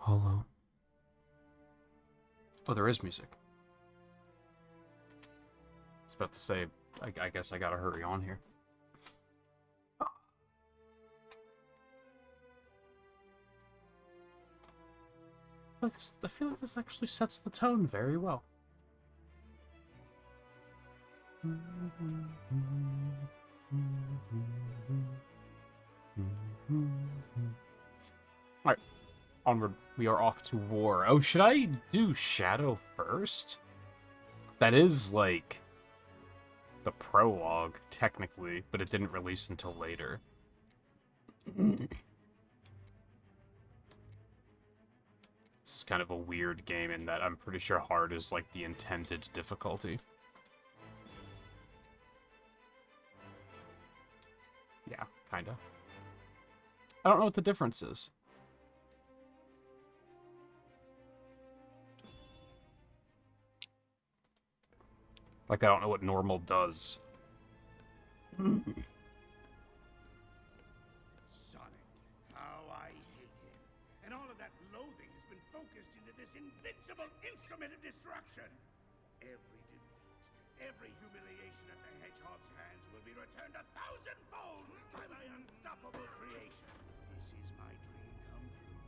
Hello. Oh, there is music. I was about to say, I guess I gotta hurry on here. I feel like this actually sets the tone very well. Alright, onward. We are off to war. Oh, should I do Shadow first? That is, like, the prologue, technically, but it didn't release until later. This is kind of a weird game in that I'm pretty sure hard is, like, the intended difficulty. Yeah, kinda. I don't know what the difference is. Like, I don't know what normal does. Sonic, how I hate him. And all of that loathing has been focused into this invincible instrument of destruction. Every defeat, every humiliation at the Hedgehog's hands will be returned 1,000-fold by my unstoppable creation. This is my dream come true.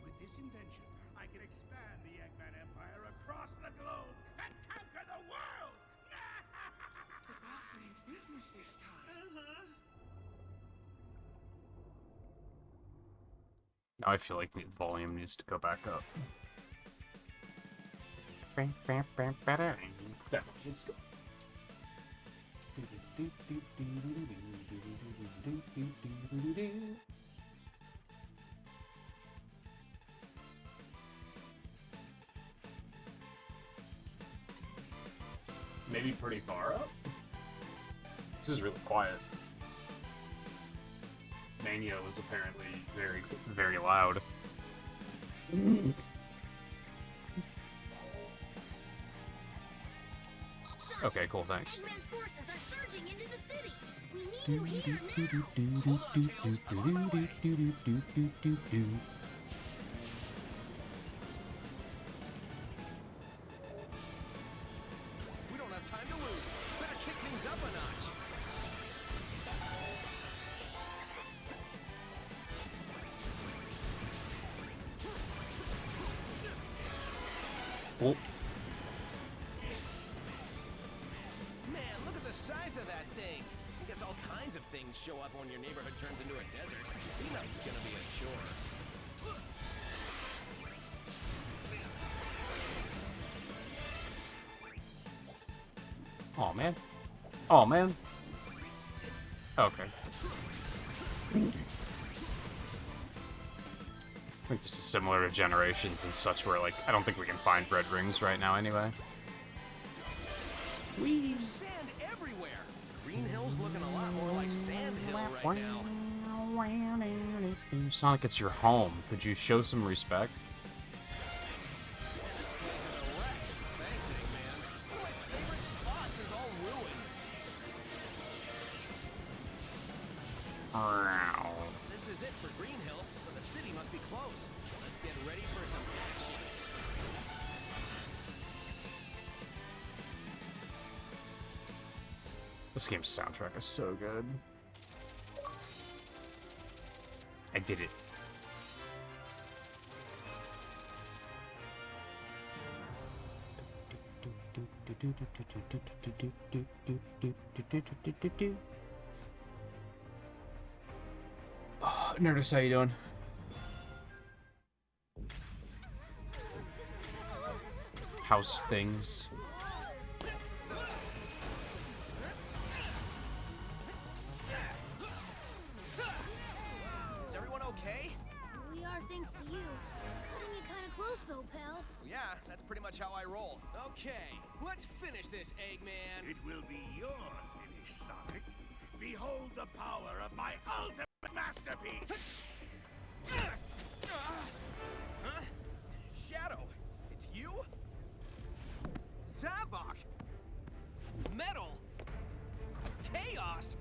With this invention, I can expand the Eggman Empire across the globe and conquer the world! The boss means business this time. Now I feel like the volume needs to go back up. maybe pretty far up? This is really quiet. Mania was apparently very, very loud. Okay, cool, thanks. Eggman's forces are surging into the city. We need you here now. We don't have time to lose. Better kick things up a notch. Cool. Man, look at the size of that thing. I guess all kinds of things show up when your neighborhood turns into a desert. Peanut's gonna be a chore. Oh man. Oh man. Okay. I think this is similar to Generations and such, where like I don't think we can find red rings right now anyway. There's sand everywhere. Green Hill's looking a lot more like Sand Hill right now. Sonic, it's your home. Could you show some respect? Man, this place is a wreck. Thanks, Eggman. One of my favorite spots is all ruined. This is it for Green Hill, so the city must be close. Let's get ready for some action. This game's soundtrack is so good. I did it. Oh, Nerdist, how you doing? How's things? Is everyone okay? We are, thanks to you. Cutting it kind of close, though, pal. Yeah, that's pretty much how I roll. Okay, let's finish this, Eggman. It will be your finish, Sonic. Behold the power of my ultimate masterpiece! Huh? Shadow, it's you? Zavok! Metal! Chaos!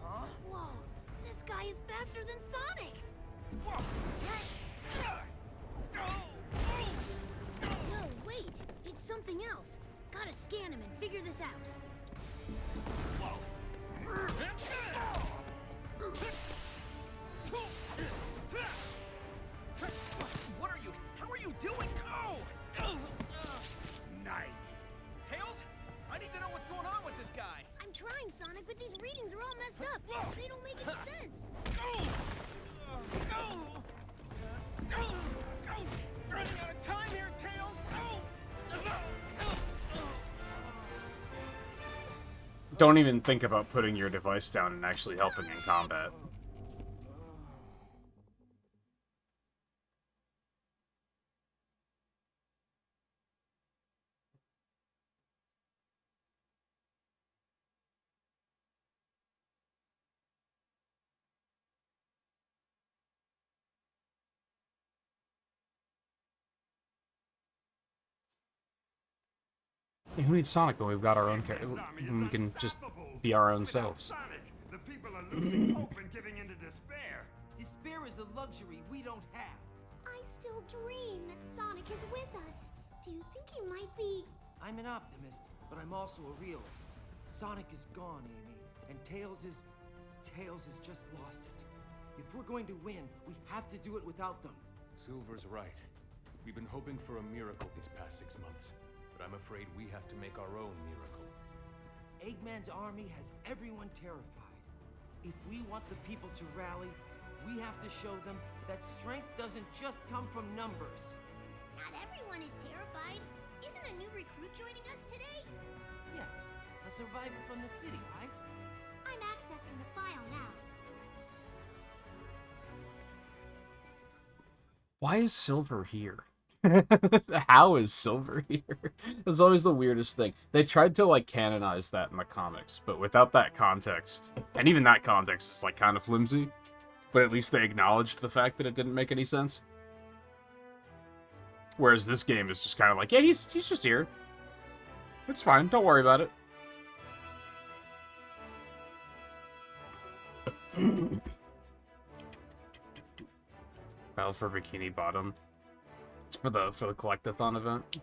Huh? Whoa, this guy is faster than Sonic. Whoa. No, wait, it's something else. Gotta scan him and figure this out. What are you? How are you doing? Oh! Nice. Tails? I need to know what's going on with this guy. I'm trying, Sonic, but these readings are all messed up. They don't make any sense. Running out of time here, Tails. Don't even think about putting your device down and actually helping in combat. Hey, who needs Sonic when we've got our own character? We can just be our own selves. Sonic, the people are losing hope and giving into despair. Despair is a luxury we don't have. I still dream that Sonic is with us. Do you think he might be... I'm an optimist, but I'm also a realist. Sonic is gone, Amy, and Tails has just lost it. If we're going to win, we have to do it without them. Silver's right. We've been hoping for a miracle these past 6 months, but I'm afraid we have to make our own miracle. Eggman's army has everyone terrified. If we want the people to rally, we have to show them that strength doesn't just come from numbers. Not everyone is terrified. Isn't a new recruit joining us today? Yes, a survivor from the city, right? I'm accessing the file now. Why is Silver here? How is Silver here? It's always the weirdest thing. They tried to, like, canonize that in the comics, but without that context, and even that context is, like, kind of flimsy, but at least they acknowledged the fact that it didn't make any sense. Whereas this game is just kind of like, yeah, he's just here. It's fine, don't worry about it. Battle for Bikini Bottom. It's for the collectathon event,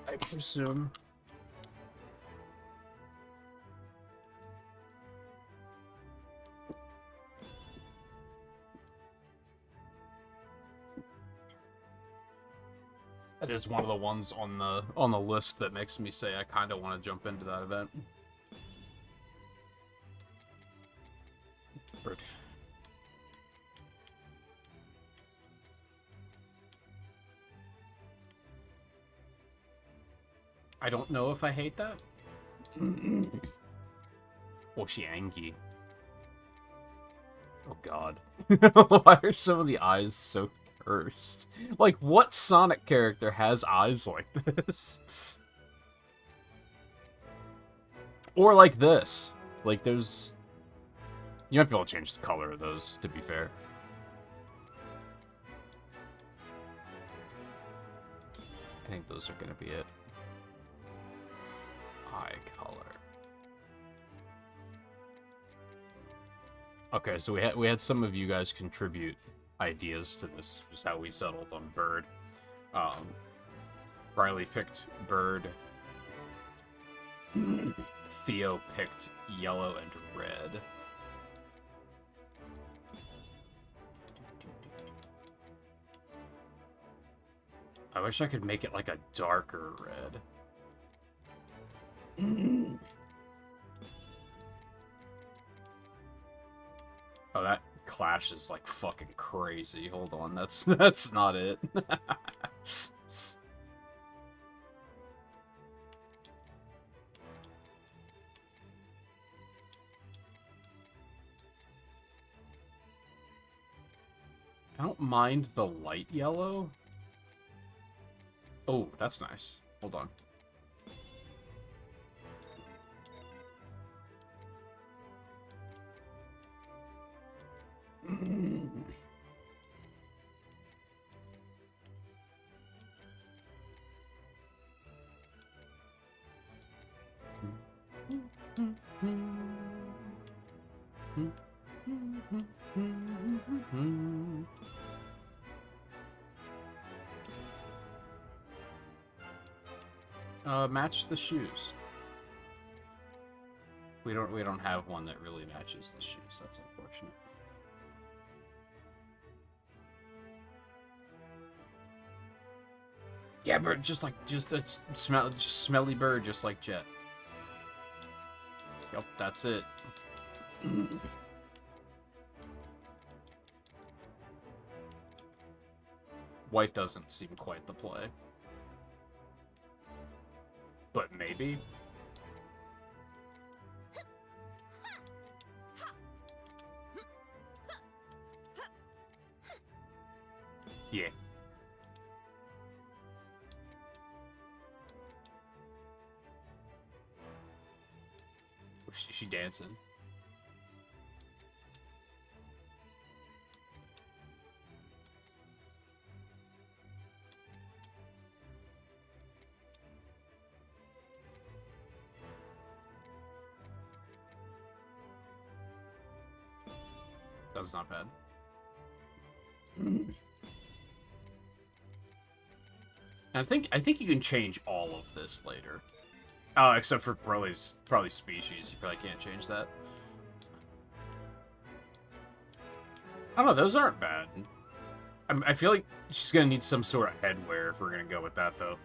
I presume. That is one of the ones on the list that makes me say I kind of want to jump into that event. Bird. I don't know if I hate that. Oshiangi. Oh god. Why are some of the eyes so cursed? Like, what Sonic character has eyes like this? Or like this. Like, there's... You might be able to change the color of those, to be fair. I think those are gonna be it. Eye color. Okay, so we had some of you guys contribute ideas to this, just how we settled on Bird. Riley picked Bird. Theo picked yellow and red. I wish I could make it like a darker red. Oh, that clash is like fucking crazy. Hold on, that's not it. I don't mind the light yellow. Oh, that's nice. Hold on. Match the shoes. We don't have one that really matches the shoes. That's unfortunate. Yeah, but just smelly bird, just like Jet. Yep, that's it. White doesn't seem quite the play. But maybe? Yeah. She dancing. That's not bad. I think you can change all of this later. Except for probably species. You probably can't change that. I don't know, those aren't bad. I feel like she's gonna need some sort of headwear if we're gonna go with that, though.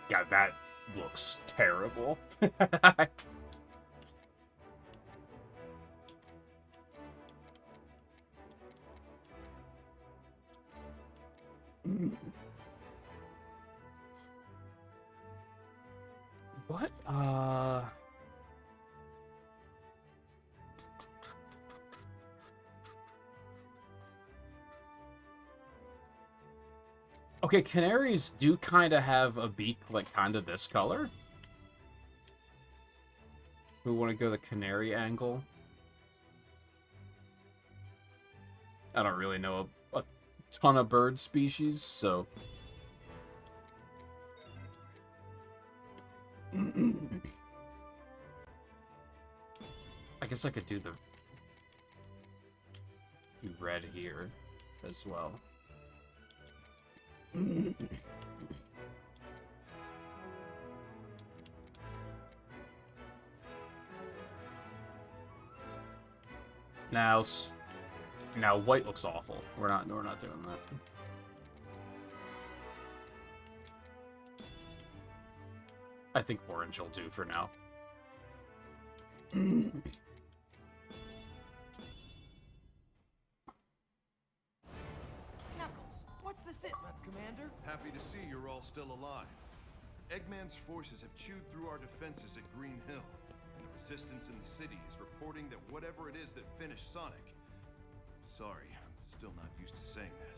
God, that looks terrible. What? Okay, canaries do kind of have a beak, like, kind of this color. We want to go the canary angle. I don't really know a ton of bird species, so... I guess I could do the red here as well. Now white looks awful. We're not doing that. I think orange will do for now. Knuckles, what's the sit-rep, Commander? Happy to see you're all still alive. Eggman's forces have chewed through our defenses at Green Hill, and the resistance in the city is reporting that whatever it is that finished Sonic... Sorry, I'm still not used to saying that.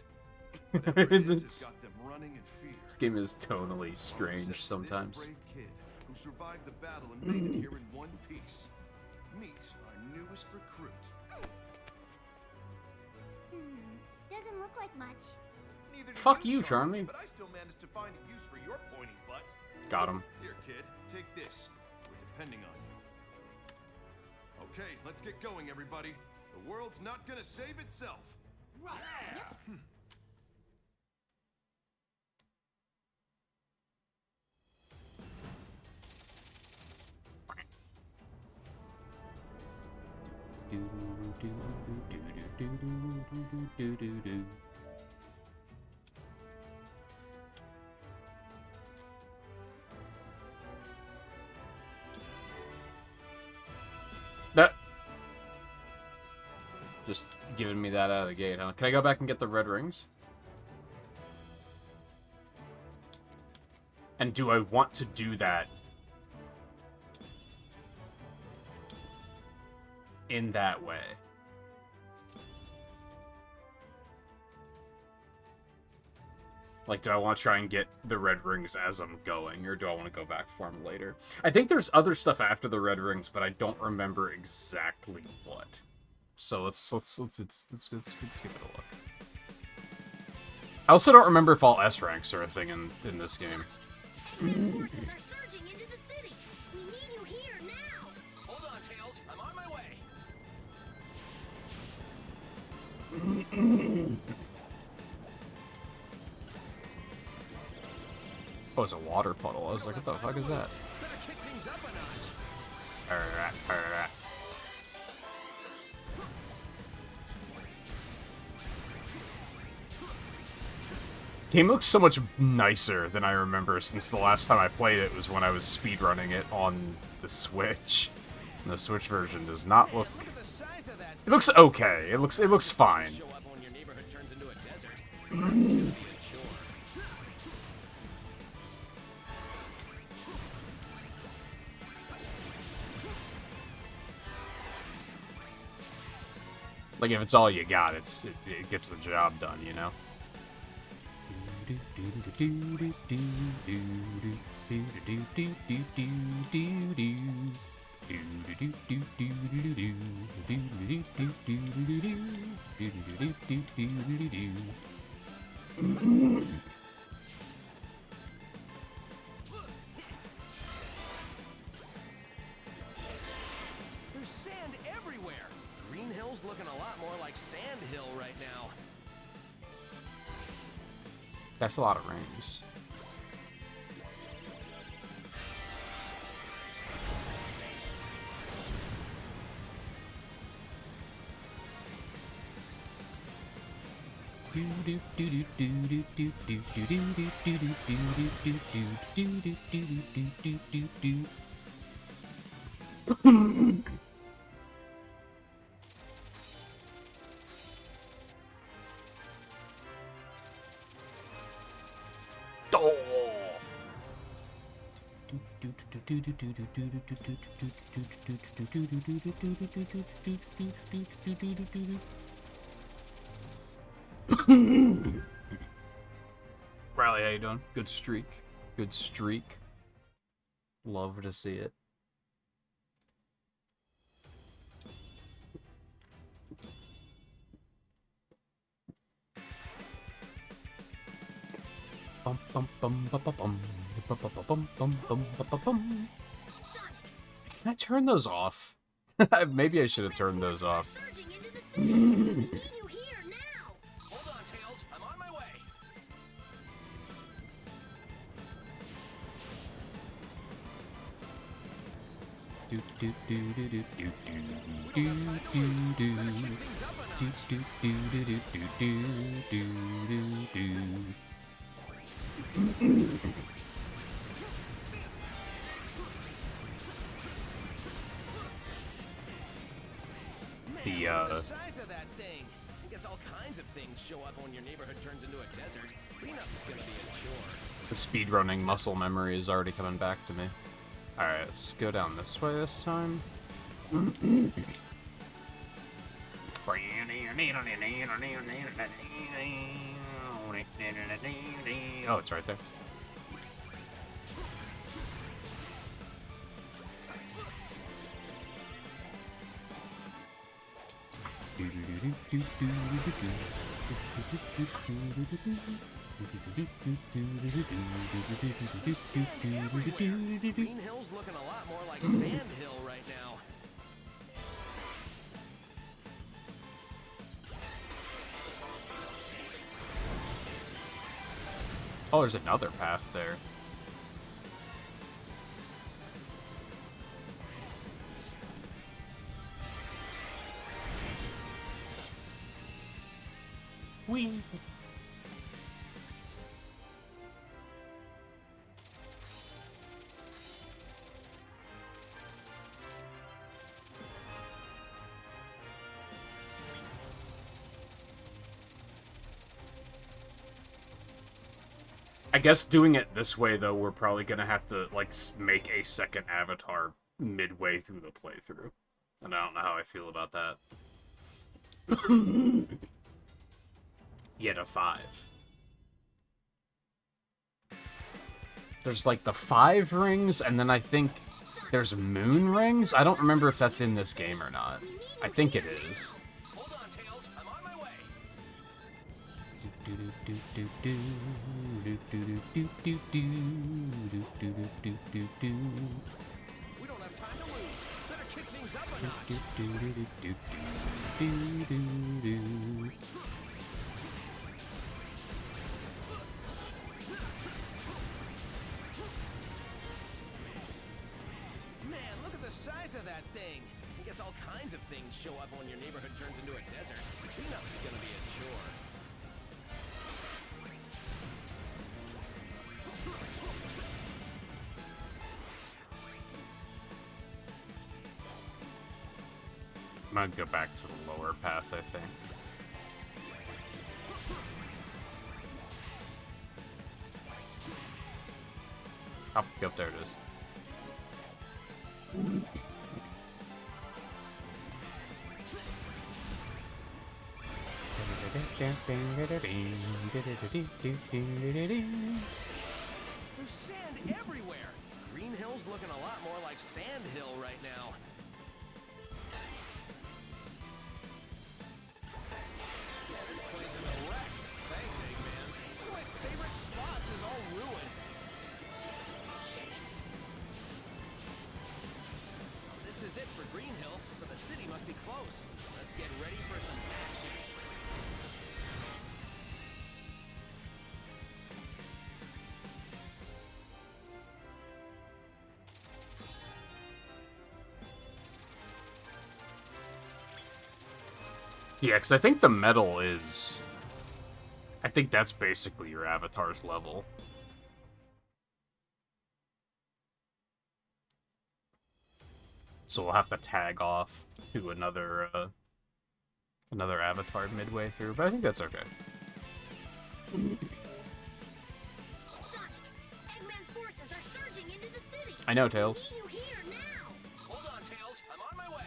Whatever it is, it's got them running in fear. This game is tonally strange sometimes. This brave kid who survived the battle and made it here in one piece. Meet our newest recruit. Doesn't look like much. Neither do Fuck you, Charmy. But I still managed to find a use for your pointy butt. Got him. Here, kid, take this. We're depending on you. Okay, let's get going, everybody. The world's not gonna save itself. Right. Yeah. That just giving me that out of the gate, huh? Can I go back and get the red rings? And do I want to do that in that way? Like, do I want to try and get the red rings as I'm going, or do I want to go back for them later? I think there's other stuff after the red rings, but I don't remember exactly what. So let's give it a look. I also don't remember if all S ranks are a thing in this game. Eggman's forces are surging into the city. We need you here now. Hold on, Tails. I'm on my way. Oh, it's a water puddle. I was like, what the fuck is that? Better kick things up a notch. Alright. Game looks so much nicer than I remember since the last time I played it was when I was speedrunning it on the Switch. And the Switch version does not look... Look at the size of that. It looks okay. It looks fine. Show up when your neighborhood turns into a desert. It's gonna be a chore. Like, if it's all you got, it gets the job done, you know? There's sand everywhere. Green Hill's looking a lot more like Sand Hill right now. That's a lot of rings. Riley, how you doing? Good streak. Good streak. Love to see it. Bum bum bum bum bum bum bum bum bum bum bum bum. Can I turn those off? Maybe I should have turned those off. Surging into the city. We need you here now. Hold on, Tails. I'm on my way. Do do do do do do do do do do do do do do do do do. The size of that thing. I guess all kinds of things show up when your neighborhood turns into a desert. Cleanup's gonna be a chore. The speedrunning muscle memory is already coming back to me. Alright, let's go down this way this time. Oh, it's right there. Green Hill's looking a lot more like Sand Hill right now. Oh, there's another path there. Whee! I guess doing it this way, though, we're probably gonna have to, like, make a second avatar midway through the playthrough. And I don't know how I feel about that. Yet a 5. There's, like, the 5 rings, and then I think there's moon rings? I don't remember if that's in this game or not. I think it is. Hold on, Tails. I'm on my way. We don't have time to lose. Better kick things up a notch. Man, look at the size of that thing. I guess all kinds of things show up when your neighborhood turns into a desert. Cleanup's gonna be a chore. I'm gonna go back to the lower path, I think. Oh, yep, there it is. There's sand everywhere. Green Hill's looking a lot more like Sand Hill right now. Man, this place is a wreck. Thanks, Eggman. One of my favorite spots is all ruined. This is it for Green Hill, so the city must be close. Let's get ready for some action. Yeah, because I think the medal is... I think that's basically your avatar's level. So we'll have to tag off to another avatar midway through, but I think that's okay. Sonic, Eggman's forces are surging into the city. I know, Tails. You here now. Hold on, Tails. I'm on my way.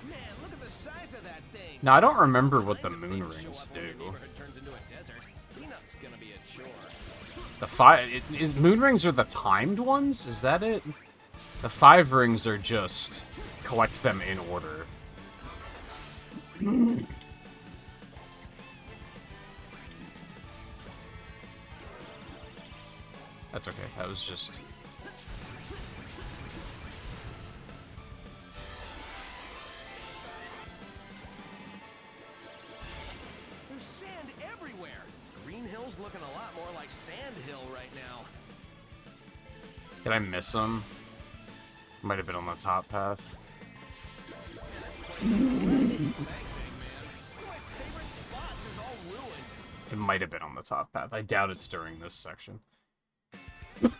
Man, look at the size of that thing. Now, I don't remember what the moon rings do. Turns into a desert. Cleanup's gonna be a chore. The is moon rings are the timed ones? Is that it? The 5 rings are just collect them in order. That's okay. That was just... There's sand everywhere. Green Hill's looking a lot more like Sand Hill right now. Did I miss them? Might have been on the top path. Thanks, Eggman. One of my favorite spots is all ruined. It might have been on the top path. I doubt it's during this section. Sonic,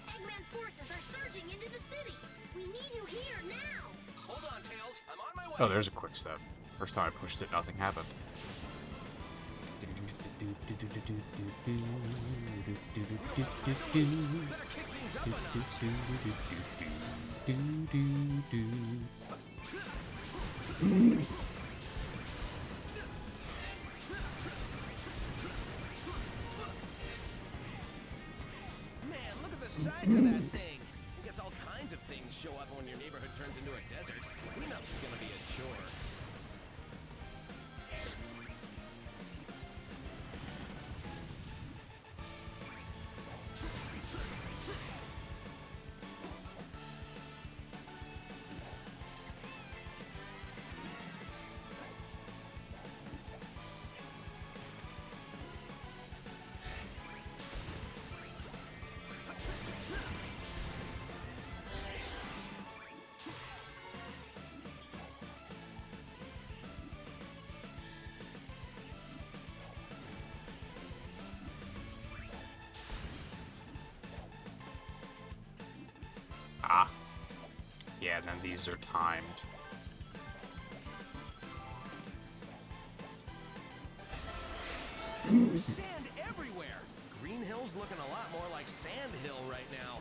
Eggman's forces are surging into the city. We need you here now. Hold on, Tails. I'm on my way. Oh, there's a quick step. First time I pushed it, nothing happened. Better kick things up a notch. Man, look at the size of that thing. I guess all kinds of things show up when your neighborhood turns into a desert. Cleanup's gonna be a chore. Ah. Yeah, and then these are timed. Sand everywhere. Green Hill's looking a lot more like Sand Hill right now.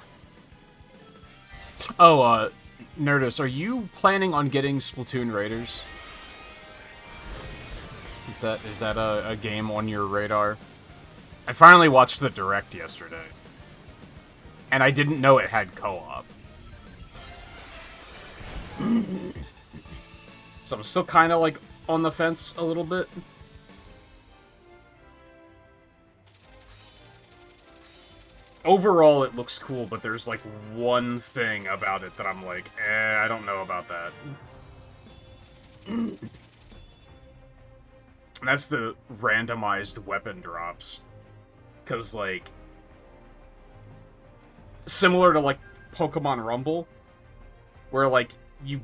Oh, Nerdus, are you planning on getting Splatoon Raiders? Is that a game on your radar? I finally watched the Direct yesterday. And I didn't know it had co-op. So I'm still kind of, like, on the fence a little bit. Overall, it looks cool, but there's, like, one thing about it that I'm like, I don't know about that. And that's the randomized weapon drops. Because, like, similar to, like, Pokemon Rumble, where, like, you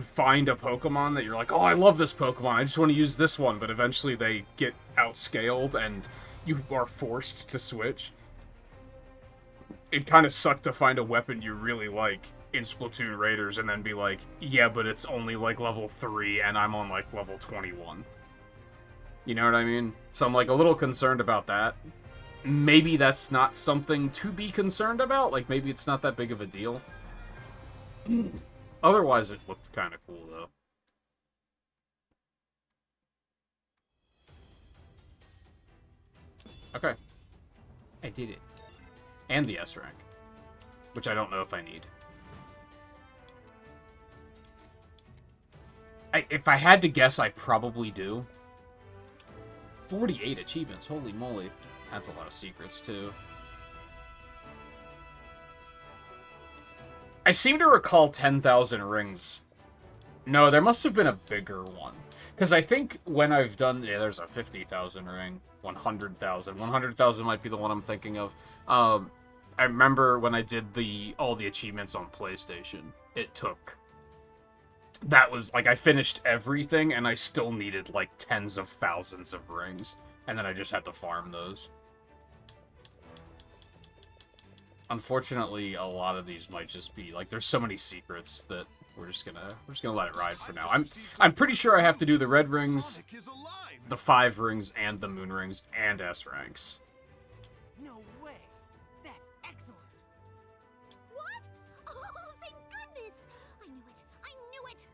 find a Pokemon that you're like, oh, I love this Pokemon, I just want to use this one, but eventually they get outscaled and you are forced to switch. It kind of sucked to find a weapon you really like in Splatoon Raiders and then be like, yeah, but it's only, like, level 3 and I'm on, like, level 21. You know what I mean? So I'm, like, a little concerned about that. Maybe that's not something to be concerned about. Like, maybe it's not that big of a deal. Otherwise, it looked kind of cool, though. Okay. I did it. And the S rank. Which I don't know if I need. If I had to guess, I probably do. 48 achievements, holy moly. That's a lot of secrets, too. I seem to recall 10,000 rings. No, there must have been a bigger one. Because I think when I've done... Yeah, there's a 50,000 ring. 100,000. 100,000 might be the one I'm thinking of. I remember when I did all the achievements on PlayStation, it took... That was, like, I finished everything, and I still needed, like, tens of thousands of rings. And then I just had to farm those. Unfortunately, a lot of these might just be, like, there's so many secrets that we're just gonna let it ride for now. I'm pretty sure I have to do the red rings, the 5 rings, and the moon rings, and S ranks. No way. That's excellent. What? Oh, thank goodness! I knew it! I knew it!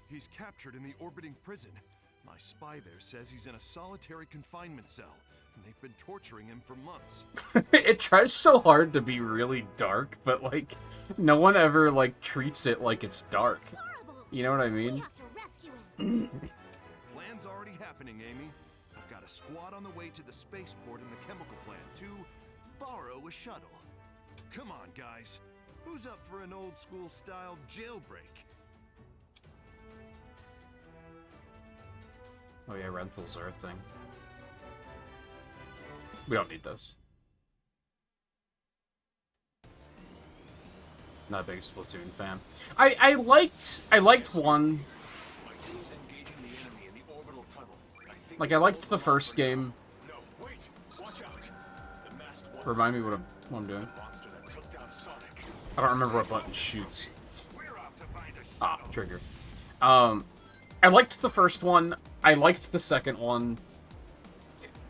He's captured in the orbiting prison. My spy there says he's in a solitary confinement cell, and they've been torturing him for months. It tries so hard to be really dark, but, like, no one ever, like, treats it like it's dark. It's horrible! You know what I We mean? have to rescue him! Plan's already happening, Amy. I've got a squad on the way to the spaceport in the chemical plant to borrow a shuttle. Come on, guys. Who's up for an old-school style jailbreak? Oh yeah, rentals are a thing. We don't need those. Not a big Splatoon fan. I liked one. My team's engaging the enemy in the orbital tunnel. Like, I liked the first game. No, wait! Watch out! The masked one Remind me what I'm doing. monster that took down Sonic. I don't remember what button shoots. We're off to find a Ah, shuttle. trigger. I liked the first one. I liked the second one.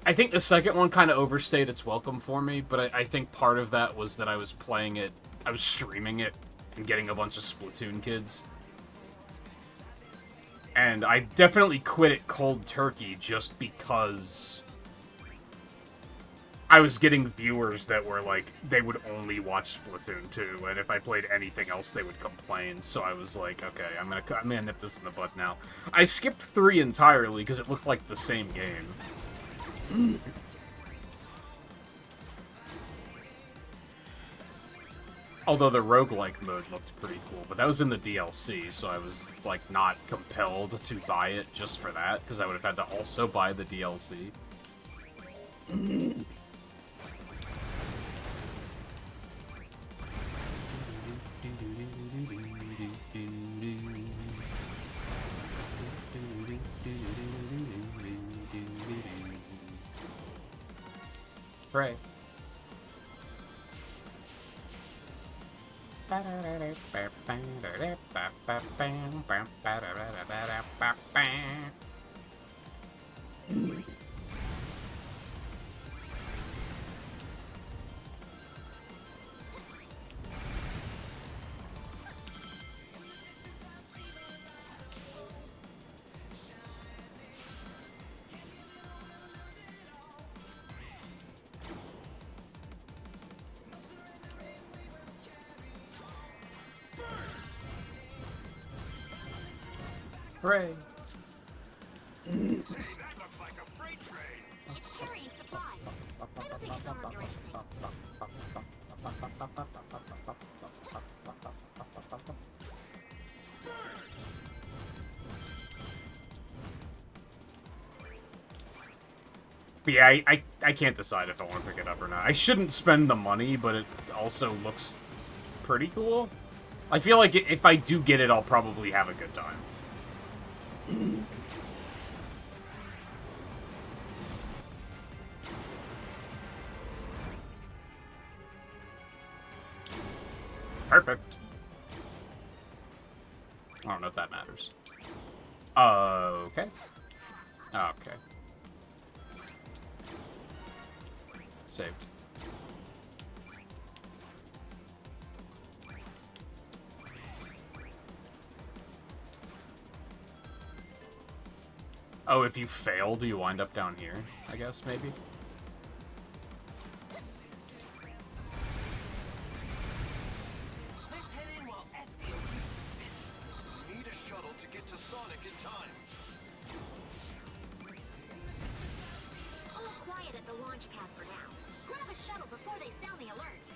I think the second one kind of overstayed its welcome for me, but I think part of that was that I was playing it, I was streaming it, and getting a bunch of Splatoon kids. And I definitely quit it cold turkey just because I was getting viewers that were like, they would only watch Splatoon 2, and if I played anything else, they would complain. So I was like, okay, I'm gonna nip this in the bud now. I skipped 3 entirely because it looked like the same game. Although the roguelike mode looked pretty cool, but that was in the DLC, so I was, like, not compelled to buy it just for that, because I would have had to also buy the DLC. Right. Hooray! Hey, that looks like a freight train. It's carrying supplies. I don't think it's armed or anything. But yeah, I can't decide if I want to pick it up or not. I shouldn't spend the money, but it also looks pretty cool. I feel like if I do get it, I'll probably have a good time. Perfect. I don't know if that matters. Okay. Okay. Saved. Oh, if you fail, do you wind up down here? I guess, maybe? Let's head in while Espio keeps busy. Need a shuttle to get to Sonic in time. All quiet at the launch pad for now. Grab a shuttle before they sound the alert.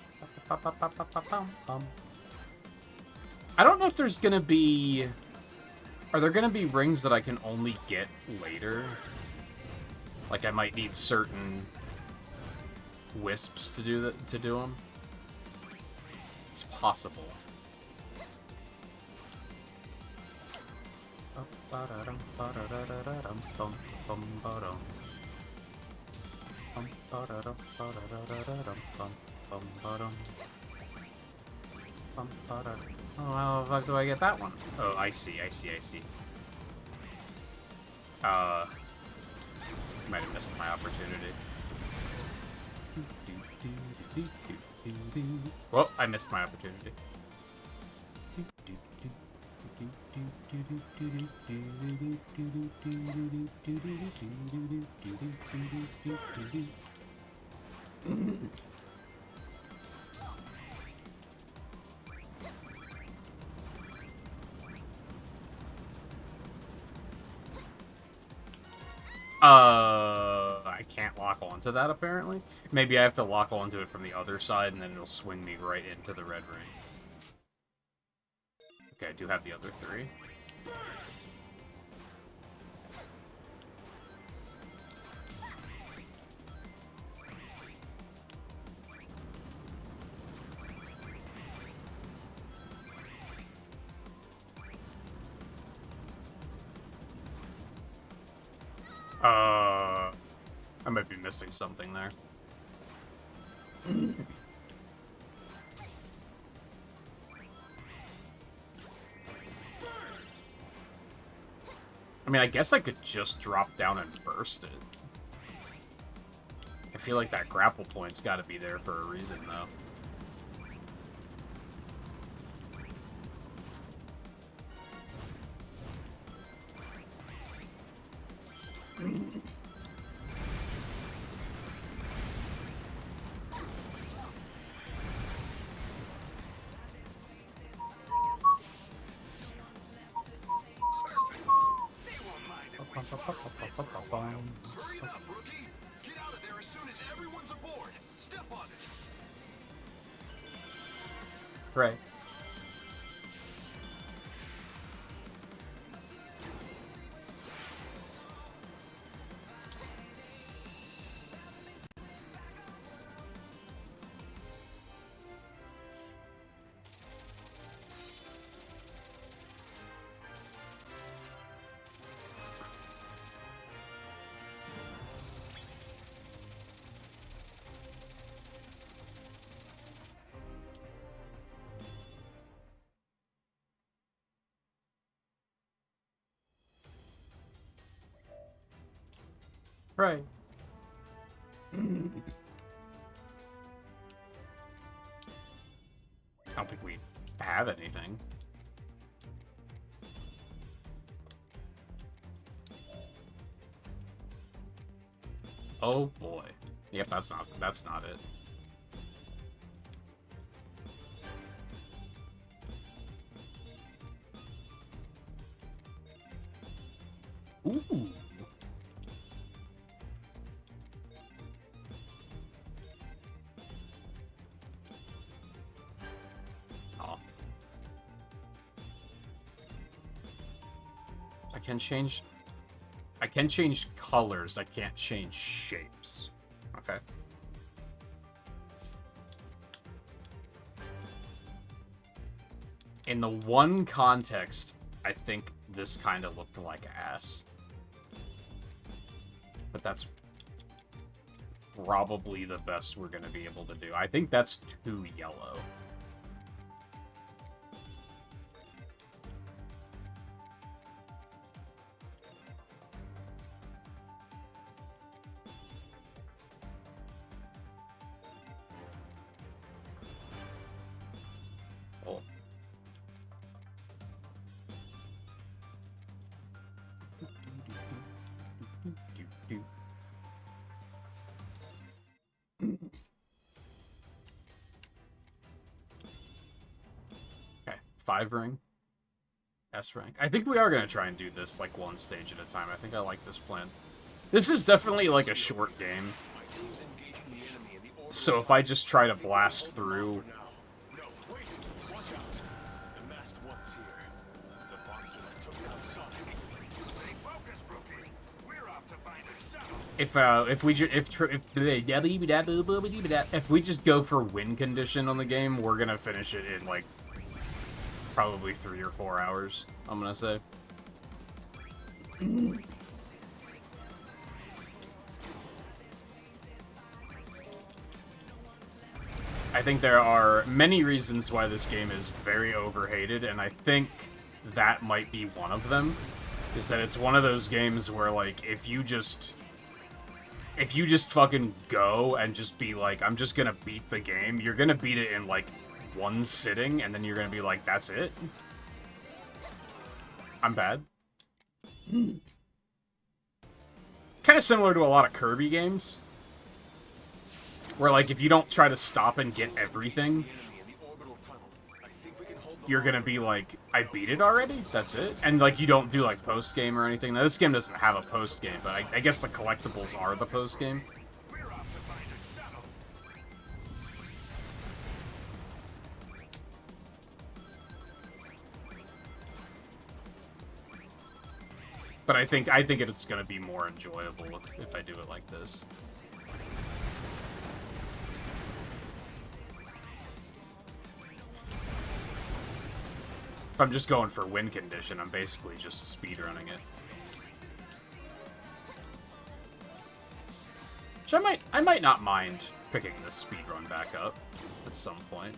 I don't know if there's gonna be... Are there gonna be rings that I can only get later? Like, I might need certain wisps to do that, to do them. It's possible. Oh, how the fuck do I get that one? Oh, I see. Might have missed my opportunity. Well, I missed my opportunity. I can't lock onto that, apparently. Maybe I have to lock onto it from the other side, and then it'll swing me right into the red ring. Okay, I do have the other three. I might be missing something there. I mean, I guess I could just drop down and burst it. I feel like that grapple point's gotta be there for a reason, though. Hurry up, rookie! Get out of there as soon as everyone's aboard! Step on it! Right. Right. I don't think we have anything. Oh boy. Yep, that's not it. Ooh. Oh. I can change colors, I can't change shapes. Okay. In the one context, I think this kind of looked like ass. But that's probably the best we're going to be able to do. I think that's too yellow. Oh. Okay, 5 ring. S rank. I think we are going to try and do this like one stage at a time. I think I like this plan. This is definitely like a short game. So if I just try to blast through... No, wait! Watch out! The masked one's here. The monster that took down Sonic. Stay focused, rookie. We're off to find a shuttle. if we just go for win condition on the game, we're gonna finish it in like probably 3 or 4 hours. I'm gonna say. I think there are many reasons why this game is very overhated, and I think that might be one of them. Is that it's one of those games where, like, if you just fucking go and just be like, I'm just gonna beat the game, you're gonna beat it in, like, one sitting, and then you're gonna be like, that's it? I'm bad. Kind of similar to a lot of Kirby games. Where, like, if you don't try to stop and get everything, you're gonna be like, I beat it already? That's it? And, like, you don't do, like, post-game or anything. Now, this game doesn't have a post-game, but I guess the collectibles are the post-game. But I think it's gonna be more enjoyable if I do it like this. If I'm just going for win condition, I'm basically just speedrunning it. Which I might not mind picking this speedrun back up at some point.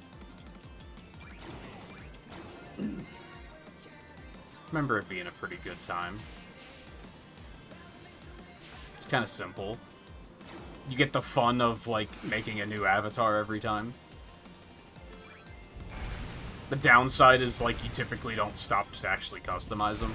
Remember it being a pretty good time. It's kind of simple. You get the fun of, like, making a new avatar every time. The downside is, like, you typically don't stop to actually customize them.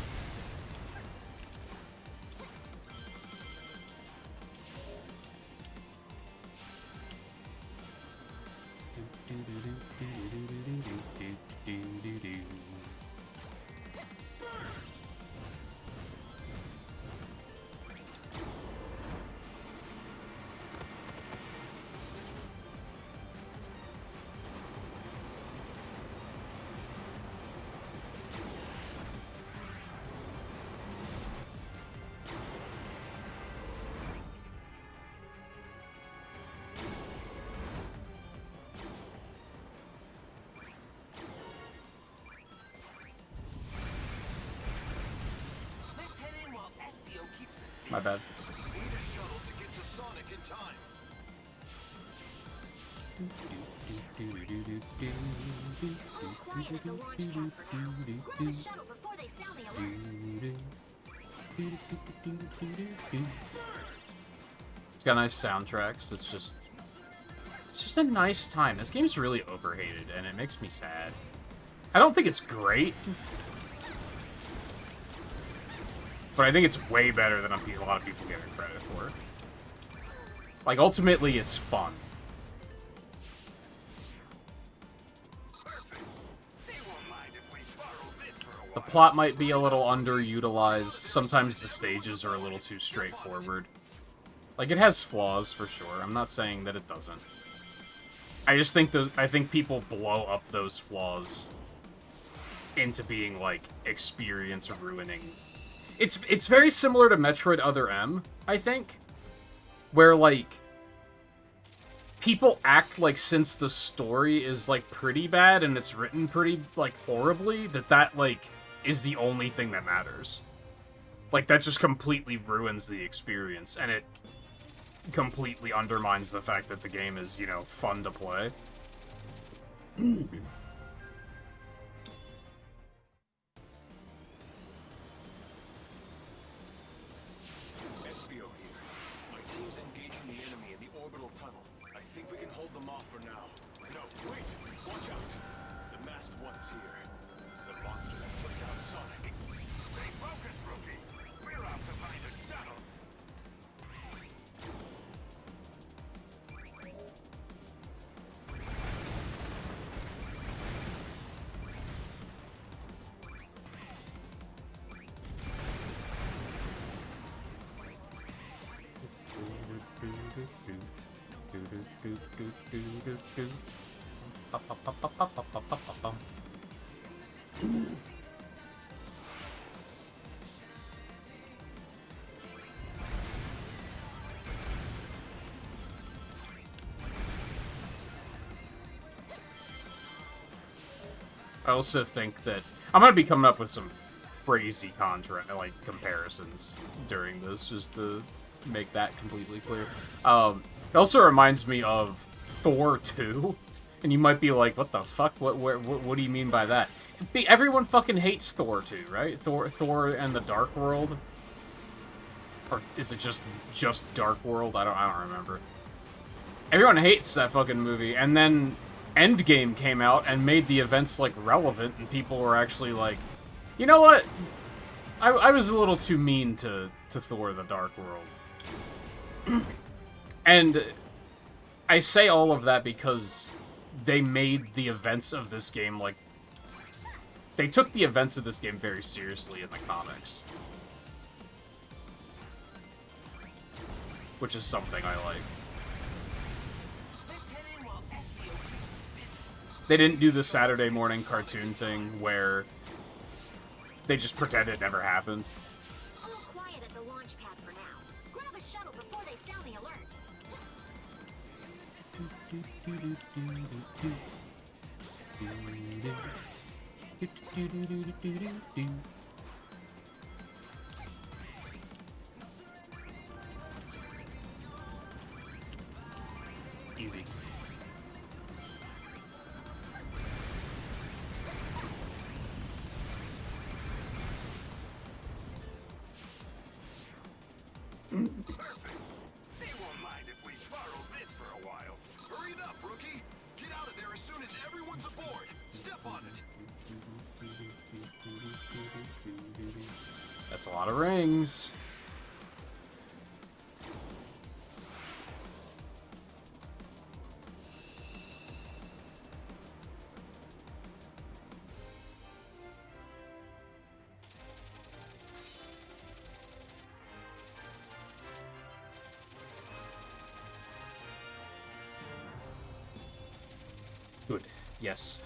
My bad. All quiet at the launch pad for now. Grab a shuttle before they sound the alert. It's got nice soundtracks. It's just a nice time. This game's really overhated, and it makes me sad. I don't think it's great, but I think it's way better than a lot of people give it credit for. Like, ultimately, it's fun. The plot might be a little underutilized. Sometimes the stages are a little too straightforward. Like, it has flaws, for sure. I'm not saying that it doesn't. I just think I think people blow up those flaws into being, like, experience-ruining. It's very similar to Metroid Other M, I think. Where, like, people act like since the story is, like, pretty bad and it's written pretty, like, horribly, that, like, is the only thing that matters. Like, that just completely ruins the experience, and it completely undermines the fact that the game is, you know, fun to play. SBO here. My team's engaging the enemy in the orbital tunnel. I think we can hold them off for now. No, wait! Watch out! The masked one's here. The monster that took down Sonic. Stay focused, rookie. We're off to find a shuttle. I also think that I'm gonna be coming up with some crazy like comparisons during this, just to make that completely clear. It also reminds me of Thor 2, and you might be like, "What the fuck? What do you mean by that?" Everyone fucking hates Thor 2, right? Thor and the Dark World, or is it just Dark World? I don't remember. Everyone hates that fucking movie, and then Endgame came out and made the events, like, relevant, and people were actually like, you know what? I was a little too mean to Thor the Dark World. And I say all of that because they made the events of this game, like, they took the events of this game very seriously in the comics. Which is something I like. They didn't do the Saturday morning cartoon thing where they just pretend it never happened. All quiet at the launch pad for now. Grab a shuttle before they sound the alert. Easy. They won't mind if we borrow this for a while. Hurry it up, rookie. Get out of there as soon as everyone's aboard. Step on it. That's a lot of rings. Good. Yes.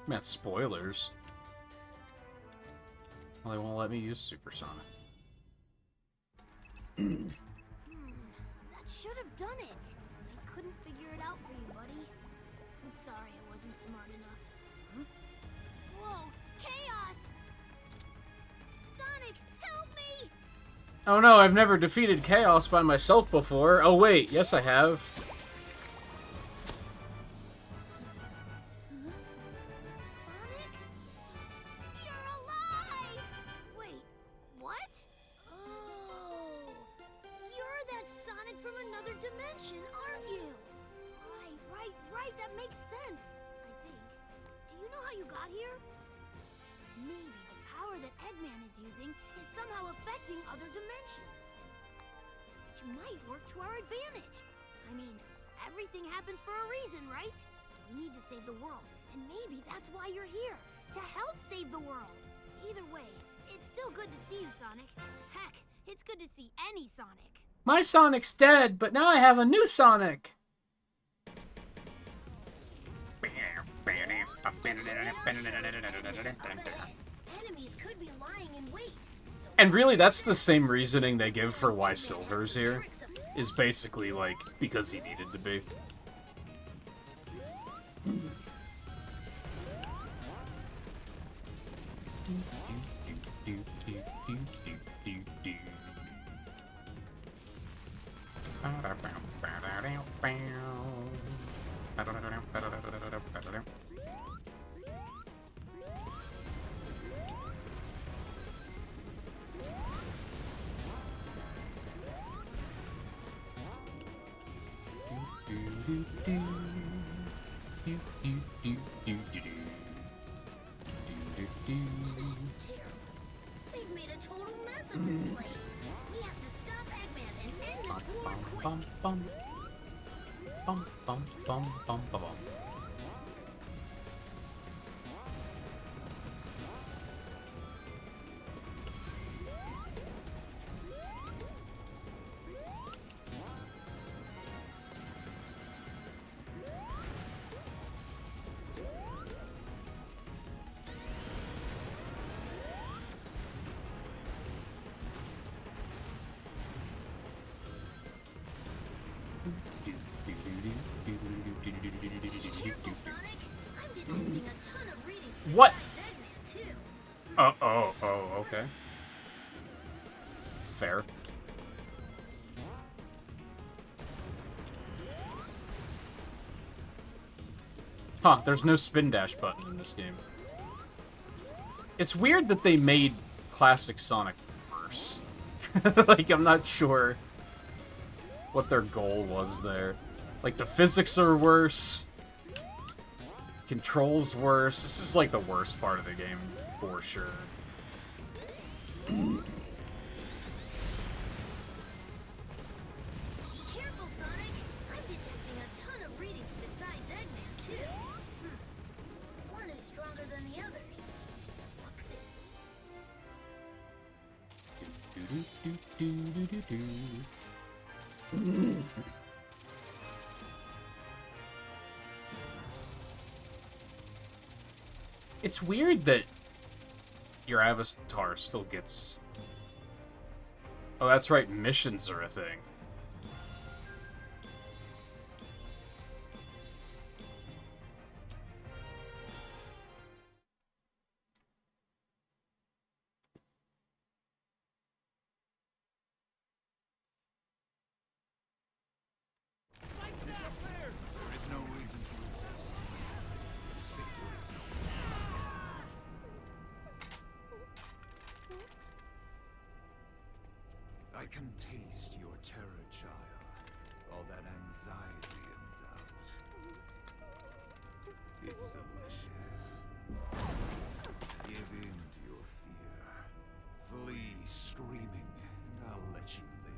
Man, spoilers. Well, they won't let me use Supersonic. That should have done it. I couldn't figure it out for you, buddy. I'm sorry I wasn't smart enough. Huh? Whoa! Chaos! Sonic, help me! Oh no, I've never defeated Chaos by myself before. Oh wait, yes I have. Sonic? You're alive! Wait, what? Oh, you're that Sonic from another dimension, aren't you? Right, that makes sense, I think. Do you know how you got here? Maybe the power that Eggman is using is somehow affecting other dimensions. Which might work to our advantage. I mean, everything happens for a reason, right? We need to save the world, and maybe that's why you're here, to help save the world. Either way, it's still good to see you, Sonic. Heck, it's good to see any Sonic. My Sonic's dead, but now I have a new Sonic. Enemies could be lying in wait. So And really, that's the same reasoning they give for why Silver's here. Is basically, like, because he needed to be. they've made a total mess of this place. We have to stop Eggman and end this war quick. Bum bum bum bum bum bum bum. Careful, Sonic. I'm detecting a ton of readings What? besides Eggman, too. Oh, okay. Fair. Huh, there's no spin dash button in this game. It's weird that they made classic Sonic worse. Like, I'm not sure what their goal was there. Like, the physics are worse. Controls worse. This is, like, the worst part of the game, for sure. Careful, Sonic. I'm detecting a ton of readings besides Eggman, too. One is stronger than the others. What could it It's weird that your avatar still gets... Oh, that's right, missions are a thing. There is no reason to resist. Savior is no I can taste your terror, child. All that anxiety and doubt. It's delicious. Give in to your fear. Flee screaming, and I'll let you live.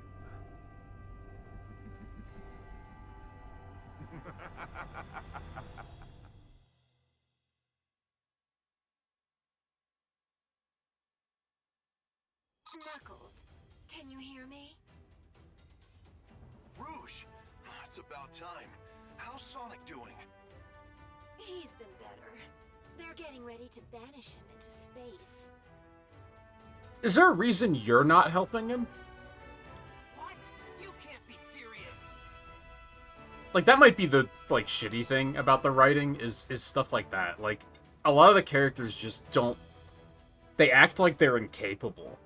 Knuckles, can you hear me? Rouge! It's about time. How's Sonic doing? He's been better. They're getting ready to banish him into space. Is there a reason you're not helping him? What? You can't be serious. Like, that might be the, like, shitty thing about the writing, is stuff like that. Like, a lot of the characters just don't... They act like they're incapable.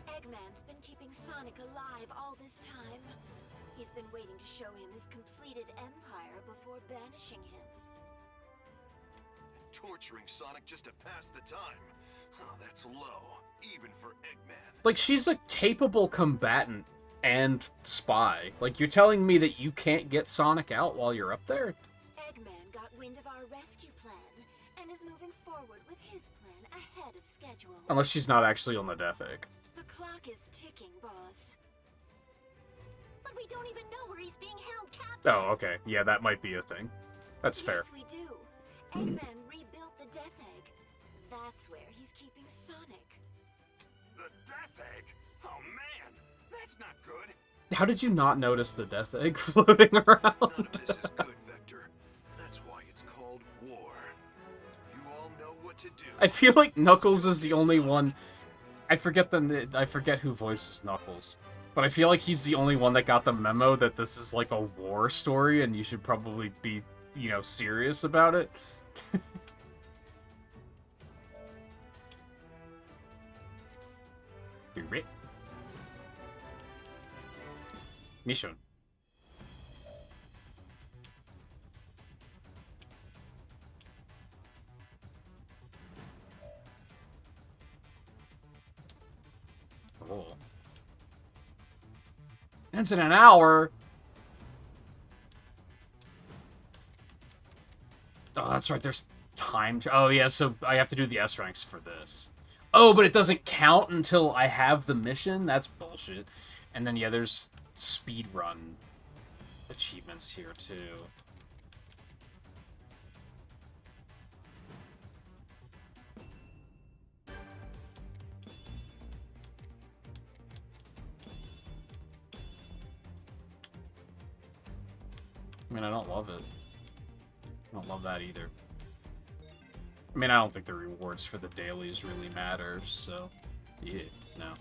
Eggman's been keeping Sonic alive all this time. He's been waiting to show him his completed empire before banishing him. Torturing Sonic just to pass the time. Oh, that's low, even for Eggman. Like, she's a capable combatant and spy. Like, you're telling me that you can't get Sonic out while you're up there? Eggman got wind of our rescue plan and is moving forward with his plan ahead of schedule. Unless she's not actually on the Death Egg. The clock is ticking, boss. But we don't even know where he's being held captive. Oh, okay. Yeah, that might be a thing. That's fair. Yes, we do. Eggman rebuilt the Death Egg. That's where he's keeping Sonic. The Death Egg? Oh man, that's not good. How did you not notice the Death Egg floating around? None of this is good, Vector. That's why it's called war. You all know what to do. I feel like Knuckles is the only one... I forget who voices Knuckles. But I feel like he's the only one that got the memo that this is like a war story and you should probably be, you know, serious about it. Mission. Oh. Ends in an hour. Oh, that's right. There's time. Oh, yeah. So I have to do the S ranks for this. Oh, but it doesn't count until I have the mission? That's bullshit. And then, yeah, there's speedrun achievements here, too. I mean, I don't love it. I don't love that either. I mean, I don't think the rewards for the dailies really matter, so... Yeah, no.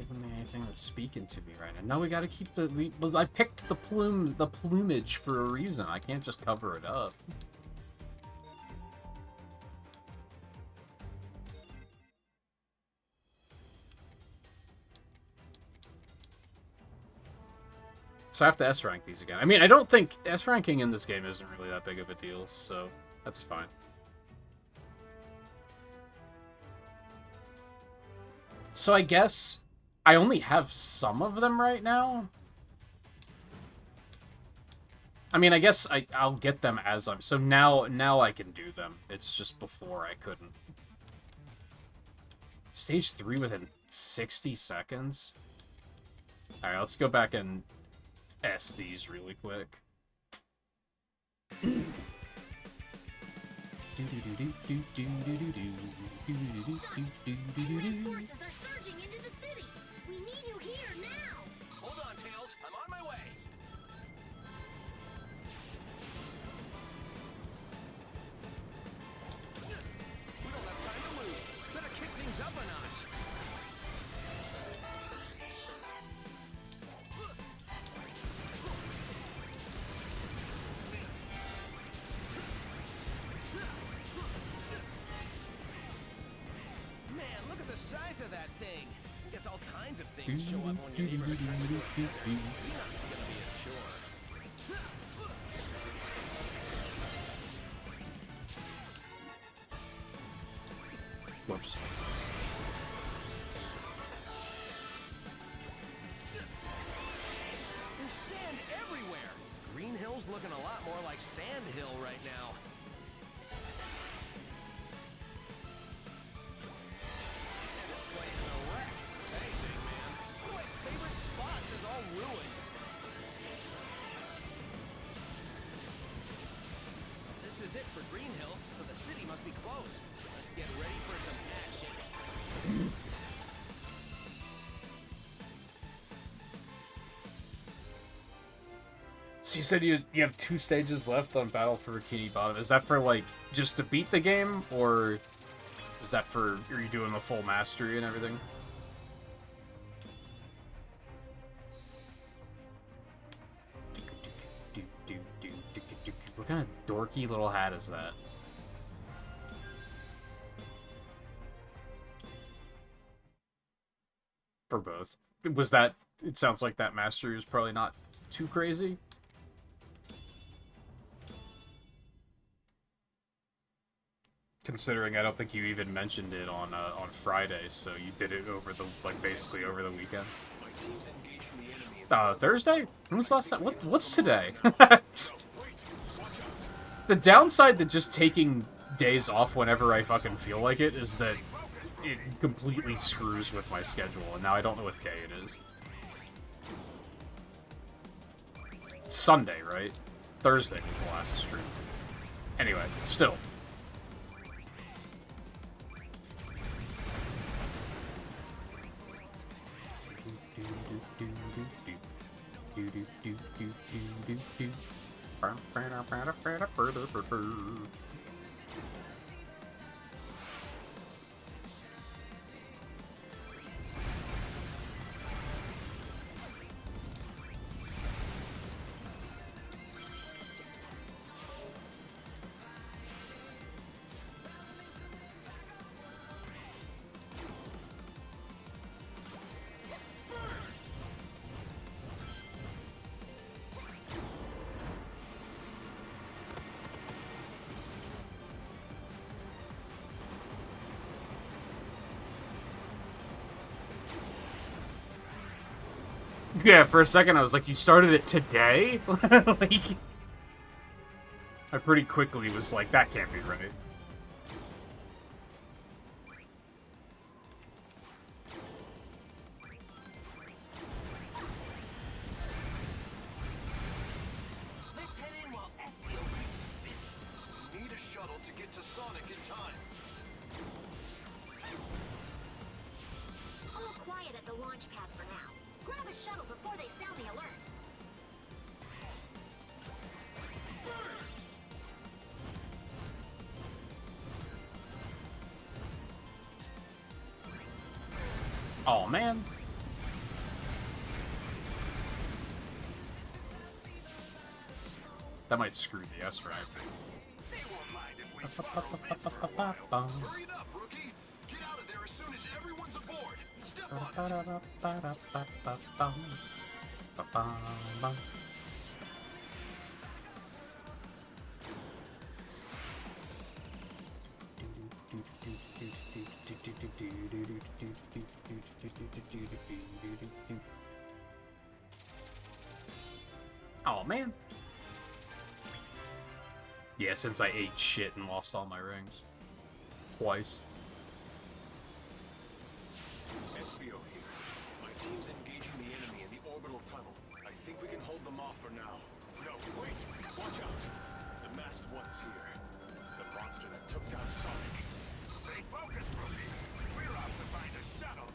giving me anything that's speaking to me right now. No, we gotta keep the... I picked the plumage for a reason. I can't just cover it up. So I have to S-rank these again. I mean, I don't think S-ranking in this game isn't really that big of a deal, so that's fine. So I guess I only have some of them right now. I mean, I guess I'll get them as I'm... So now I can do them. It's just before I couldn't. Stage 3 within 60 seconds? Alright, let's go back and S these really quick. Eggman's forces are surging into the city. We need you here now. Hold on, Tails. I'm on my way. We don't have time to lose. Better kick things up a notch. Man, look at the size of that thing. I guess all kinds of things show up on your neighborhood trying to do a desert. Cleanup's gonna be a chore. Whoops. There's sand everywhere. Green Hill's looking a lot more like Sand Hill right now. Man, this place is a wreck. Thanks, Eggman. One of my favorite spots is all ruined. This is it for Green Hill, so the city must be close. Let's get ready for some action. So you said you have 2 stages left on Battle for Bikini Bottom. Is that for, like, just to beat the game, or is that for... Are you doing the full mastery and everything? What kind of dorky little hat is that? For both. Was that... It sounds like that mastery was probably not too crazy. Considering I don't think you even mentioned it on Friday, so you did it over the basically over the weekend. My team's engaging the enemy in Thursday? When was the last time? What's today? Wait, watch out. The downside to just taking days off whenever I fucking feel like it is that it completely screws with my schedule, and now I don't know what day it is. It's Sunday, right? Thursday was the last stream. Anyway, still. Yeah, for a second I was like, you started it today? Like, I pretty quickly was like, that can't be right. Let's head in while Espio keeps busy. Need a shuttle to get to Sonic in time. All quiet at the launch pad for now. Grab a shuttle before they sound the alert. Oh man. That might screw the S right. Hurry it up, rookie! Get out of there as soon as everyone's aboard! Step on it! Oh man. Yeah, since I ate shit and lost all my rings. Twice. SBO here. My team's engaging the enemy in the orbital tunnel. I think we can hold them off for now. No, wait! Watch out! The masked one's here. The monster that took down Sonic. Stay focused, rookie. We're off to find a shuttle.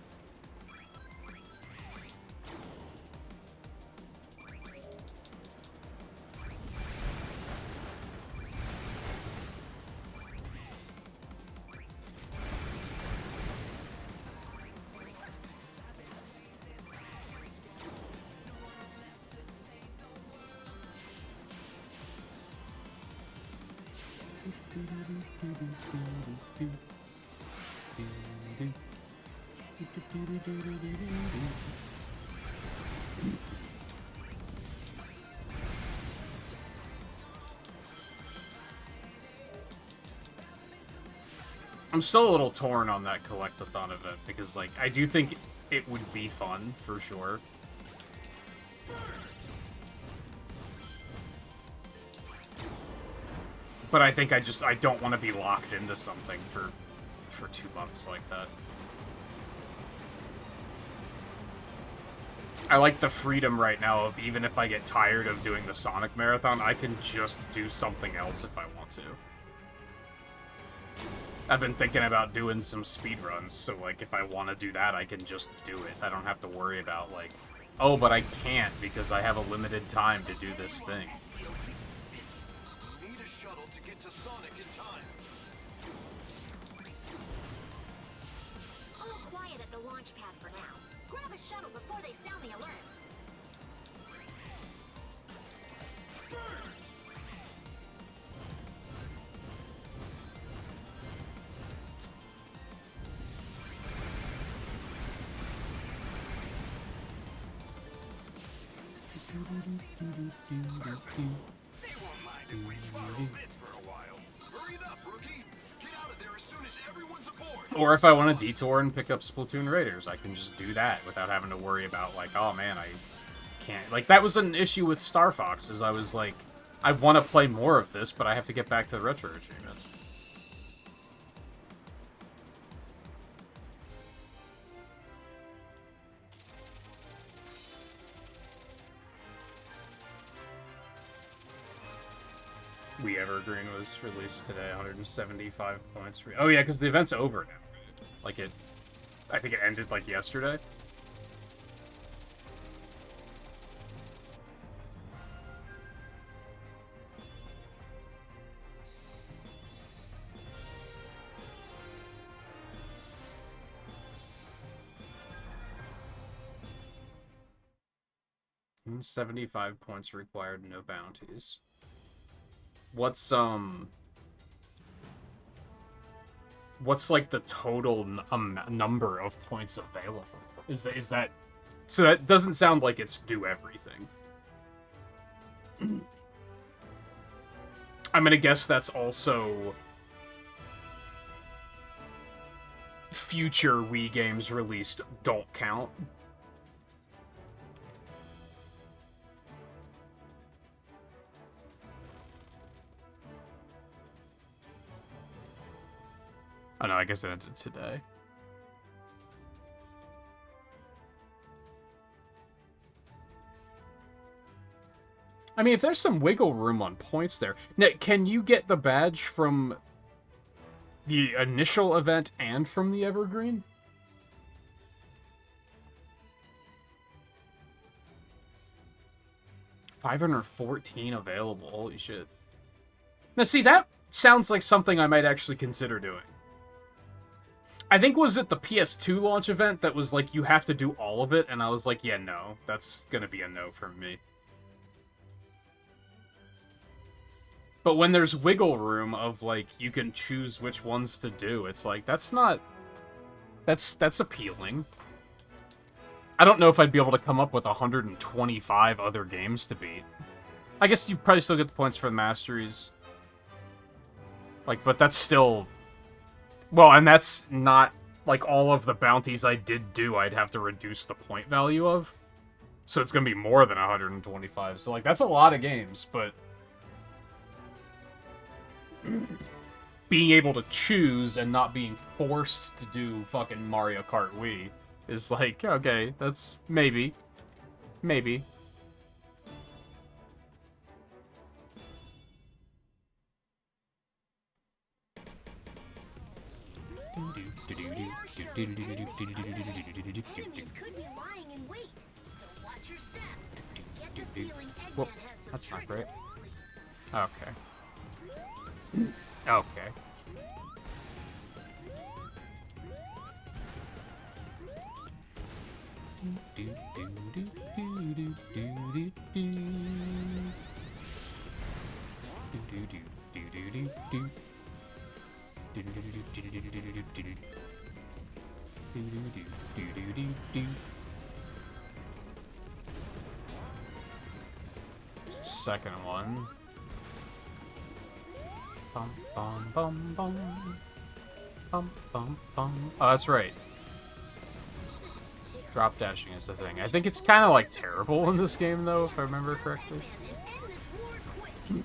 I'm still a little torn on that collectathon event because, like, I do think it would be fun for sure. But I think I don't want to be locked into something for 2 months like that. I like the freedom right now of even if I get tired of doing the Sonic Marathon, I can just do something else if I want to. I've been thinking about doing some speedruns, so like if I want to do that, I can just do it. I don't have to worry about like, oh, but I can't because I have a limited time to do this thing. Need a shuttle to get to Sonic in time. All quiet at the launch pad for now. Grab a shuttle before they sound the alert. They won't mind if we follow this for a while. Hurry it up, rookie! Get out of there as soon as everyone's aboard! Or if I want to detour and pick up Splatoon Raiders, I can just do that without having to worry about like, oh man, I can't. Like that was an issue with Star Fox, is I was like, I want to play more of this, but I have to get back to the retro achievements. We Evergreen was released today, 175 points. Oh yeah, because the event's over now. Like I think it ended like yesterday. And 75 points required, no bounties. What's like the total number of points available? Is that so? That doesn't sound like it's do everything. I'm gonna guess that's also future Wii games released don't count. Oh no, I guess it ended today. I mean, if there's some wiggle room on points there. Now, can you get the badge from the initial event and from the Evergreen? $514 available. Holy shit. Now, see, that sounds like something I might actually consider doing. I think was it the PS2 launch event that was like, you have to do all of it, and I was like, yeah, no, that's gonna be a no from me. But when there's wiggle room of, like, you can choose which ones to do, it's like, that's not... That's appealing. I don't know if I'd be able to come up with 125 other games to beat. I guess you probably still get the points for the masteries. Like, but that's still... Well, and that's not, like, all of the bounties I did do, I'd have to reduce the point value of. So it's gonna be more than 125. So, like, that's a lot of games, but... being able to choose and not being forced to do fucking Mario Kart Wii is like, okay, that's maybe. Maybe. Enemies could be lying in wait, so watch your step. Get the feeling Eggman Well, has some that's not tricks great. up his sleeve. Okay. Okay. Second one. Bum bum bum bum. Bum bum bum. Oh, that's right. Drop dashing is the thing. I think it's kind of like terrible in this game, though, if I remember correctly. Eggman and end this war quick. Be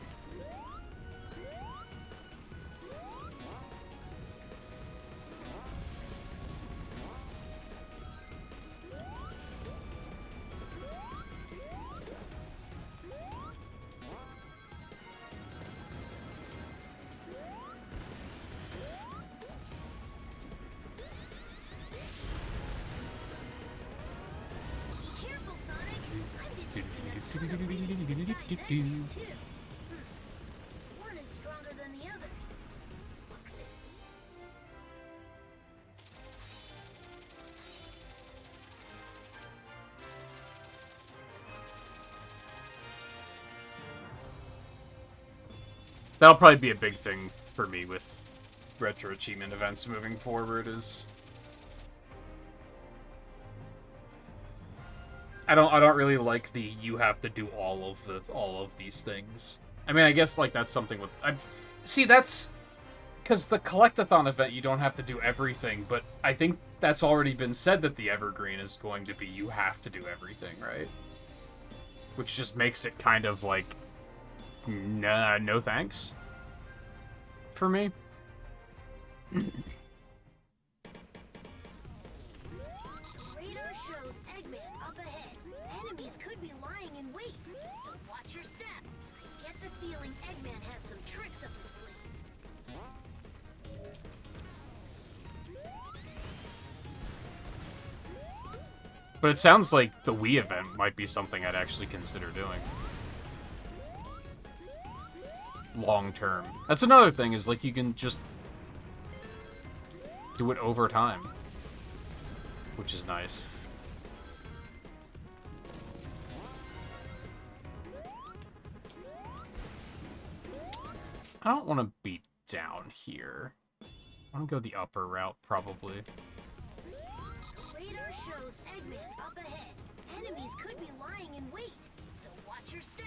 careful, Sonic. I'm detecting a ton of radius besides Eggman, too. One is stronger than the others. That'll probably be a big thing for me with retro achievement events moving forward. Is I don't really like the you have to do all of these things. I mean, I guess like that's something with see that's because the collectathon event you don't have to do everything, but I think that's already been said that the evergreen is going to be you have to do everything, right? Which just makes it kind of like nah, no thanks for me. Radar shows Eggman up ahead. Enemies could be lying in wait, so watch your step. I get the feeling Eggman has some tricks up his sleeve. But it sounds like the Wii event might be something I'd actually consider doing. Long term. That's another thing, is like you can just do it over time. Which is nice. I don't want to be down here. I want to go the upper route, probably. Radar shows Eggman up ahead. Enemies could be lying in wait, so watch your step.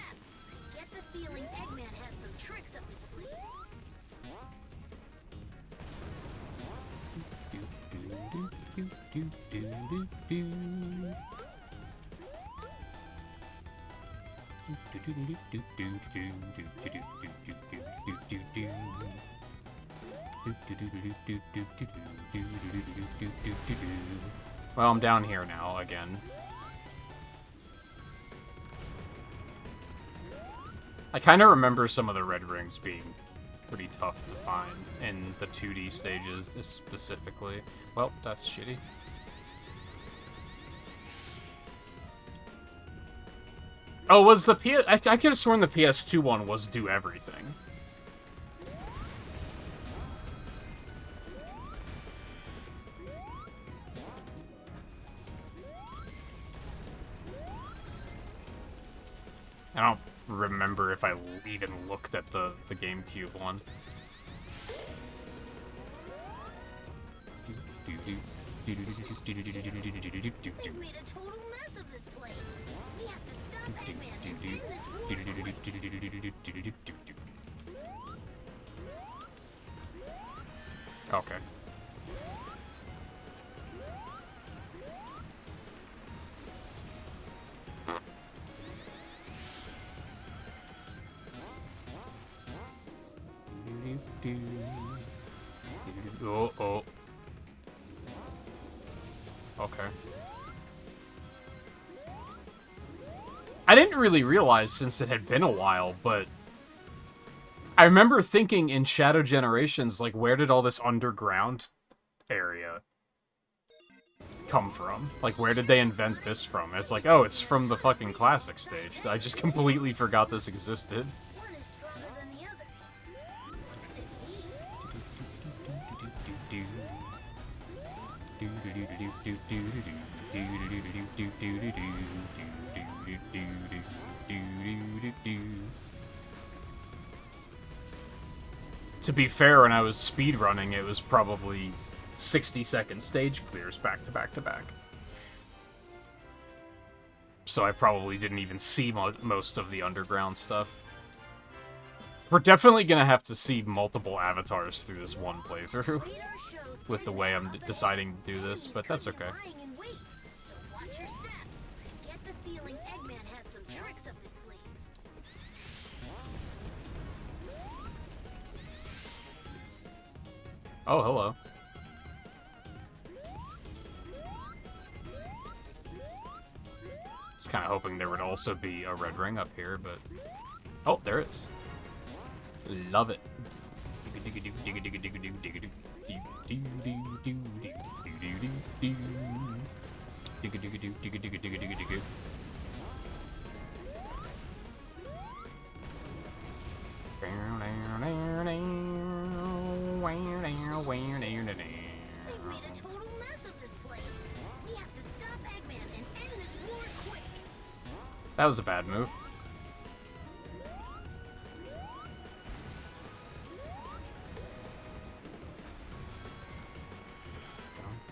I get the feeling Eggman has some tricks up his sleeve. Well, I'm down here now again. I kind of remember some of the red rings being pretty tough to find in the 2D stages, specifically. Well, that's shitty. Oh, was the I could have sworn the PS2 one was do everything. I don't remember if I even looked at the GameCube one. I've made a total mess of this place. We have to stop Eggman and end this war quick. Okay. Oh. Okay. I didn't really realize since it had been a while, but I remember thinking in Shadow Generations, like, where did all this underground area come from? Like, where did they invent this from? It's like, oh, it's from the fucking classic stage. I just completely forgot this existed. One is stronger than the To be fair, when I was speedrunning, it was probably 60-second stage clears back to back to back. So I probably didn't even see most of the underground stuff. We're definitely gonna have to see multiple avatars through this one playthrough with the way I'm deciding to do this, but that's okay. Oh, hello. I was kind of hoping there would also be a red ring up here, but... Oh, there is. Love it. They've made a total mess of this place. We have to stop Eggman and end this war quick. That was a bad move.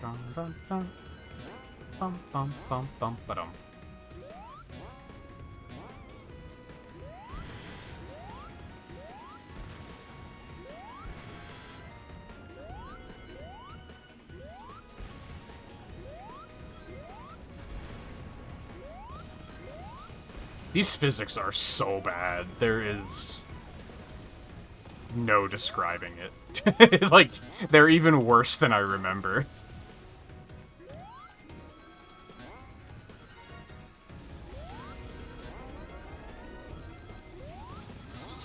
Dun, dun, dun, dun. Bum, bum, bum, bum, ba-dum. These physics are so bad. There is no describing it. Like, they're even worse than I remember. Be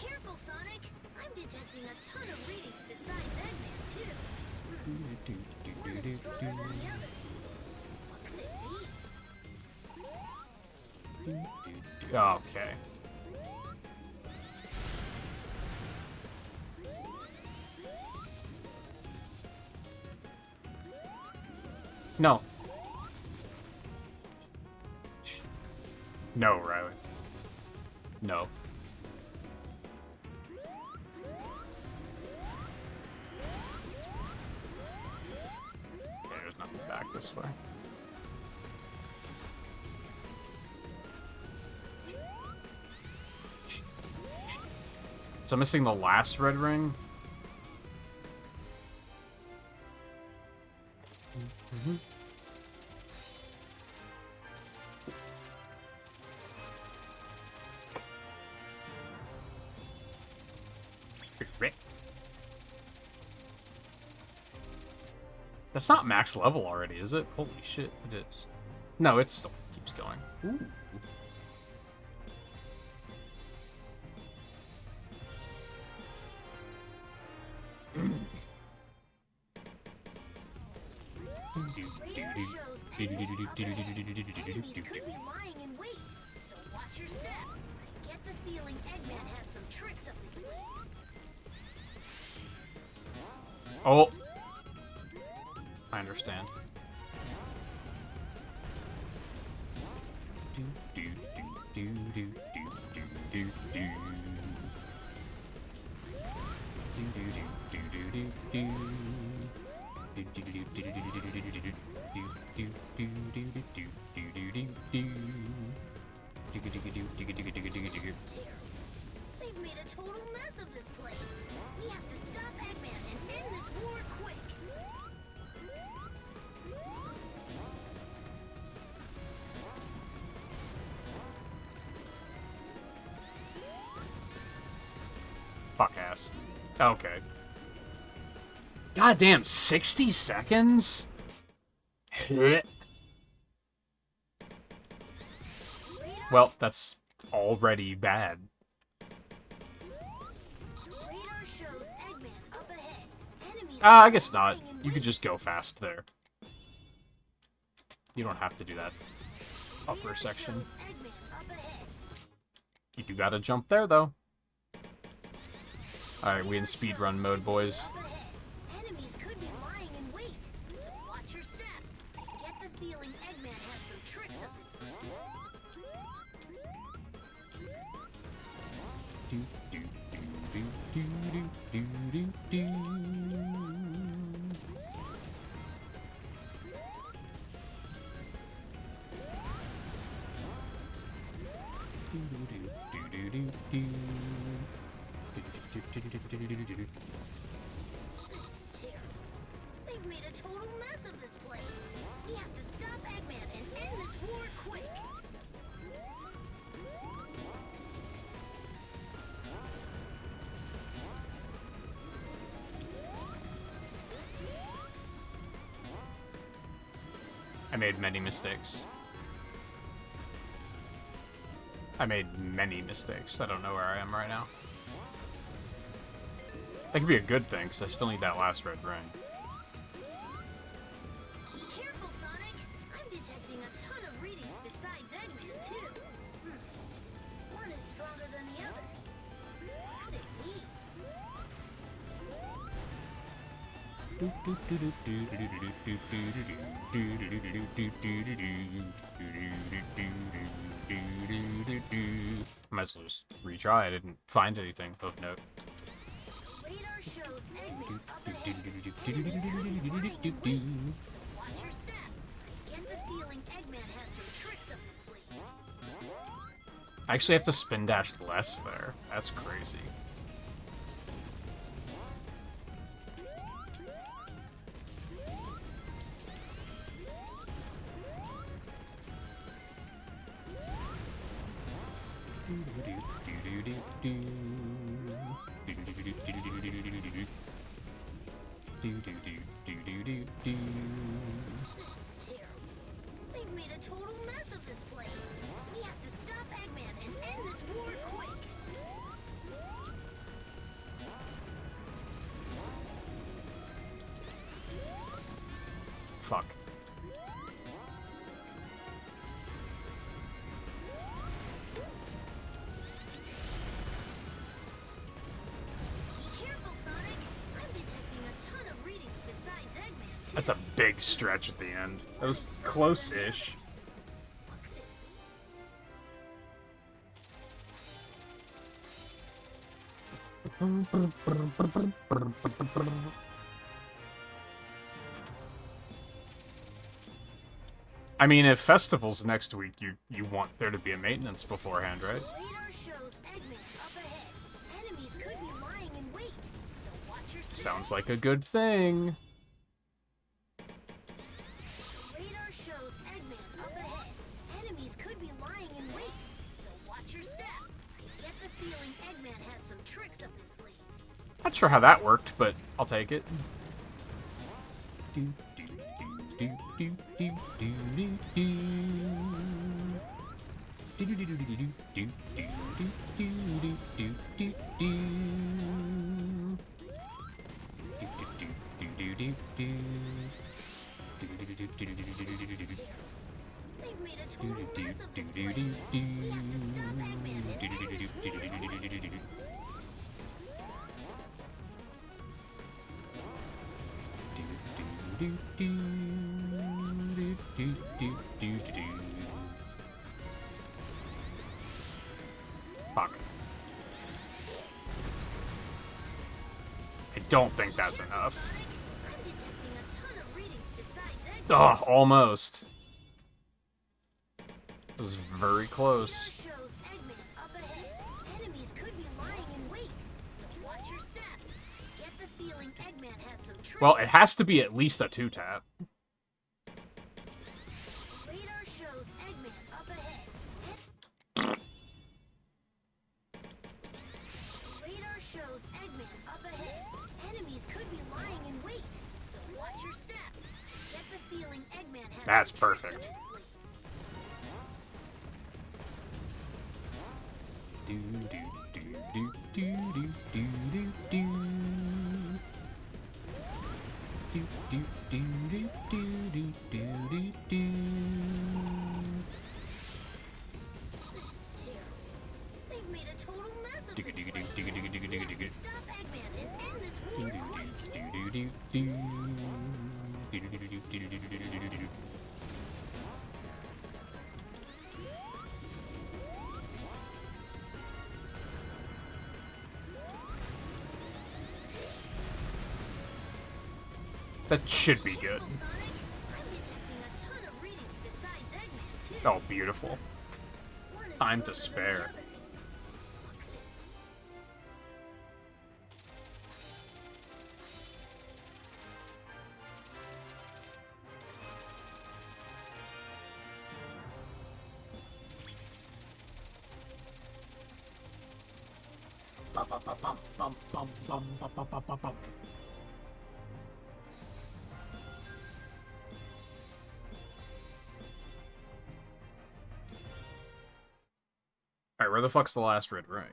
careful, Sonic. I'm detecting a ton of readings besides Eggman, too. One is stronger than the others. What could it be? Okay. No. No, Riley. No. Okay, there's nothing back this way. So I'm missing the last red ring. That's not max level already, is it? Holy shit, it is. No, it still keeps going. Ooh. Enemies could be lying in wait, so watch your step. I get the feeling Eggman has some tricks up his sleeve. Oh. I understand. They've made a total mess of this place. We have to stop Eggman and end this war quick. Fuck ass. Okay. Goddamn, 60 seconds? Well, that's already bad. Radar shows Eggman up ahead. Enemies I guess not. flying in You could waves. just go fast there. You don't have to do that upper Radar section. shows Eggman up ahead. You do gotta jump there, though. Alright, we in speedrun mode, boys. Up ahead. Enemies could be lying in wait, so watch your step. I get the feeling Eggman has some tricks up his sleeve. This is terrible. They've made a total mess of this place. We have to stop Eggman and end this war quick. I made many mistakes. I made many mistakes. I don't know where I am right now. That could be a good thing, because I still need that last red ring. Be careful, Sonic. I'm detecting a ton of readings besides Eggman, too. One is stronger than the others. What could it be? Might as well just retry. I didn't find anything of note. Radar shows Eggman up ahead. Enemies could be lying in wait, so watch your step. I get the feeling Eggman has some tricks up his sleeve. I actually have to spin dash less there. That's crazy. This is terrible. They've made a total mess of this place. We have to stop Eggman and end this war quick. Fuck. Be careful, Sonic. I'm detecting a ton of readings besides Eggman, too. That's a big stretch at the end. That was close-ish. What could it I mean, if festival's next week, you want there to be a maintenance beforehand, right? Radar shows Eggman up ahead. Enemies could be lying in wait, so watch your step. Sounds like a good thing. Radar shows Eggman up ahead. Enemies could be lying in wait, so watch your step. I get the feeling Eggman has some tricks up his sleeve. Not sure how that worked, but I'll take it. They've made a total mess of this place. We have to stop Eggman and end this war quick. Fuck. I don't think that's enough. I'm detecting a ton of readings besides Eggman. Ugh, almost. It was very Radar close. shows Eggman up ahead. Enemies could be lying in wait, so watch your step. Get the feeling Eggman has some tricks. Well, it has to be at least a 2-tap. Radar shows Eggman up ahead. Radar shows Eggman up ahead. Enemies could be lying in wait, so watch your step. Get the feeling Eggman has That's some tricks perfect. up his sleeve. Do do do do do do do do do do do do do do do do do. This is terrible. They've made a total mess of Digga this digga place. digga digga digga digga digga. Stop Eggman and end this Do war do quick. do do do do do. Do do do do do do do do do do do. That should be good. Sonic, I'm detecting a ton of readings besides Eggman, too. Oh, beautiful. One is Time to stronger than the spare. others. Bum, bum, bum, bum, bum, bum, bum, bum, bum, bum, bum. Alright, where the fuck's the last red ring?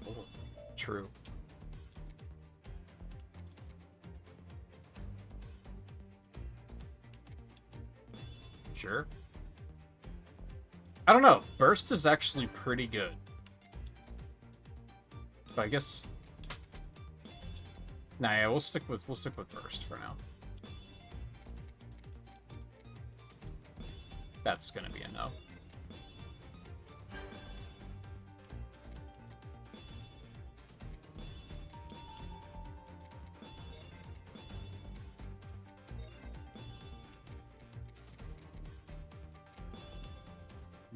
Oh, true. Sure. I don't know. Burst is actually pretty good. But I guess. Nah, yeah, we'll stick with Burst for now. That's gonna be a no.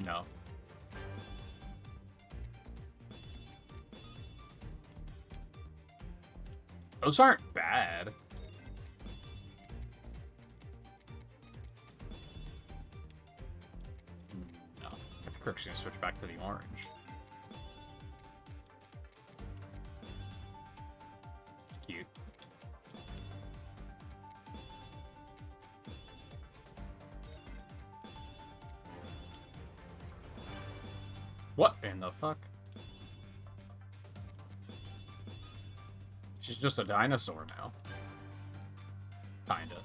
No. Those aren't bad. No. I think we're actually gonna switch back to the orange. It's cute. What in the fuck? She's just a dinosaur now. Kinda.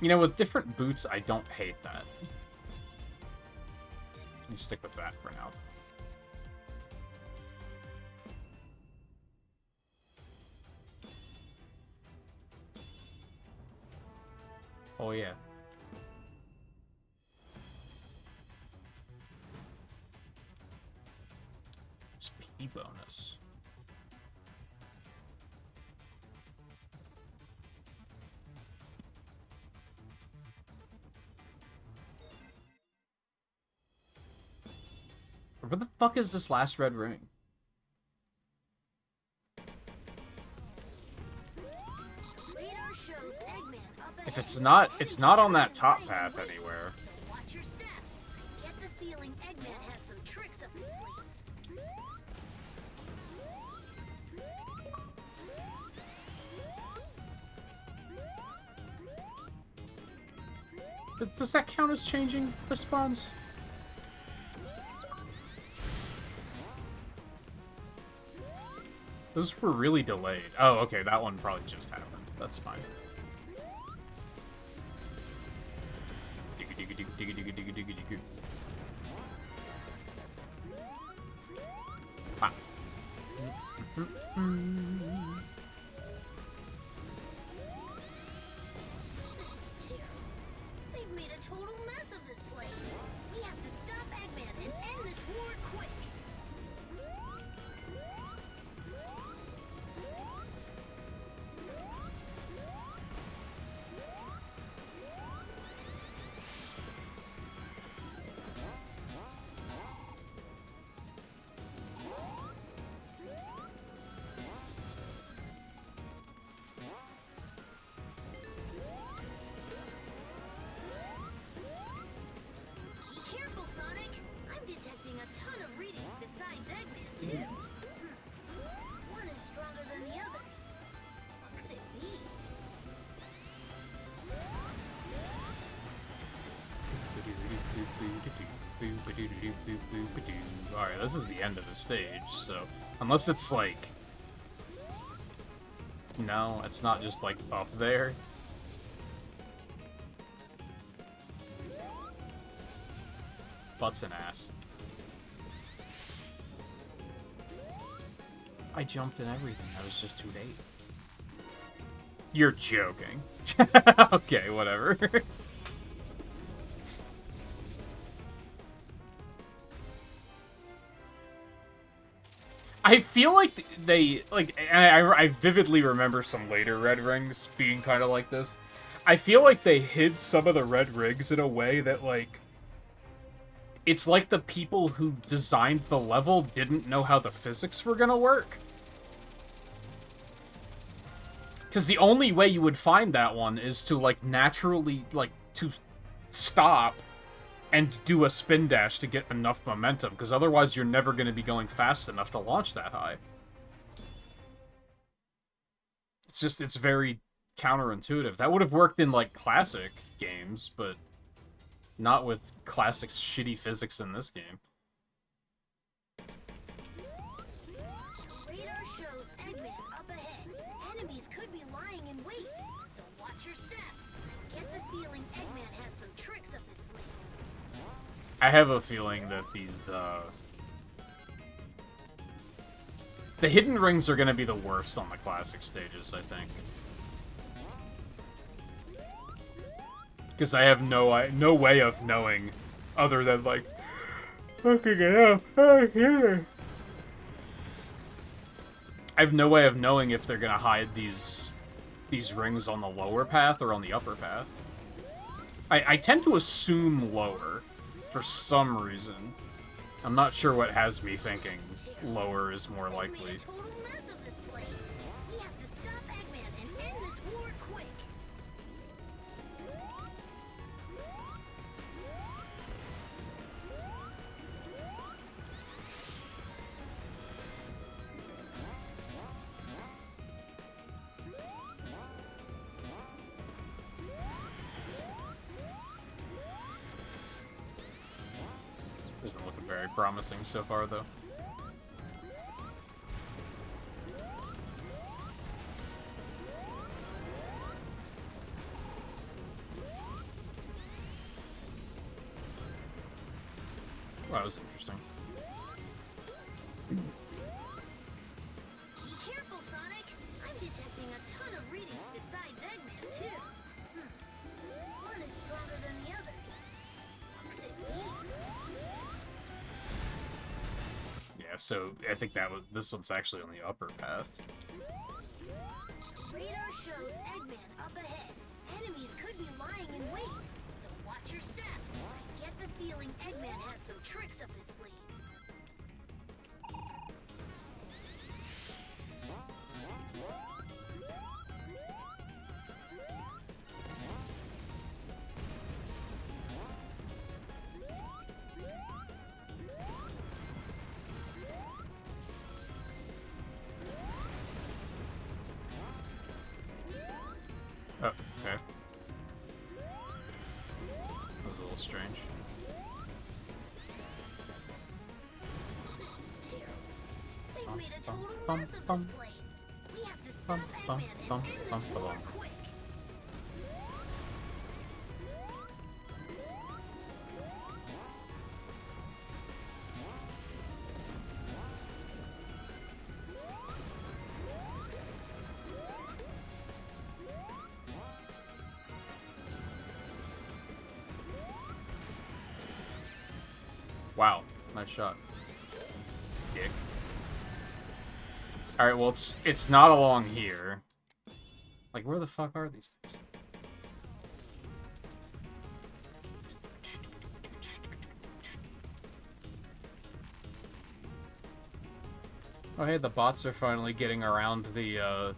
You know, with different boots, I don't hate that. Let me stick with that for now. Oh yeah. Speed bonus. Where the fuck is this last red ring? Radar shows Eggman up ahead. If it's not on that top path anywhere. So watch your step. Get the feeling Eggman has some tricks up his sleeve. Does that count as changing response? Those were really delayed. Oh, okay, that one probably just happened. That's fine. Ah. This is terrible. They've made a total mess of this place. We have to stop Eggman and end this war quick. Be careful, Sonic. I'm detecting a ton of readings besides Eggman, too. One is stronger than the others. What could it be? Alright, this is the end of the stage, so... Unless it's like... No, it's not just like up there. Butts and ass. I jumped and everything, I was just too late. You're joking. Okay, whatever. I feel like they, like, and I vividly remember some later Red Rings being kind of like this. I feel like they hid some of the Red Rings in a way that, like, it's like the people who designed the level didn't know how the physics were gonna work. Because the only way you would find that one is to, like, naturally, like, to stop and do a spin dash to get enough momentum, because otherwise you're never going to be going fast enough to launch that high. It's just, it's very counterintuitive. That would have worked in, like, classic games, but not with classic shitty physics in this game. Radar shows Eggman up ahead. Enemies could be lying in wait, so watch your step. I get the feeling Eggman has some tricks up his sleeve. I have a feeling that these, the hidden rings are going to be the worst on the classic stages, I think. Because I have no way of knowing other than, like, looking it up. Oh, yeah. I have no way of knowing if they're going to hide these rings on the lower path or on the upper path. I tend to assume lower. For some reason. I'm not sure what has me thinking lower is more likely. Total mess of this place. We have to stop Eggman and end this war quick. Isn't looking very promising so far, though. Well, that was interesting. Be careful, Sonic. I'm detecting a ton of readings besides Eggman, too. One is stronger than the others. What could it be? Yeah, so I think this one's actually on the upper path. Radar shows Eggman up ahead. Enemies could be lying in wait, so watch your step. I get the feeling Eggman has some tricks up his sleeve. Oh, okay. That was a little strange. This is terrible. They've made a total bum, mess of bum. this place. We have to stop Bum, bum, Eggman bum, and end bum, this war bum. quick. Wow, nice shot. Dick. Alright, well, it's not along here. Like, where the fuck are these things? Oh, hey, the bots are finally getting around the, Radar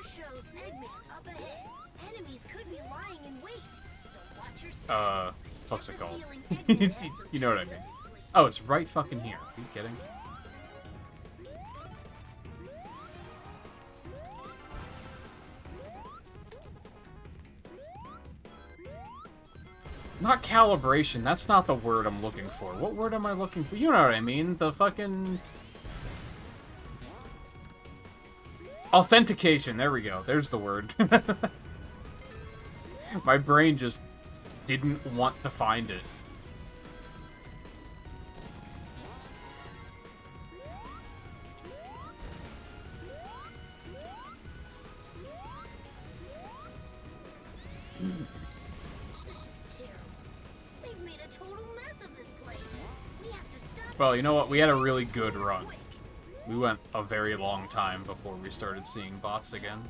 shows Eggman up ahead. Enemies could be lying in wait, so watch your step. what's it called? Feeling Eggman has some You know what I tricks mean. up his sleeve. Oh, it's right fucking here. Are you kidding? Not calibration, that's not the word I'm looking for. What word am I looking for? You know what I mean, the fucking... Authentication, there we go, there's the word. My brain just didn't want to find it. Well, you know what? We had a really good run. We went a very long time before we started seeing bots again.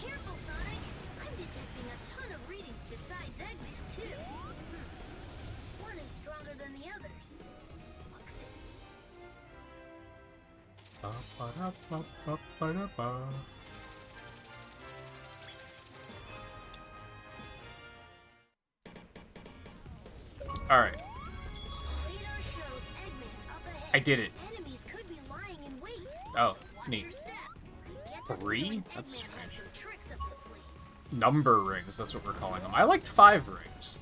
Careful, Sonic! I'm detecting a ton of readings besides Eggman, too. One is stronger than the others. Alright, Radar shows Eggman up ahead. I did it. Enemies could be lying in wait. Oh, so watch neat. your step. Get the 3? feeling That's Eggman has strange. some tricks up his sleeve. Number rings, that's what we're calling them. I liked 5 rings.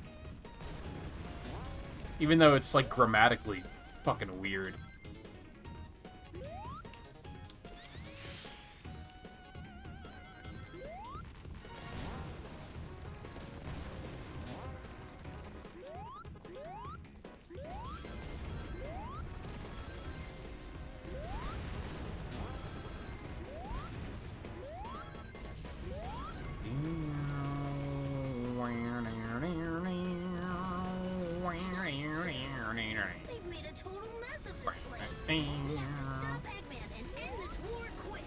Even though it's, like, grammatically fucking weird. They've made a total mess of this place. We have to stop Eggman and end this war quick.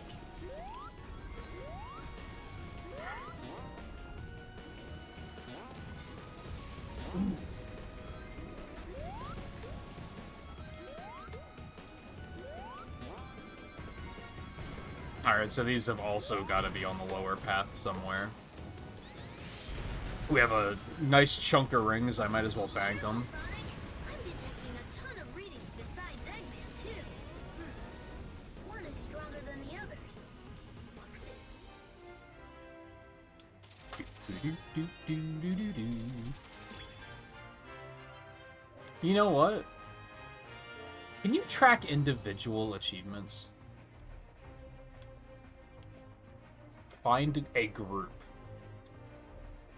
Alright, so these have also got to be on the lower path somewhere. We have a nice chunk of rings, I might as well bank them. Sonic, I'm detecting a ton of readings besides Eggman, too. One is stronger than the others. You know what? Can you track individual achievements? Find a group.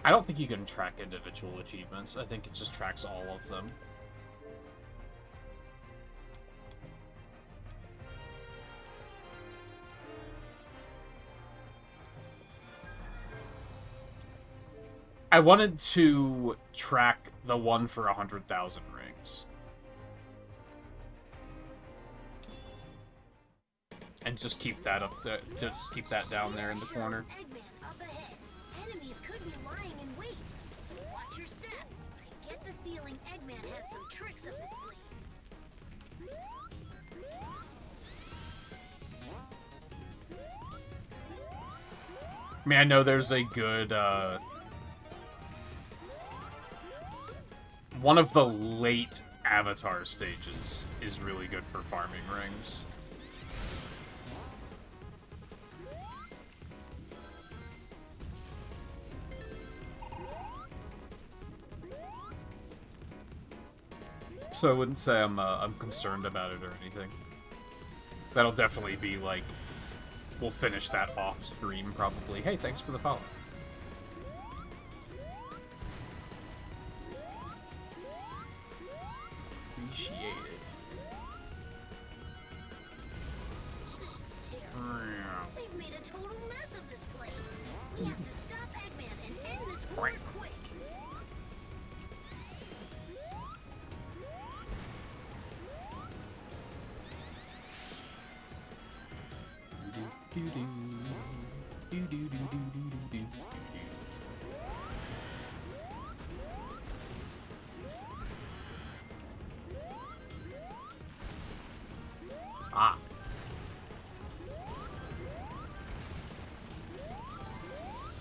I don't think you can track individual achievements. I think it just tracks all of them. I wanted to track the one for 100,000 rings. And just keep that up there, just keep that down there in the corner. Eggman up ahead. Enemies could be lying in wait, so watch your step. I get the feeling Eggman has some tricks up his sleeve. I mean, I know there's a good, one of the late Avatar stages is really good for farming rings. So I wouldn't say I'm concerned about it or anything. That'll definitely be like, we'll finish that off stream probably. Hey, thanks for the follow. initiated. This is terrible. They've made a total mess of this place. We have to stop Eggman and end this war quick. Ah.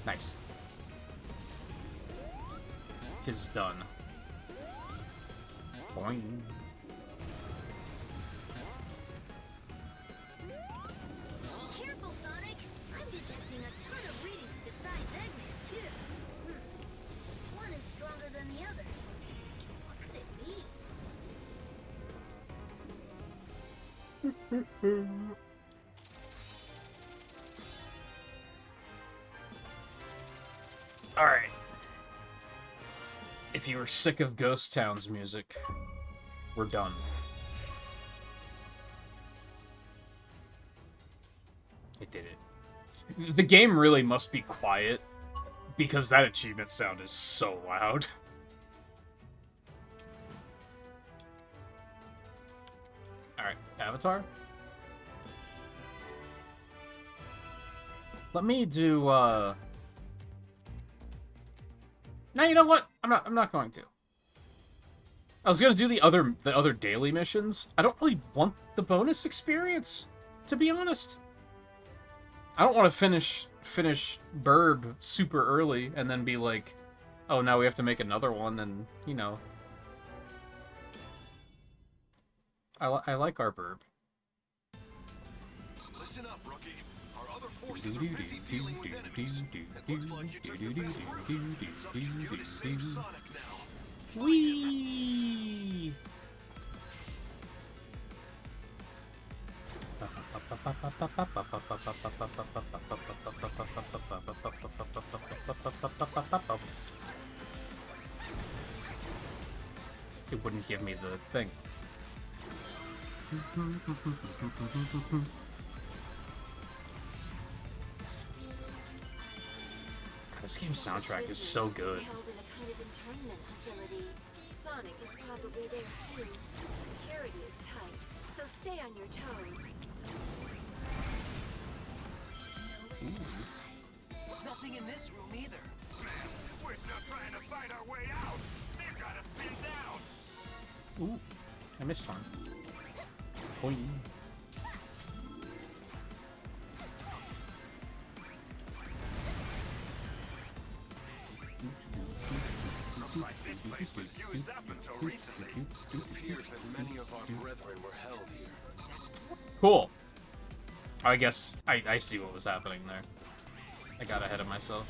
Nice. Tis done. Boing. Be careful, Sonic. I'm detecting a ton of readings besides Eggman, too. One is stronger than the others. What could it be? Alright. If you were sick of Ghost Town's music, we're done. It did it. The game really must be quiet, because that achievement sound is so loud. Alright, Avatar? Let me do, No, you know what? I'm not going to. I was gonna do the other daily missions. I don't really want the bonus experience, to be honest. I don't want to finish Burb super early and then be like, oh, now we have to make another one, and you know. I like our Burb. Listen up, rookie. Our other forces are busy dealing with enemies. It looks like you took the best route. It's up to you to save Sonic now. Whee! It wouldn't give me the thing. This game's soundtrack is so good. Held in a kind of internment facility. Sonic is probably there too. Security is tight, so stay on your toes. Nothing in this room either. Man, we're still trying to fight our way out. They've got us pinned down. Ooh, I missed one. Boing. Looks like this place was used up until recently. It appears that many of our brethren were held here. Cool. I guess I see what was happening there. I got ahead of myself.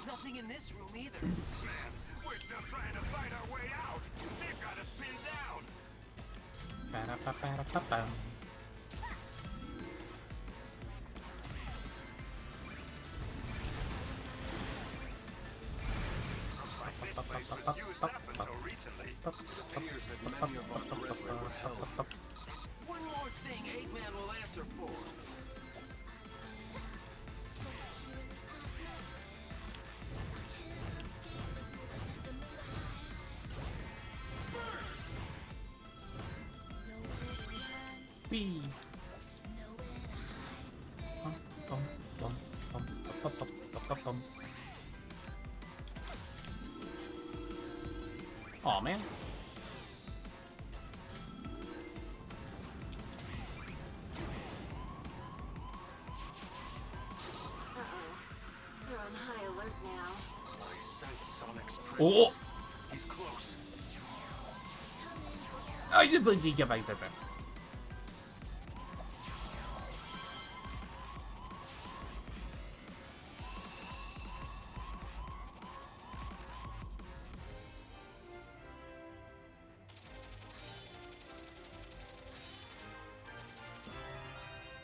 Nothing in this room either. Man, we're still trying to fight our way out. They've got us pinned down. Ba-da-ba-ba-da-ba-ba. Looks like this place was used up until recently. It appears that many of our brethren were held. One more thing Eggman will answer for. Whee. Aw, man. They're on high alert now. I sense Sonic's Oh. presence. He's close. I did believe you like that.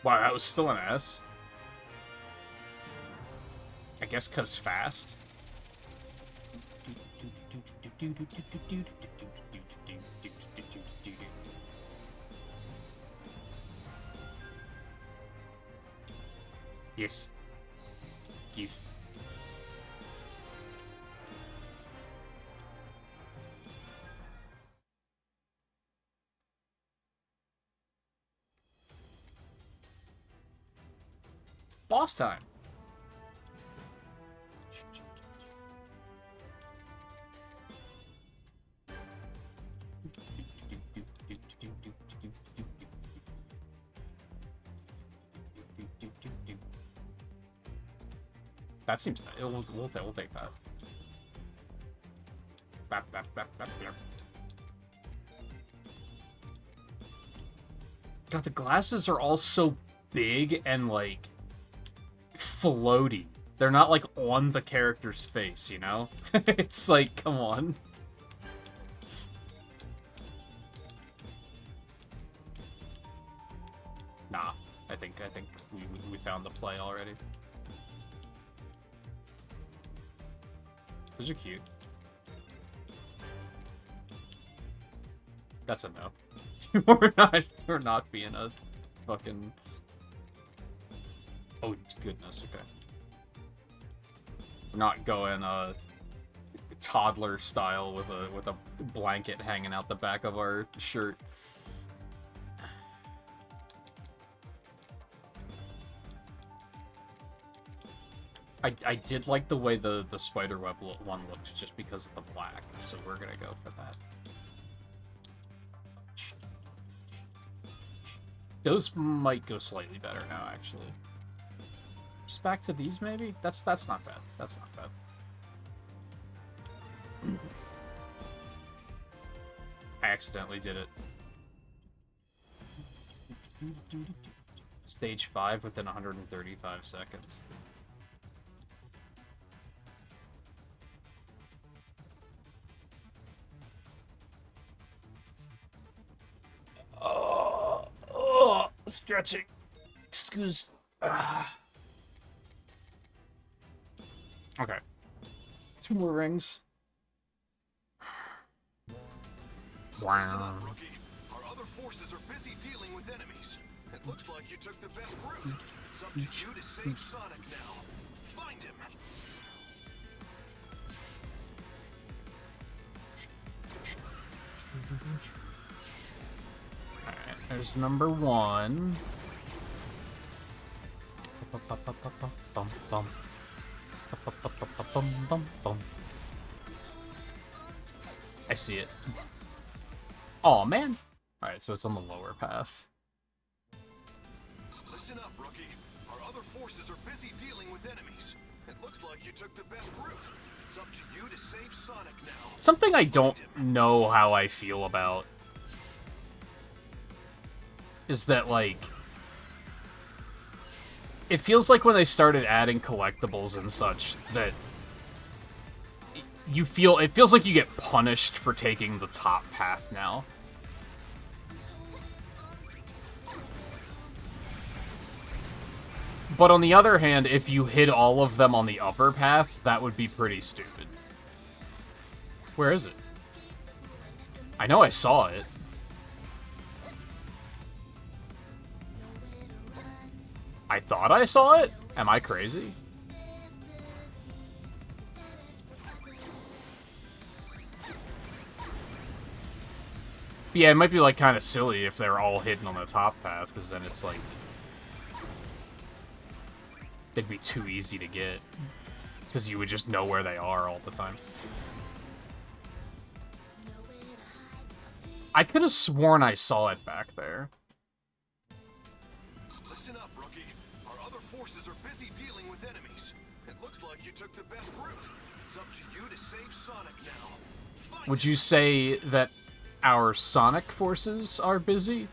Wow, that was still an S. I guess 'cause fast. Yes. Give. Boss time. That seems nice. We'll take that. Bap, bap, bap, bap, bap. God, the glasses are all so big and, like, floaty. They're not, like, on the character's face, you know? It's like, come on. Nah, I think we found the play already. Those are cute. That's a no. we're not being a fucking. Oh goodness, okay. We're not going toddler style with a blanket hanging out the back of our shirt. I did like the way the spiderweb one looked just because of the black, so we're gonna go for that. Those might go slightly better now, actually. Just back to these, maybe? That's not bad. That's not bad. I accidentally did it. Stage 5 within 135 seconds. Stretching. Excuse. Okay. 2 more rings. Listen up, rookie. Our other forces are busy dealing with enemies. It looks like you took the best route. It's up to you to save Sonic now. Find him. Alright, there's number 1. I see it. Oh man. Alright, so it's on the lower path. Listen up, rookie. Our other forces are busy dealing with enemies. It looks like you took the best route. It's up to you to save Sonic now. Something I don't know how I feel about is that, like, it feels like when they started adding collectibles and such that it feels like you get punished for taking the top path now. But on the other hand, if you hid all of them on the upper path, that would be pretty stupid. Where is it? I know I saw it. I thought I saw it? Am I crazy? Yeah, it might be, like, kind of silly if they're all hidden on the top path, because then it's, like, they'd be too easy to get. Because you would just know where they are all the time. I could have sworn I saw it back there. Listen up, rookie. Our other forces are busy dealing with enemies. It looks like you took the best route. It's up to you to save Sonic now. Would you say that our Sonic forces are busy?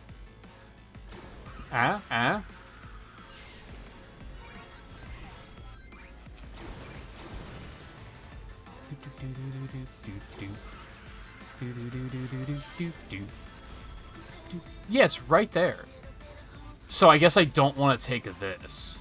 Yeah, it's right there. So I guess I don't want to take this.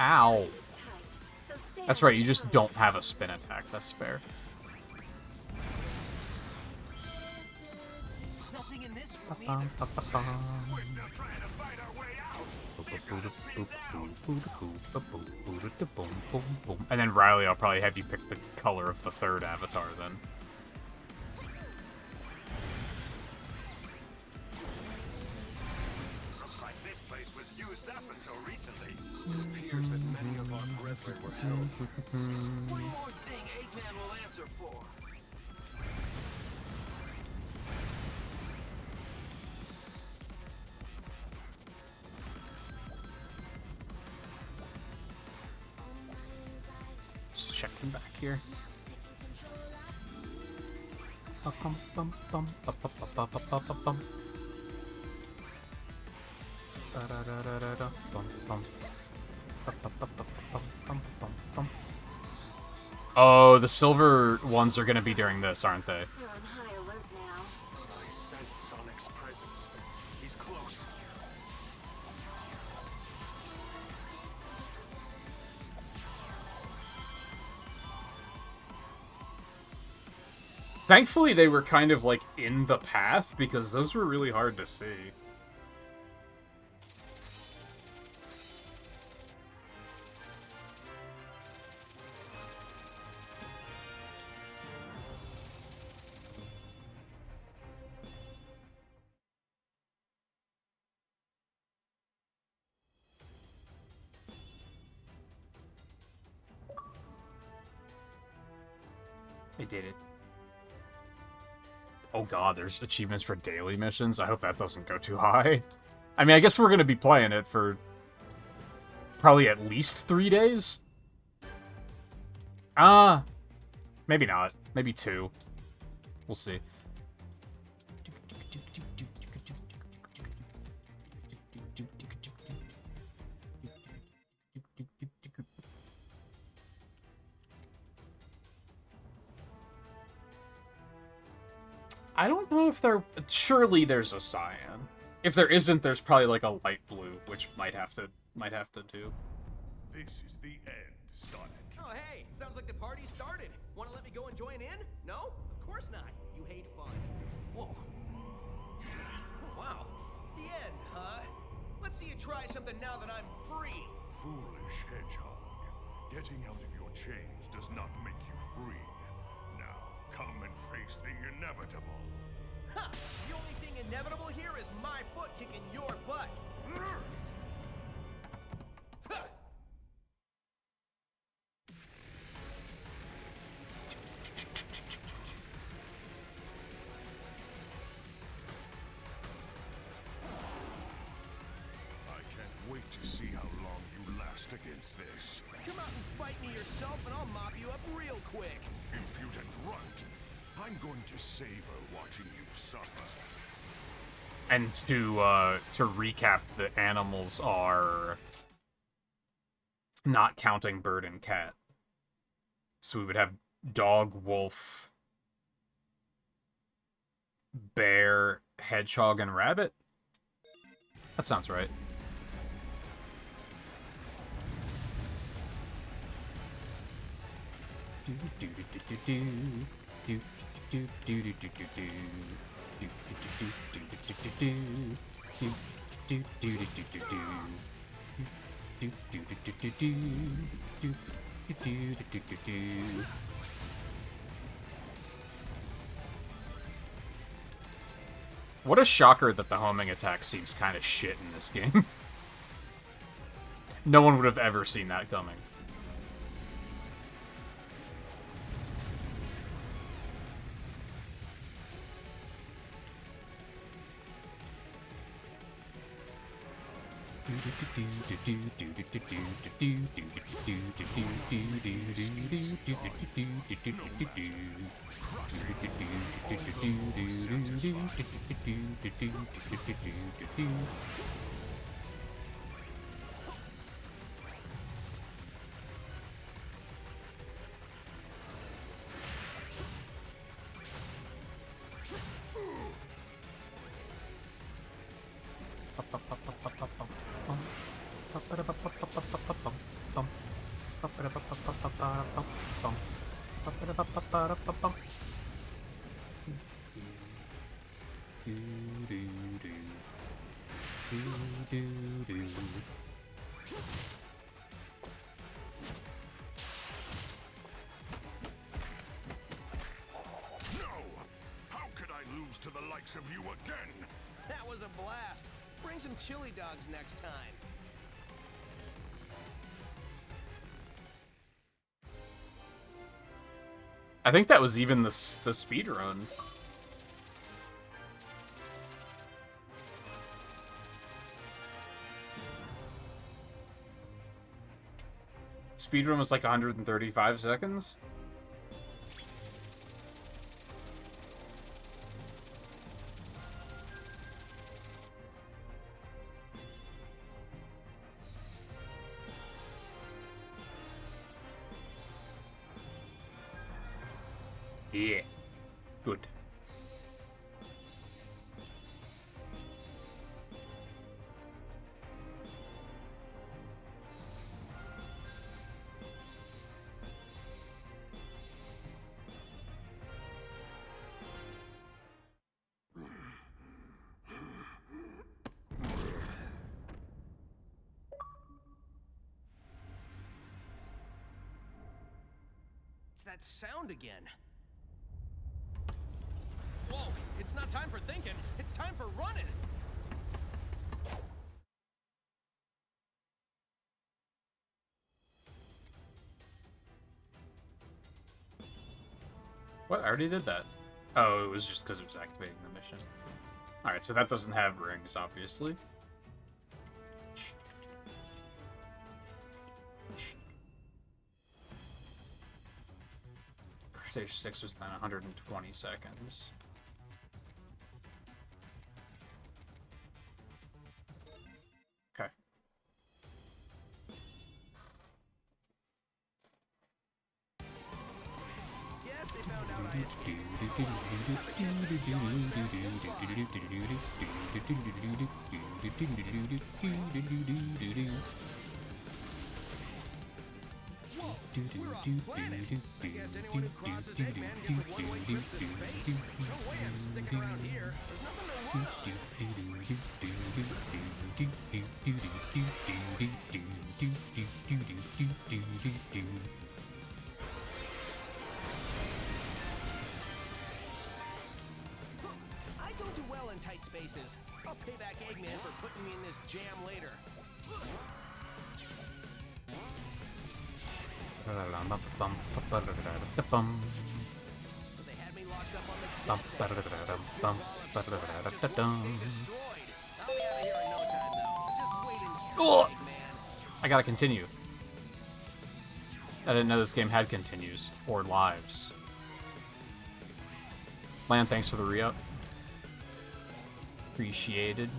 Ow. That's right, you just don't have a spin attack. That's fair. Nothing in this room We're still trying to fight our way out. And then Riley, I'll probably have you pick the color of the third avatar then. Looks like this place was used up until recently. It appears that many of our brethren were held. One more thing Eggman will answer for. Just checking back here. Oh, the silver ones are gonna be during this, aren't they? We're on high alert now. I sense Sonic's presence. He's close. Thankfully, they were kind of, like, in the path, because those were really hard to see. They did it. Oh god, there's achievements for daily missions. I hope that doesn't go too high. I mean, I guess we're gonna be playing it for probably at least 3 days. Maybe not. Maybe 2. We'll see. I don't know if there... Surely there's a cyan. If there isn't, there's probably like a light blue, which might have to do. This is the end, Sonic. Oh, hey, sounds like the party started. Want to let me go and join in? No? Of course not. You hate fun. Whoa. Oh, wow. The end, huh? Let's see you try something now that I'm free. Foolish hedgehog. Getting out of your chains does not make you free. Now, come and face the inevitable. Ha! The only thing inevitable here is my foot kicking your butt. Ha! I can't wait to see how long you last against this. Come out and fight me yourself and I'll mop you up real quick. Impudent runt. I'm going to savor watching you suffer. And to recap, the animals are not counting bird and cat. So we would have dog, wolf, bear, hedgehog, and rabbit. That sounds right. What a shocker that the homing attack seems kind of shit in this game. No one would have ever seen that coming. No! How could I lose to the likes of you again? That was a blast. Bring some chili dogs next time. I think that was even the speed run. Speedrun was like 135 seconds. Yeah. Good. It's that sound again. Whoa, it's not time for thinking. It's time for running. What? I already did that. Oh, it was just because it was activating the mission. Alright, so that doesn't have rings, obviously. Stage 6 was then 120 seconds. Okay. Yes, they found out I Whoa, we're off planet. I guess anyone who crosses Eggman gets a one-way trip to space. No way I'm sticking around here. There's nothing to I don't do well in tight spaces. I'll pay back Eggman for putting me in this jam later. But they had me locked up on the destroyed. I'll be out of here in no time, though. Just wait and see, Oh! Eggman. I gotta continue. I didn't know this game had continues or lives. Lan, thanks for the re-up. Appreciated.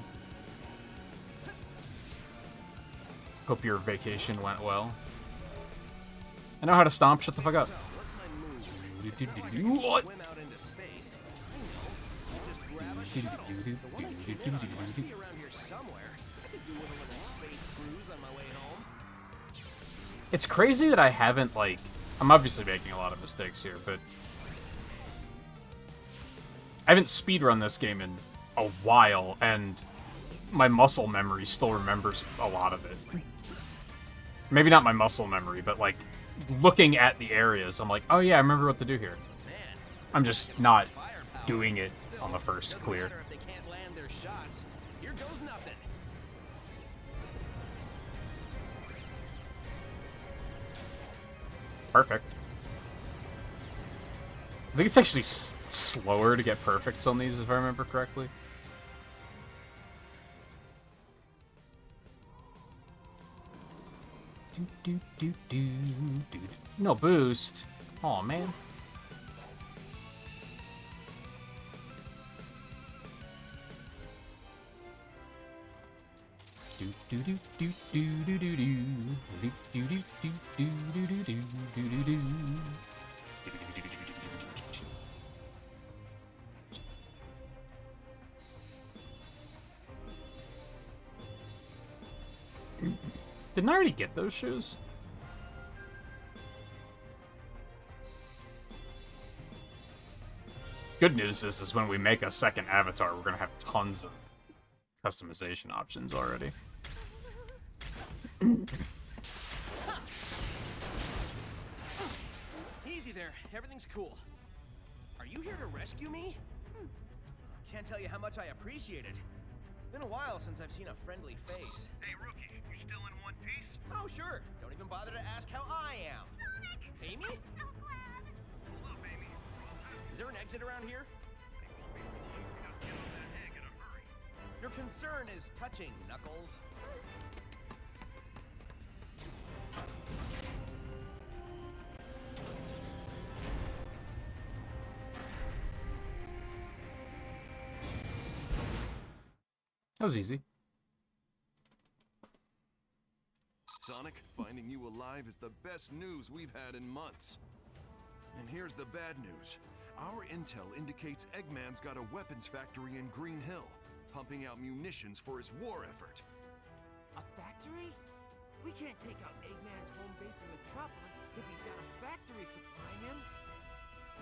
Hope your vacation went well. I know how to stomp. Shut the fuck up. So, what's my move? Now I can What? swim out into space. I know. Just grab a shuttle. The one I came in on must be around here somewhere. I could do with a little space cruise on my way home. It's crazy that I haven't, like... I'm obviously making a lot of mistakes here, but... I haven't speedrun this game in a while, and my muscle memory still remembers a lot of it. Maybe not my muscle memory, but, like, looking at the areas, I'm like, oh yeah, I remember what to do here. Man, I'm just not firepower. doing it on the Still, first doesn't clear. matter if they can't land their shots. Here goes nothing. Perfect. I think it's actually slower to get perfects on these, if I remember correctly. No boost. Aw, man. Didn't I already get those shoes? Good news is when we make a second avatar, we're gonna have tons of customization options already. Easy there. Everything's cool. Are you here to rescue me? Can't tell you how much I appreciate it. It's been a while since I've seen a friendly face. Hey, rookie, you still in one piece? Oh, sure. Don't even bother to ask how I am. Sonic! Amy? I'm so glad! Hold up, Amy. We're all set. Is there an exit around here? It won't be so long. We gotta get on that egg in a hurry. Your concern is touching, Knuckles. That was easy. Sonic, finding you alive is the best news we've had in months. And here's the bad news. Our intel indicates Eggman's got a weapons factory in Green Hill, pumping out munitions for his war effort. A factory? We can't take out Eggman's home base in Metropolis if he's got a factory supplying him.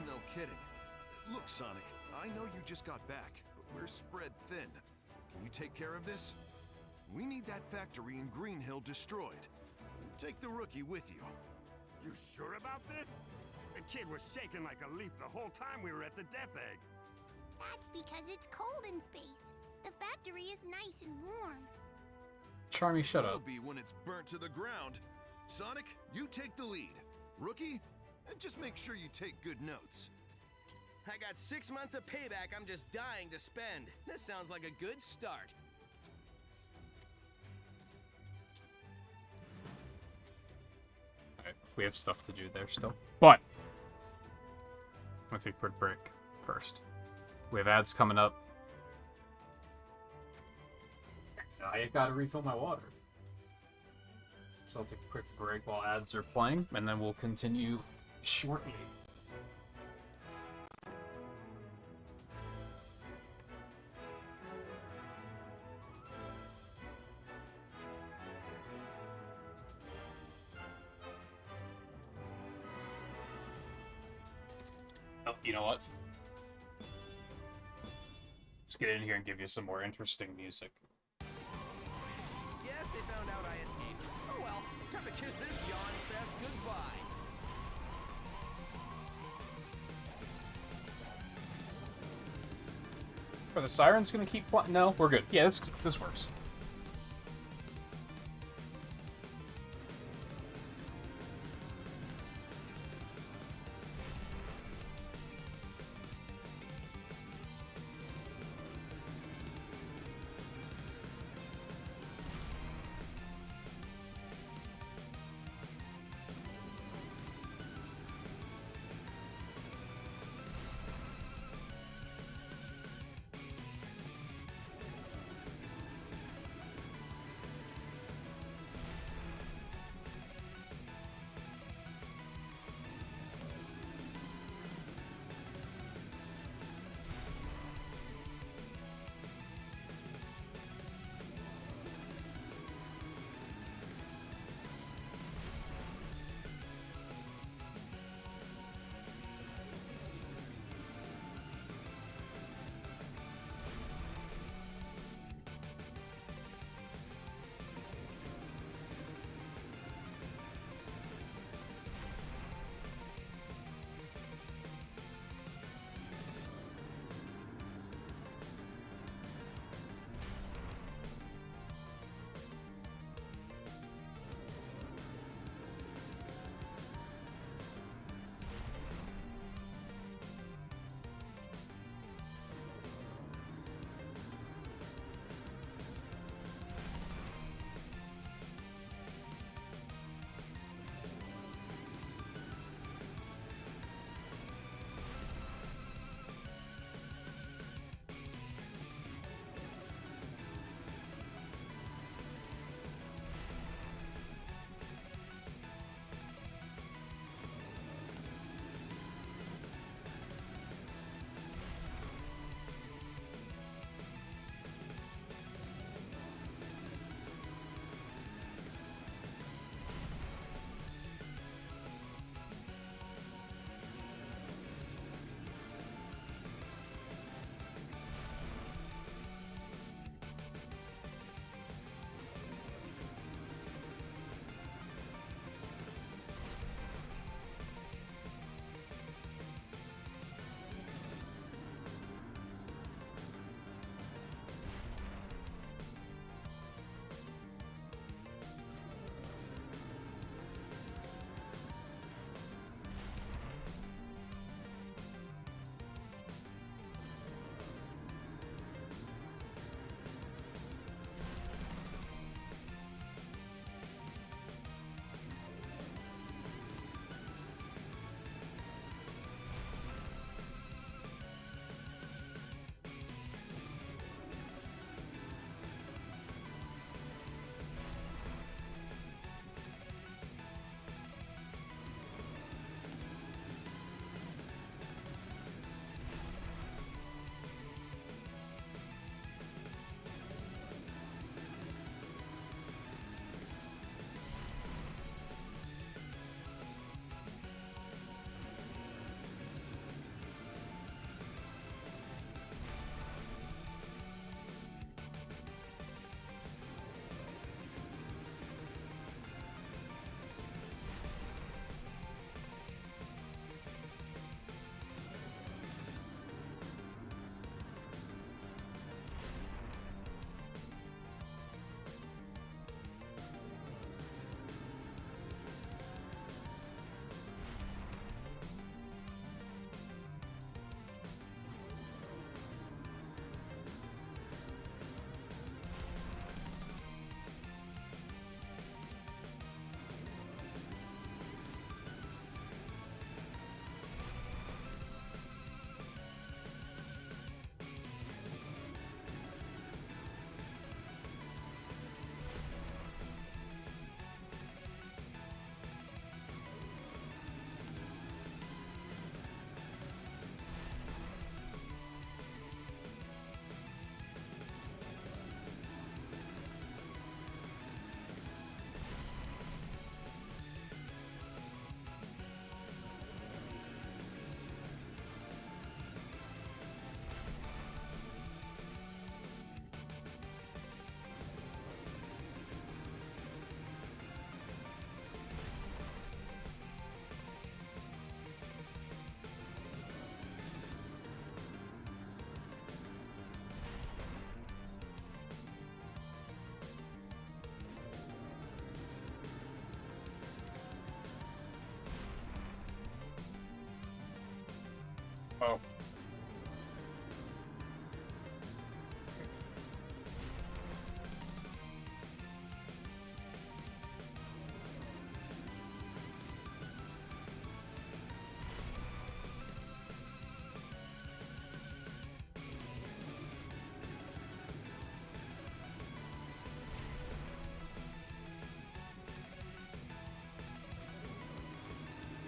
No kidding. Look, Sonic, I know you just got back, but we're spread thin. Can you take care of this? We need that factory in Green Hill destroyed. Take the rookie with you. You sure about this? The kid was shaking like a leaf the whole time we were at the Death Egg. That's because it's cold in space. The factory is nice and warm. Charmy, shut Will up. be when it's burnt to the ground. Sonic, you take the lead. Rookie, just make sure you take good notes. I got 6 months of payback I'm just dying to spend. This sounds like a good start. Alright, we have stuff to do there still. But let's take a quick break first. We have ads coming up. I gotta refill my water. So I'll take a quick break while ads are playing, and then we'll continue shortly. Oh, you know what? Let's get in here and give you some more interesting music. Yes, they found out I escaped. Oh well, time to kiss this yawn fest goodbye. Are the sirens gonna keep playing? No, we're good. Yeah, this works.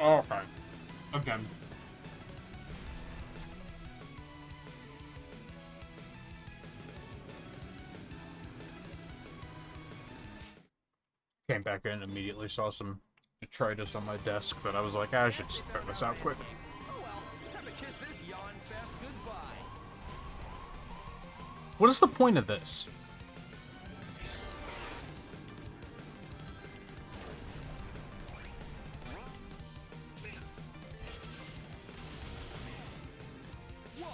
Oh, okay. Again. Came back in and immediately saw some detritus on my desk that I was like, I should just throw this out quick. Oh well, time to kiss this yawn fest goodbye. What is the point of this? Whoa,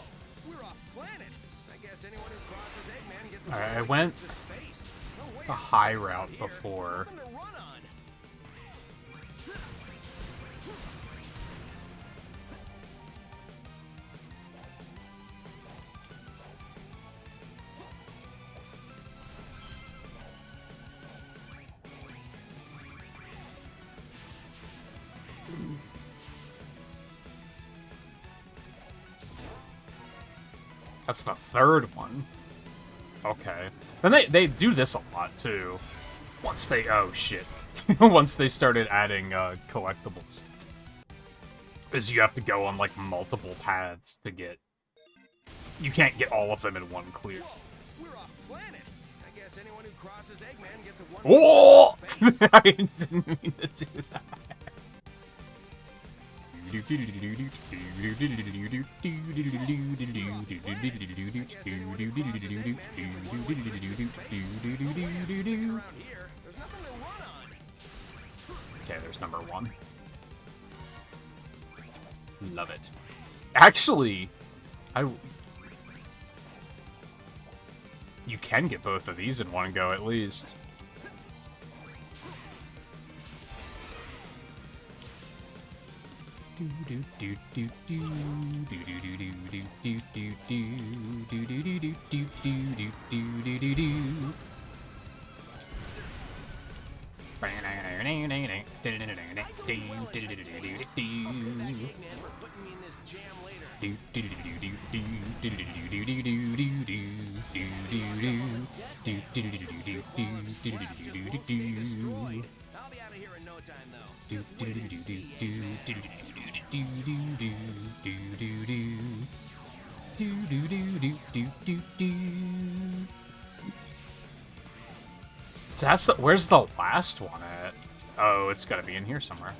we're off planet. I guess anyone who crosses Eggman gets a Alright, I one-way went trip to space. No way the I'm high sticking around route here. before. Nothing to run on. That's the third one. Okay. Then they do this a lot, too. Once they... Oh, shit. Once they started adding collectibles. Is you have to go on, like, multiple paths to get... You can't get all of them in one clear. Whoa, we're off planet. I guess anyone who crosses Eggman gets a one-way Oh! trip to space. I didn't mean to do that. Okay, there's number one. Love it. Actually, you can get both of these in one go at least. I'll be out of here in no time, though. Just wait and see, So that's the, where's the last one at? Oh, it's gotta be in here somewhere.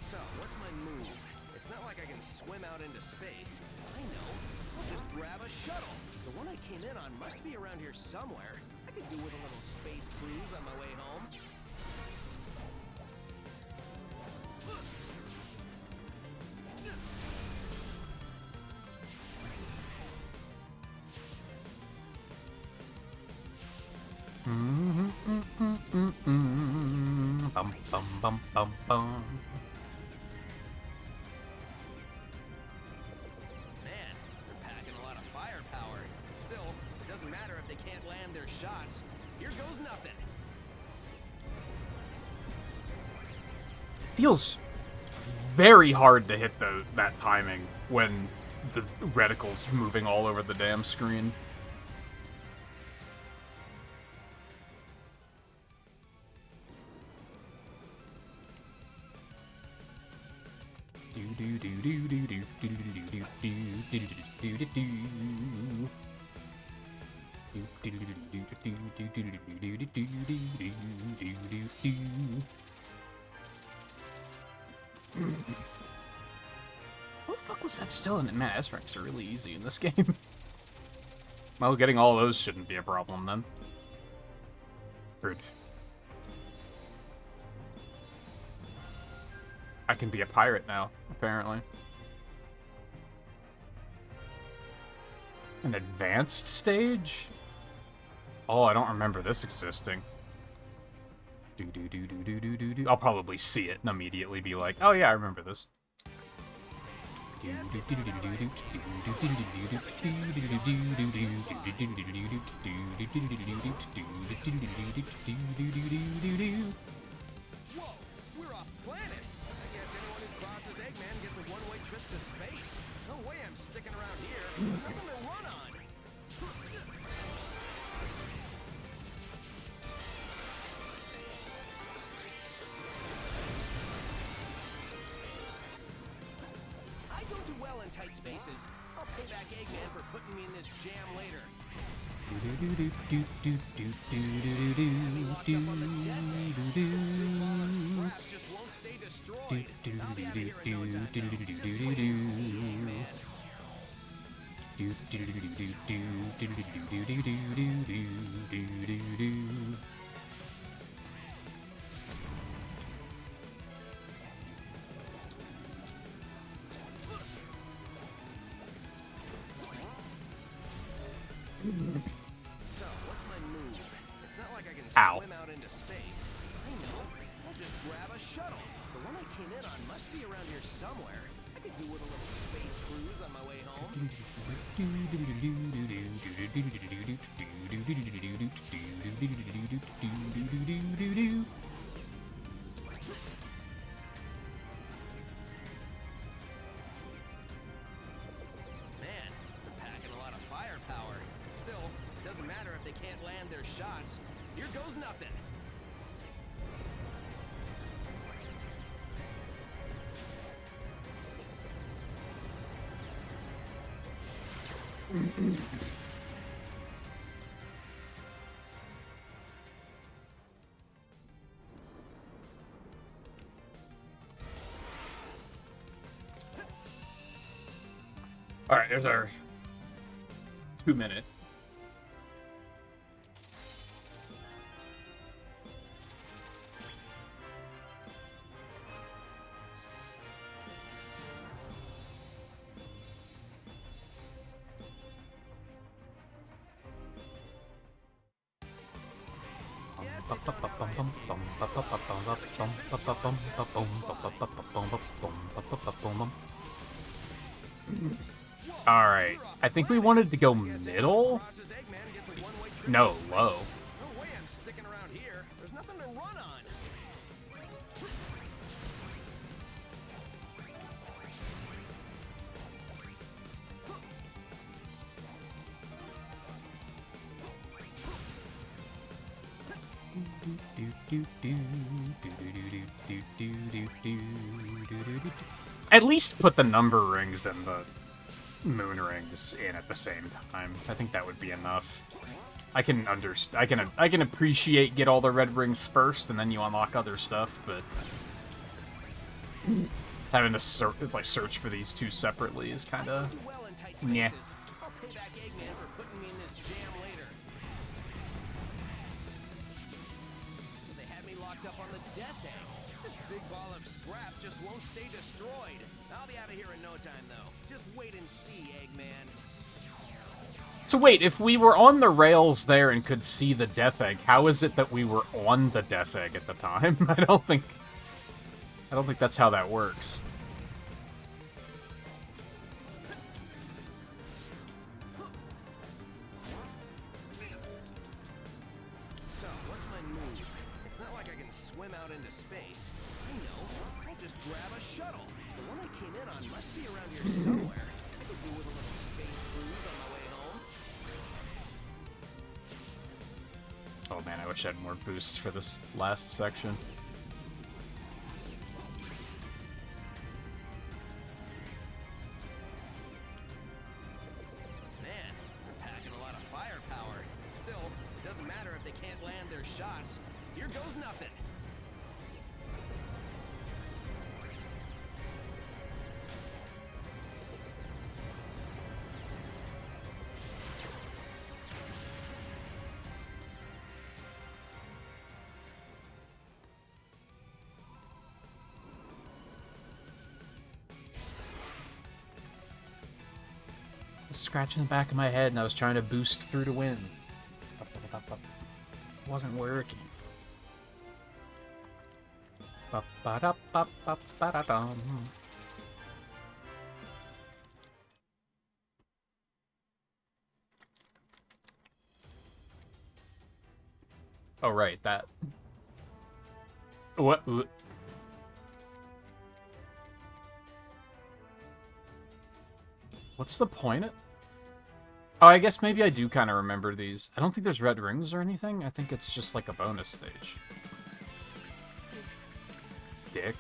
So, what's my move? It's not like I can swim out into space. I know. I'll just grab a shuttle. The one I came in on must be around here somewhere. I could do with a little space cruise on my way home. Bum bum bum bum bum. Man, they're packing a lot of firepower. Still, it doesn't matter if they can't land their shots. Here goes nothing. Feels very hard to hit that timing when the reticle's moving all over the damn screen. What the fuck was that still in? Man, S ranks are really easy in this game. Well, getting all those shouldn't be a problem then. Rude. I can be a pirate now, apparently. An advanced stage? Oh, I don't remember this existing. I'll probably see it and immediately be like, oh yeah, I remember this. Whoa, we're off planet. I guess anyone who crosses Eggman gets a one-way trip to space. No way I'm sticking around here. Nothing to run on. tight spaces. I'll pay back Eggman for putting me in this jam later. Scraps just won't stay destroyed. I'll be out of here in no time, though. Just wait and see, Eggman. So, what's my move? It's not like I can Ow. swim out into space. I know. I'll just grab a shuttle. The one I came in on must be around here somewhere. I could do with a little space cruise on my way home. Man, they're packing a lot of firepower. Still, doesn't matter if they can't land their shots. Here goes nothing. All right, there's our 2-minute. All right, I think we wanted to go middle. Crosses Eggman gets a one-way trip No, to space. low. No way I'm sticking around here. There's nothing to run on. At least put the number rings and the moon rings in at the same time. I think that would be enough. I can I can appreciate get all the red rings first and then you unlock other stuff, but having to search for these two separately is kind of Do well in tight yeah. spaces. I'll pay back Eggman for putting me in this jam later. They had me locked up on the death egg. This big ball of scrap just won't stay destroyed. I'll be out of here in no time, though. Just wait and see, Eggman. So wait, if we were on the rails there and could see the death egg, how is it that we were on the death egg at the time? I don't think that's how that works. So, what's my move? It's not like I can swim out into space. I know. I'll just grab a shuttle. The one I came in on must be around here somewhere. I could do with a little space cruise on my way home. Oh man, I wish I had more boosts for this last section. Man, they're packing a lot of firepower. Still, doesn't matter if they can't land their shots. Here goes nothing. Scratching the back of my head and I was trying to boost through to win. It wasn't working. Ba-ba-da-ba-ba-ba-da-dum. Oh right, that. What? What's the point? Oh, I guess maybe I do kind of remember these. I don't think there's red rings or anything. I think it's just like a bonus stage. Dick.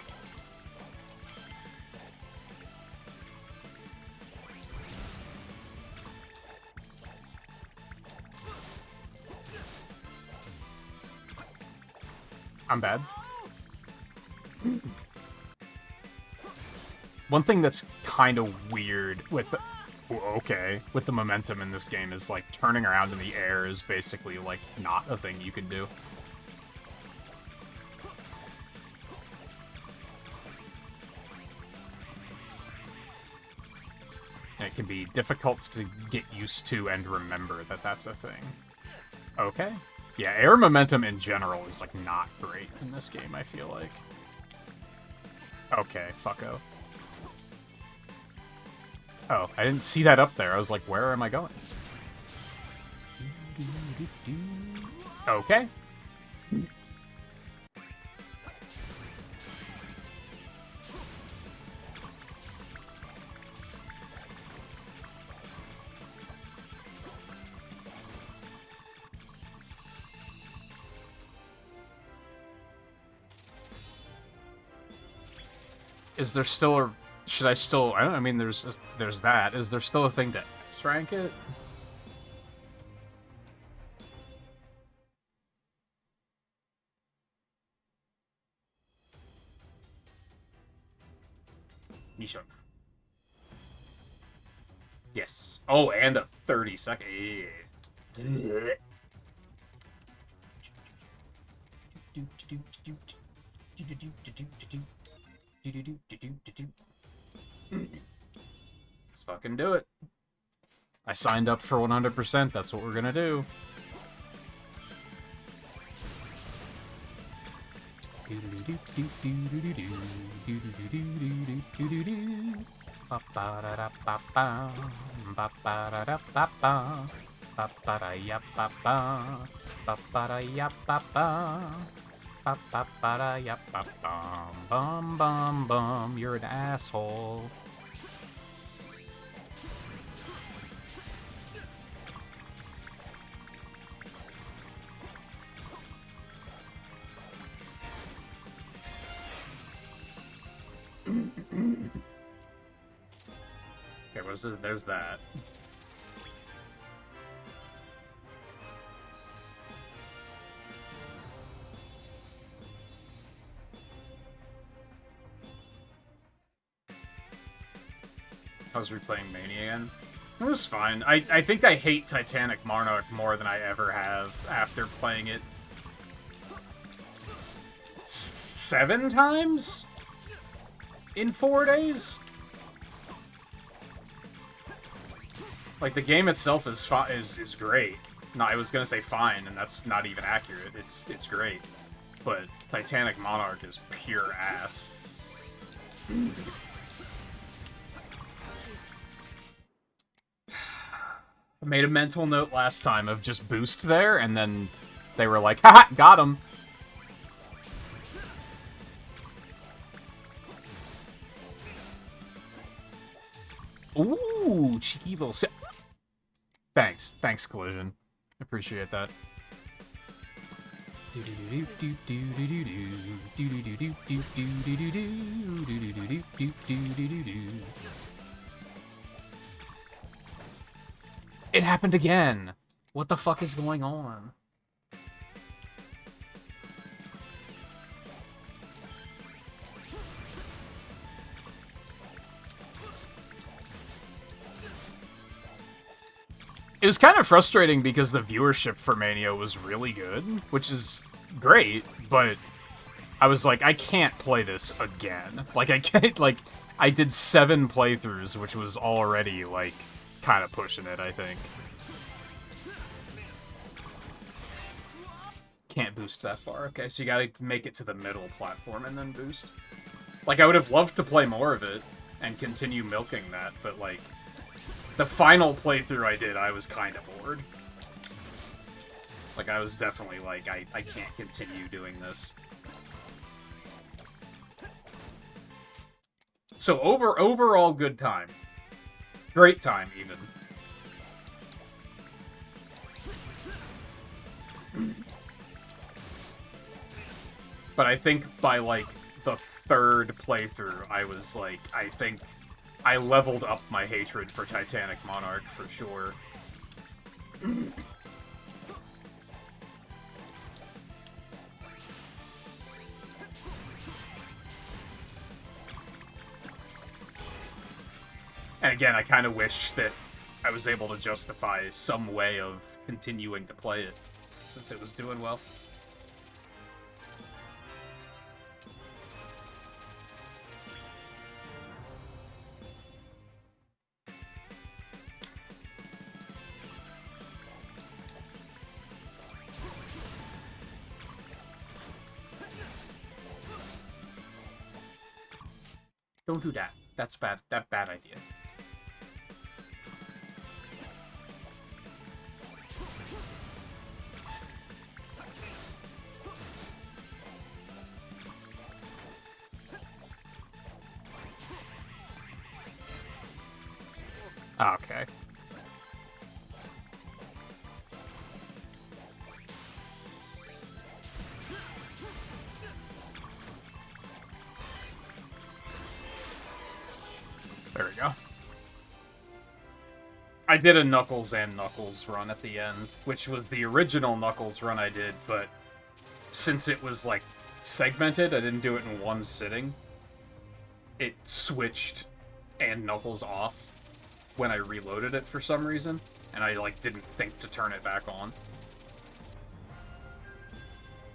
I'm bad. One thing that's kind of weird with the... Okay, with the momentum in this game is, like, turning around in the air is basically, like, not a thing you can do. And it can be difficult to get used to and remember that that's a thing. Okay. Yeah, air momentum in general is, like, not great in this game, I feel like. Okay, fucko. Oh, I didn't see that up there. I was like, where am I going? Okay. Is there still a... Should I still... I mean, there's that. Is there still a thing to S-rank it? Nishon. Yes. Oh, and a 30-second... Let's fucking do it. I signed up for 100%. That's what we're gonna do. Bum bum bum, you're an asshole. Okay, what's this? There's that. I was replaying Mania again. It was fine. I think I hate Titanic Monarch more than I ever have after playing it 7 times in 4 days. Like, the game itself is great. No, I was gonna say fine, and that's not even accurate. It's great, but Titanic Monarch is pure ass. I made a mental note last time of just boost there, and then they were like, haha, got him. Ooh, cheeky little Thanks. Thanks, Collision. Appreciate that. It happened again! What the fuck is going on? It was kind of frustrating because the viewership for Mania was really good, which is great, but I was like, I can't play this again. Like, I can't, like, I did 7 playthroughs, which was already, like, kind of pushing it, I think. Can't boost that far. Okay, so you gotta make it to the middle platform and then boost. Like, I would have loved to play more of it and continue milking that, but, like, the final playthrough I did, I was kind of bored. Like, I was definitely like, I can't continue doing this. So, overall good time. Great time, even. But I think by, like, the 3rd playthrough, I was like, I think I leveled up my hatred for Titanic Monarch, for sure. And again, I kind of wish that I was able to justify some way of continuing to play it, since it was doing well. Don't do that. That's bad. That bad idea. Okay. There we go. I did a Knuckles and Knuckles run at the end, which was the original Knuckles run I did, but since it was, like, segmented, I didn't do it in one sitting. It switched and Knuckles off when I reloaded it for some reason, and I, like, didn't think to turn it back on.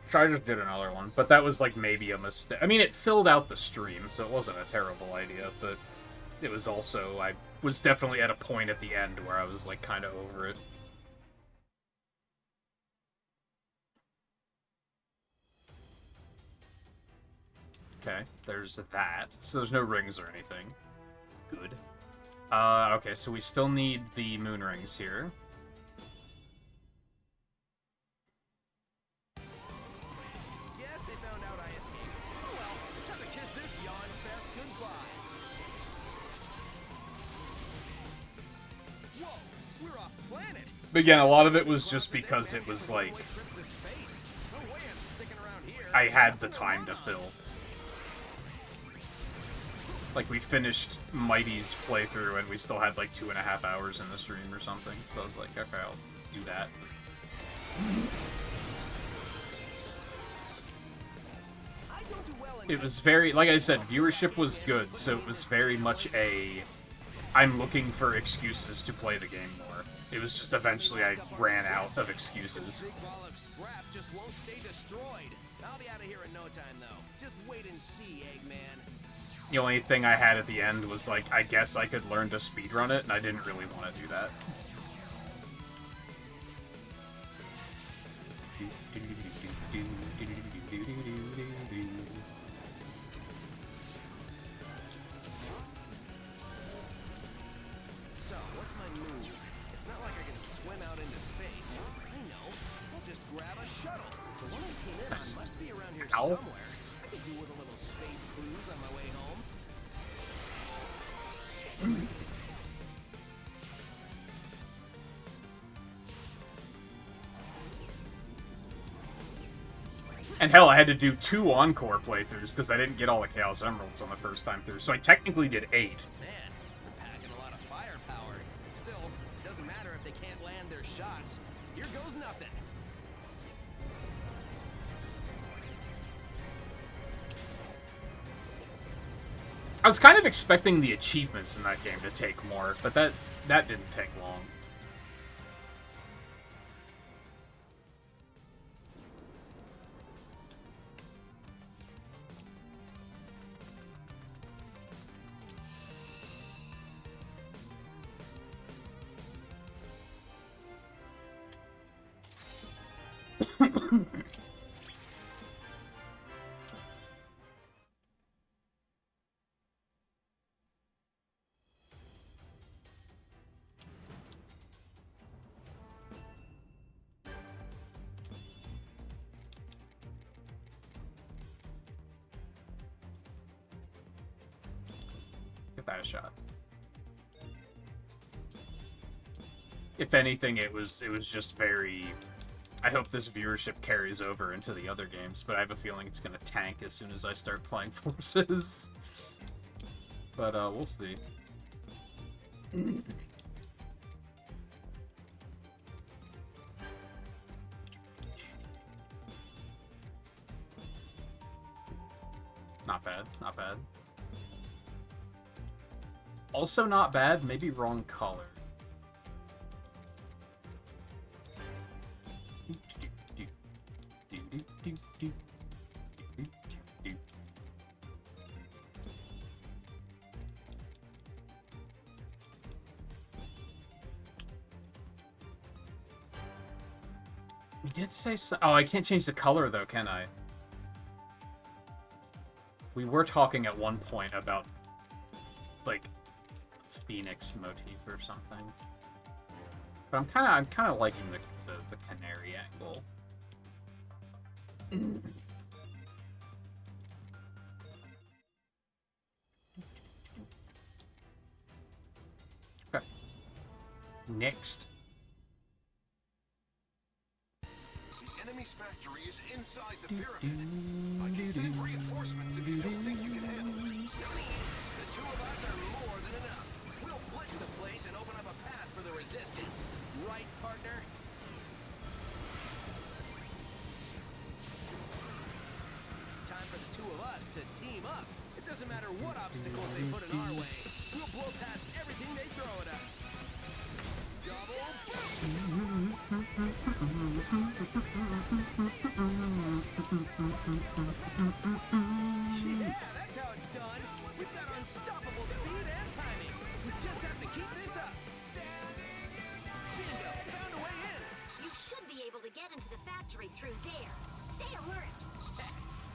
So I just did another one, but that was, like, maybe a mistake. I mean, it filled out the stream, so it wasn't a terrible idea, but it was also, I was definitely at a point at the end where I was, like, kind of over it. Okay, there's that. So there's no rings or anything. Good. Okay, so we still need the moon rings here. Yes, they found out I escaped. Oh well, time to kiss this yawn fest goodbye. Whoa, we're off planet. But again, a lot of it was just because it was, like, No way I'm sticking around here. I had the time to fill. Like, we finished Mighty's playthrough and we still had, like, 2.5 hours in the stream or something. So I was like, okay, I'll do that. It was very, like I said, viewership was good, so it was very much a, I'm looking for excuses to play the game more. It was just eventually I ran out of excuses. Big ball of scrap just won't stay destroyed. I'll be out of here in no time, though. Just wait and see, Eggman. The only thing I had at the end was, like, I guess I could learn to speedrun it, and I didn't really want to do that. So, what's my move? It's not like I can swim out into space. I know. I'll just grab a shuttle. The one I came in on must be around here Ow. somewhere. I could do with a little space cruise on my way home. And hell, I had to do 2 encore playthroughs because I didn't get all the Chaos Emeralds on the first time through, so I technically did 8. Man, they're packing a lot of firepower. Still, it doesn't matter if they can't land their shots. Here goes nothing. I was kind of expecting the achievements in that game to take more, but that didn't take long. Give that a shot. If anything, it was just very... I hope this viewership carries over into the other games, but I have a feeling it's gonna tank as soon as I start playing Forces. But, we'll see. Not bad, not bad. Also not bad, maybe wrong color. We did say so. Oh, I can't change the color though, can I? We were talking at one point about, like, Phoenix motif or something. But I'm kind of liking the canary angle. Okay. Next. The enemy's factory is inside the pyramid. I can send reinforcements if you don't think you can handle it. No need. The two of us are more than enough. We'll blitz the place and open up a path for the resistance. Right, partner? Time for the two of us to team up. It doesn't matter what obstacles they put in our way. We'll blow past everything they throw at us. Double yeah, that's how it's done. We've got unstoppable speed and timing. We just have to keep this up. Bingo, found a way in. You should be able to get into the factory through there. Stay alert.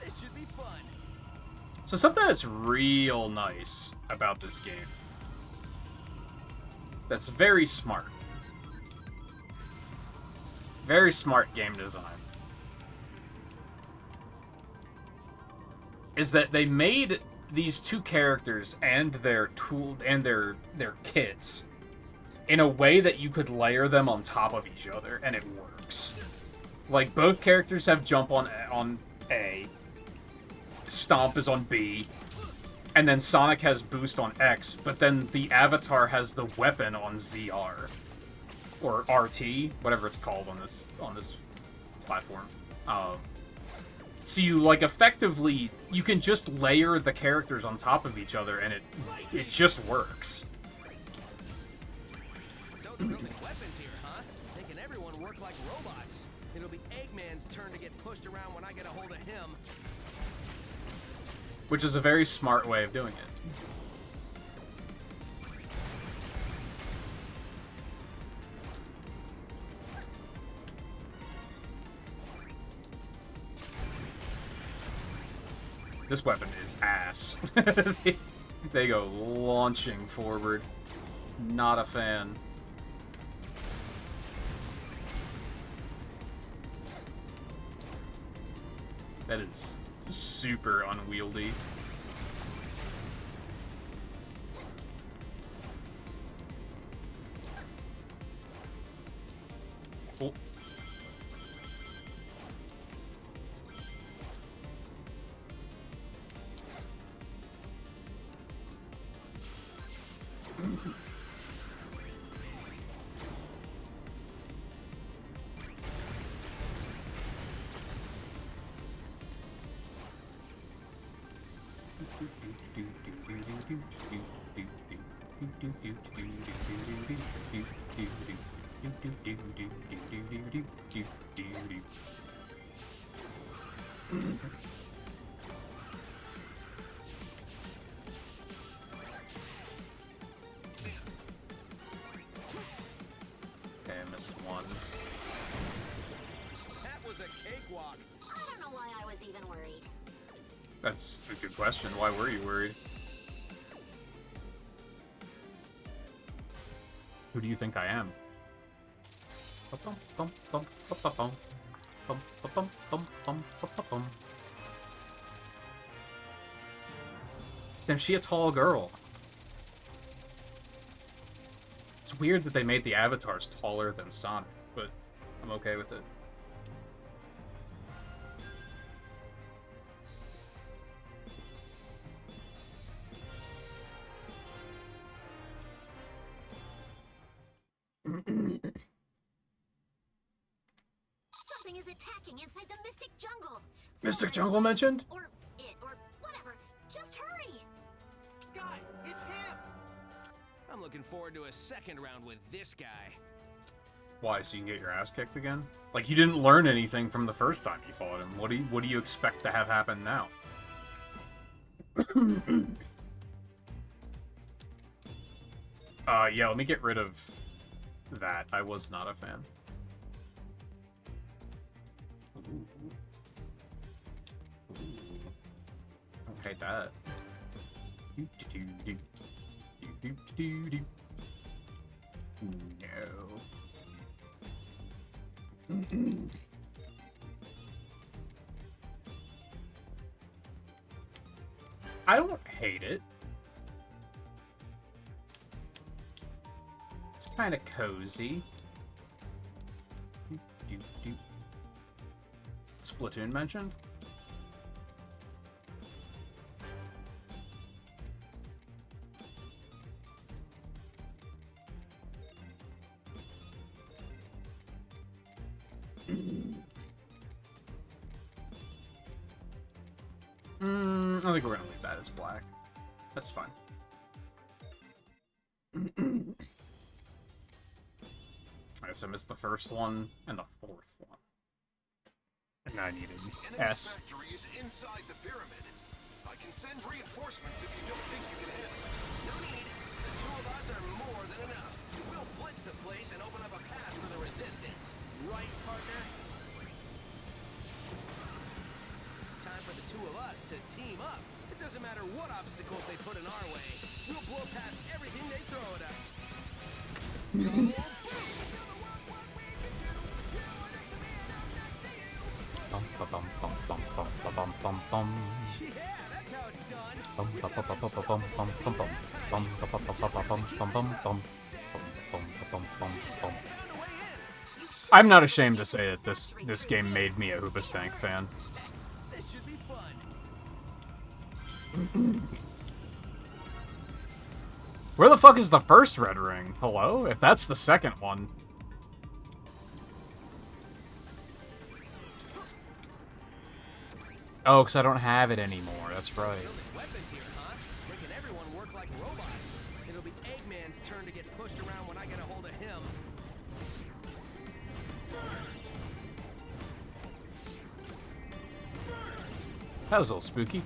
This should be fun. So something that's real nice about this game, that's very smart. Very smart game design. Is that they made these two characters and their tool and their kits in a way that you could layer them on top of each other, and it works. Like, both characters have jump on A, Stomp is on B, and then Sonic has boost on X, but then the avatar has the weapon on ZR. Or RT, whatever it's called on this platform. So you, like, effectively, you can just layer the characters on top of each other, and it just works. So they're building weapons here, huh? Making everyone work like robots. It'll be Eggman's turn to get pushed around when I get a hold of him. Which is a very smart way of doing it. This weapon is ass. They go launching forward. Not a fan. That is super unwieldy. Oh. Okay, I missed one. That was a cakewalk. I don't know why I was even worried. That's a good question. Why were you worried? Who do you think I am? Damn, she a tall girl. It's weird that they made the avatars taller than Sonic, but I'm okay with it. Something is attacking inside the Mystic Jungle. Mystic Someone- Jungle mentioned? Or it, or whatever. Just hurry. Guys, it's him! I'm looking forward to a second round with this guy. Why? So you can get your ass kicked again? Like, you didn't learn anything from the first time you fought him. What do you expect to have happen now? Yeah, let me get rid of that. I was not a fan. I hate that. No. I don't hate it. It's kind of cozy. Splatoon mentioned? I think we're gonna leave that as black. That's fine. Alright, so I missed the first one and the fourth one. And I needed S. Factory is inside the pyramid. I can send reinforcements if you don't think you can handle it. No need. The two of us are more than enough. We'll blitz the place and open up a path for the resistance. Right, partner? Time for the two of us to team up. It doesn't matter what obstacles they put in our way. We'll blow past everything they throw at us. Bum ba bum bum bum bum ba bum bum bum. Yeah, that's how it's done. Bum ba ba ba ba ba bum bum bum bum. Bum ba ba ba ba ba bum bum bum bum. Bum ba bum bum bum. I'm not ashamed to say that this game made me a Hoobastank fan. This should be fun. Where the fuck is the first red ring? Hello? If that's the second one. Oh, because I don't have it anymore. That's right. Building weapons here, huh? Making everyone work like robots. It'll be Eggman's turn to get pushed around when I get a hold of him. That was a little spooky.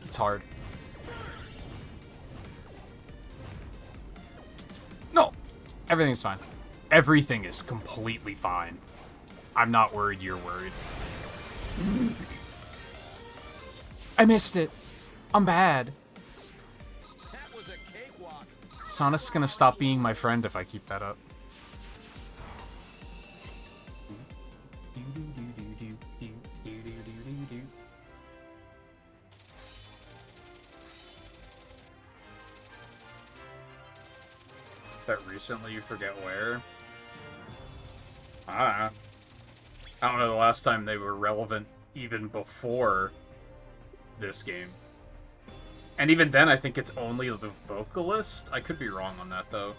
It's hard. No! Everything's fine. Everything is completely fine. I'm not worried you're worried. I missed it. I'm bad. That was a cakewalk. Sonic's gonna stop being my friend if I keep that up. That recently you forget where? I don't know the last time they were relevant even before this game. And even then, I think it's only the vocalist. I could be wrong on that, though.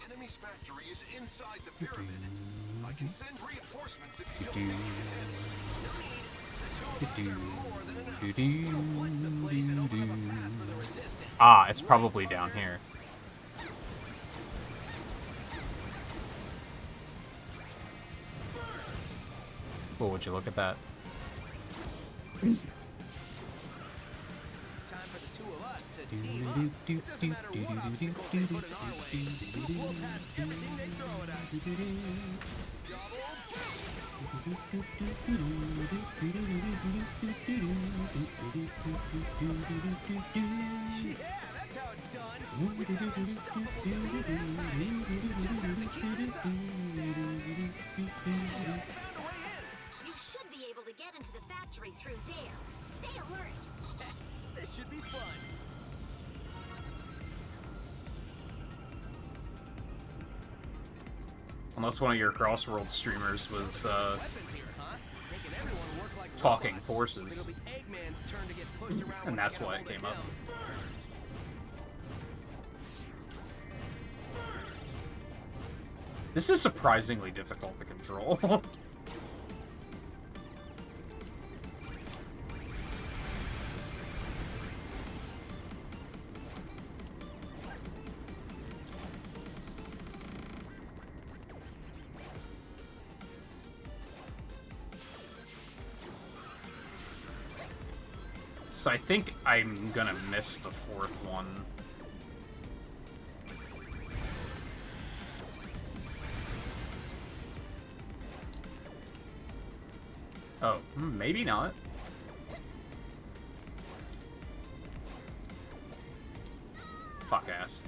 Enemy's factory is inside the pyramid. I can send reinforcements if you don't think you can handle it. No need. The two of us are more than enough. We'll blitz the place and open up a path for the resistance. Ah, it's probably down here. Oh, would you look at that? Time for the two of us to team up. It doesn't matter what obstacles they put in our way. We'll blow past everything they throw at us. Yeah, that's how it's done. With that unstoppable speed and timing, you just have to keep this up. Found a way in. You should be able to get into the factory through there. Stay alert. This should be fun. Unless one of your Crossworld streamers was, Weapons here, huh? Making everyone work like talking robots. forces. It'll be Eggman's turn to get pushed around when And I that's get a why it hold of came up. him. This is surprisingly difficult to control. So I think I'm gonna miss the fourth one. Oh, maybe not. Fuck ass.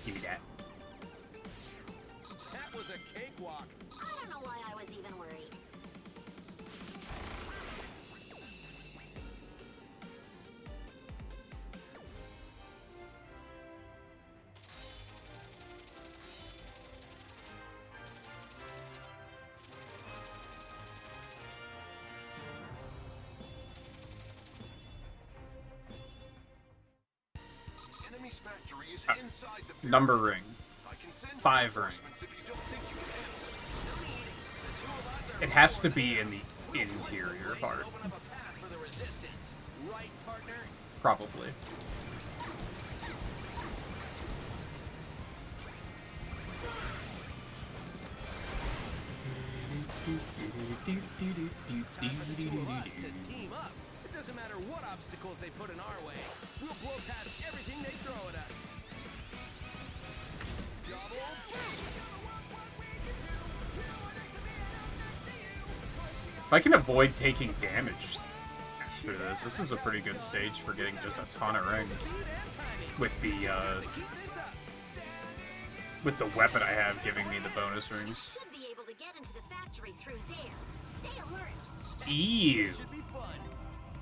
Give me that. That was a cakewalk. I don't know why I was even worried. Enemy's factory is inside the pyramid. Number ring. I can send 5 ring. reinforcements if you don't think you can handle it. No need. The two of us are It has to more be than in the enough. We'll interior place part. and open up a path for the resistance. Right, partner? Probably. Time for the two of us to team up. It doesn't matter what obstacles they put in our way. We'll blow past everything they throw at us. Double If I can avoid taking damage through this is a pretty good stage for getting just a ton of rings. speed and timing. With the, Keep this up. with the weapon I have giving me the bonus rings. Should be able to get into the factory through there. Stay alert. Ew. Should be fun.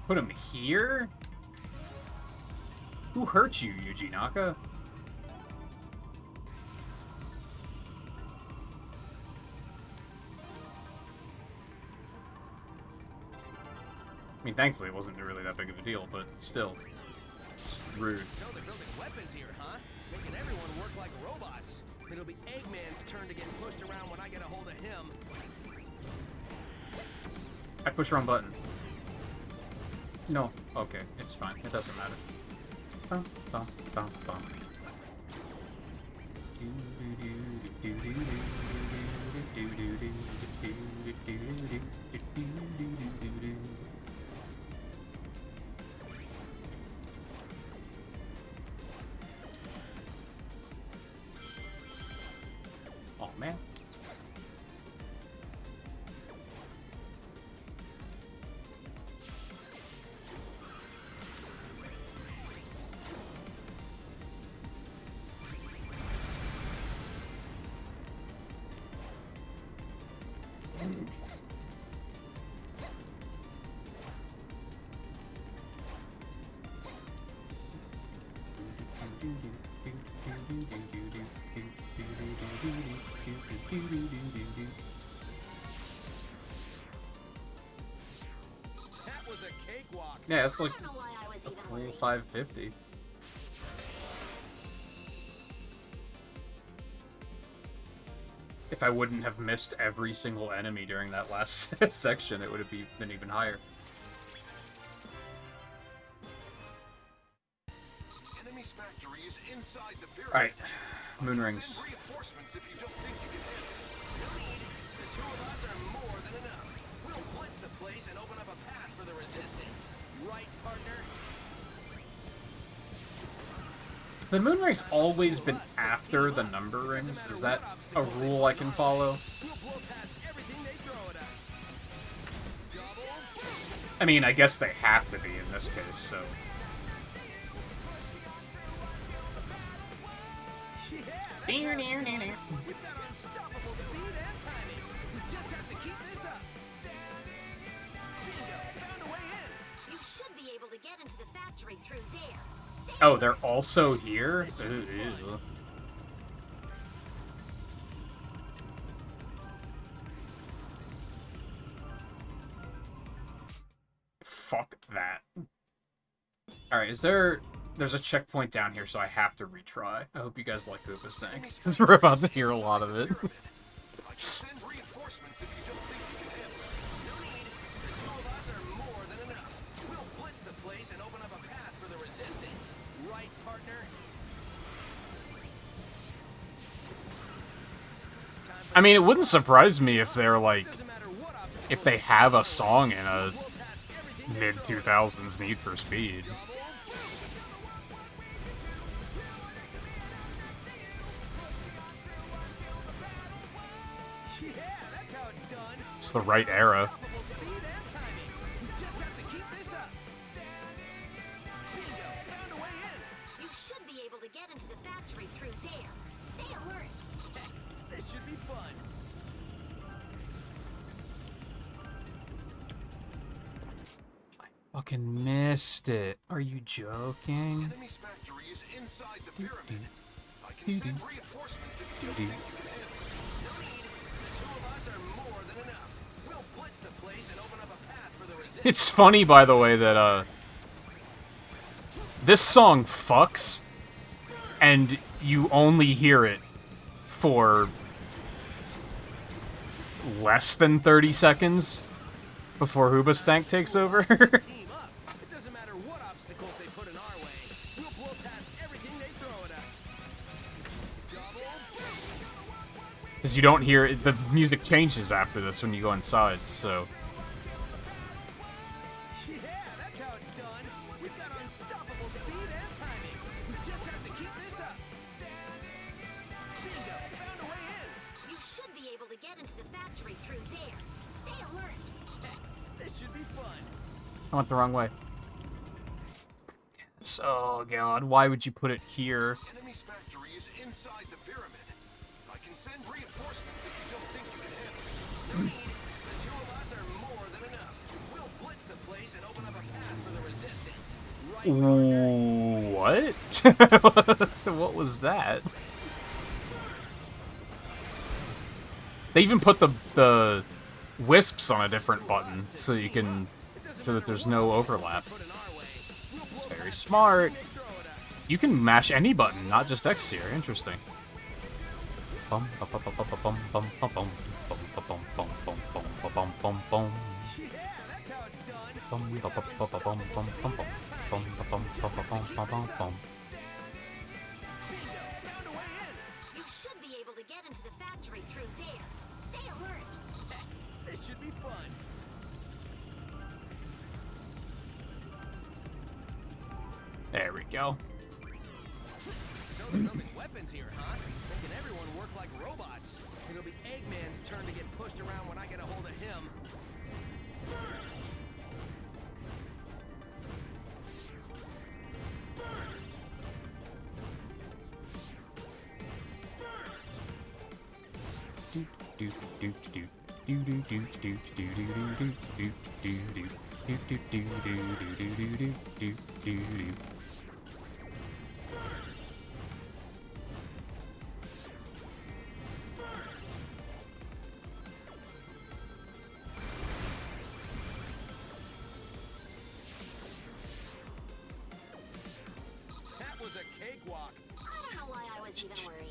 Put him here? Who hurt you, Yuji Naka? I mean, thankfully it wasn't really that big of a deal, but still. It's rude. So they're building weapons here, huh? Making everyone work like robots. It'll be Eggman's turn to get pushed around when I get a hold of him. I pushed the wrong button. No. Okay, it's fine. It doesn't matter. Bum, bum, bum, bum. Oh man. That was a cakewalk. Yeah, it's like I don't know why I was a even cool worried. 550. If I wouldn't have missed every single enemy during that last section, it would have been even higher. Enemy's factory is inside the pyramid. Alright, moon Send rings. reinforcements if you don't think you can handle it. No need. The two of us are more than enough. We'll blitz the place and open up a path for the resistance. Right, partner? The moon rings always been after the number rings. Is that a rule I can follow? We'll blow past everything they throw at us. Double. I mean, I guess they have to be in this case, so. We've got unstoppable speed and timing. We just have to keep this up. Bingo, found a way in. You should be able to get into the factory through there. Stay Oh, they're also here? Ew. Fuck that. Alright, there's a checkpoint down here, so I have to retry. I hope you guys like Hoopa's Tank, because we're about to hear a lot of it. I can send reinforcements if you don't think you can handle it. No need. The two of us are more than enough. We'll blitz the place and open up a path for the resistance. Right, partner? I mean, it wouldn't surprise me if they're like, Doesn't matter what obstacle if they have a song in a we'll pass everything they mid-2000s Need for Speed. Yeah, that's how it's done. It's the right era. Unstoppable speed and timing. We just have to keep this up. Bingo, found a way in. You should be able to get into the factory through there. Stay alert. This should be fun. Fucking missed it. Are you joking? Enemy's factory is inside the pyramid. I can send reinforcements if you don't think you can handle it. No need. The two of us are more than enough. We'll blitz the place and open up a path for the resistance. It's funny, by the way, that, this song fucks, and you only hear it for less than 30 seconds before Hooba's Tank takes over. Team up. It doesn't matter what obstacles they put in our way. We'll blow past everything they throw at us. Double. Because you don't hear it, the music changes after this when you go inside, so... Yeah, that's how it's done. We've got unstoppable speed and timing. We just have to keep this up. Bingo, found a way in. You should be able to get into the factory through there. Stay alert. This should be fun. I went the wrong way. Oh god, why would you put it here? Enemy's factory is inside the pyramid. I can send reinforcements if you don't think you can handle it. No need. The two of us are more than enough. We'll blitz the place and open up a path for the resistance. Right, What? What was that? They even put the wisps on a different button so you can so that there's no overlap. put in our way. We'll It's blow very past smart. everything they throw at us. You can mash any button, not just X tier. Interesting. Bum, bum, bum, bum, bum, bum, bum, bum, bum, bum, bum, bum, bum, bum, bum, bum, bum. Yeah, that's how it's done. Bum, We've bum, got bum, bum, bum, bum, bum, bum, bum, bum, bum, bum, bum, bum, bum, bum. Bingo, found a way in. You should be able to get into the factory through there. Stay alert. This should be fun. There we go. So they're building weapons here, huh? Making everyone work like robots. It'll be Eggman's turn to get pushed around when I get a hold of him. That was a cakewalk. I don't know why I was even worried.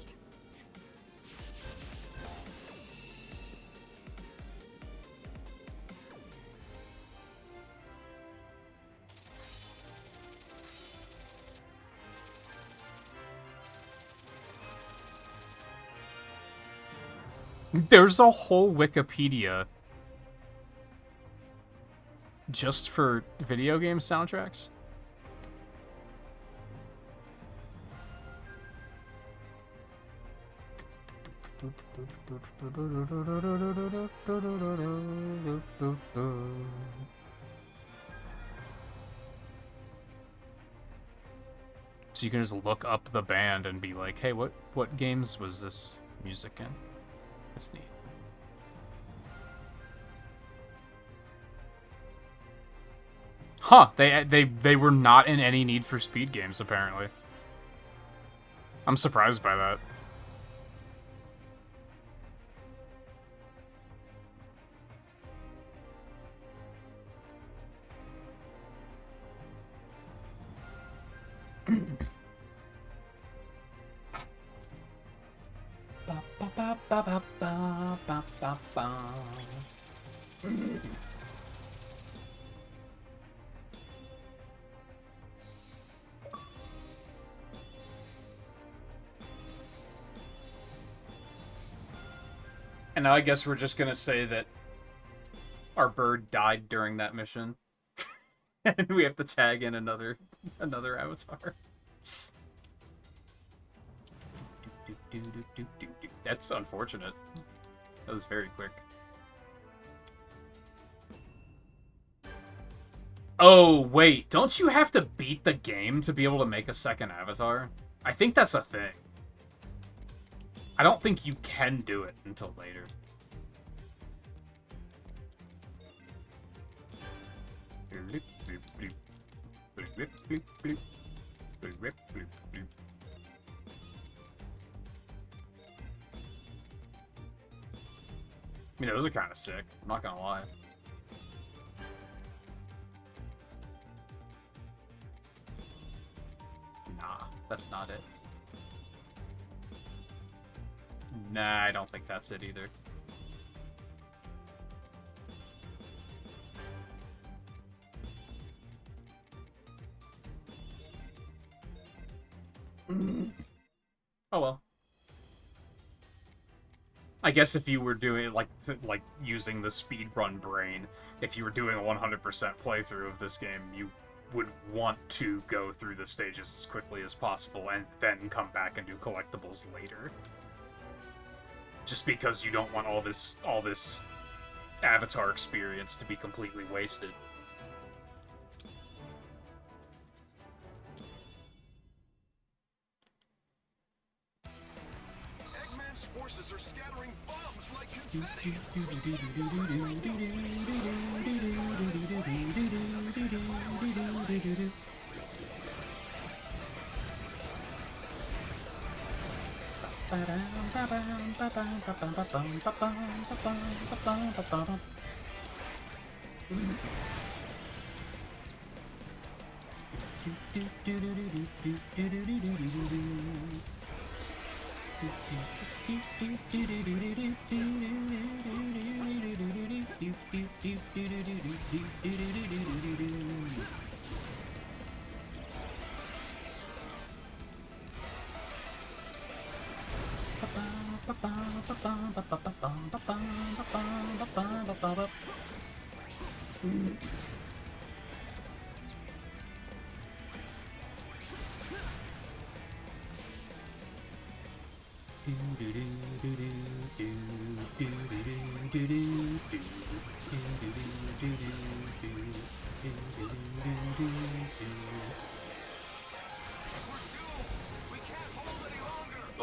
There's a whole Wikipedia just for video game soundtracks. So you can just look up the band and be like, hey, what games was this music in? That's neat. Huh, they were not in any Need for Speed games, apparently. I'm surprised by that. And now I guess we're just gonna say that our bird died during that mission. And we have to tag in another avatar. That's unfortunate. That was very quick. Oh, wait. Don't you have to beat the game to be able to make a second avatar? I think that's a thing. I don't think you can do it until later. I mean, those are kind of sick. I'm not gonna lie. Nah, that's not it. Nah, I don't think that's it either. Oh well. I guess if you were doing like using the speedrun brain, if you were doing a 100% playthrough of this game, you would want to go through the stages as quickly as possible and then come back and do collectibles later. Just because you don't want all this avatar experience to be completely wasted. Eggman's forces are scattering bombs like confetti.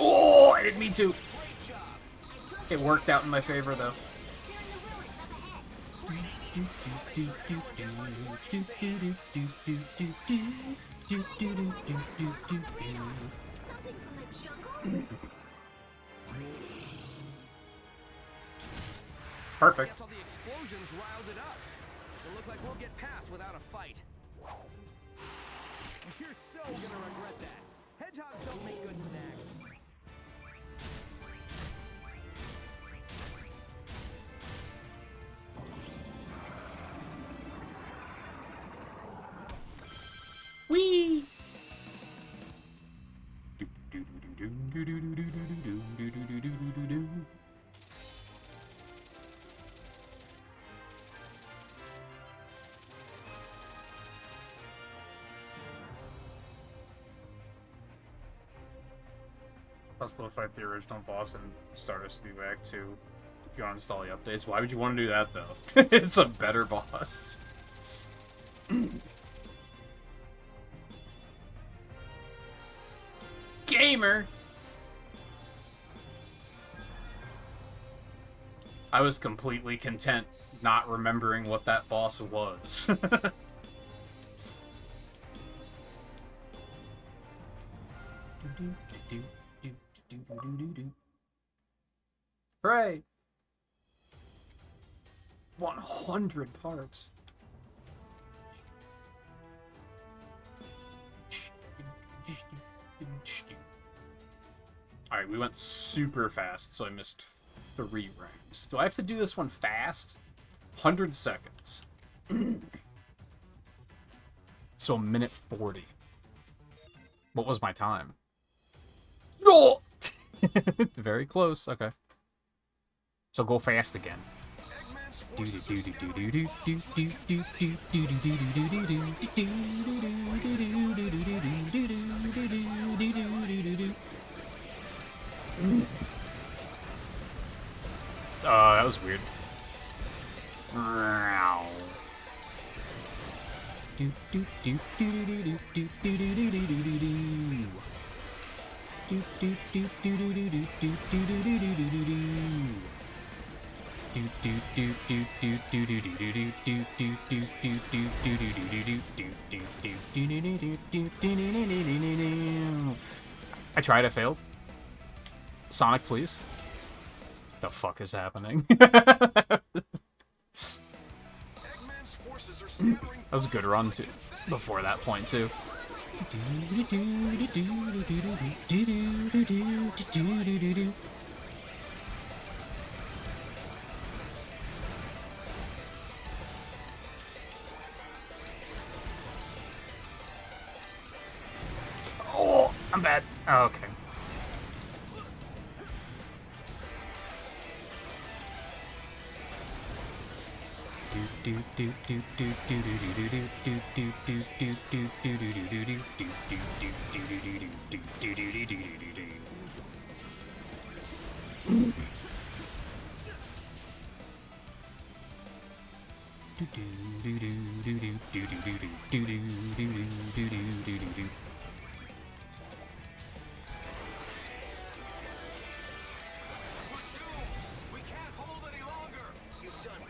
Oh, I didn't mean to. It worked out in my favor, though. Something from the jungle? Perfect. Guess all the explosions riled it up. Doesn't look like we'll get past without a fight. You're so gonna regret that. Hedgehogs don't make good snacks. Whee! Possible to fight the original boss and Stardust be back too. If you uninstall the updates, why would you want to do that though? It's a better boss. gamer. I was completely content not remembering what that boss was. Hooray! 100 parts. Alright, we went super fast, so I missed 3 rings. Do I have to do this one fast? 100 seconds. So a minute 40. What was my time? Oh! Very close, okay. So go fast again. That was weird. I tried, I failed. Sonic, please. The fuck is happening? That was a good run too. Before that point too. Oh, I'm bad. Oh, okay.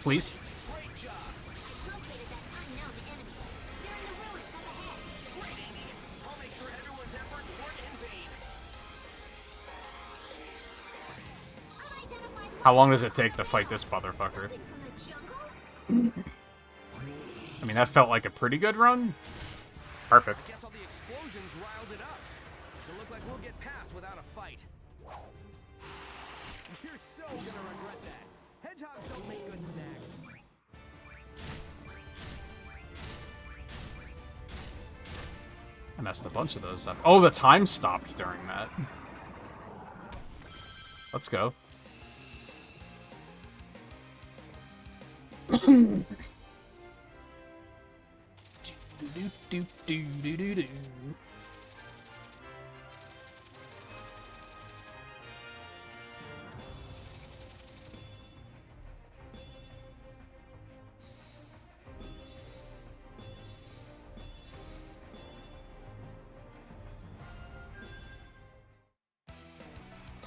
Please. How long does it take to fight this motherfucker? I mean, that felt like a pretty good run. Perfect. Guess all the explosions riled it up. Doesn't look like we'll get past without a fight. You're so gonna regret that. Hedgehogs don't make good snacks. I messed a bunch of those up. Oh, the time stopped during that. Let's go.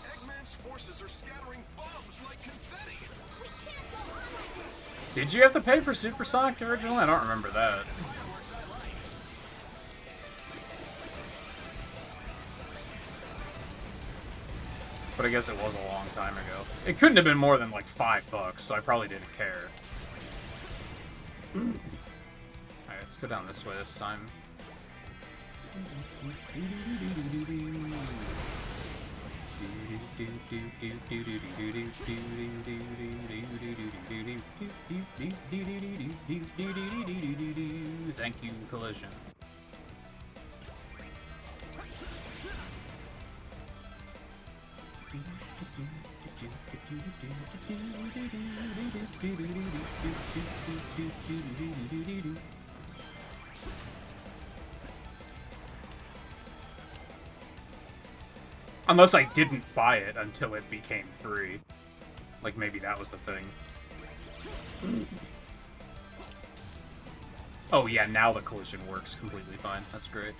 Eggman's forces are scattering bombs like confetti. Did you have to pay for Supersonic originally? I don't remember that. But I guess it was a long time ago. It couldn't have been more than like $5, so I probably didn't care. Alright, let's go down this way this time. Thank you, Collision. Unless I didn't buy it until it became free. Like, maybe that was the thing. Oh yeah, now the collision works completely fine. That's great.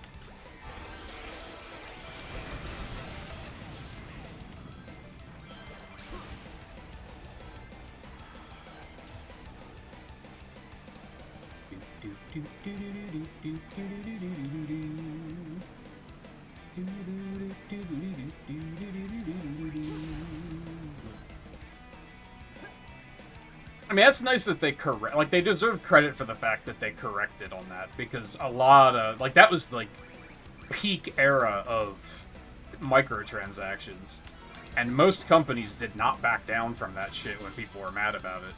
I mean, that's nice that they correct. Like, they deserve credit for the fact that they corrected on that, because a lot of like that was like peak era of microtransactions, and most companies did not back down from that shit when people were mad about it.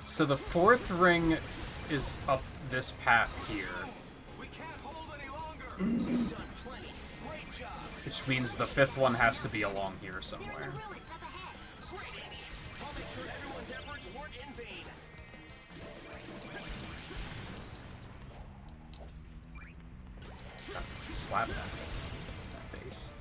So the fourth ring is up this path here. We can't hold any longer. You've done plenty. Great job. Which means the fifth one has to be along here somewhere. Great, Amy. I'll make sure everyone's efforts weren't in vain. Slap that base.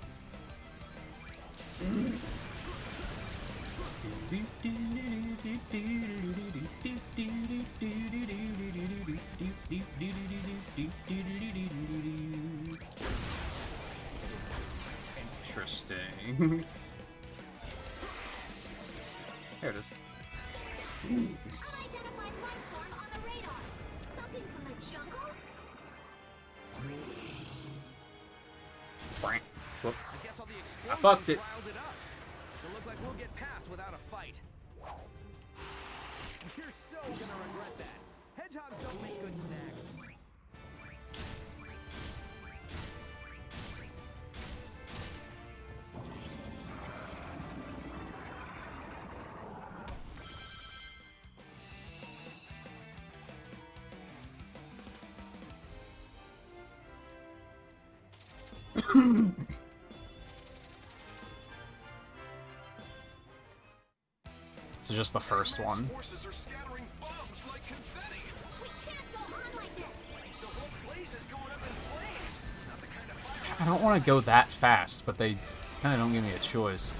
Interesting. There it is. Unidentified life form on the radar. Something from the jungle? Blank. Whoop. I guess all the I explosions fucked it. riled it up. Doesn't look like we'll get past without a fight. You're so gonna regret that. Hedgehogs don't make good snacks. So just the first one. Forces are scattering bombs like confetti. We can't go on like this. The whole place is going up in flames. Not the kind of fire. I don't want to go that fast, but they kind of don't give me a choice.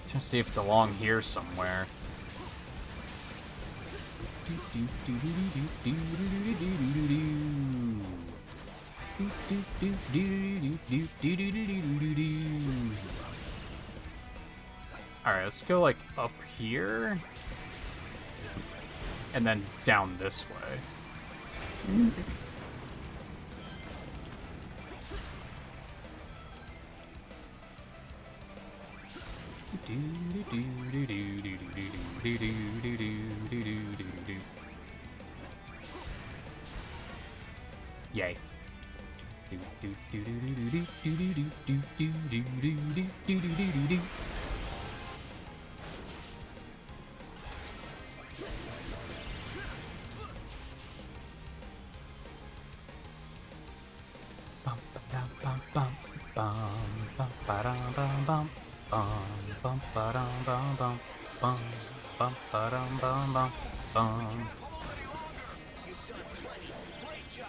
Just see if it's along here somewhere. Alright, let's go like up here and then down this way. Yay. You've done plenty. Great job.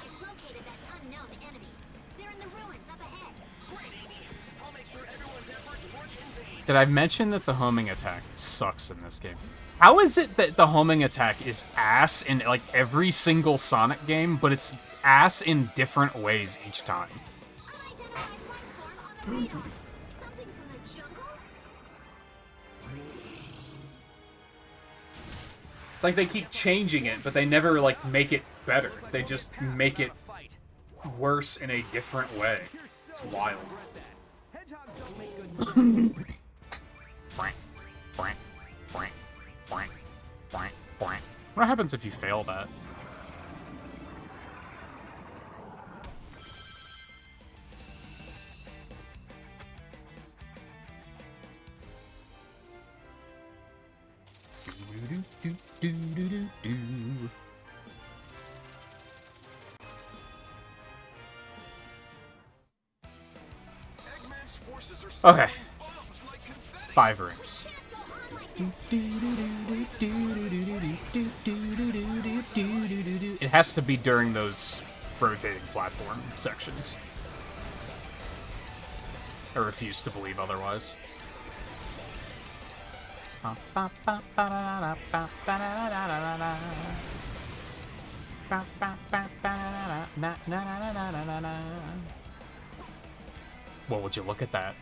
I've located that unknown enemy. They're in the ruins up ahead. Great, Amy. I'll make sure everyone's efforts weren't in vain. Did I mention that the homing attack sucks in this game? How is it that the homing attack is ass in like every single Sonic game, but it's ass in different ways each time? Unidentified life form on the radar. Something from the jungle? It's like they keep changing it, but they never like make it better. They just make it worse in a different way. It's wild. Hedgehogs don't make good What happens if you fail that? Eggman's forces are Okay. scattering bombs like confetti. 5 rings. It has to be during those rotating platform sections. I refuse to believe otherwise. Well, would you look at that?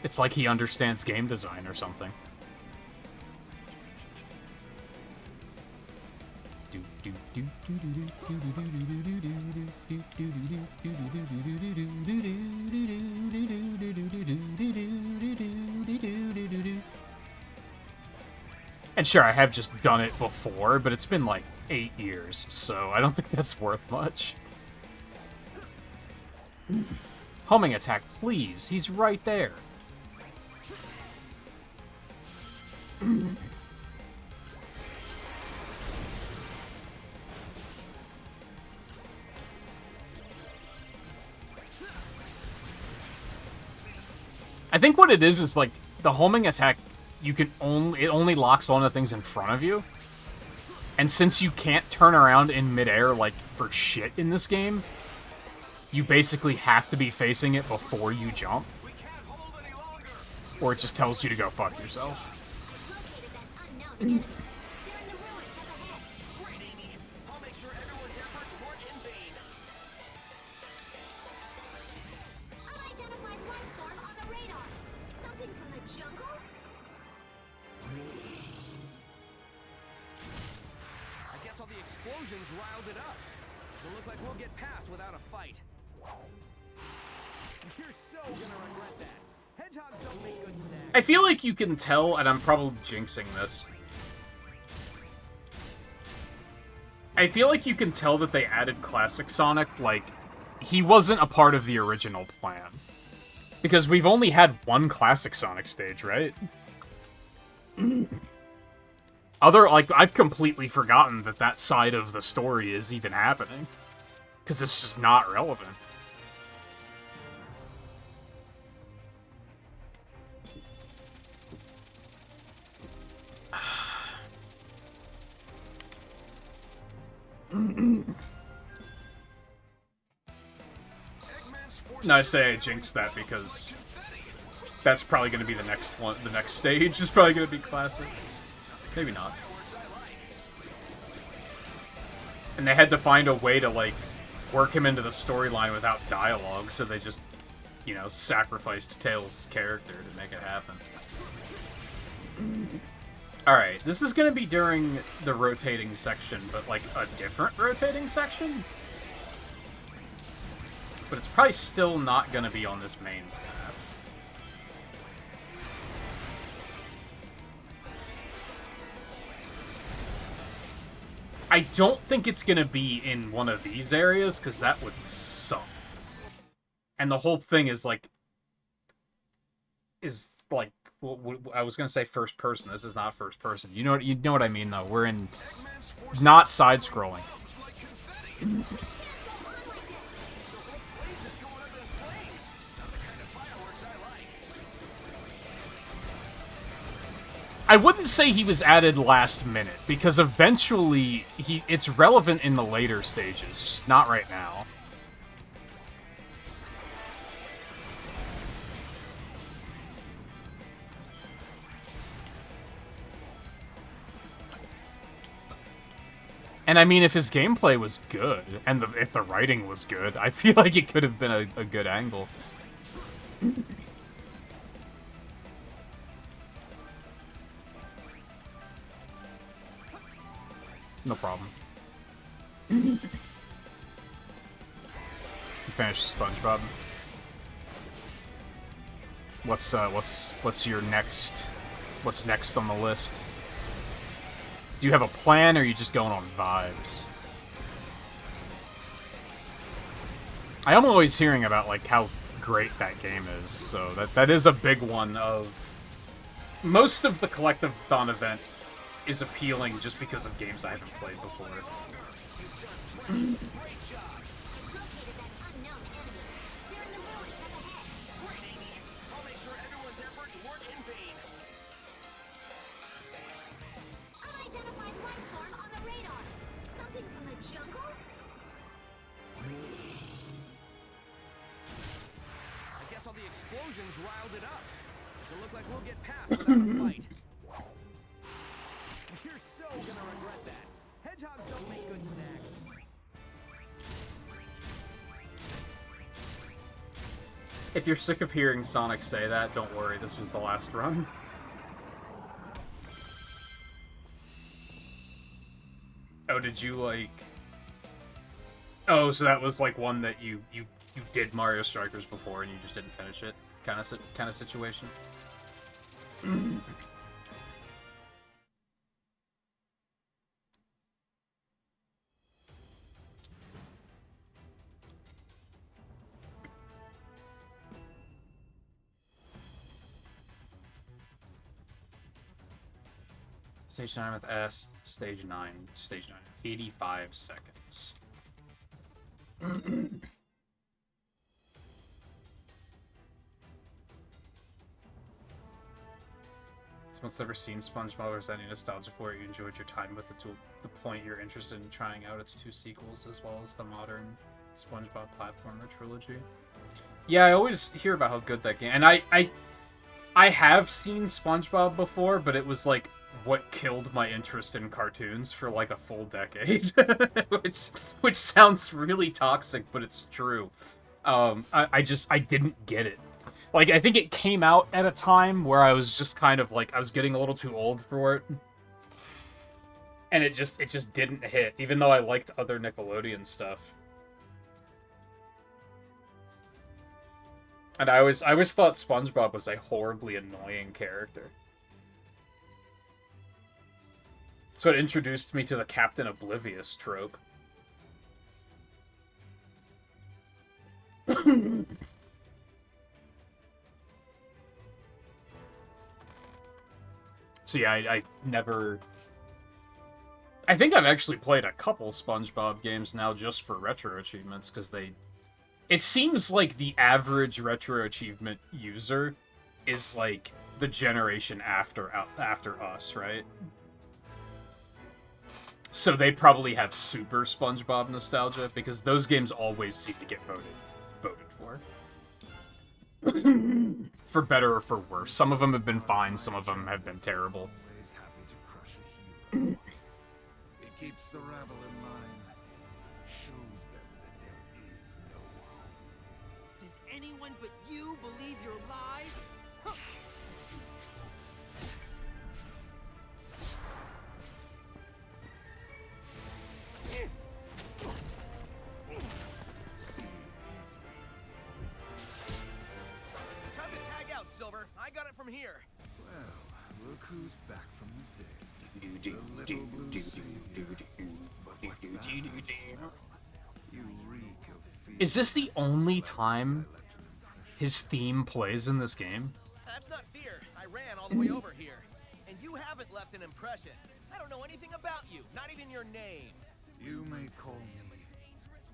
It's like he understands game design or something. And sure, I have just done it before, but it's been like 8 years, so I don't think that's worth much. Homing attack, please. He's right there. I think what it is like the homing attack, it only locks on to things in front of you. And since you can't turn around in midair like for shit in this game, you basically have to be facing it before you jump. Or it just tells you to go fuck yourself. Explosions riled it up. Doesn't look like we'll get past without a fight. You're so gonna regret that. Hedgehogs don't make good snacks. I feel like you can tell, and I'm probably jinxing this. I feel like you can tell that they added Classic Sonic, like, he wasn't a part of the original plan. Because we've only had one Classic Sonic stage, right? I've completely forgotten that that side of the story is even happening. Because it's just not relevant. No, I say I jinxed that because that's probably going to be the next one. The next stage is probably going to be Classic. Maybe not. And they had to find a way to, like, work him into the storyline without dialogue, so they just, you know, sacrificed Tails' character to make it happen. Alright, this is gonna be during the rotating section, but, like, a different rotating section? But it's probably still not gonna be on this main path. I don't think it's gonna be in one of these areas, because that would suck. And the whole thing is, like... well, I was gonna say first person. This is not first person. You know what I mean, though. We're in... not side-scrolling. I wouldn't say he was added last minute, because eventually it's relevant in the later stages, just not right now. And I mean, if his gameplay was good, and if the writing was good, I feel like it could have been a good angle. No problem. You finished SpongeBob. What's your next? What's next on the list? Do you have a plan, or are you just going on vibes? I am always hearing about, like, how great that game is, so that is a big one of... Most of the Collectathon event is appealing just because of games I haven't played before. explosions riled it up. Doesn't look like we'll get past without a fight. You're so gonna regret that. Hedgehogs don't make good snacks. If you're sick of hearing Sonic say that, don't worry, this was the last run. Oh, did you, like... Oh, so that was, like, one that you did Mario Strikers before and you just didn't finish it? Kind of situation? Stage 9 with S, stage 9, 85 seconds. Someone's never seen SpongeBob or has any nostalgia for it, you enjoyed your time with it to the point you're interested in trying out its 2 sequels as well as the modern SpongeBob platformer trilogy. Yeah, I always hear about how good that game, and I have seen SpongeBob before, but it was like what killed my interest in cartoons for like a full decade, which sounds really toxic, but it's true. I didn't get it. Like, I think it came out at a time where I was just kind of like, I was getting a little too old for it. And it just didn't hit, even though I liked other Nickelodeon stuff. And I always thought SpongeBob was a horribly annoying character. So it introduced me to the Captain Oblivious trope. So yeah, I never... I think I've actually played a couple SpongeBob games now just for retro achievements, because they... It seems like the average retro achievement user is like the generation after us, right? So they probably have super SpongeBob nostalgia, because those games always seem to get voted for. For better or for worse. Some of them have been fine, some of them have been terrible. Always happy to crush a hero. It keeps the rabble in line. Shows them that there is no hope. Does anyone but you believe your lies? Huh. Time to tag out, Silver. I got it from here. Well, look who's back from the dead. The little blue savior. But what's that? You reek of fear. Is this the only time his theme plays in this game? That's not fear. I ran all the way over here. And you haven't left an impression. I don't know anything about you, not even your name. You may call me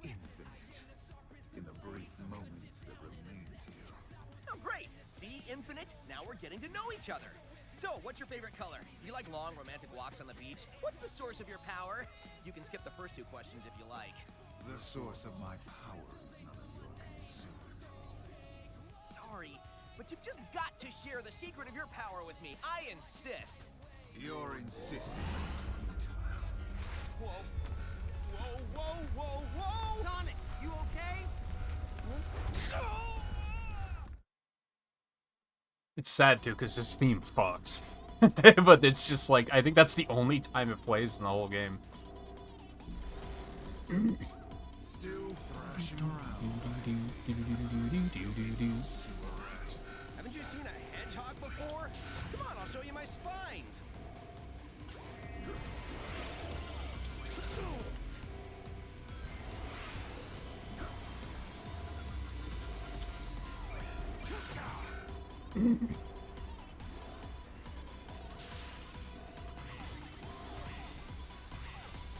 Infinite. In the brief moments that remain to you. Oh, great. See, Infinite? Now we're getting to know each other. So, what's your favorite color? Do you like long, romantic walks on the beach? What's the source of your power? You can skip the first 2 questions if you like. The source of my power is none of your concern. Sorry, but you've just got to share the secret of your power with me. I insist. Your insistence is futile. Whoa. Whoa, whoa, whoa, whoa! Sonic, you okay? It's sad, too, because his theme fucks. But it's just like, I think that's the only time it plays in the whole game. Still thrashing around. Haven't you seen a hedgehog before? Come on, I'll show you my spines.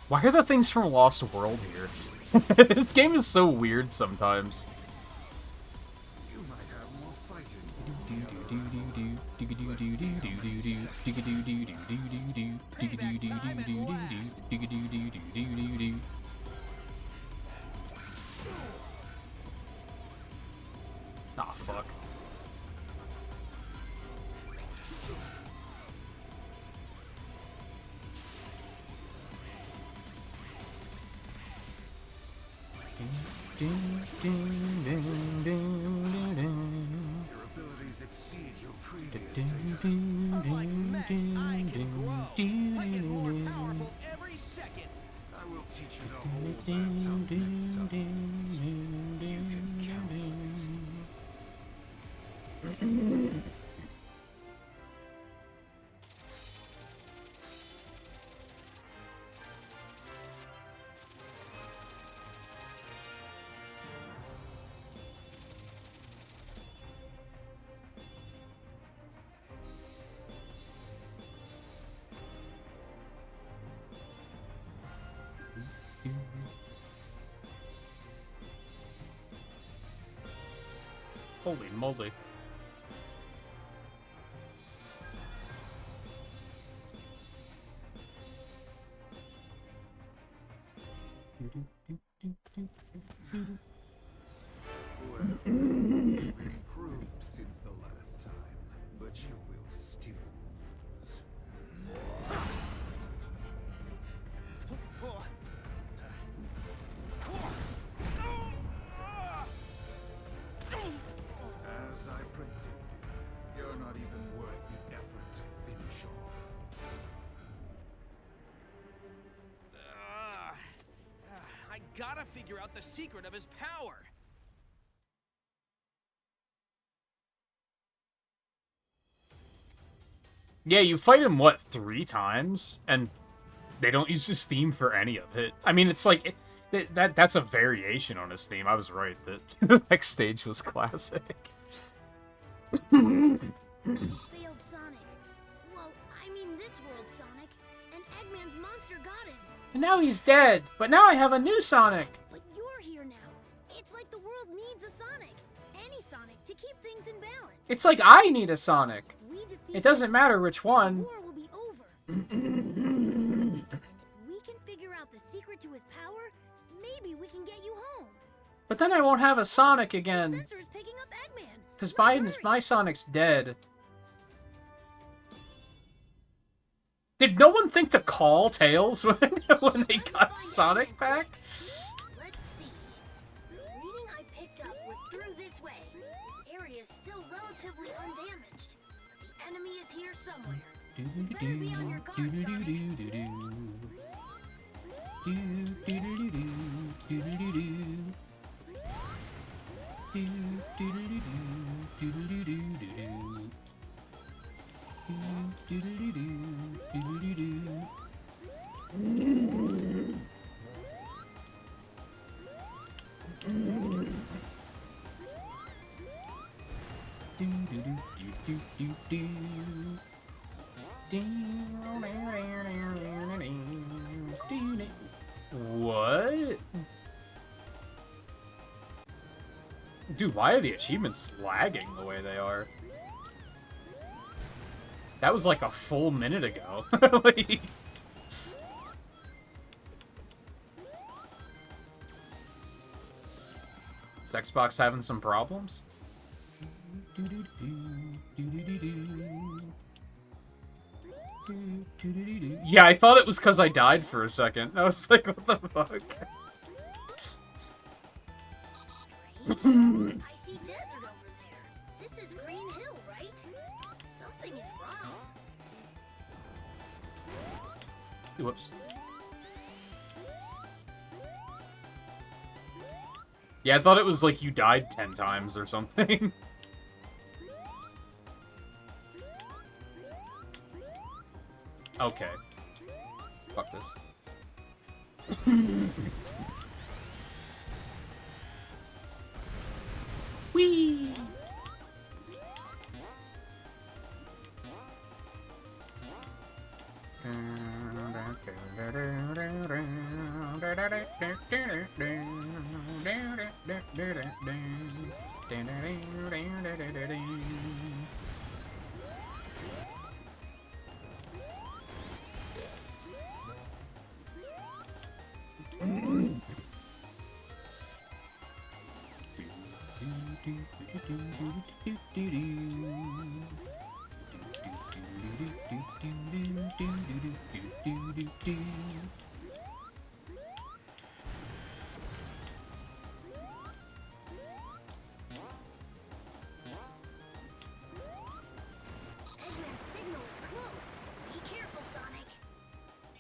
Why are the things from Lost World here? This game is so weird sometimes. You might have more fighting. Ah, fuck. Your abilities exceed your previous data. Unlike Max, I can grow. I get more powerful every second. I will teach you to hold that up next time. You can count on it. Holy moly. Well, you've improved since the last time, but you will still lose. As I predicted, you're not even worth the effort to finish off. I gotta figure out the secret of his power. Yeah, you fight him, what, 3 times? And they don't use his theme for any of it. I mean, it's like... that's a variation on his theme. I was right that the next stage was classic. Failed Sonic. Well, I mean this world Sonic. And Eggman's monster got him. And now he's dead, but now I have a new Sonic. But you're here now. It's like the world needs a Sonic. Any Sonic to keep things in balance. It's like I need a Sonic. If we defeat It doesn't matter which this one. war will be over. And if we can figure out the secret to his power, maybe we can get you home. But then I won't have a Sonic The again. sensor is picking up Eggman. Because Let's hurry. my Sonic's dead. Did no one think to call Tails when they got Sonic back? Let's see. The reading I picked up was through this way. This area is still relatively undamaged. The enemy is here somewhere. You better be on your guard, Sonic. What? Dude, why are the achievements lagging the way they are? That was like a full minute ago. Like... Is Xbox having some problems? Yeah, I thought it was because I died for a second. I was like, what the fuck? Strange. I see desert over there. This is Green Hill, right? Something is wrong. Whoops. Yeah, I thought it was like you died 10 times or something. Okay. Fuck this. Whee!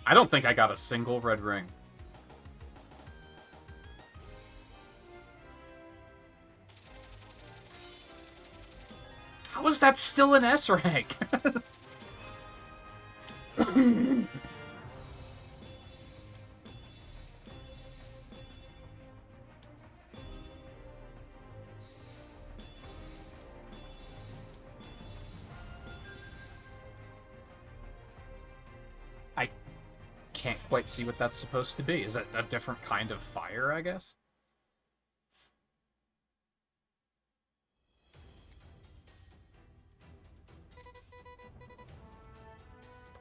I don't think I got a single red ring. How is that still an S rank? I can't quite see what that's supposed to be. Is it a different kind of fire, I guess?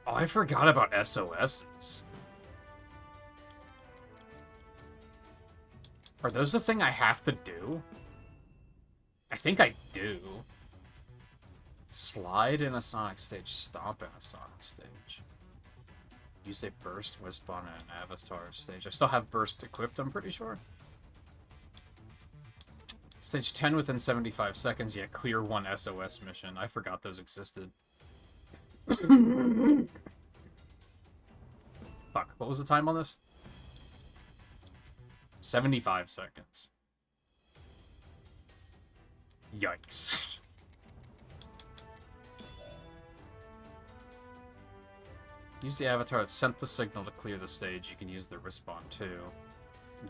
Oh, I forgot about SOSs. Are those the thing I have to do? I think I do. Slide in a Sonic stage, stomp in a Sonic stage. Use a burst wisp on an Avatar stage. I still have burst equipped, I'm pretty sure. Stage 10 within 75 seconds, yeah, clear one SOS mission. I forgot those existed. Fuck, what was the time on this? 75 seconds. Yikes. Use the avatar that sent the signal to clear the stage. You can use the respawn too.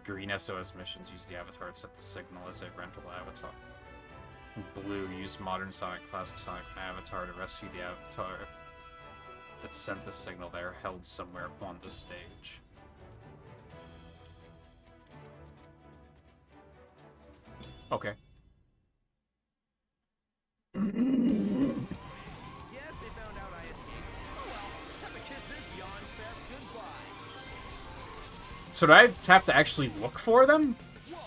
Green SOS missions use the avatar that sent the signal as a rental avatar. Blue, use modern Sonic, classic Sonic avatar to rescue the avatar that sent the signal they are held somewhere on the stage. Okay. Yes, they found out I escaped. Oh well, have to kiss this yawn fest goodbye. So do I have to actually look for them? Whoa,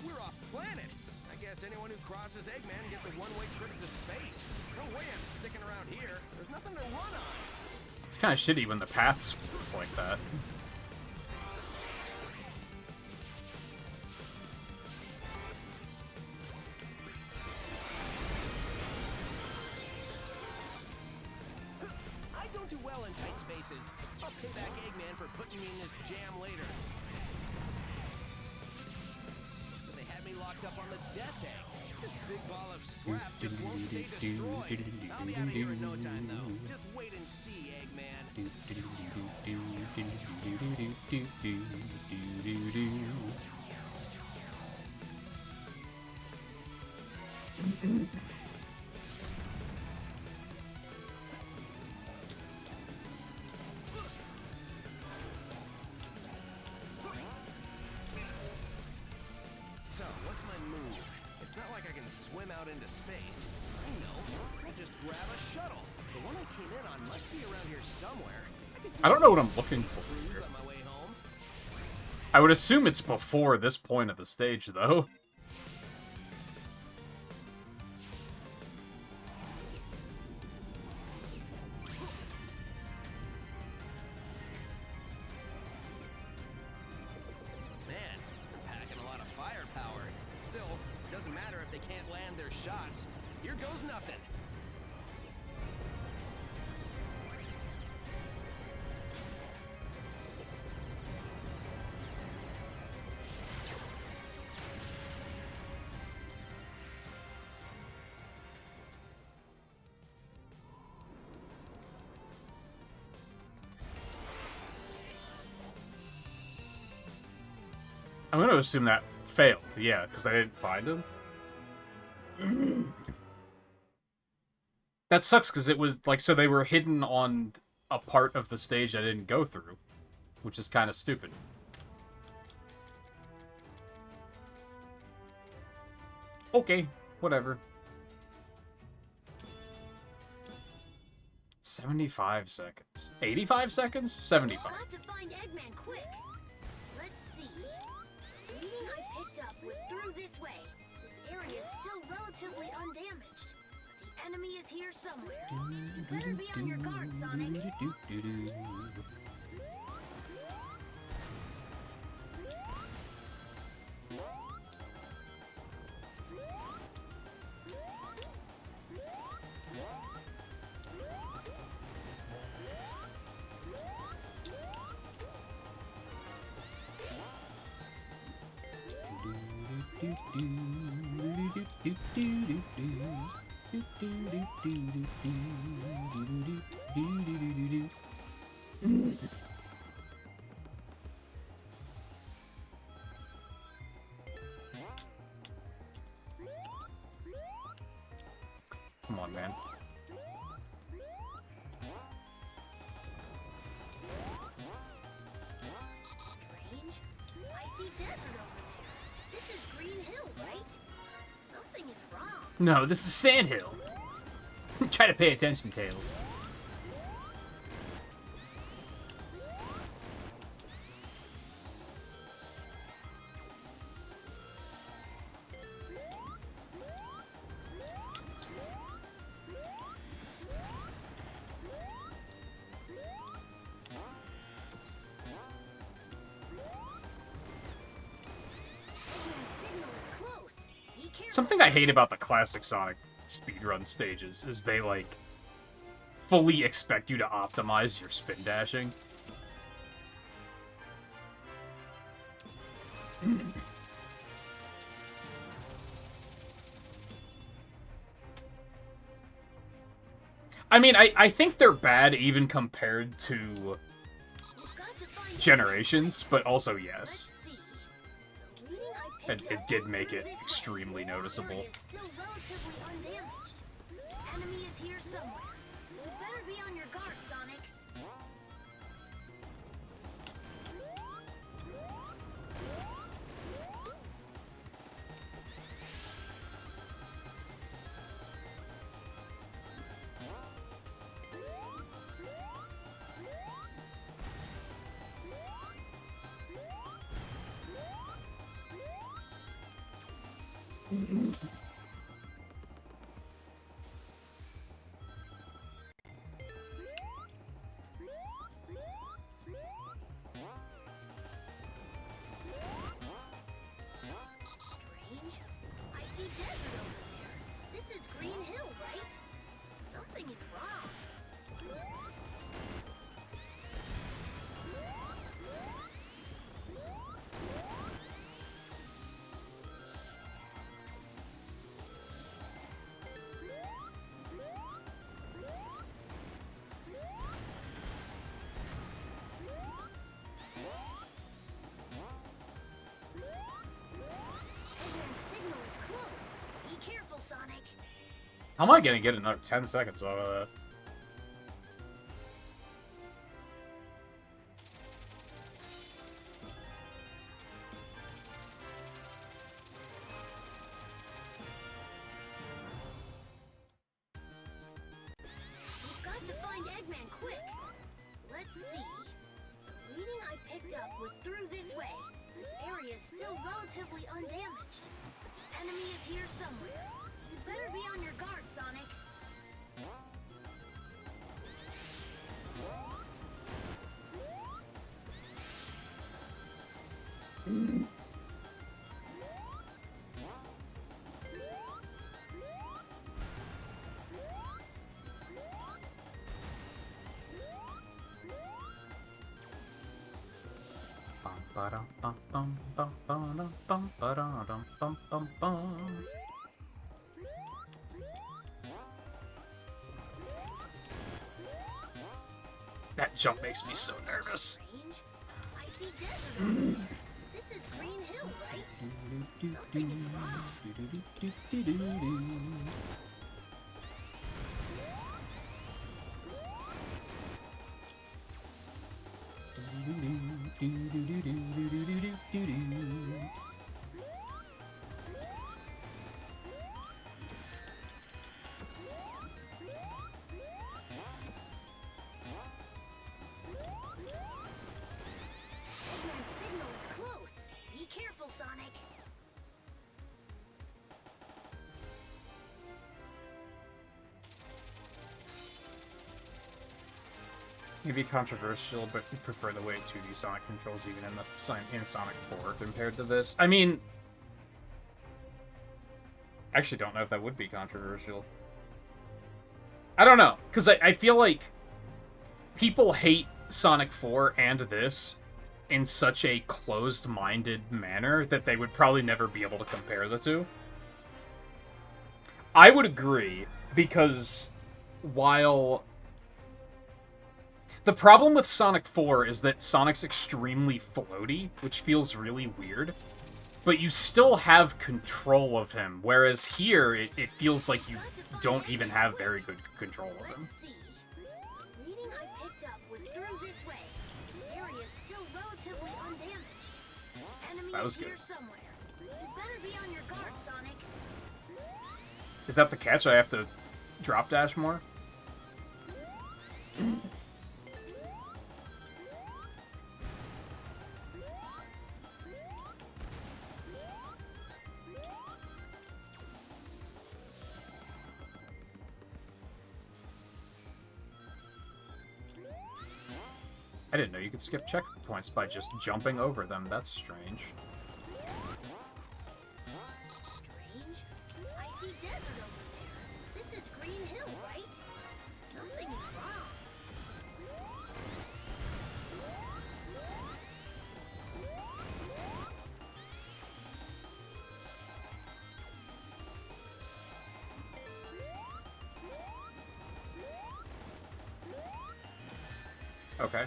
we're off planet. I guess anyone who crosses Eggman gets a one-way trip to space. No way I'm sticking around here. There's nothing to run on. It's kind of shitty when the path splits like that. I don't do well in tight spaces. I'll pay back Eggman for putting me in this jam later. But they had me locked up on the death egg. This big ball of scrap just won't stay destroyed. I'll be out of here in no time, though. Just wait and see, Eggman. So, what's my move? It's not like I can swim out into space. I know. I'll just grab a shuttle. The one I came in on must be around here somewhere. I don't know what I'm looking for Cruise here. on my way home. I would assume it's before this point of the stage, though. Man, they're packing a lot of firepower. Still, it doesn't matter if they can't land their shots. Here goes nothing. I'm going to assume that failed, yeah, because I didn't find him. That sucks, because it was, like, so they were hidden on a part of the stage I didn't go through, which is kind of stupid. Okay, whatever. 75 seconds. 85 seconds? 75. Got to find Eggman quick. Let's see. The reading I picked up was through this way. This area is still relatively undamaged. The enemy is here somewhere. You better be on your guard, Sonic. Come on, man. Strange. I see desert over there. This is Green Hill, right? Something is wrong. No, this is Sandhill. Try to pay attention, Tails. Signal is close. Be careful. Something I hate about the classic Sonic speedrun stages is they, like, fully expect you to optimize your spin dashing. I mean, I think they're bad even compared to You've got to find Generations, but also Let's yes. see. The reading I picked It up did was make through it this way. extremely This noticeable. area is still relatively undamaged. Enemy is here somewhere. You better be on your guard, Sonic. Strange. I see desert over there. This is Green Hill, right? Something is wrong. Eggman's signal is close. Be careful, Sonic. How am I gonna get another 10 seconds out of that? You've got to find Eggman quick. Let's see. The reading I picked up was through this way. This area is still relatively undamaged. Enemy is here somewhere. You'd better be on your guard, Sonic. Bum, ba-dum, bum, bum, bum, ba-dum, bum, ba-dum, bum, bum, bum. That jump makes me so nervous. Strange. I see desert over there. This is Green Hill, right? Something is wrong. Eggman's signal is close. Be careful, Sonic. Maybe controversial, but you prefer the way 2D Sonic controls even in in Sonic 4 compared to this. I mean, I actually don't know if that would be controversial. I don't know, because I feel like people hate Sonic 4 and this in such a closed-minded manner that they would probably never be able to compare the two. I would agree because while the problem with Sonic 4 is that Sonic's extremely floaty, which feels really weird, but you still have control of him, whereas here it feels like you don't even have very good control of him. Let's see. The reading I picked up was through this way. This area is still relatively undamaged. Enemy That was is here good. somewhere. You better be on your guard, Sonic. Is that the catch? I have to drop dash more? I didn't know you could skip checkpoints by just jumping over them. That's strange. Strange. I see desert over there. This is Green Hill, right? Something is wrong. Okay.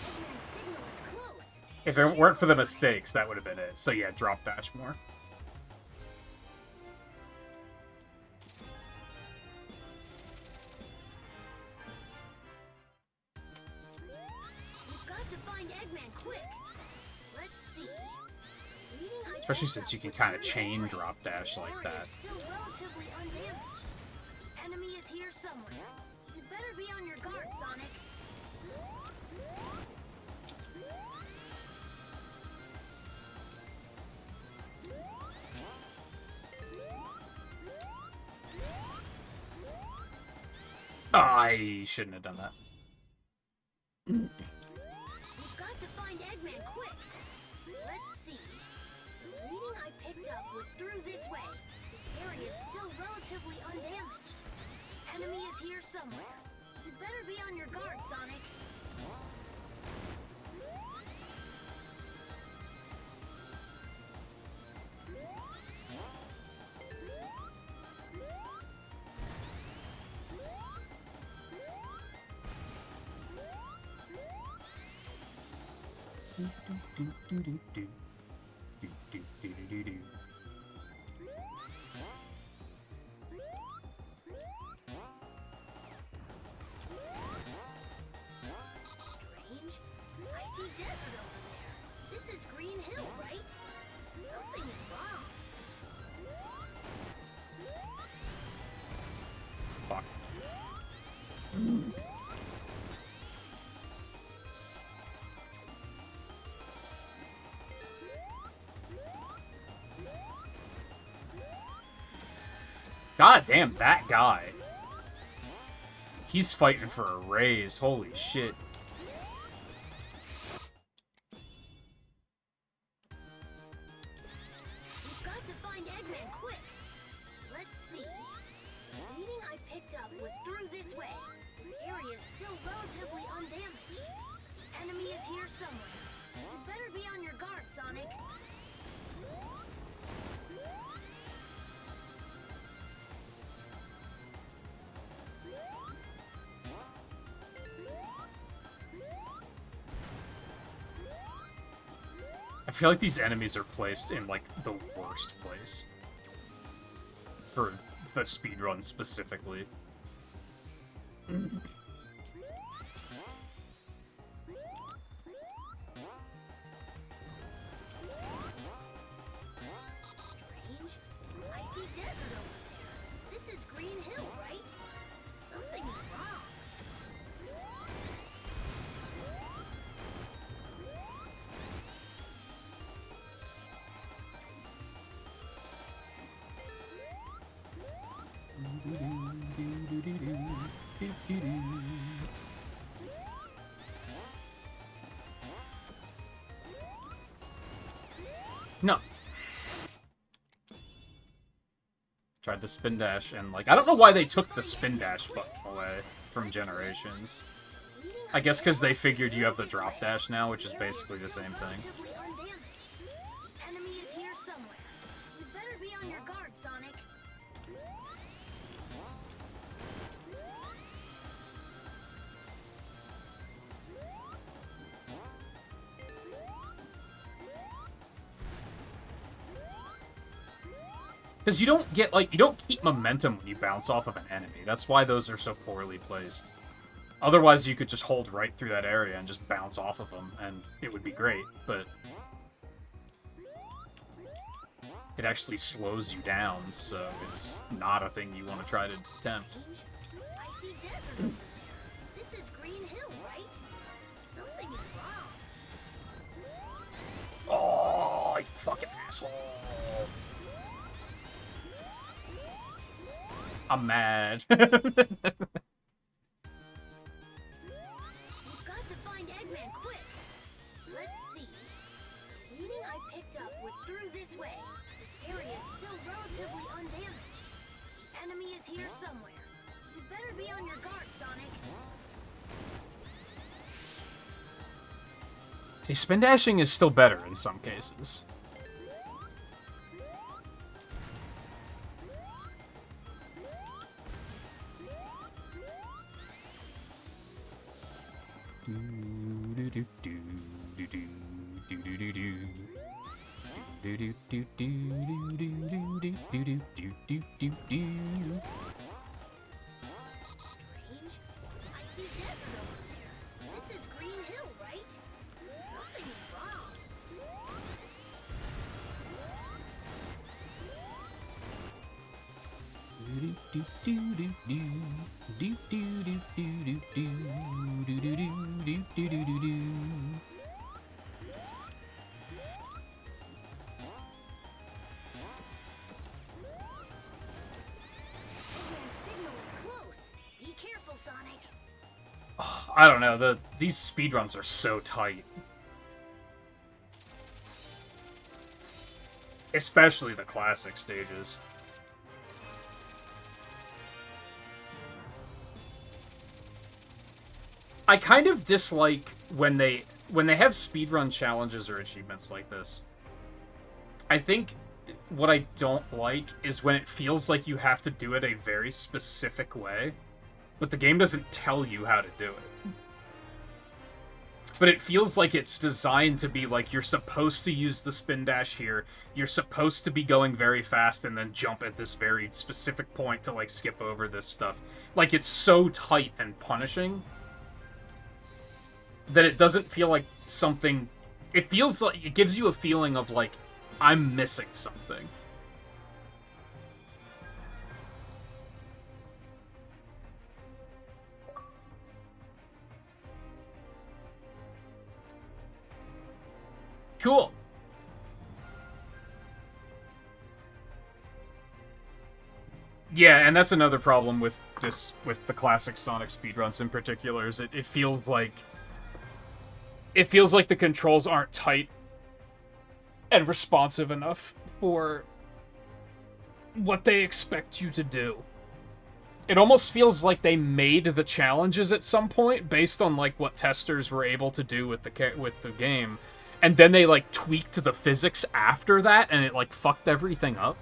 Eggman's signal is close. If it weren't for the mistakes, that would have been it. So yeah, drop dash more. We've got to find Eggman quick. Let's see. Reading I Especially picked since up you can was kind of through this chain way. drop dash The like area that. is still relatively undamaged. The enemy is here somewhere. You better be on your guard, Sonic. Oh, I shouldn't have done that. We've got to find Eggman quick. Let's see. The reading I picked up was through this way. This area is still relatively undamaged. The enemy is here somewhere. You better be on your guard, Sonic. Strange. I see desert over there. This is Green Hill, right? Something is wrong. Fuck. God damn, that guy. He's fighting for a raise. Holy shit. We've got to find Eggman quick. Let's see. The reading I picked up was through this way. This area is still relatively undamaged. The enemy is here somewhere. You better be on your guard, Sonic. I feel like these enemies are placed in, like, the worst place. For the speedrun specifically. Strange. I see desert over there. This is Green Hill, right? Something is wrong. No. Tried the spin dash and, like, I don't know why they took the spin dash button away from Generations. I guess because they figured you have the drop dash now, which is basically the same thing. Relatively undamaged. Because you don't get, like, you don't keep momentum when you bounce off of an enemy. That's why those are so poorly placed. Otherwise, you could just hold right through that area and just bounce off of them, and it would be great, but it actually slows you down, so it's not a thing you want to try to attempt. I see desert over there. This is Green Hill, right? Something is wrong. Oh, you fucking asshole. I'm mad. We've got to find Eggman quick. Let's see. The reading I picked up was through this way. This area is still relatively undamaged. The enemy is here somewhere. You better be on your guard, Sonic. See, spin dashing is still better in some cases. Strange. I see desert over there. This is Green Hill, right? Something is wrong. Eggman's signal is close. Be careful, Sonic. I don't know, these speedruns are so tight. Especially the classic stages. I kind of dislike when they have speedrun challenges or achievements like this. I think what I don't like is when it feels like you have to do it a very specific way, but the game doesn't tell you how to do it. But it feels like it's designed to be like, you're supposed to use the spin dash here, you're supposed to be going very fast and then jump at this very specific point to, like, skip over this stuff. Like, it's so tight and punishing that it doesn't feel like something... It feels like... It gives you a feeling of, like, I'm missing something. Cool. Yeah, and that's another problem with the classic Sonic speedruns in particular, is it feels like... It feels like the controls aren't tight and responsive enough for what they expect you to do. It almost feels like they made the challenges at some point based on, like, what testers were able to do with the game, and then they, like, tweaked the physics after that, and it, like, fucked everything up.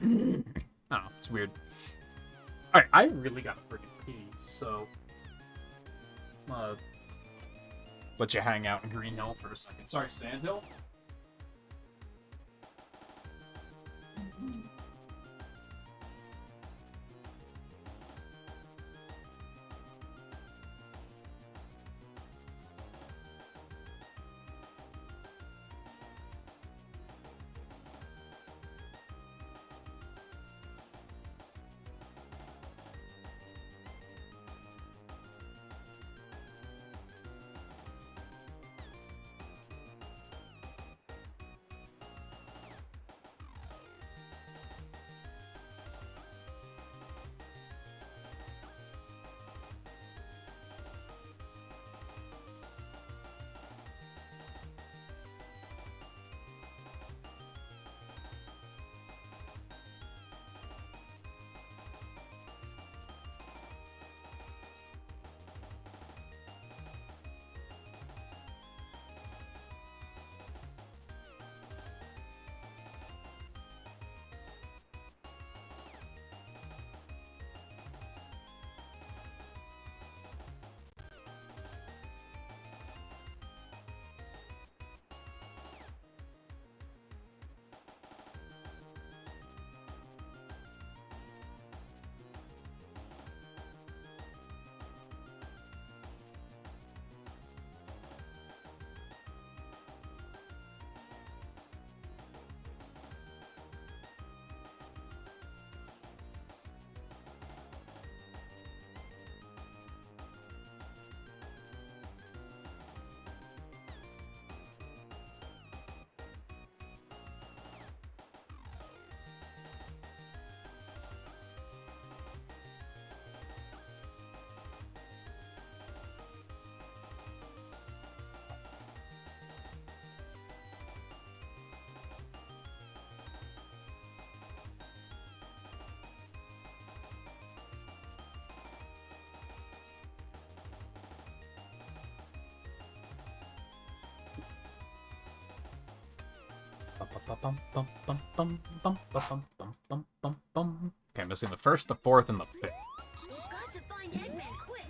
I don't know, it's weird. Alright, I really gotta freaking pee, so... let you hang out in Green Hill for a second. Sorry, Sand Hill? Okay, I'm missing the first, the fourth, and the fifth. We've got to find Eggman quick.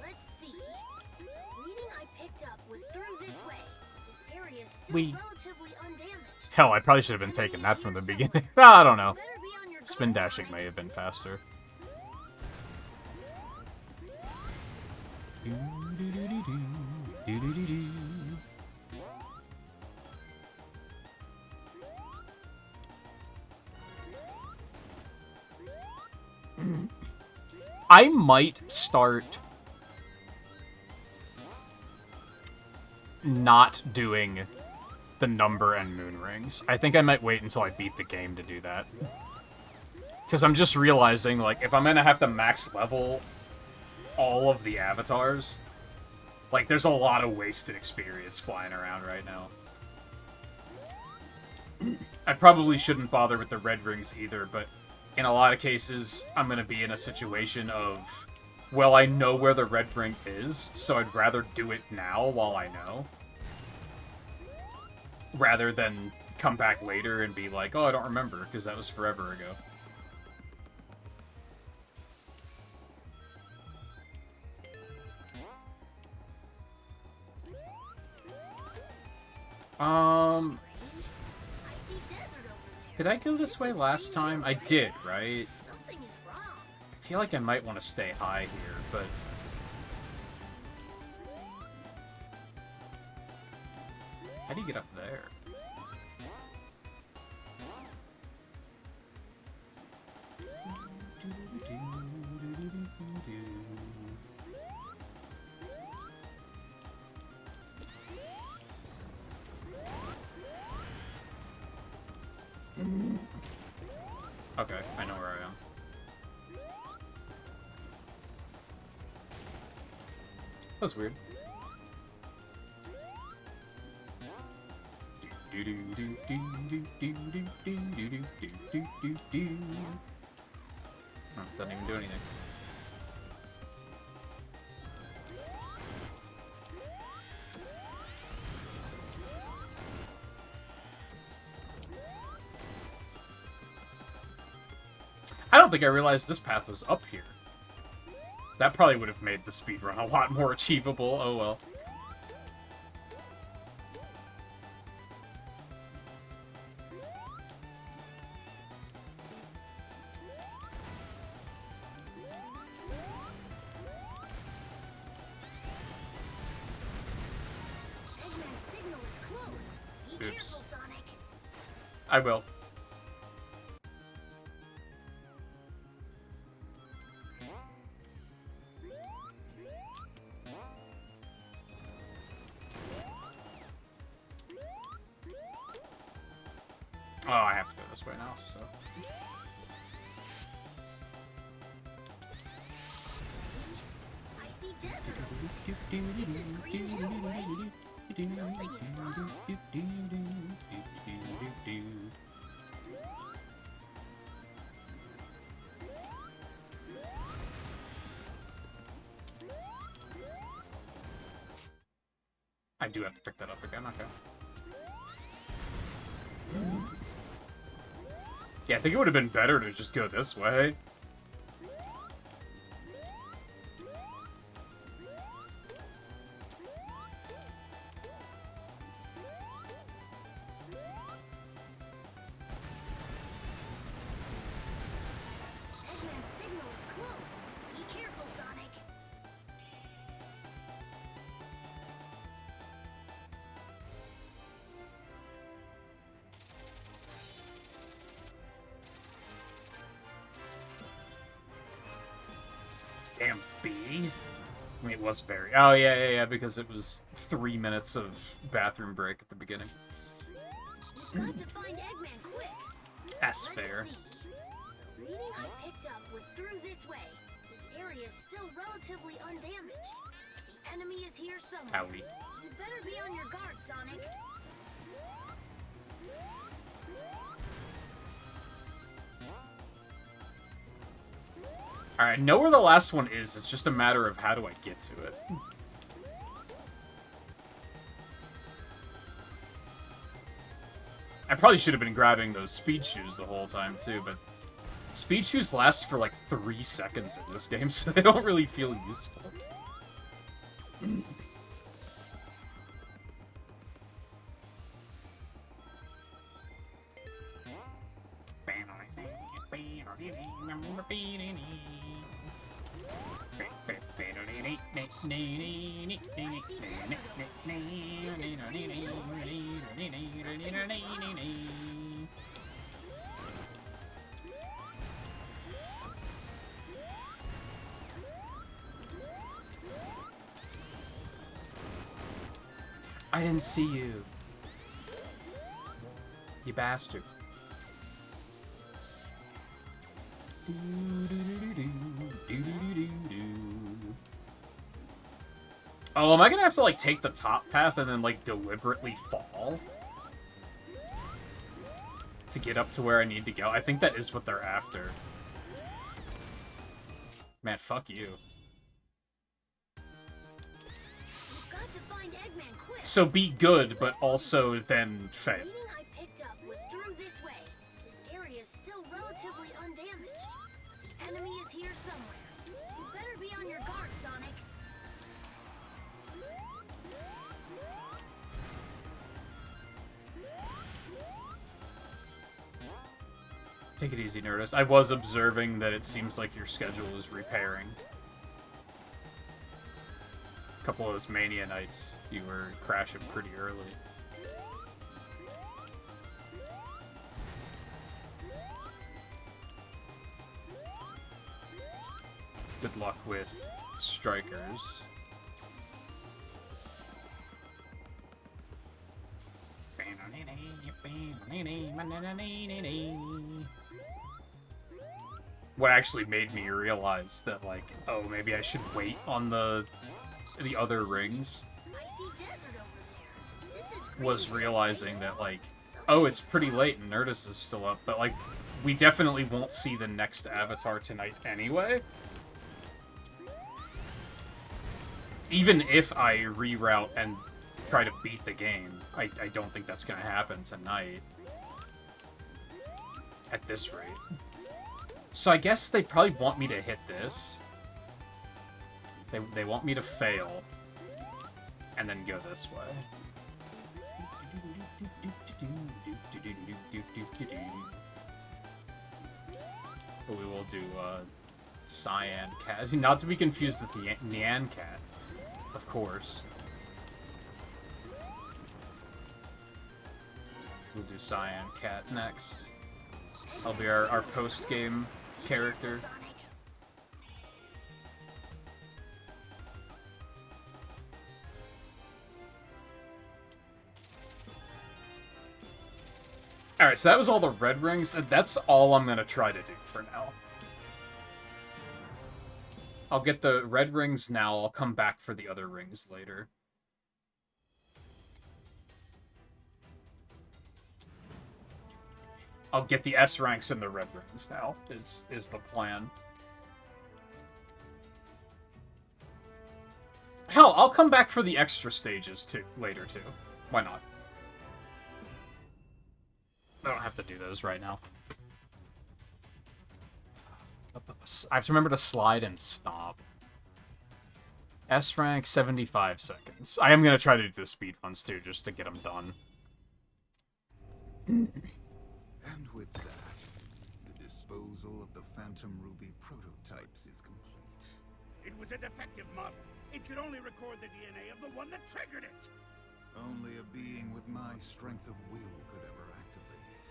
Let's see. The reading I picked up was through this way. This area is still relatively undamaged. Hell, I probably should have been taking that from the beginning. I don't know. Better be on your Spin guard, dashing Sonic. may have been faster. I might start not doing the number and moon rings. I think I might wait until I beat the game to do that. Because I'm just realizing, like, if I'm gonna have to max level all of the avatars, like, there's a lot of wasted experience flying around right now. I probably shouldn't bother with the red rings either, but in a lot of cases, I'm gonna be in a situation of, well, I know where the red ring is, so I'd rather do it now while I know. Rather than come back later and be like, oh, I don't remember, because that was forever ago. I see desert over there. Did I go this way last time? I did, right? Something is wrong. I feel like I might want to stay high here, but... How do you get up there? Okay, I know where I am. That's weird. Oh, doesn't even do anything. I don't think I realized this path was up here. That probably would have made the speedrun a lot more achievable. Oh well. Eggman's signal is close. Be Oops. careful, Sonic. I will. Oh, I have to go this way now, so... I see desert over there. This is Green Hill, right? Something is wrong. I do have to pick that up again, okay. Yeah, I think it would have been better to just go this way. Eggman's signal is close. Be careful, Sonic. Damn, B? I mean, it was very... Oh, yeah, because it was 3 minutes of bathroom break at the beginning. We've got to find Eggman quick. That's Let's fair. see. The reading I picked up was through this way. This area is still relatively undamaged. The enemy is here somewhere. Howdy. You better be on your guard, Sonic. Alright, I know where the last one is. It's just a matter of how do I get to it. I probably should have been grabbing those speed shoes the whole time, too, but speed shoes last for like 3 seconds in this game, so they don't really feel useful. I didn't see you. You bastard. Oh, am I gonna have to, like, take the top path and then, like, deliberately fall? To get up to where I need to go? I think that is what they're after. Man, fuck you. Got to find Eggman quick. So be good, but also then fail. The meeting I picked up was through this way. This area is still relatively undamaged. The enemy is here somewhere. You better be on your guard, Sonic. Take it easy, Nerdist. I was observing that it seems like your schedule is repairing. A couple of those Mania nights, you were crashing pretty early. Good luck with strikers. What actually made me realize that, like, oh, maybe I should wait on the other rings I see desert over there. This is was great. realizing that, like, oh, it's pretty late and Nerdist is still up, but, like, we definitely won't see the next avatar tonight anyway. Even if I reroute and try to beat the game, I don't think that's gonna happen tonight. At this rate. So I guess they probably want me to hit this. They want me to fail. And then go this way. But we will do, Cyan Cat. Not to be confused with the Nyan Cat, of course. We'll do Cyan Cat next. I'll be our post-game character. Sonic. Alright, so that was all the red rings, and that's all I'm gonna try to do for now. I'll get the red rings now, I'll come back for the other rings later. I'll get the S ranks and the red rings now, is the plan. Hell, I'll come back for the extra stages too, later too. Why not? I don't have to do those right now. I have to remember to slide and stop. S rank, 75 seconds. I am going to try to do the speed ones too, just to get them done. And with that, the disposal of the Phantom Ruby prototypes is complete. It was a defective model. It could only record the DNA of the one that triggered it. Only a being with my strength of will could ever activate it.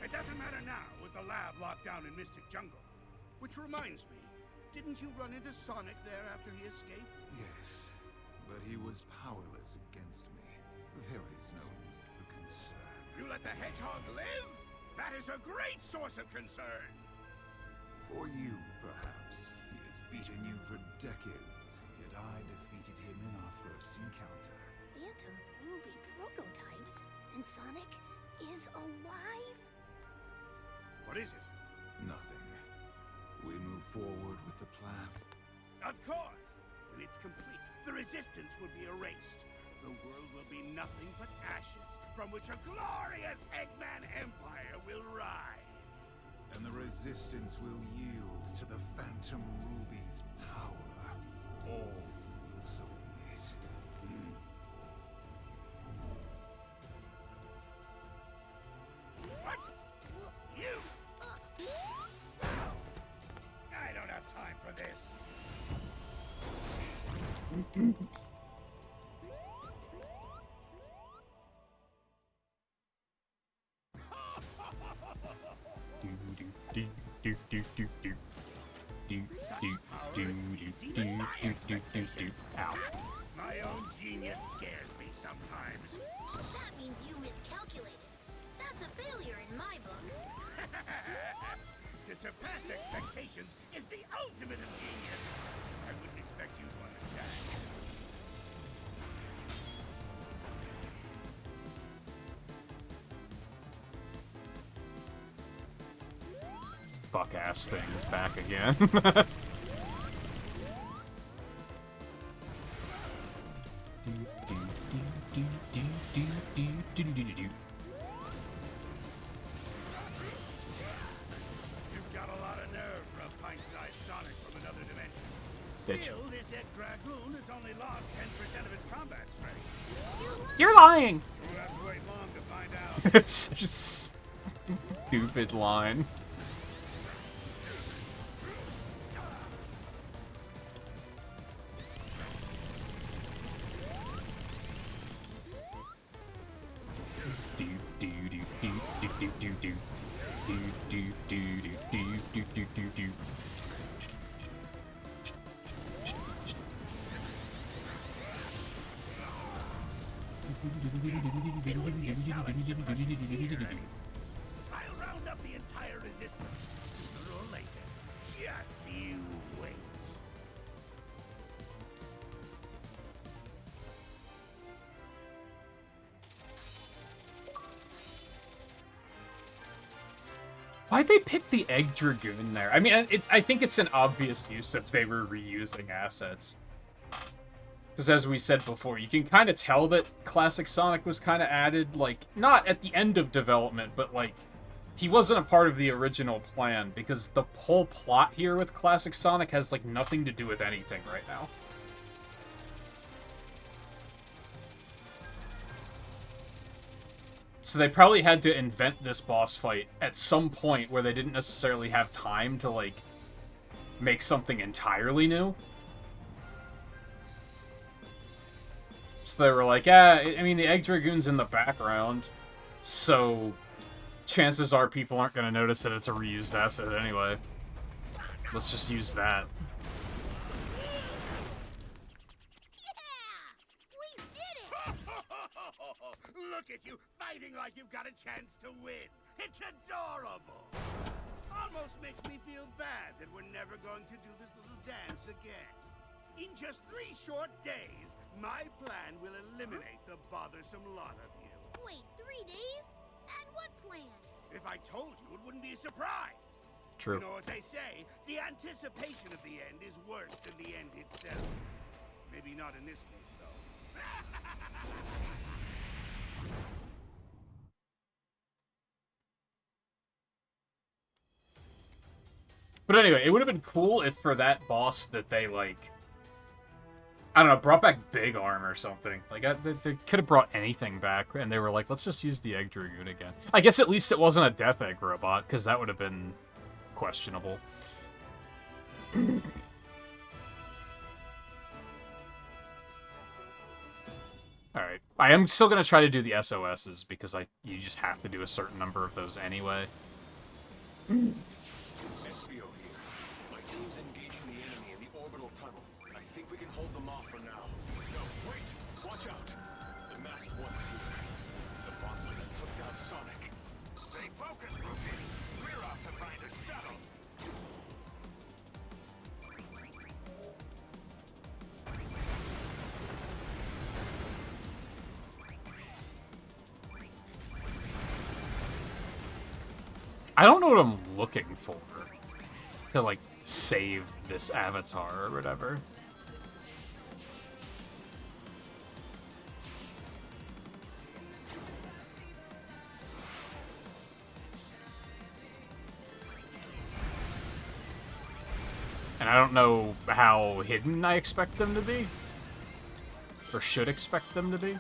It doesn't matter now with the lab locked down in Mystic Jungle. Which reminds me, didn't you run into Sonic there after he escaped? Yes, but he was powerless against me. There is no need for concern. You let the hedgehog live? That is a great source of concern! For you, perhaps. He has beaten you for decades, yet I defeated him in our first encounter. Phantom Ruby prototypes? And Sonic is alive? What is it? Nothing. We move forward with the plan. Of course! When it's complete, the resistance will be erased. the world will be nothing but ashes, from which a glorious Eggman empire will rise. And the Resistance will yield to the Phantom Ruby's power. All will submit. What? You? I don't have time for this. Ow. My own genius scares me sometimes. That means you miscalculated. That's a failure in my book. To surpass expectations is the ultimate of genius. I wouldn't expect you to understand. This fuck-ass thing is back again. You've got a lot of nerve for a pint-sized Sonic from another dimension. Bitch. Still, this Egg Dragoon has only lost 10% of its combat strength. You're lying! We'll have to wait long to find out. It's such a stupid line. I'll round up the entire resistance sooner or later. Just you wait. Why'd they pick the Egg Dragoon there? I mean, I think it's an obvious use if they were reusing assets. Because as we said before, you can kind of tell that Classic Sonic was kind of added, like, not at the end of development, but, like, he wasn't a part of the original plan, because the whole plot here with Classic Sonic has, like, nothing to do with anything right now. So they probably had to invent this boss fight at some point where they didn't necessarily have time to, like, make something entirely new. So they were like, I mean, the Egg Dragoon's in the background, so chances are people aren't going to notice that it's a reused asset anyway. Let's just use that. We did it! Look at you, fighting like you've got a chance to win. It's adorable. Almost makes me feel bad that we're never going to do this little dance again. In just 3 short days, my plan will eliminate the bothersome lot of you. Wait, 3 days? And what plan? If I told you, it wouldn't be a surprise. True. You know what they say? The anticipation of the end is worse than the end itself. Maybe not in this case, though. But anyway, it would have been cool if for that boss that they, like, I don't know, brought back Big Arm or something. Like, they could have brought anything back, and they were like, let's just use the Egg Dragoon again. I guess at least it wasn't a Death Egg robot, because that would have been questionable. Alright. I am still going to try to do the SOSs, because you just have to do a certain number of those anyway. SBO here. My team's engaging the enemy in the orbital tunnel. I think we can hold them off for now. No, wait! Watch out! The masked one's here. The monster that took down Sonic. Stay focused, Rookie. We're off to find a shuttle. I don't know what I'm looking for to, like, save this avatar or whatever. And I don't know how hidden I expect them to be. Or should expect them to be.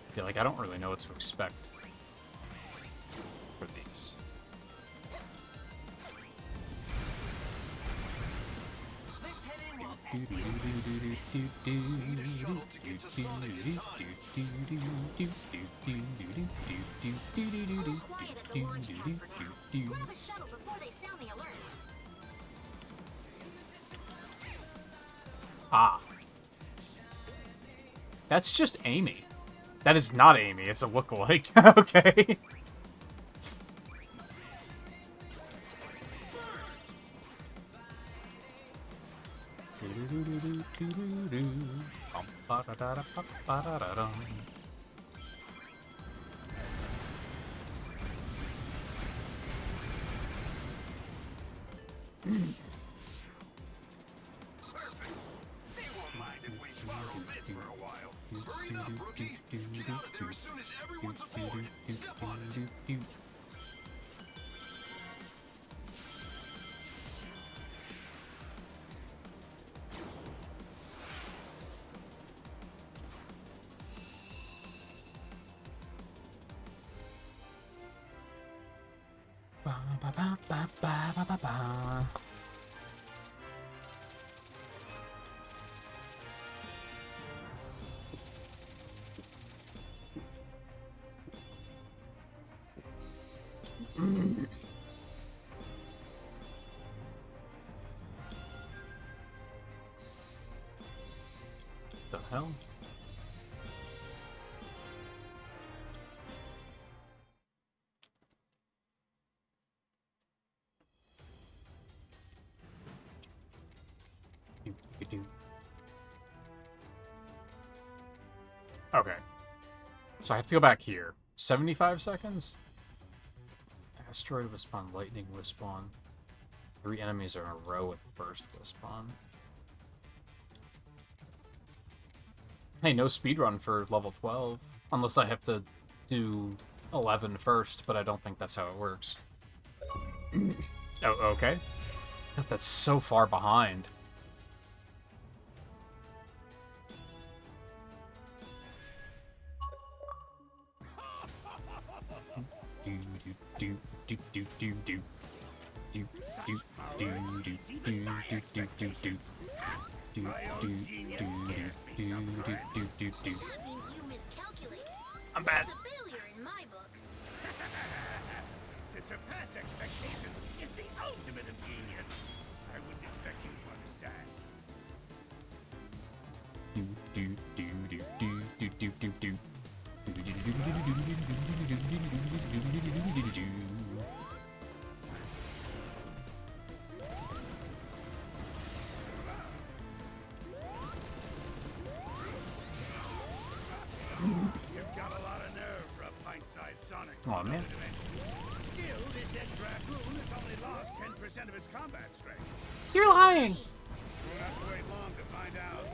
I feel like I don't really know what to expect for these. Ah. That's just Amy. That is not Amy, it's a lookalike. Okay. The hell? Okay. So I have to go back here. 75 seconds? Asteroid will spawn, lightning will spawn. 3 enemies are in a row with burst will spawn. Hey, no speedrun for level 12. Unless I have to do 11 first, but I don't think that's how it works. Oh, okay. That's so far behind. I'm bad. It's a failure in my book. To surpass expectations is the ultimate of genius. I wouldn't expect you to understand. You've got a lot of nerve for a pint-sized Sonic. Aw, man. Still, this Dragoon has only lost 10% of its combat strength. You're lying! We'll have to wait long to find out.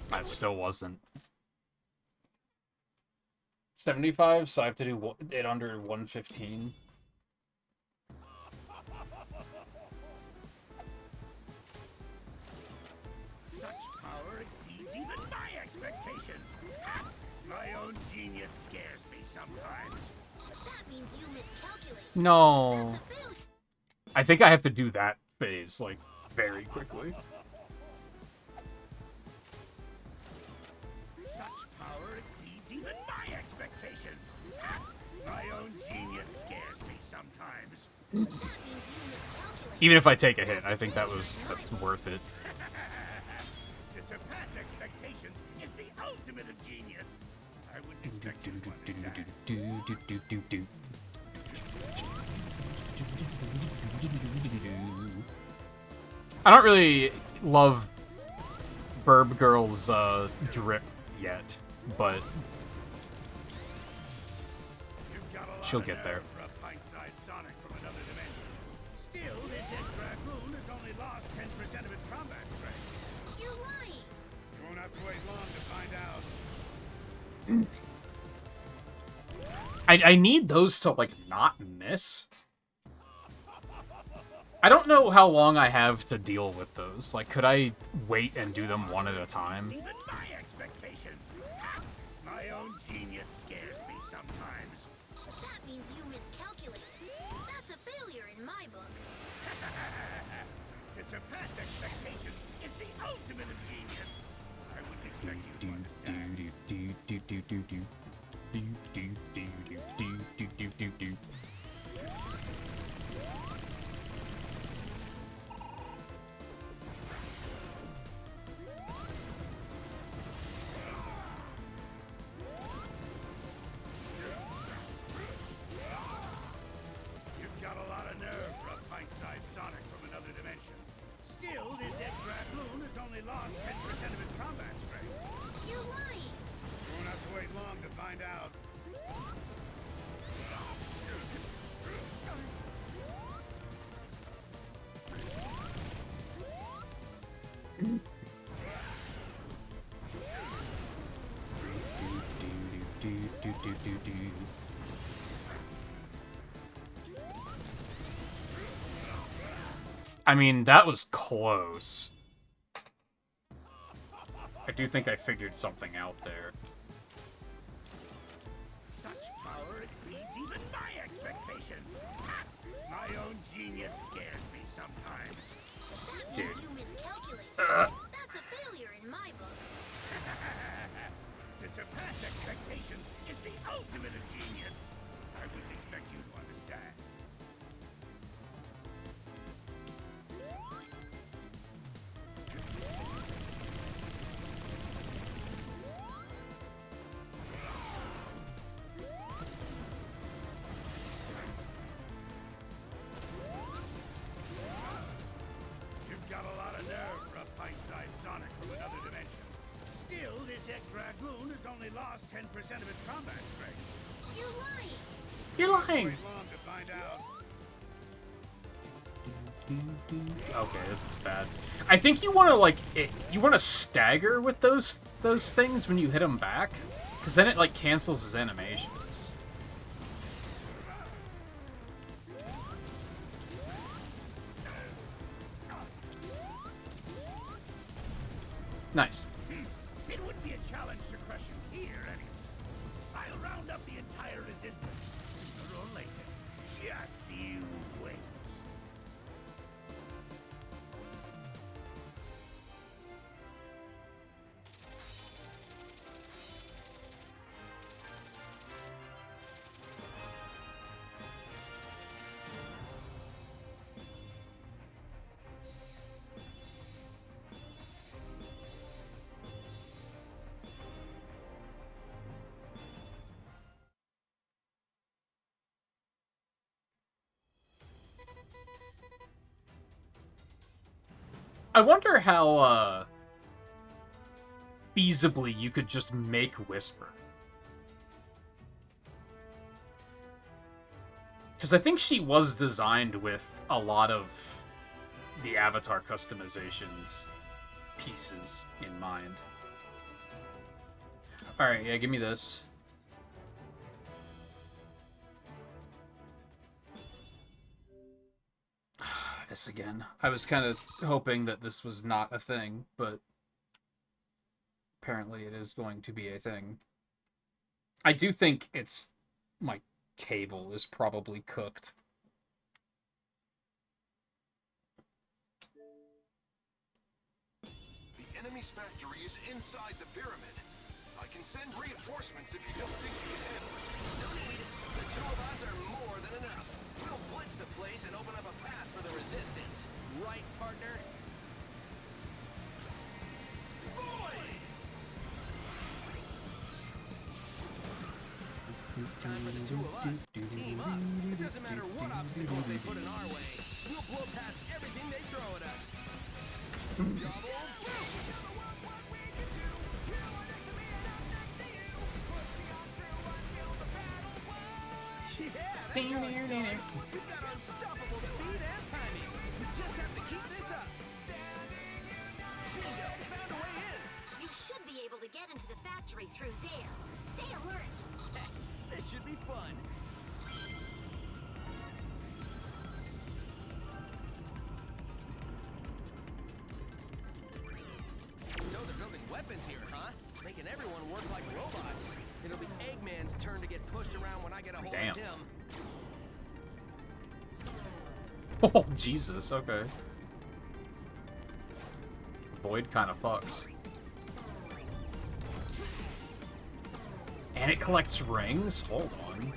That still wasn't. 75, so I have to do it under 115. miscalculate. No. That's a failure. I think I have to do that phase, like, very quickly. Such power exceeds even my expectations. My own genius scares me sometimes. That means you miscalculate. Even if I take a hit, I think that's worth it. To surpass expectations is the ultimate of genius. I wouldn't expect you to understand. I don't really love Burb Girl's drip yet, but You've got a lot she'll of get there. nerve for a pint-sized Sonic from another dimension. Still, this X-Dragoon has only lost 10% of its combat strength. You're lying. You won't have to wait long to find out. I need those to, like, not miss. I don't know how long I have to deal with those. Like, could I wait and do them one at a time? Even my expectations. My own genius scares me sometimes. That means you miscalculate. That's a failure in my book. To surpass expectations is the ultimate of genius. I wouldn't expect you to understand. You've got a lot of nerve for a pint-sized Sonic from another dimension. Still, this X-Dragoon has only lost 10% of its combat strength. You're lying. You won't have to wait long to find out. I mean, that was close. I do think I figured something out there. Such power exceeds even my expectations. My own genius scares me sometimes. That Dude. means you miscalculate. That's a failure in my book. To surpass expectations is the ultimate of genius. I wouldn't expect you to understand. You've got a lot of nerve for a pint-sized Sonic from another dimension. Still, this X-Dragoon has only lost 10% of its combat strength. You're lying. You're lying. Wait long to find out. Okay, this is bad. I think you want to, like, you want to stagger with those things when you hit them back, because then it, like, cancels his animations. Nice. It wouldn't be a challenge to crush you here, anyway. I'll round up the entire resistance sooner or later. Just you wait. I wonder how, feasibly you could just make Whisper. Because I think she was designed with a lot of the avatar customizations pieces in mind. Alright, yeah, give me this. This again. I was kind of hoping that this was not a thing, but apparently it is going to be a thing. I do think it's my Cable is probably cooked. The enemy's factory is inside the pyramid. I can send reinforcements if you don't think you can handle it. No need. The two of us are more than enough. We'll blitz the place and open up a path for the resistance. Right, partner? Time for the two of us to team up. It doesn't matter what obstacles they put in our way. We'll blow past everything they throw at us. Double yeah, that's how it's done. You've got unstoppable speed and timing. You just have to keep this up. Bingo, found a way in. You should be able to get into the factory through there. Stay alert. This should be fun. So they're building weapons here, huh? Making everyone work like robots. It'll be Eggman's turn to get pushed around when I get a hold Damn. of him. Oh, Jesus, okay. Void kind of fucks. And it collects rings? Hold on.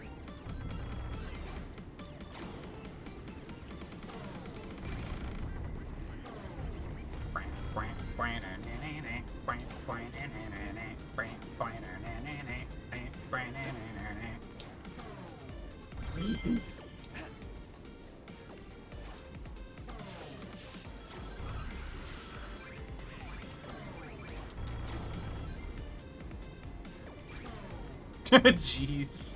Jeez.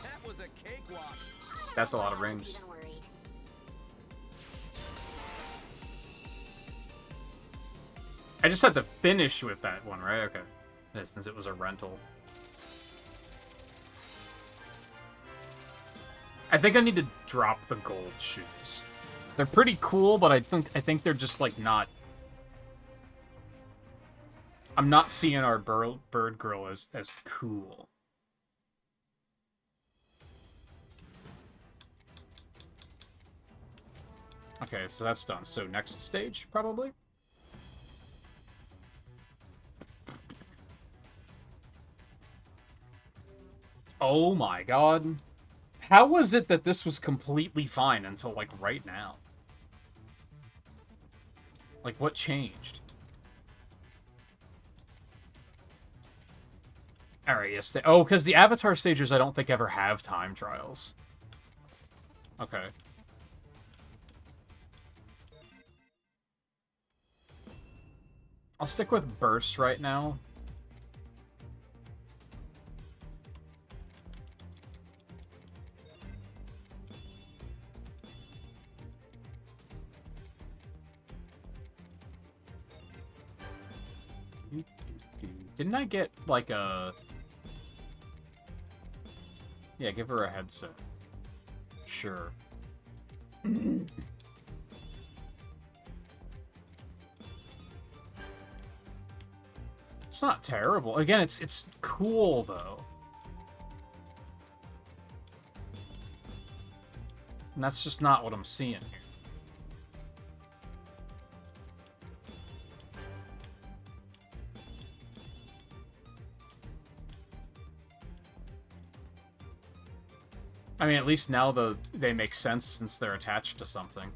That was a cakewalk. That's a lot of rings. Even worried. I just had to finish with that one, right? Okay. Yeah, since it was a rental. I think I need to drop the gold shoes. They're pretty cool, but I think they're just like not. I'm not seeing our bird girl as cool. Okay, so that's done. So next stage, probably? Oh my god. How was it that this was completely fine until, like, right now? Like, what changed? Alright, yes. Oh, because the Avatar stages I don't think ever have time trials. Okay. I'll stick with Burst right now. Didn't I get, like, a... Yeah, give her a headset. Sure. It's not terrible. Again, it's cool, though. And that's just not what I'm seeing here. I mean, at least now they make sense since they're attached to something.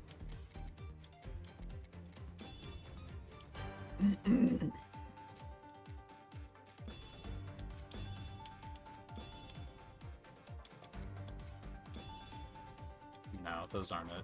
No, those aren't it.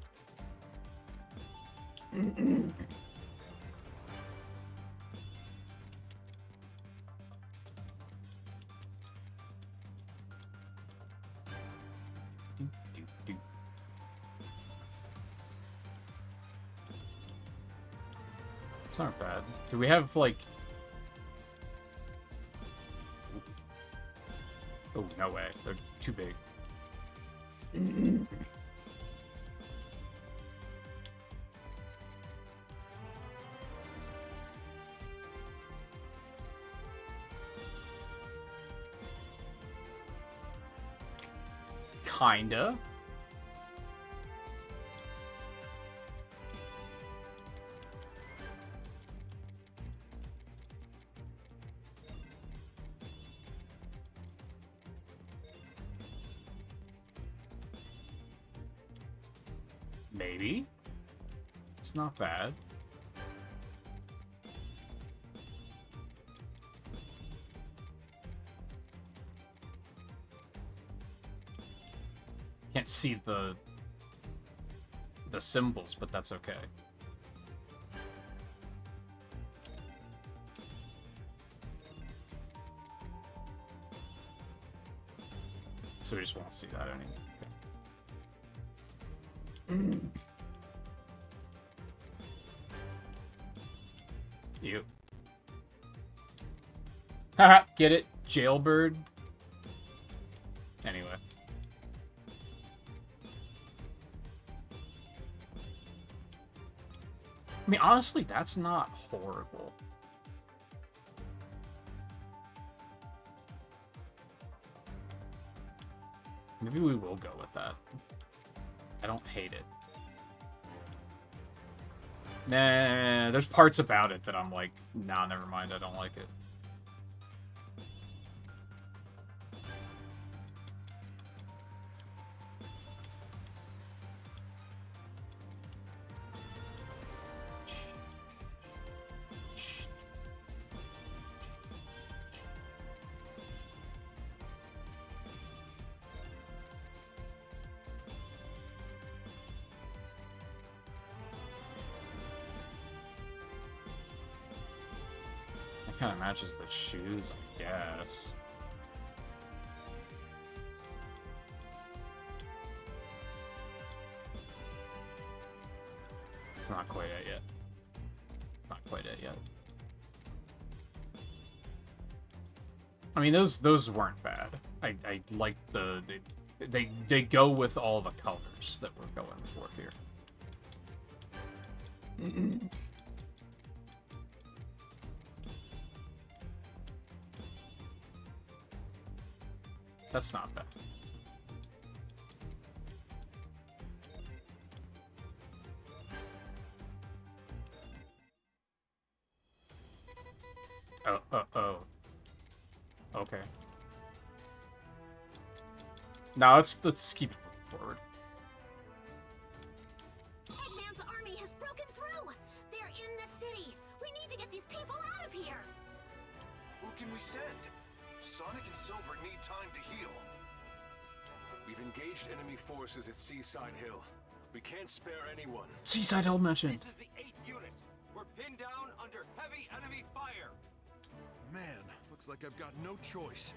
It's not bad. Do we have, like... Oh, no way. They're too big. Kinda. Maybe. It's not bad. Can't see the symbols, but that's okay. So we just won't see that anymore. Okay. You. Haha, get it? Jailbird? Anyway. I mean, honestly, that's not horrible. Maybe we will go with that. I don't hate it. Nah, there's parts about it that I'm like, nah, never mind, I don't like it. Kind of matches the shoes, I guess. It's not quite it yet. Not quite it yet. I mean, those weren't bad. I like they go with all the colors that we're going for here. That's not bad. Oh. Okay. Now let's keep it forward. Eggman's army has broken through. They're in the city. We need to get these people out of here. Who can we send? Sonic and Silver need time to heal. We've engaged enemy forces at Seaside Hill. We can't spare anyone. Seaside Hill mentioned. This is the 8th unit. We're pinned down under heavy enemy fire. Man, looks like I've got no choice.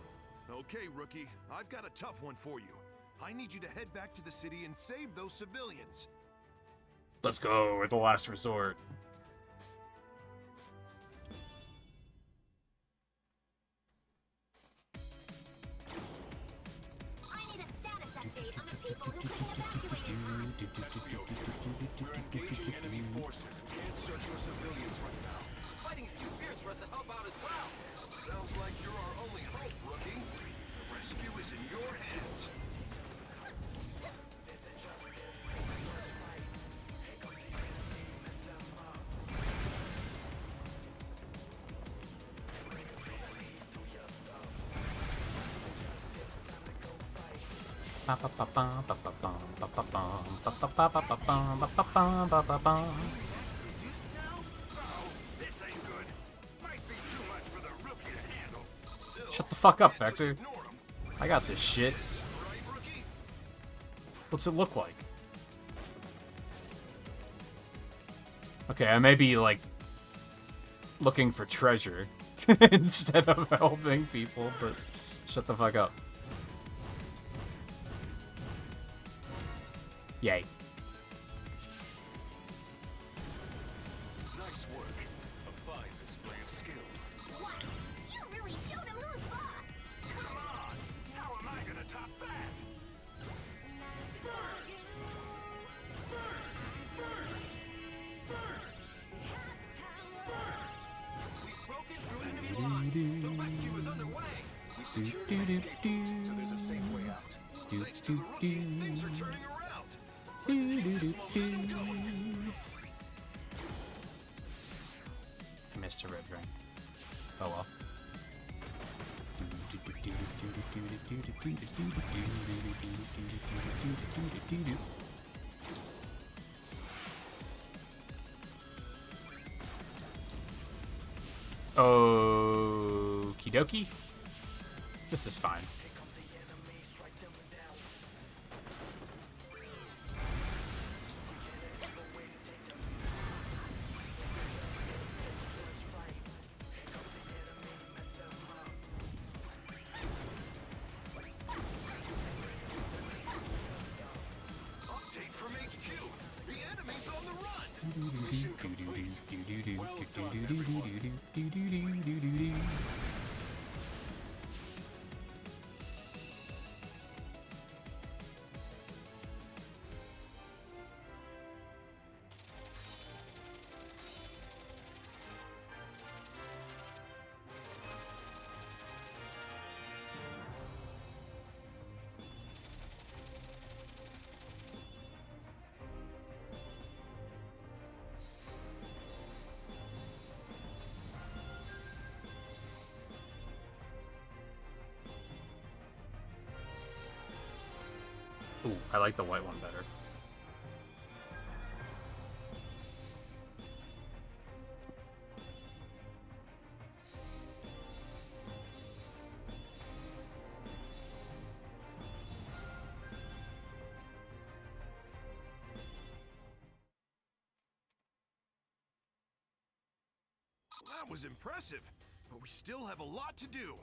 Okay, rookie, I've got a tough one for you. I need you to head back to the city and save those civilians. Let's go at the last resort. I need a status update on the people who couldn't evacuate in time. SBO here. We're engaging enemy forces and can't search for civilians right now. Fighting is too fierce for us to help out as well. Sounds like you're our only hope, rookie. The rescue is in your hands. This ain't good. Might be too much for the rookie to handle. Shut the fuck up, Vector. I got this shit. Right, rookie? What's it look like? Okay, I may be, like, looking for treasure instead of helping people, but shut the fuck up. Yay. Nice work. fine display of skill. Wow, you really showed him who's boss. Come on! How am I gonna top that? Burst! Burst! Burst! Burst! Burst! We've broken through enemy lines. The rescue is underway. We secured an escape route, so there's a safe way out. Thanks to the rookie, things are turning around. Let's keep this momentum going. I missed a red ring. Oh well. Okie dokie. This is fine. Update from HQ. The enemy's on the run. Mission complete. Well done, everyone. Ooh, I like the white one better. That was impressive, but we still have a lot to do.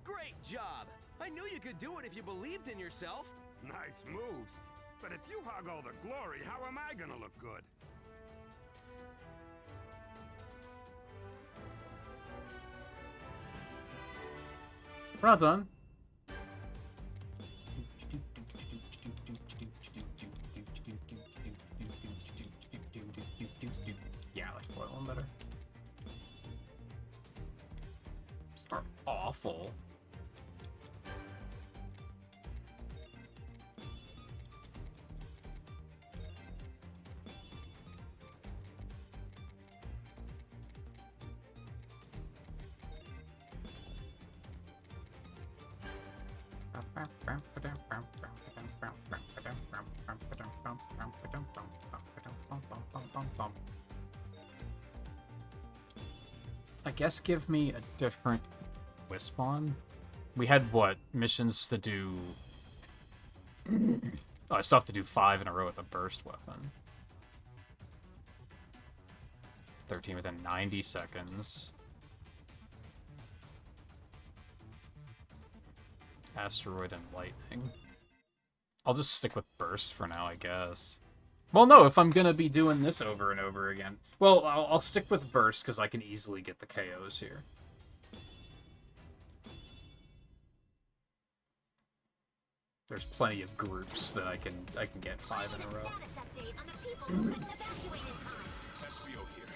Great job! I knew you could do it if you believed in yourself. Nice moves. But if you hog all the glory, how am I gonna look good? We're not done. Yeah, I like the white one better. These are awful. I guess give me a different Wisp on. We had what? Missions to do. Oh, I still have to do 5 in a row with a burst weapon. 13 within 90 seconds. Asteroid and lightning. I'll just stick with burst for now, I guess. Well, no, if I'm gonna be doing this over and over again. Well, I'll stick with burst because I can easily get the KOs here. There's plenty of groups that I can get 5 in a row. Status update on the people who couldn't evacuate in time. SBO here.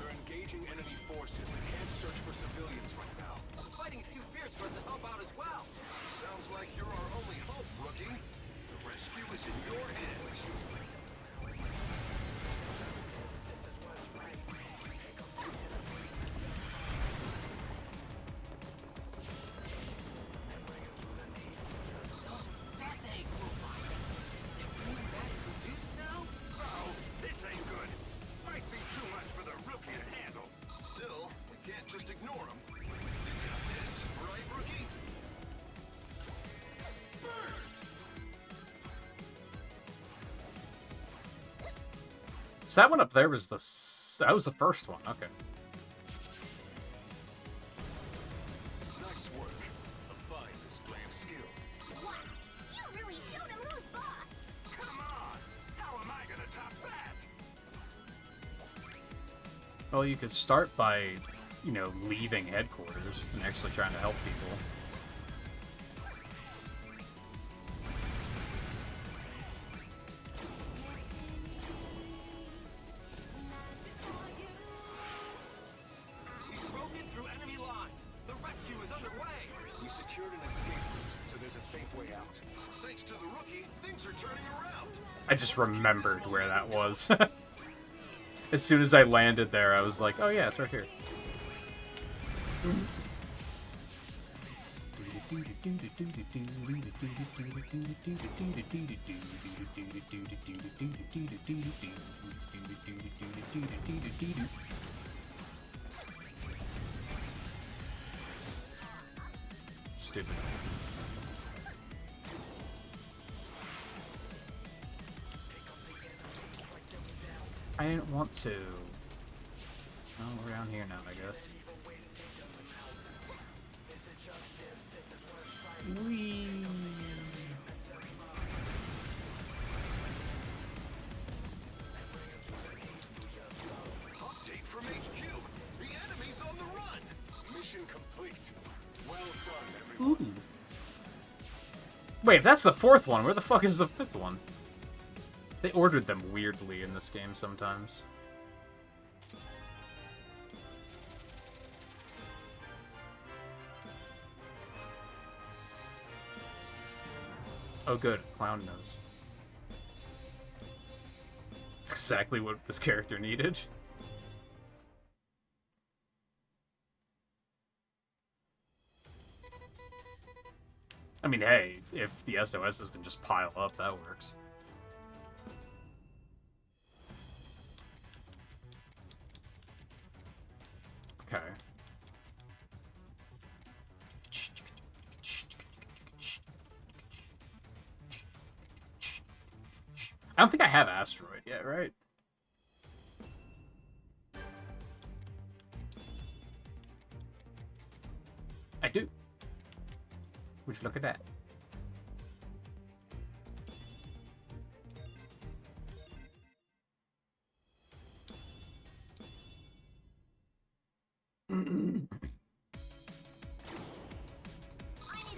We're engaging enemy forces and can't search for civilians right now. The fighting is too fierce for us to help out as well. Sounds like you're our only hope, rookie. The rescue is in your hands. Those are death egg robots. They're being mass-produced now? Oh, this ain't good. Might be too much for the rookie to handle. Still, we can't just ignore them. You got this, right, rookie? Burst! So that one up there was that was the first one. Okay. Nice work. A fine display of skill. Wow, you really showed him who's boss. Come on! How am I gonna top that? Well, you could start by, you know, leaving headquarters and actually trying to help people. We've broken through enemy lines. The rescue is underway. We secured an escape route, so there's a safe way out. Thanks to the rookie, things are turning around. I just remembered where that was. As soon as I landed there, I was like, oh yeah, it's right here. Stupid. I didn't want to. Oh, we're down here now, I guess. Whee! Update from HQ. The enemy's on the run. Mission complete. Well done, everyone. Ooh. Wait, if that's the fourth one, where the fuck is the fifth one? They ordered them weirdly in this game sometimes. Oh good, clown nose. It's exactly what this character needed. I mean, hey, if the SOSs can just pile up, that works. Okay. I don't think I have Asteroid yet, right? I do. Would you look at that? I need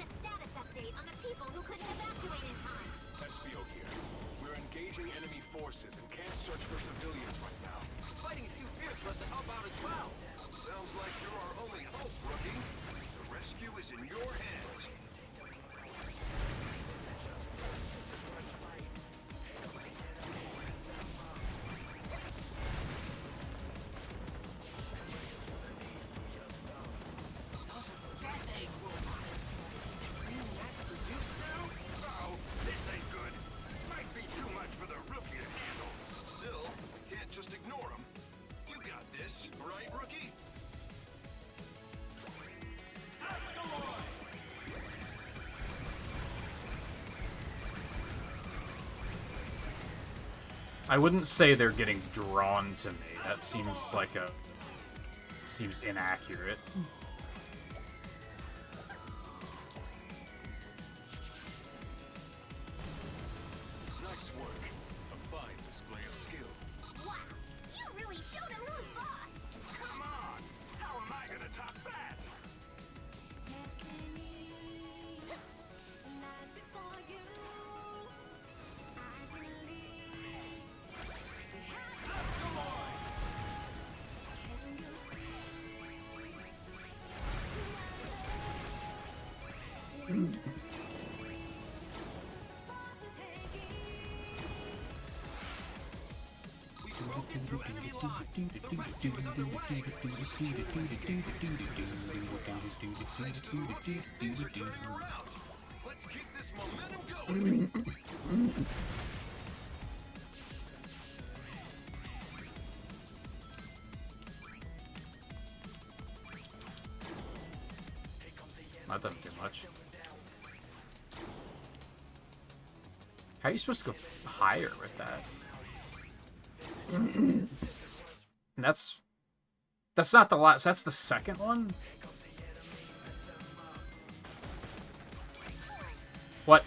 a status update on the people who couldn't evacuate in time. SBO here. We're engaging enemy forces and can't search for civilians right now. Fighting is too fierce for us to help out as well. Sounds like you're our only hope, rookie. The rescue is in your hands. Those are death egg robots. Being mass produced now? Oh, this ain't good. Might be too much for the rookie to handle. Still, can't just ignore him. You got this, right, rookie? I wouldn't say they're getting drawn to me. That seems like a... seems inaccurate. Nice work. A fine display of skill. Wow, you really showed him who's boss. Come on! How am I gonna top that? We've broken through enemy lines. The rescue is underway. Thanks to the rookie, things are turning around. Let's keep this momentum going. That doesn't do much. How are you supposed to go higher with that? And that's not the last, that's the second one? What?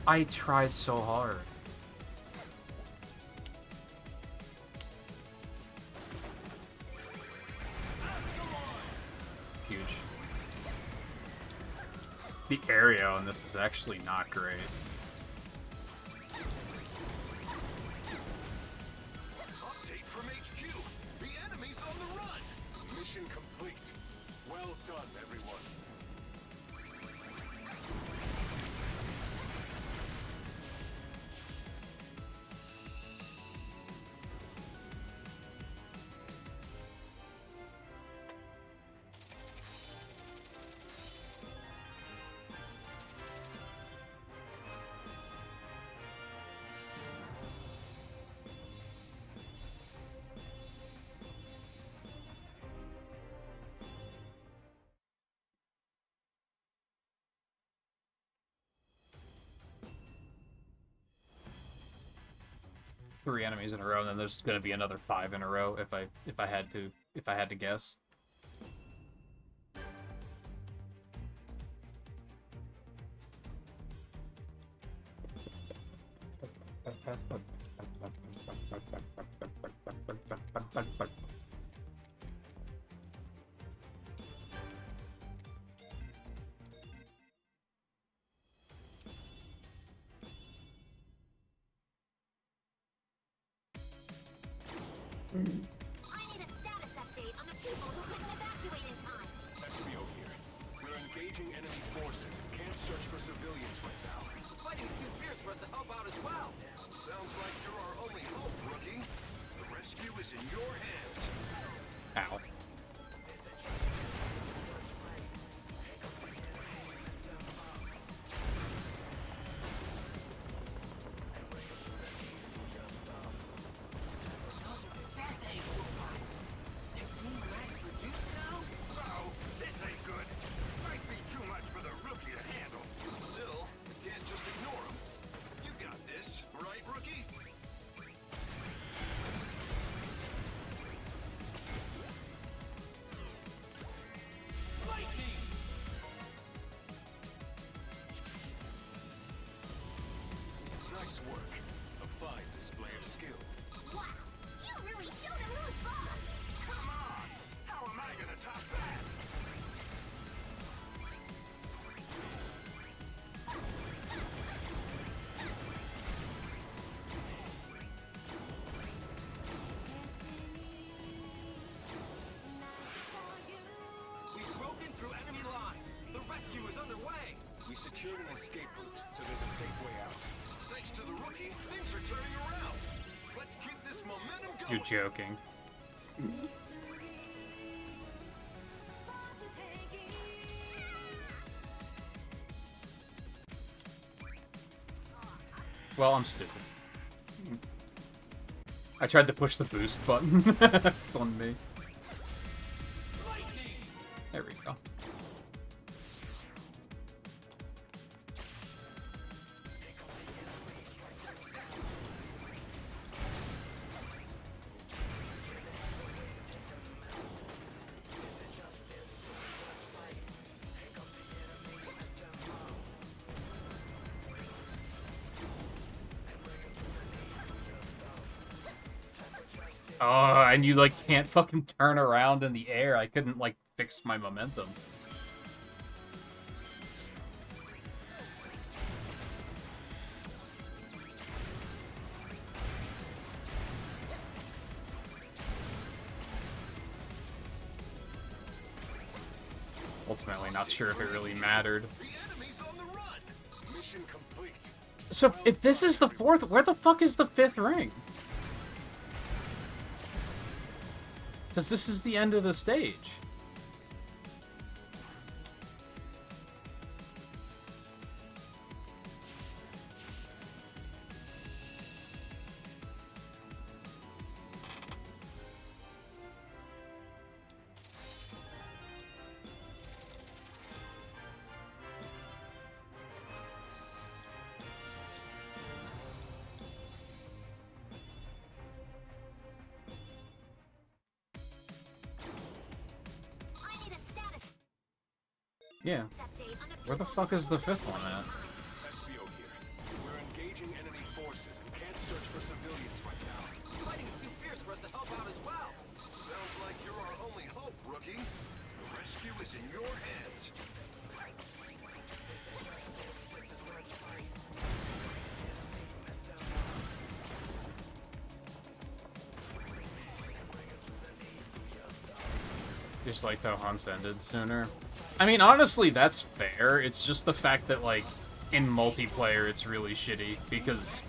I tried so hard. Huge. The area on this is actually not great. Update from HQ. The enemy's on the run. Mission complete. Well done, everyone. Three enemies in a row, and then there's gonna be another 5 in a row if I had to guess. I need a status update on the people who couldn't evacuate in time. SBO here. We're engaging enemy forces and can't search for civilians right now. The fighting's too fierce for us to help out as well. Sounds like you're our only hope, rookie. The rescue is in your hands. Ow. Those are Death Egg robots. They're being mass-produced now? Oh, this ain't good. Might be too much for the rookie to handle. Still, we can't just ignore him. You got this, right, rookie? Lightning! Nice work. A fine display of skill. Wow, you really showed him who's boss. Come on! How am I gonna top that? We've broken through enemy lines. The rescue is underway. We secured an escape route, so there's a safe way out. Thanks to the rookie, things are turning around. Let's keep this momentum going. You're joking. Well, I'm stupid. I tried to push the boost button on me. There we go. Oh, and you like can't fucking turn around in the air. I couldn't like fix my momentum. Ultimately, not sure if it really mattered. The enemy's on the run. Mission complete. So, if this is the 4th, where the fuck is the 5th ring? Because this is the end of the stage. I need a status Yeah. update on the Where the people fuck is the who 5th one at? SBO here. Rookie. The rescue is in your hands. Just liked how hunts ended sooner. I mean, honestly, that's fair. It's just the fact that, like, in multiplayer, it's really shitty, because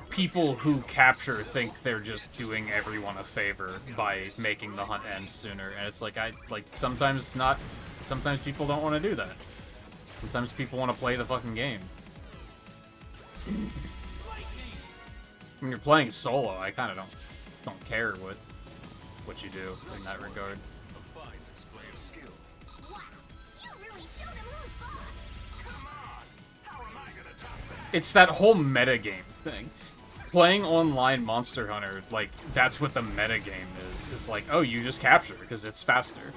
people who capture think they're just doing everyone a favor by making the hunt end sooner, and it's like, sometimes people don't want to do that. Sometimes people want to play the fucking game. When you're playing solo, I kind of don't care what you do in that regard. A fine display of skill. Wow, you really showed him who's boss. Come on! How am I gonna top that? It's that whole metagame thing. Playing online Monster Hunter, like, that's what the metagame is. Is like, oh, you just capture, because it's faster.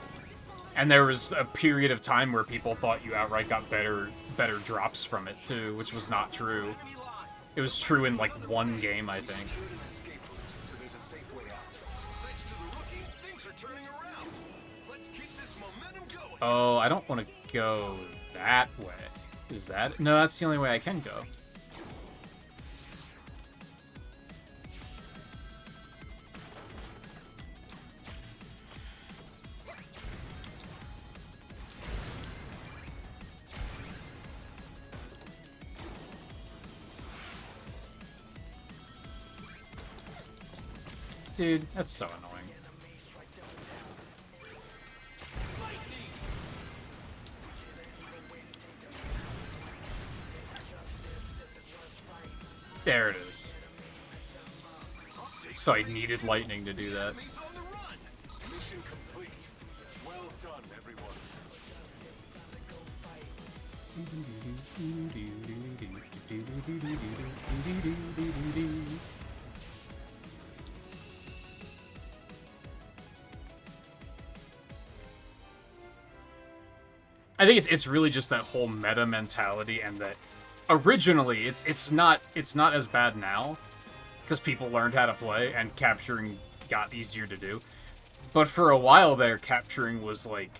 And there was a period of time where people thought you outright got better drops from it, too, which was not true. It was true in, like, one game, I think. Escape route, so there's a safe way out. Thanks to the rookie, things are turning around. Let's keep this momentum going. Oh, I don't want to go that way. Is that... No, that's the only way I can go. Dude, that's so annoying. There it is. So I needed lightning to do that. Enemies on the run. Mission complete. Well done, everyone. I think it's really just that whole meta mentality, and that originally it's not as bad now because people learned how to play and capturing got easier to do. But for a while there, capturing was like,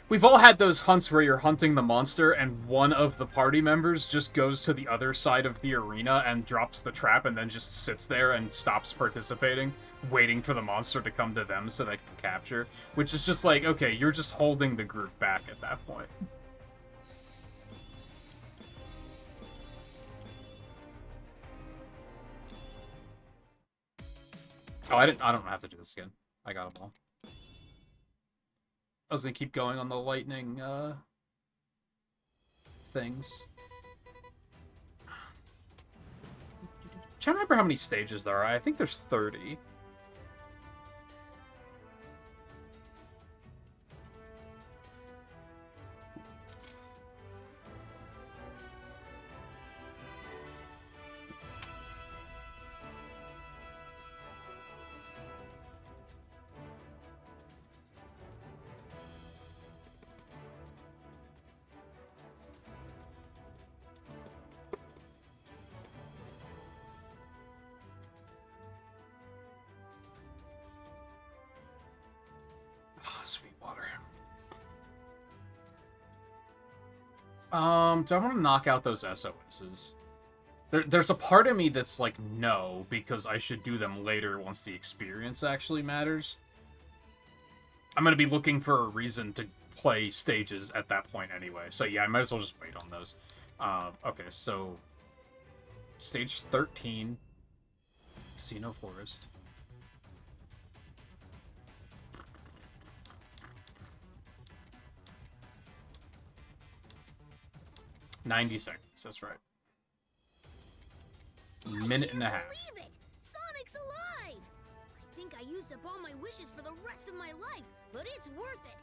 we've all had those hunts where you're hunting the monster and one of the party members just goes to the other side of the arena and drops the trap and then just sits there and stops participating, waiting for the monster to come to them so they can capture. Which is just like, okay, you're just holding the group back at that point. Oh, I don't have to do this again. I got them all. I was gonna keep going on the lightning, things. I'm trying to remember how many stages there are. I think there's 30. Sweet water. Do I want to knock out those SOSs? There's a part of me that's like, no, because I should do them later once the experience actually matters. I'm going to be looking for a reason to play stages at that point anyway. So yeah, I might as well just wait on those. Okay, so stage 13, Casino Forest. 90 seconds, that's right. Minute and a half. Believe it! Sonic's alive! I think I used up all my wishes for the rest of my life, but it's worth it.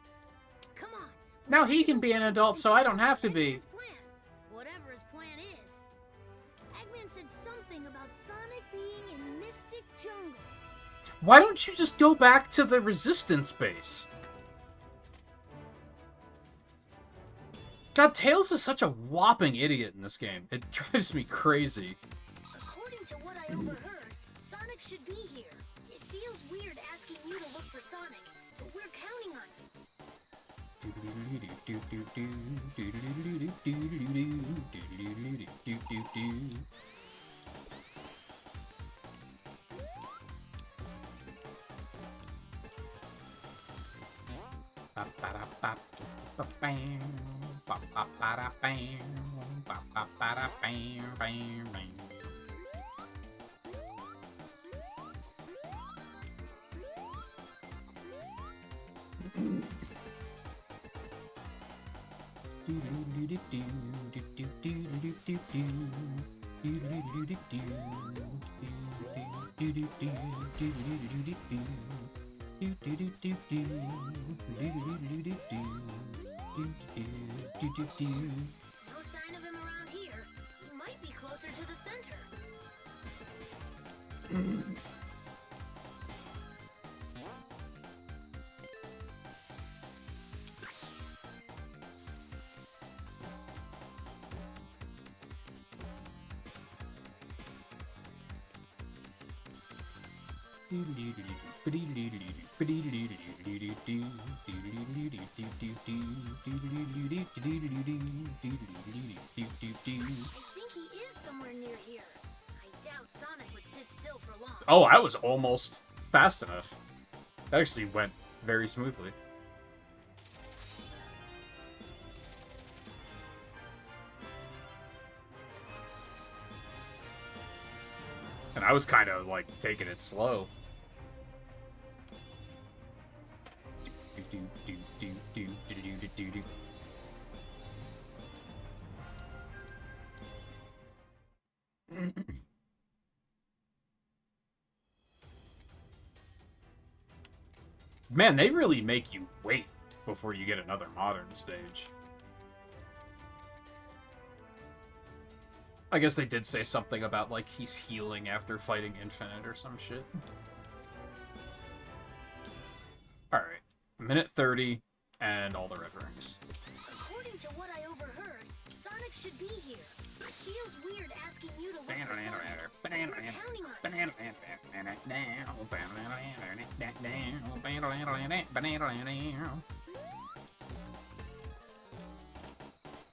Come on. Now he can be an adult, so I don't have to be. Eggman's plan, whatever his plan is. Eggman said something about Sonic being in Mystic Jungle. Why don't you just go back to the Resistance base? God, Tails is such a whopping idiot in this game. It drives me crazy. According to what I overheard, should be here. It feels weird asking you to look for Sonic, but we're counting on you. No sign of him around here. He might be closer to the center. I think he is somewhere near here. I doubt Sonic would sit still for long. Oh, I was almost fast enough. That actually went very smoothly. And I was kind of, like, taking it slow. Man, they really make you wait before you get another modern stage. I guess they did say something about, like, he's healing after fighting Infinite or some shit. Alright. Minute 30, and all the red rings. According to what I overheard, Sonic should be here. It feels weird asking you to look for Sonic, but we're counting on you.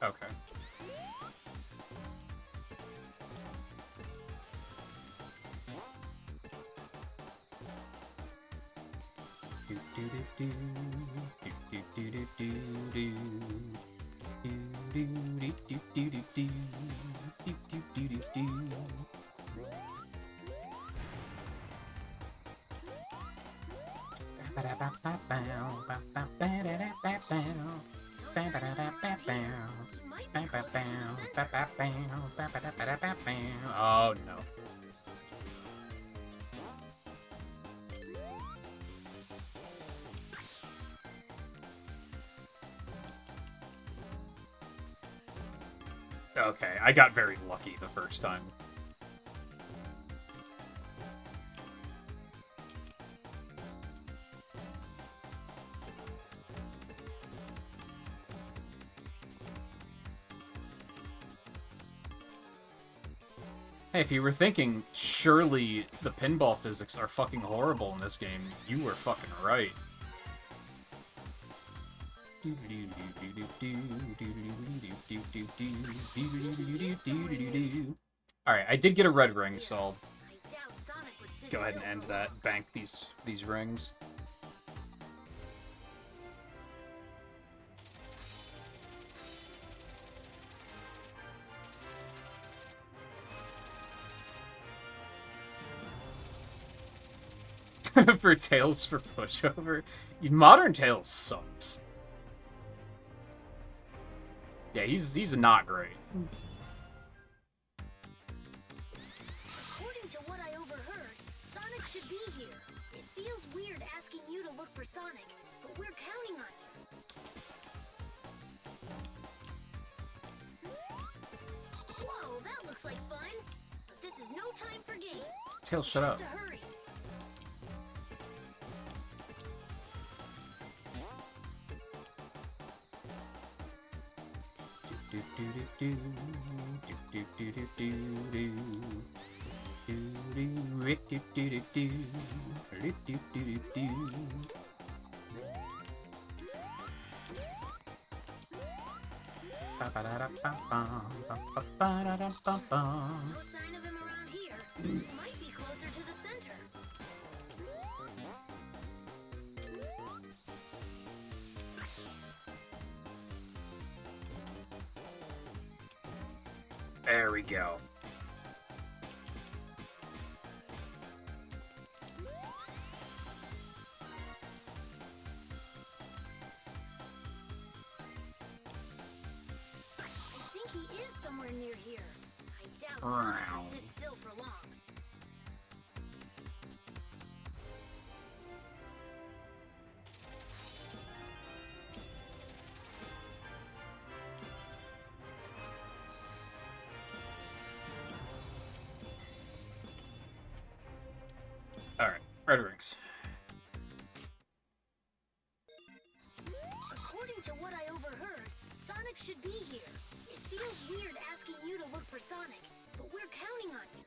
Okay. Oh no. Okay, I got very lucky the first time. Hey, if you were thinking, surely the pinball physics are fucking horrible in this game, you were fucking right. Alright, I did get a red ring, so I'll go ahead and end that. Bank these rings. For Tails for pushover. Modern Tails sucks. Yeah, he's not great. According to what I overheard, Sonic should be here. It feels weird asking you to look for Sonic, but we're counting on you. Whoa, that looks like fun. But this is no time for games. Tails, shut up. To hurry. No sign of him around here. He might be closer to the center. There we go. I think he is somewhere near here. I doubt Sonic can sit still for long. Alright, red rings. According to what I overheard, Sonic should be here. It feels weird asking you to look for Sonic, but we're counting on you.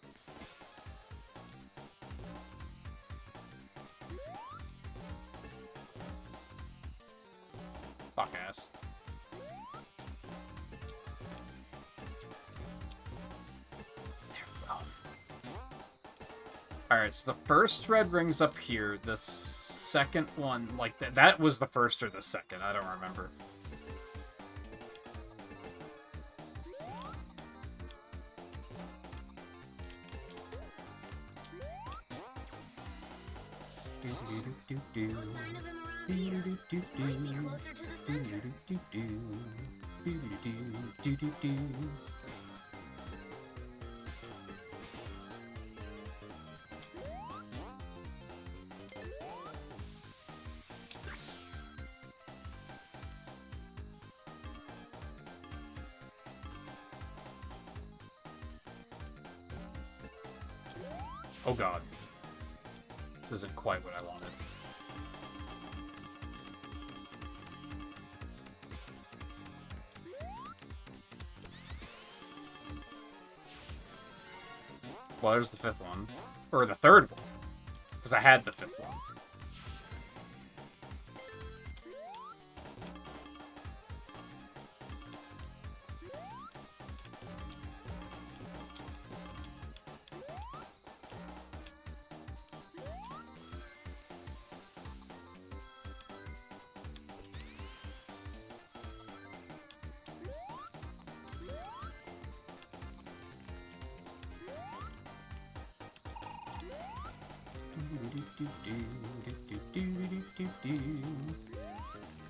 Fuck ass. Alright, so the first red ring's up here. The second one, like, that was the first or the second. I don't remember. No sign of him around here. Might be closer to the center. Oh god. This isn't quite what I wanted. Well, there's the fifth one. Or the third one. Because I had the fifth one.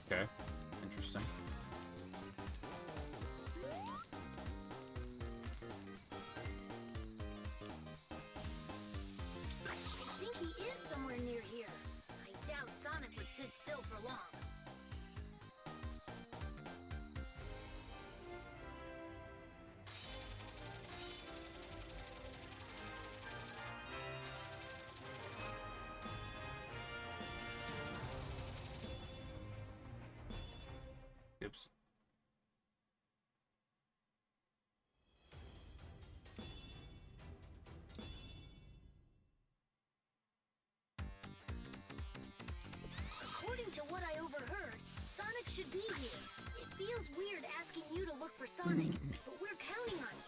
Okay, interesting. I think he is somewhere near here. I doubt Sonic would sit still for long. Oops. According to what I overheard, Sonic should be here. It feels weird asking you to look for Sonic, but we're counting on you.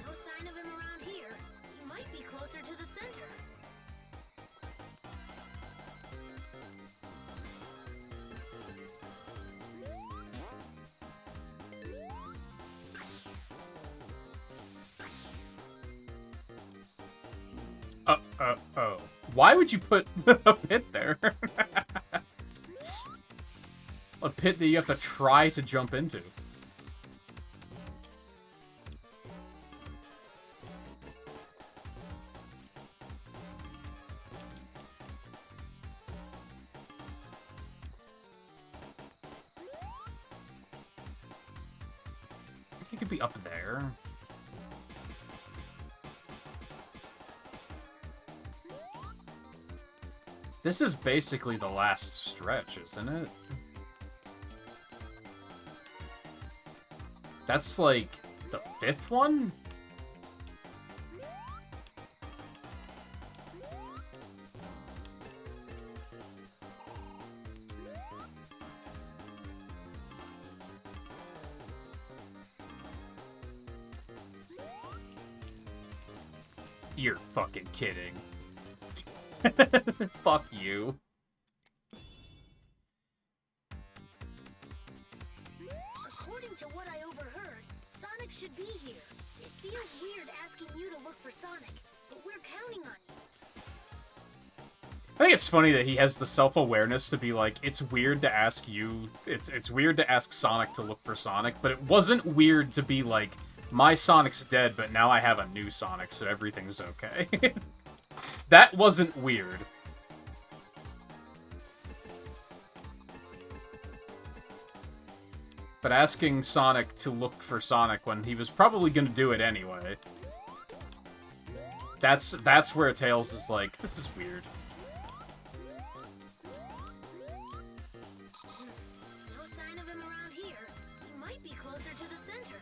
No sign of him around here. He might be closer to the center. Oh. Why would you put a pit there? A pit that you have to try to jump into. think it could be up there. This is basically the last stretch, isn't it? That's like the 5th one? You're fucking kidding. Fuck you. According to what I overheard, Sonic should be here. It feels weird asking you to look for Sonic, but we're counting on you. I think it's funny that he has the self-awareness to be like, it's weird to ask you, it's weird to ask Sonic to look for Sonic, but it wasn't weird to be like, my Sonic's dead, but now I have a new Sonic, so everything's okay. That wasn't weird. But asking Sonic to look for Sonic when he was probably gonna do it anyway. That's where Tails is like, this is weird. No sign of him around here. He might be closer to the center.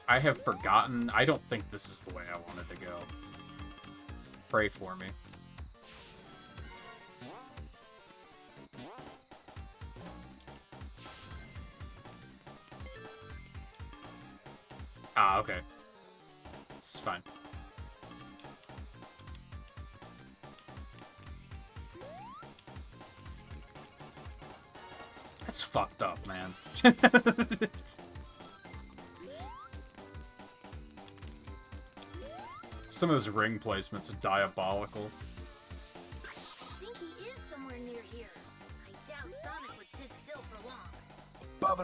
I have forgotten. I don't think this is the way I wanted to go. Pray for me. Ah, okay. This is fine. That's fucked up, man. Some of his ring placements are diabolical. I think he is somewhere near here. I doubt Sonic would sit still for long. What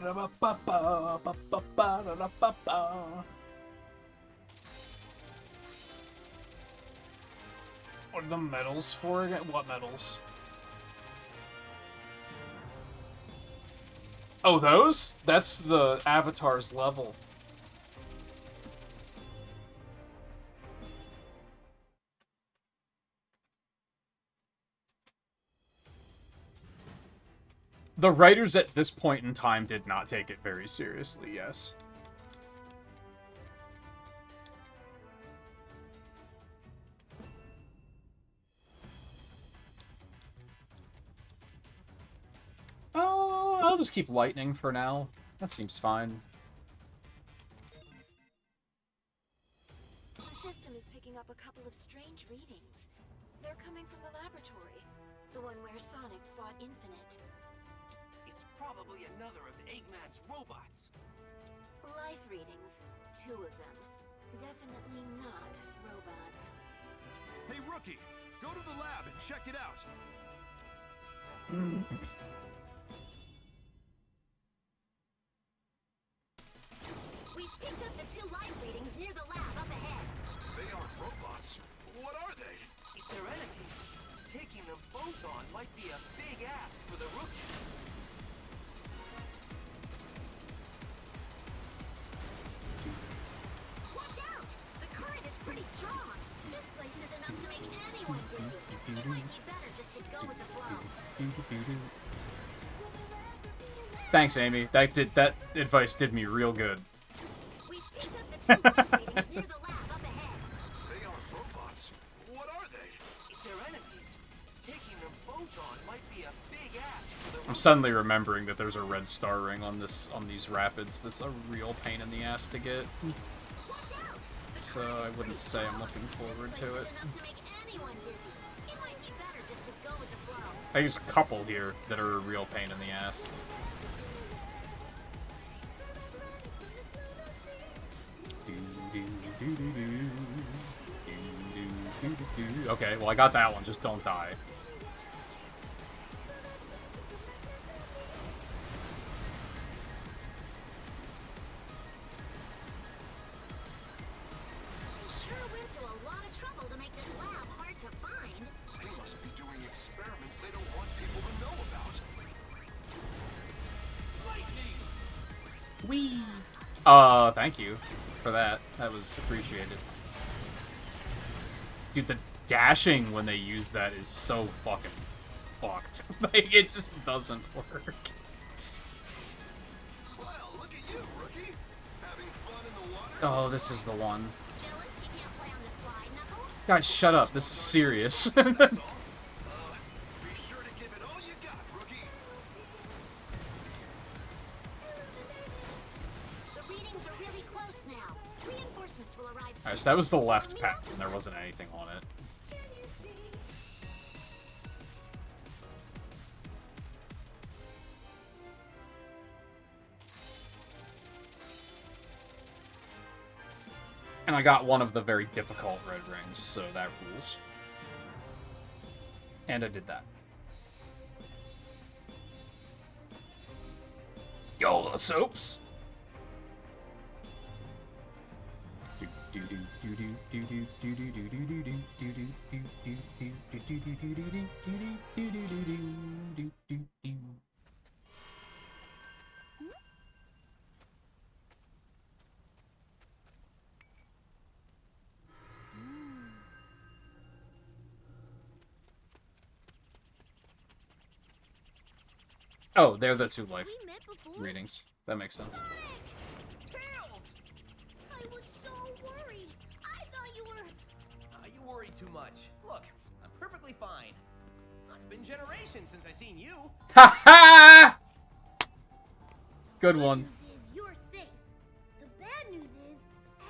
are the medals for again? What medals? Oh, those? That's the Avatar's level. The writers at this point in time did not take it very seriously, yes. Oh, I'll just keep lightning for now. That seems fine. The system is picking up a couple of strange readings. They're coming from the laboratory, the one where Sonic fought Infinite. It's probably another of Eggman's robots. Life readings, 2 of them. Definitely not robots. Hey, Rookie! Go to the lab and check it out! We picked up the 2 life readings near the lab up ahead. They aren't robots. What are they? If they're enemies, taking them both on might be a big ask for the Rookie. Watch out! The current is pretty strong. This place is enough to make anyone dizzy. It might be better just to go with the flow. Thanks, Amy. That advice did me real good. We picked up the 2 life readings near the lab up ahead. They aren't robots. What are they? If they're enemies, taking them both on might be a big ask for the I'm Rookie. suddenly remembering that there's a red star ring on these rapids. That's a real pain in the ass to get. Watch out! The So current I is wouldn't pretty say I'm strong. looking forward This to place it. is enough to make anyone dizzy. It might be better just to go with the flow. There's a couple here that are a real pain in the ass. Okay, well I got that one, just don't die. Sure went to a lot of trouble to make this lab hard to find. They must be doing experiments they don't want people to know about. Whee! Thank you for that. That was appreciated. Dude, the dashing when they use that is so fucking fucked. Like, it just doesn't work. Well, look at you, rookie. Having fun in the water? Oh, this is the one. Jealous you can't play on the slide, Knuckles? Guys, shut up. This is serious. That's all. Be sure to give it all you got, rookie. The readings are really close now. Reinforcements will arrive soon. Alright, so that was the left path, and there wasn't anything on it. And I got one of the very difficult red rings, so that rules. And I did that. YOLO soaps! Oh, they're the two life We met before? readings. That makes sense. Tails! I was so worried. I thought you were... You worry too much. Look, I'm perfectly fine. It's been generations since I seen you. Ha ha! Good one. News is you're safe. The bad news is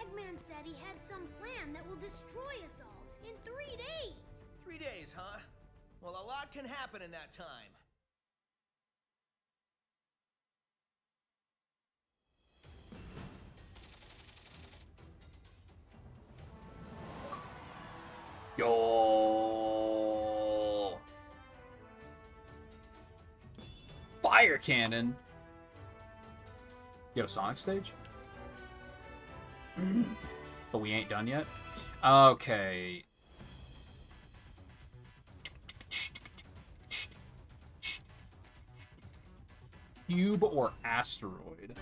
Eggman said he had some plan that will destroy us all in 3 days. 3 days, huh? Well, a lot can happen in that time. Yo. Fire cannon. Yo, Sonic stage? But we ain't done yet? Okay. Cube or asteroid?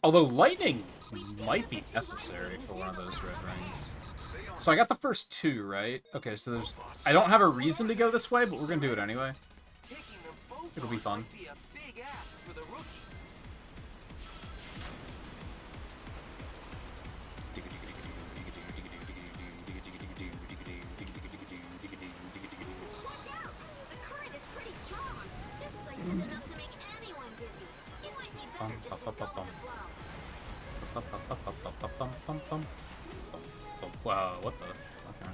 Although lightning might be necessary for one of those red rings. So I got the first two, right? Okay, so there's... I don't have a reason to go this way, but we're gonna do it anyway. It'll be fun. Watch out! The current is pretty strong. This place is enough to make anyone dizzy. It might be better just to go with the flow. Wow, what the? Okay.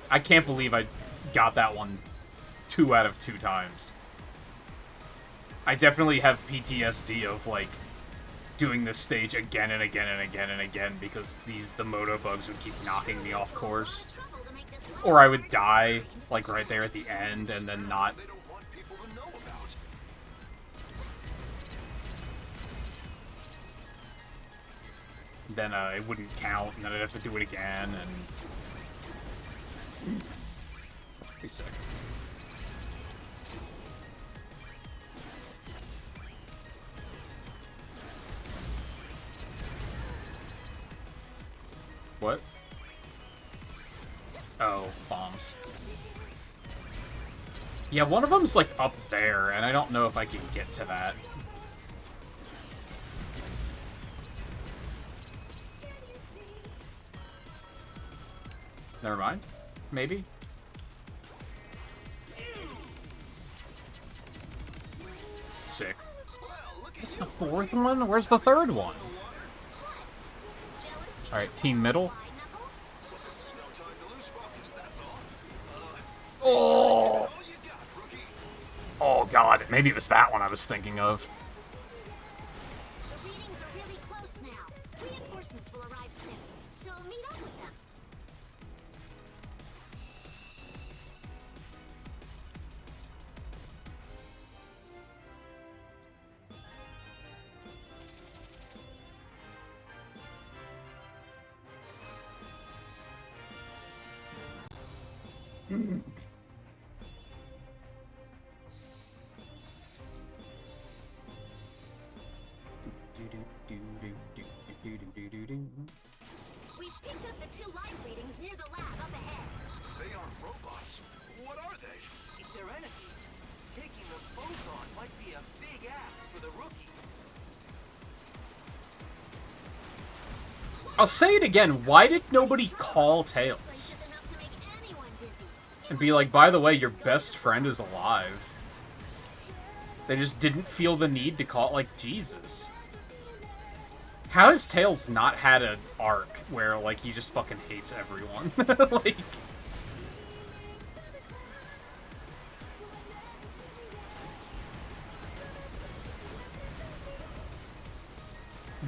I can't believe I got that one 2 out of 2 times. I definitely have PTSD of, like, doing this stage again and again and again and again because the Moto bugs would keep knocking me off course. Or I would die, like, right there at the end and then not... Then it wouldn't count, and then I'd have to do it again, and... That's pretty sick. What? Oh, bombs. Yeah, one of them's, like, up there, and I don't know if I can get to that. Never mind. Maybe. Sick. It's the fourth one? Where's the third one? Alright, team middle. Oh! Oh god, maybe it was that one I was thinking of. The readings are really close now. Reinforcements will arrive soon, so meet up with them. We've picked up the 2 life readings near the lab up ahead. They aren't robots. What are they? If they're enemies, taking them both on might be a big ask for the rookie. I'll say it again, why did nobody call Tails? Just enough to make anyone dizzy. And be like, by the way, your best friend is alive. They just didn't feel the need to call, like, Jesus. How has Tails not had an arc where, like, he just fucking hates everyone? Like...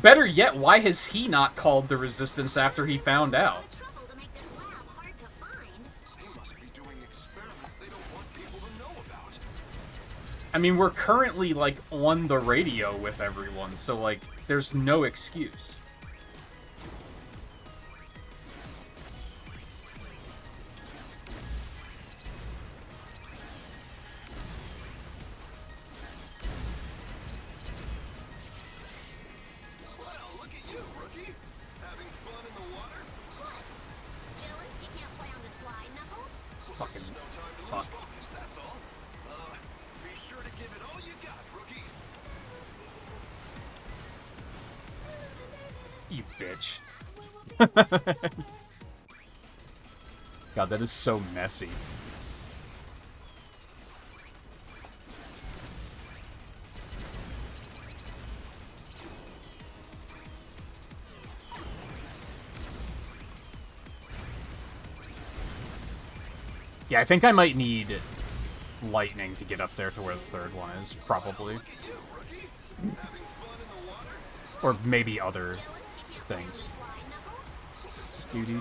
Better yet, why has he not called the Resistance after he found out? Trouble to make this lab hard to find. They must be doing experiments they don't want people to know about. I mean, we're currently, like, on the radio with everyone, so, like, there's no excuse. Well, look at you, rookie. Having fun in the water? What? Jealous you can't play on the slide, Knuckles? Fucking No time to fuck. lose focus, that's all. Be sure to give it all you got, rookie. You bitch. God, that is so messy. Yeah, I think I might need lightning to get up there to where the third one is, probably. Or maybe other things. Got it.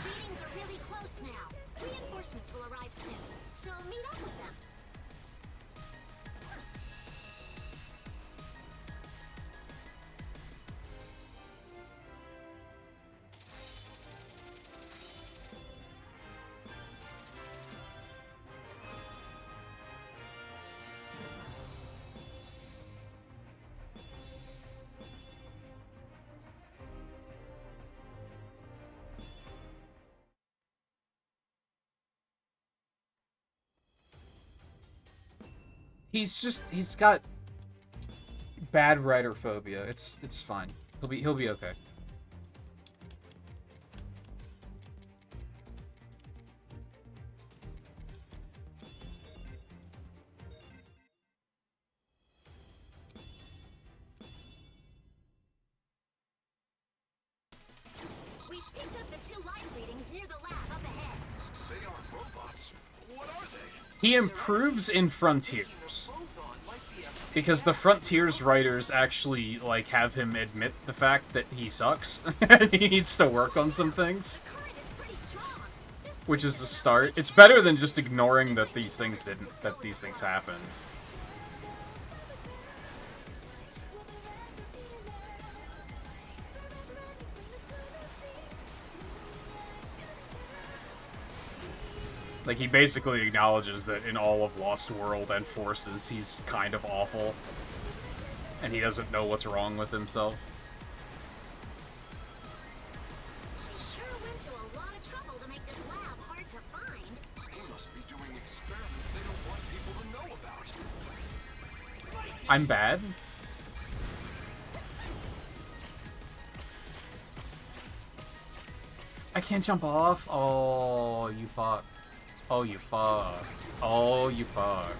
Readings are really close now. Reinforcements will arrive soon, so meet up with them. He's got bad writer phobia. It's fine. He'll be okay. We've picked up the 2 life readings near the lab up ahead. They aren't robots. What are they? He improves in Frontiers. Because the Frontiers writers actually, like, have him admit the fact that he sucks. And he needs to work on some things. Current is pretty strong. This Which is the start. It's better than just ignoring that these things happened. Like, he basically acknowledges that in all of Lost World and Forces, he's kind of awful. And he doesn't know what's wrong with himself. We sure went to a lot of trouble to make this lab hard to find. They must be doing experiments they don't want people to know about. I'm bad? I can't jump off? Oh, you fuck. Oh, you fuck. Oh, you fuck.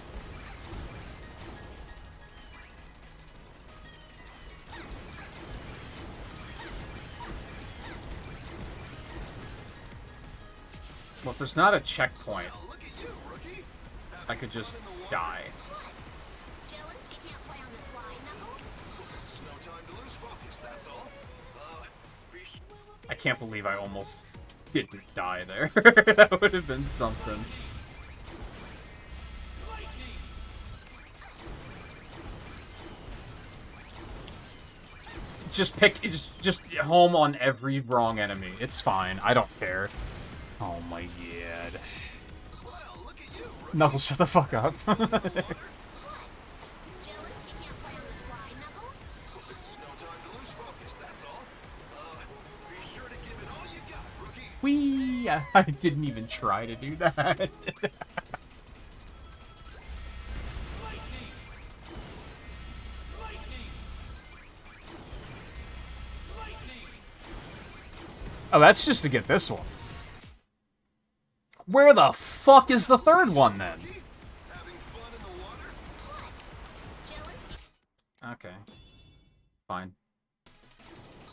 Well, if there's not a checkpoint, I could just die. Jealous you can't play on the slide, Knuckles? This is no time to lose focus, that's all. I can't believe I almost didn't die there. That would have been something. Just pick, just home on every wrong enemy. It's fine. I don't care. Oh my god. Knuckles, shut the fuck up. Jealous you can't play on the slide, Knuckles? This is no time to lose focus, that's all. Be sure to give it all you got, rookie. Whee! I didn't even try to do that. Oh, that's just to get this one. Where the fuck is the third one, then? Having fun in the water? Jealous? Okay. Fine.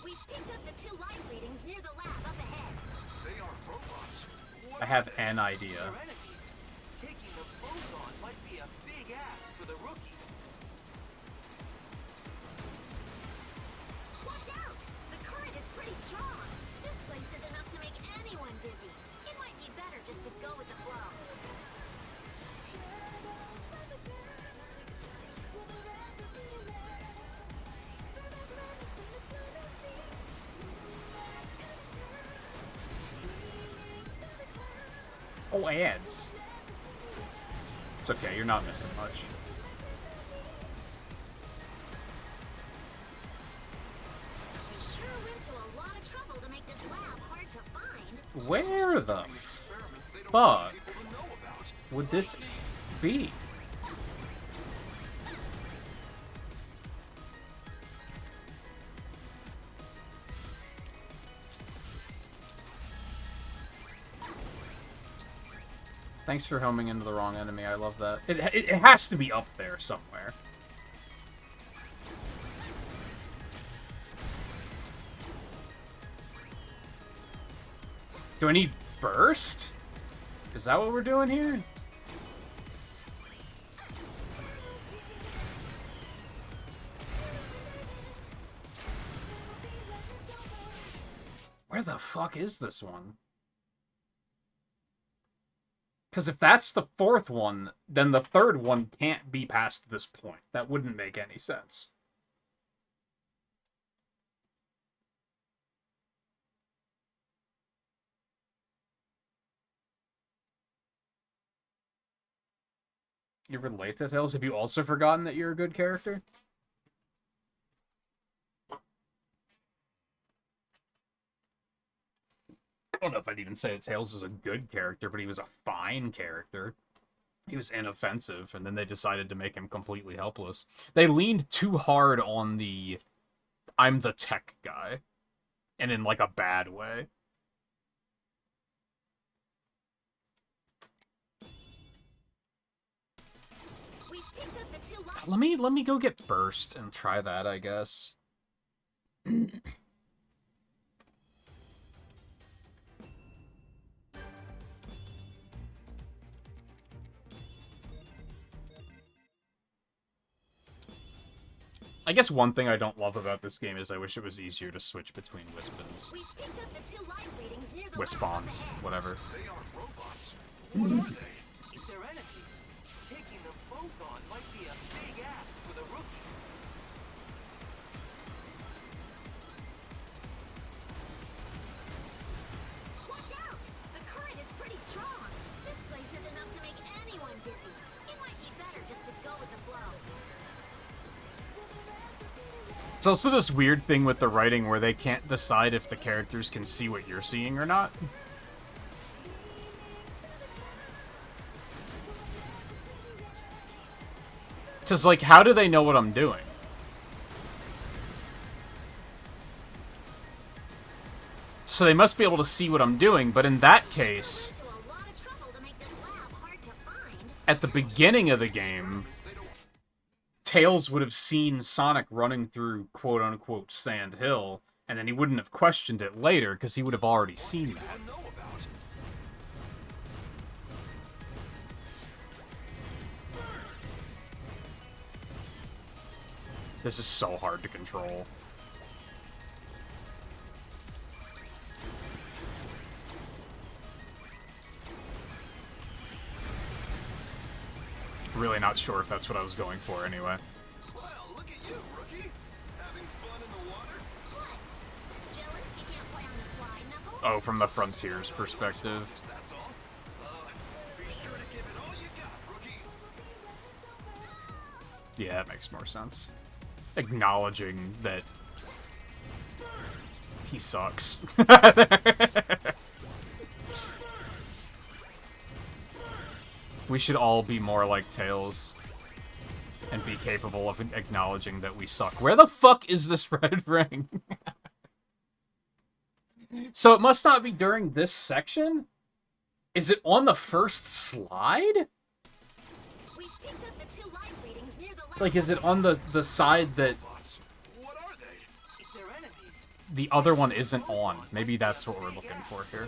We picked up the 2 life readings near the lab up ahead. They are robots. I have an idea. They're enemies. Taking them both on might be a big ask for the rookie. Watch out! The current is pretty strong. This place is enough to make anyone dizzy. It might be better just to go with the flow. Oh, ads. It's okay, you're not missing much. We sure went to a lot of trouble to make this lab hard to find. Where the Experiments they don't fuck want people to know about. would this be? Thanks for homing into the wrong enemy. I love that. It has to be up there somewhere. Do I need burst? Is that what we're doing here? Where the fuck is this one? Because if that's the fourth one, then the third one can't be past this point. That wouldn't make any sense. You relate to Tails? Have you also forgotten that you're a good character? I don't know if I'd even say that Tails is a good character, but he was a fine character. He was inoffensive, and then they decided to make him completely helpless. They leaned too hard on the I'm the tech guy, and in like a bad way. We picked up the 2 life. Let me go get burst and try that, I guess. I guess one thing I don't love about this game is I wish it was easier to switch between Wispons. We picked up the 2 life readings near the Wispons, lab up ahead. whatever. They are robots. What are they? If they're enemies, taking them both on might be a big ask for the rookie. Watch out! The current is pretty strong. This place is enough to make anyone dizzy. It might be better just to go with the flow. It's also this weird thing with the writing where they can't decide if the characters can see what you're seeing or not. Because, like, how do they know what I'm doing? So they must be able to see what I'm doing, but in that case, at the beginning of the game, Tails would have seen Sonic running through quote-unquote Sand Hill, and then he wouldn't have questioned it later, because he would have already seen that. This is so hard to control. Really not sure if that's what I was going for anyway. Well, look at you, rookie. Having fun in the water? What? Jealous you can't play on the slide, Knuckles? Oh, from the Frontiers perspective. That's all. Be sure to give it all you got, rookie. Yeah, that makes more sense. Acknowledging that he sucks. We should all be more like Tails and be capable of acknowledging that we suck. Where the fuck is this red ring? So it must not be during this section? Is it on the first slide? We picked up the 2 life readings near the Like, is it on the side that What are they? If they're enemies, the other one isn't on? Maybe that's what we're looking for here.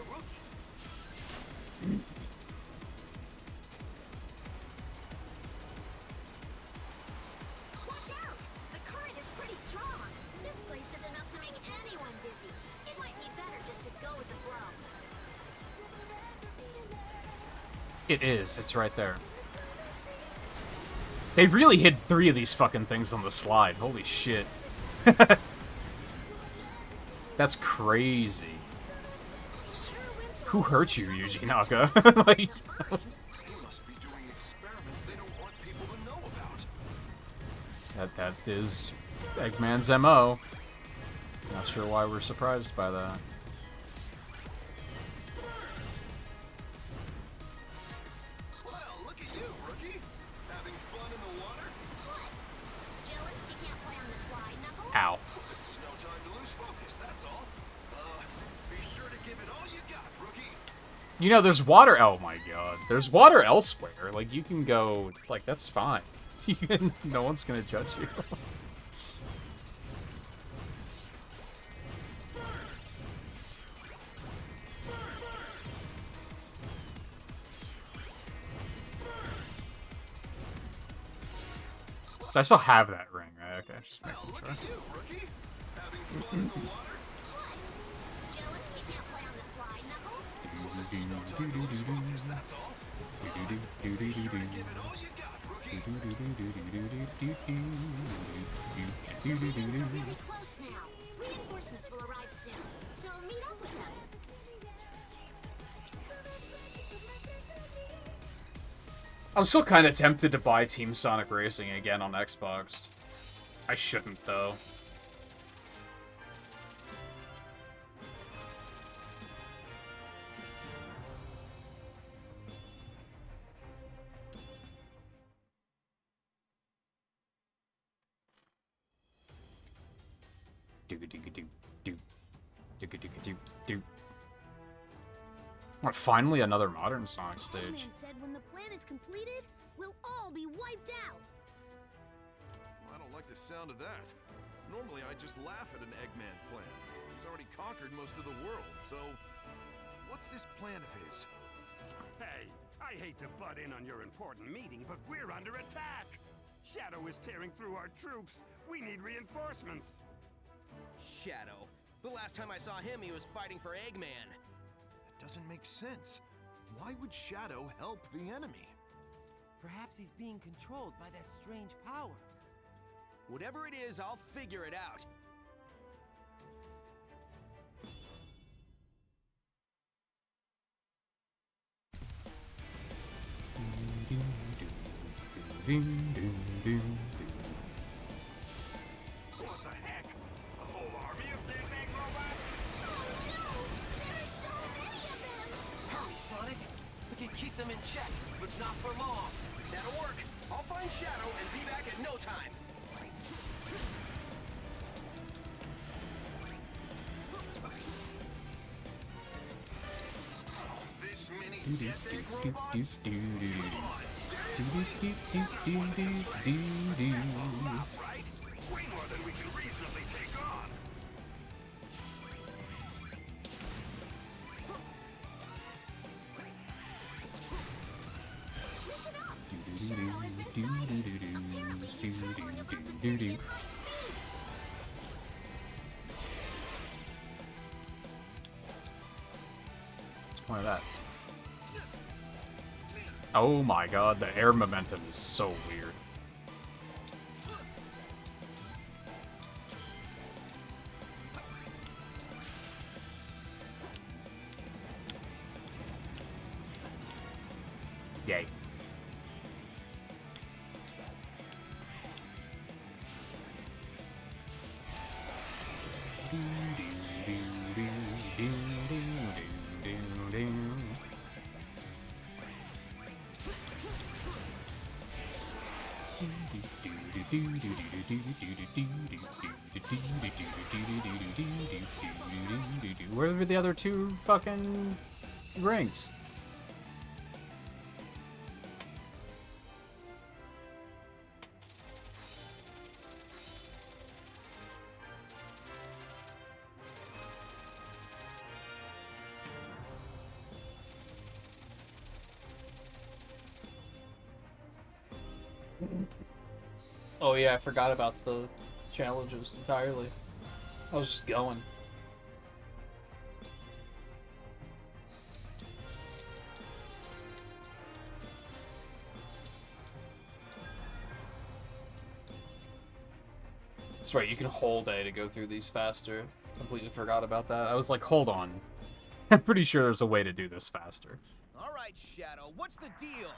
Watch out! The current is pretty strong. This place is enough to make anyone dizzy. It might be better just to go with the flow. It is. It's right there. They really hid 3 of these fucking things on the slide. Holy shit. That's crazy. Who hurt you, Yuji Naka? Like, They must be doing experiments they don't want people to know about. that is Eggman's MO. Not sure why we're surprised by that. Well, look at you, rookie. Having fun in the water? What? Jealous you can't play on the slide, Knuckles? Ow. This is no time to lose focus, that's all. Be sure to give it all you got, rookie. You know, there's water. Oh my god. There's water elsewhere. Like, you can go. Like, that's fine. No one's gonna judge you. I still have that ring, right? Okay, just making Look sure. at you, rookie. Having fun in the water? What? Jealous you can't play on the slide, Knuckles? This is no time to lose focus, that's all. Be sure to give it all you got, rookie. Things are really close now. Reinforcements will arrive soon, so meet up with them. I'm still kind of tempted to buy Team Sonic Racing again on Xbox. I shouldn't, though. What, finally another modern Sonic stage. Eggman said when the plan is completed, we'll all be wiped out. I don't like the sound of that. Normally, I just laugh at an Eggman plan. He's already conquered most of the world, so... What's this plan of his? Hey, I hate to butt in on your important meeting, but we're under attack! Shadow is tearing through our troops. We need reinforcements. Shadow. The last time I saw him, he was fighting for Eggman. That doesn't make sense. Why would Shadow help the enemy? Perhaps he's being controlled by that strange power. Whatever it is, I'll figure it out. What the heck? A whole army of dead egg robots? Hurry, Sonic! We can keep them in check, but not for long. That'll work. I'll find Shadow and be back in no time. This many Death Egg robots? Come on, seriously? That's a lot, right? Way more than we can reasonably take on. Listen up! Shadow has been sighted. Apparently he's traveling about the city at high speed. What's the point of that? Oh my god, the air momentum is so weird. Yay. Where were the other two fucking rings? Oh yeah, I forgot about the challenges entirely. I was just going. That's right, you can hold A to go through these faster. Completely forgot about that. I was like, hold on. I'm pretty sure there's a way to do this faster. All right, Shadow, what's the deal?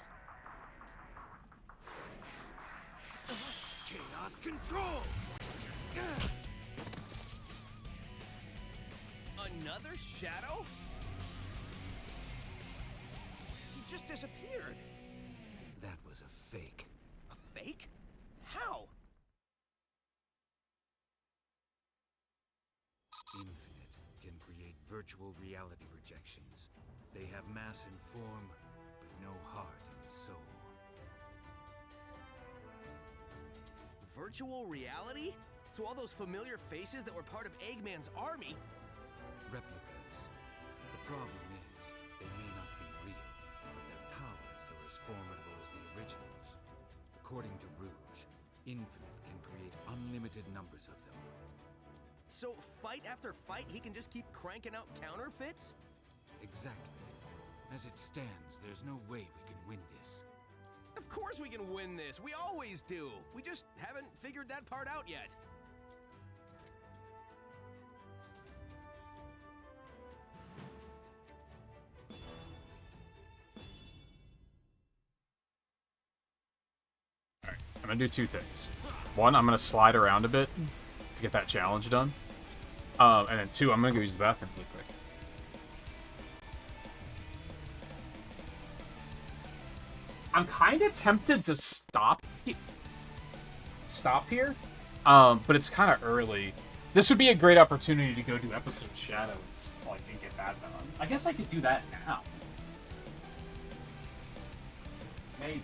Chaos control! Another Shadow? He just disappeared. That was a fake. A fake? How? Infinite can create virtual reality projections. They have mass and form, but no heart and soul. Virtual reality? So all those familiar faces that were part of Eggman's army... Replicas. The problem is, they may not be real, but their powers are as formidable as the originals. According to Rouge, Infinite can create unlimited numbers of them. So fight after fight, he can just keep cranking out counterfeits? Exactly. As it stands, there's no way we can win this. Of course we can win this. We always do. We just haven't figured that part out yet. Alright, I'm gonna do two things. One, I'm gonna slide around a bit to get that challenge done. And then two, I'm gonna go use the bathroom really quick. I'm kind of tempted to stop here, but it's kind of early. This would be a great opportunity to go do episode Shadows, like, and get that done. I guess I could do that now. Maybe.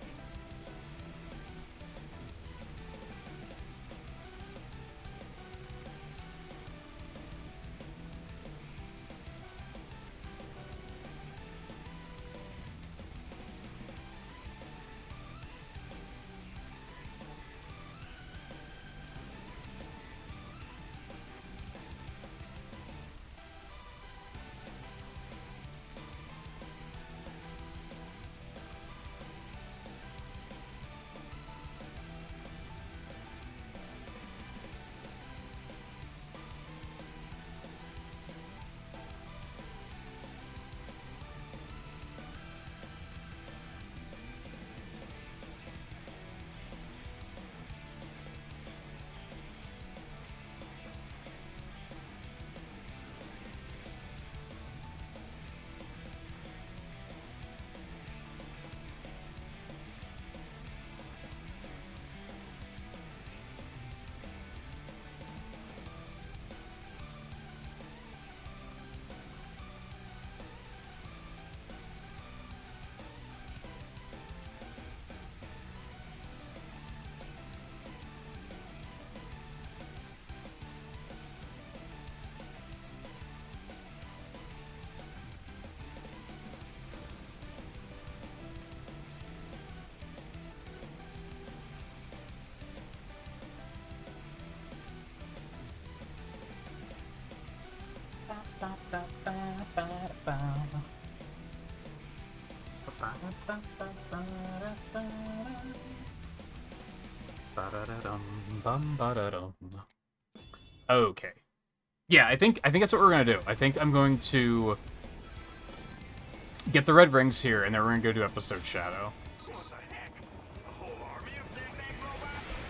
Okay. Yeah, I think that's what we're gonna do. I think I'm going to get the red rings here, and then we're gonna go do episode Shadow. What the heck? A whole army of dead-egg robots?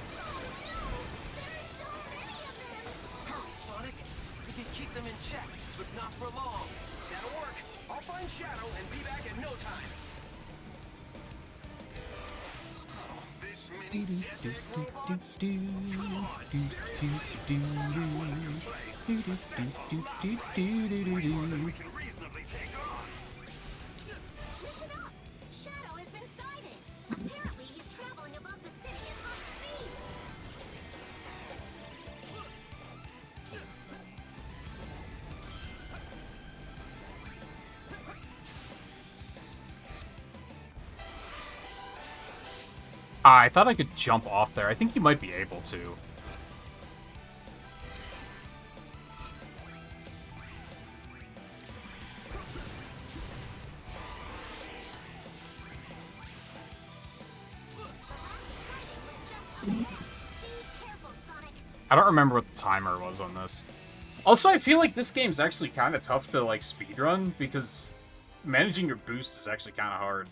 Hurry, Sonic! We can keep them in check, but not for long. That'll work. I'll find Shadow and be back in no time. This many dead-egg robots? Come on, seriously? That's a lot, right? More than we can reasonably take on. Listen up! Shadow has been sighted. Apparently, he's traveling above the city at high speed. I thought I could jump off there. I think you might be able to. I don't remember what the timer was on this. Also, I feel like this game's actually kind of tough to, like, speedrun, because managing your boost is actually kind of hard.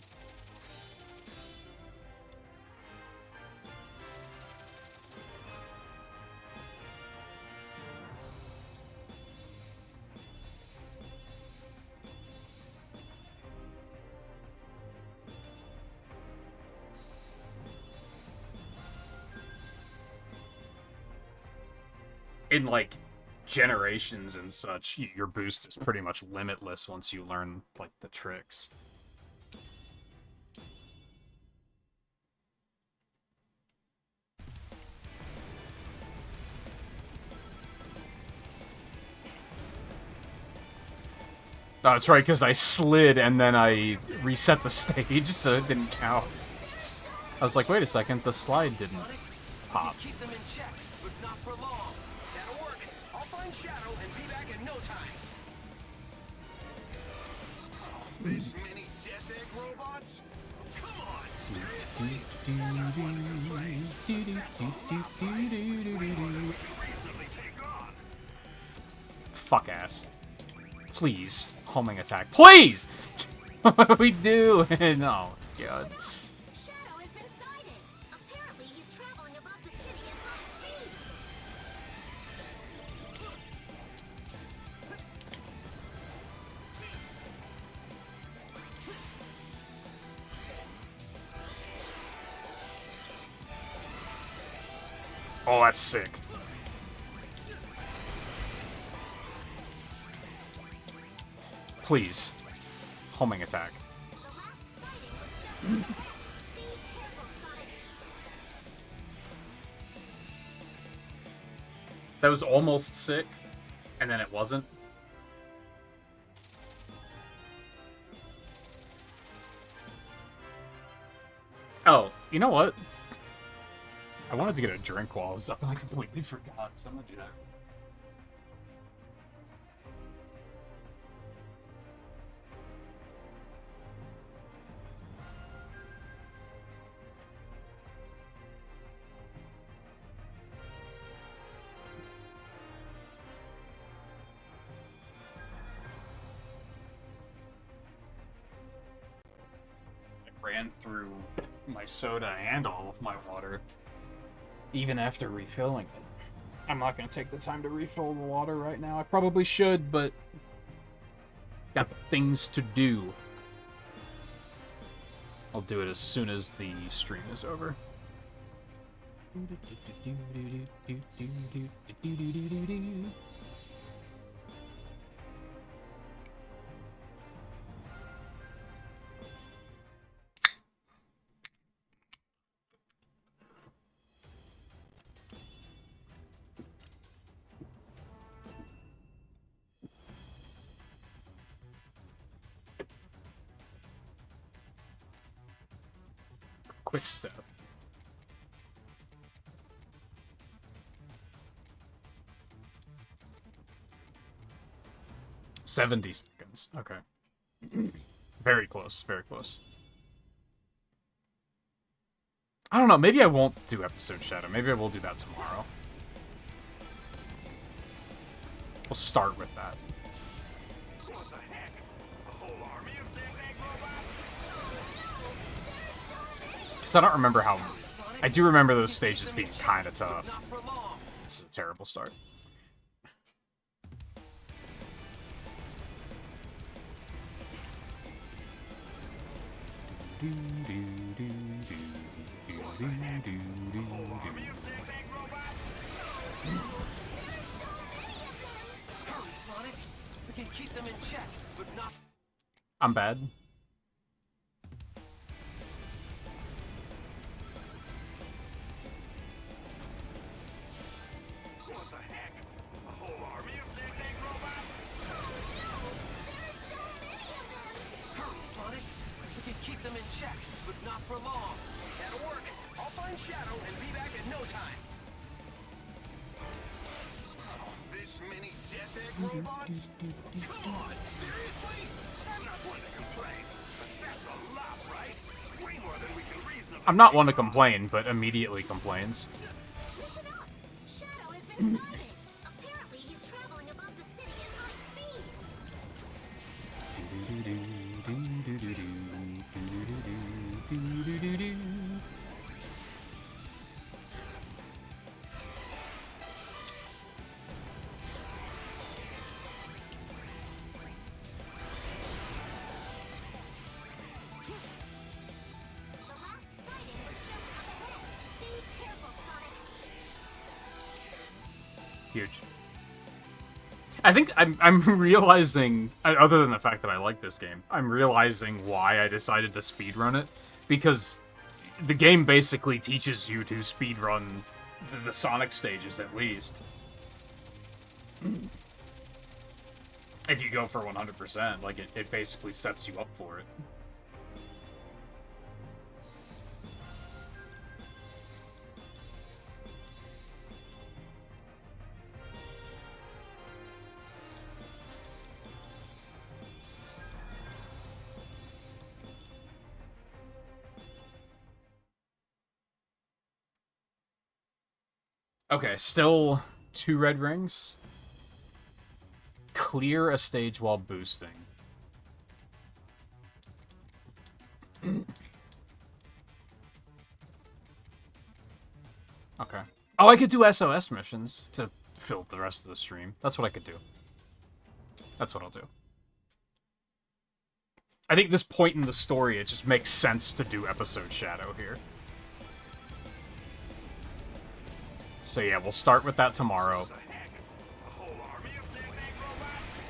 In, like, generations and such, your boost is pretty much limitless once you learn, like, the tricks. Oh, that's right, because I slid and then I reset the stage, so it didn't count. I was like, wait a second, the slide didn't pop. Keep them in check, but not for long. That'll work. I'll find Shadow and be back in no time. This many death-egg robots? Come on, seriously? Reasonably take on. Fuck ass. Please. Homing attack. Please! What do we do? No. God. Shadow has been sighted. Apparently, he's traveling above the city at high speed. Oh, that's sick. Please. Homing attack. The last sighting was just ahead. Be careful, Sonic. That was almost sick, and then it wasn't. Oh, you know what? I wanted to get a drink while I was up, and I completely forgot, so I'm gonna do that. Ran through my soda and all of my water, even after refilling it. I'm not going to take the time to refill the water right now. I probably should, but got things to do. I'll do it as soon as the stream is over. Quick step. $70 seconds. Okay. Very close, very close. I don't know, maybe I won't do episode Shadow. Maybe I will do that tomorrow. We'll start with that. What the heck? A whole army of dead egg robots? Because I don't remember how... I do remember those stages being kind of tough. This is a terrible start. Hurry, Sonic! We can keep them in check, but not... I'm bad. What the heck? A whole army of dead egg robots? Hurry, Sonic! We can keep them in check, but not for long. That'll work. I'll find Shadow and be back in no time. This many death egg robots? Come on, seriously? I'm not one to complain, but that's a lot, right? Way more than we can reasonably... I'm not one to complain, but immediately complains. Listen up! Shadow has been sighted. Apparently, he's traveling above the city at high speed. The last sighting was just up ahead. Be careful, Sonic. Huge. I think I'm realizing, other than the fact that I like this game, I'm realizing why I decided to speedrun it. Because the game basically teaches you to speedrun the Sonic stages, at least. If you go for 100%, like, it basically sets you up for it. Okay, still 2 red rings. Clear a stage while boosting. Okay. Oh, I could do SOS missions to fill the rest of the stream. That's what I could do. That's what I'll do. I think this point in the story, it just makes sense to do episode Shadow here. So yeah, we'll start with that tomorrow. What the heck? A whole army of dead egg robots?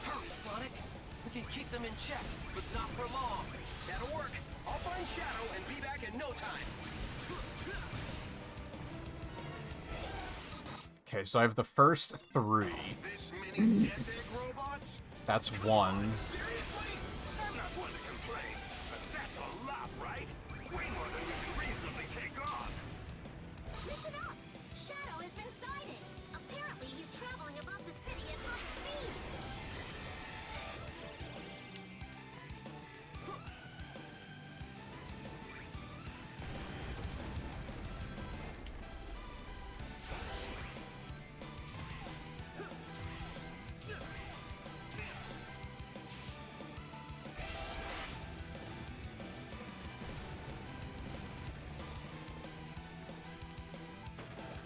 Hurry, Sonic! We can keep them in check, but not for long. That'll work. I'll find Shadow and be back in no time. Okay, so I have the first 3. This many death egg robots? That's 1. Seriously? I'm not one to complain, but that's a lot, right? Way more than we can reasonably take on. Listen up! Shadow has been sighted. Apparently, he's traveling above the city at high speed.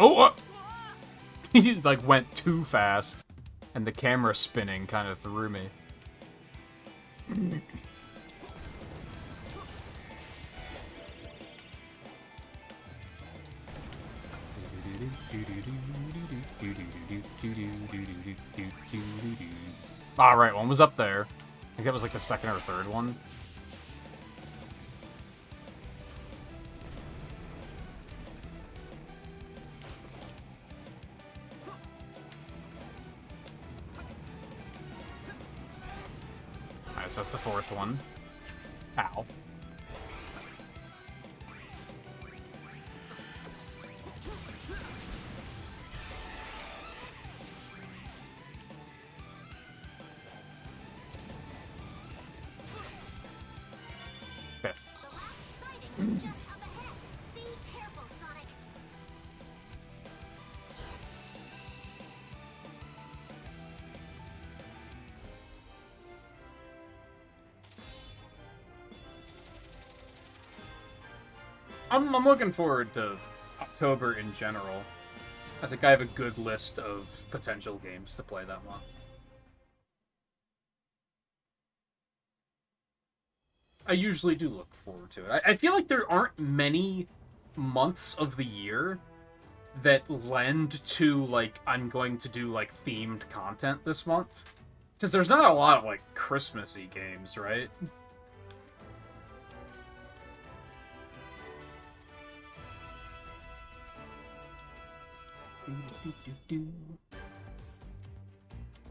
Oh! He like went too fast, and the camera spinning kind of threw me. Alright, one was up there. I think that was like the second or third one. Alright, so that's the fourth one. Ow. 5th. The last sighting is just up ahead. Be careful, Sonic. I'm looking forward to October in general. I think I have a good list of potential games to play that month. I usually do look forward to it. I feel like there aren't many months of the year that lend to, like, I'm going to do, like, themed content this month. Because there's not a lot of, like, Christmassy games, right?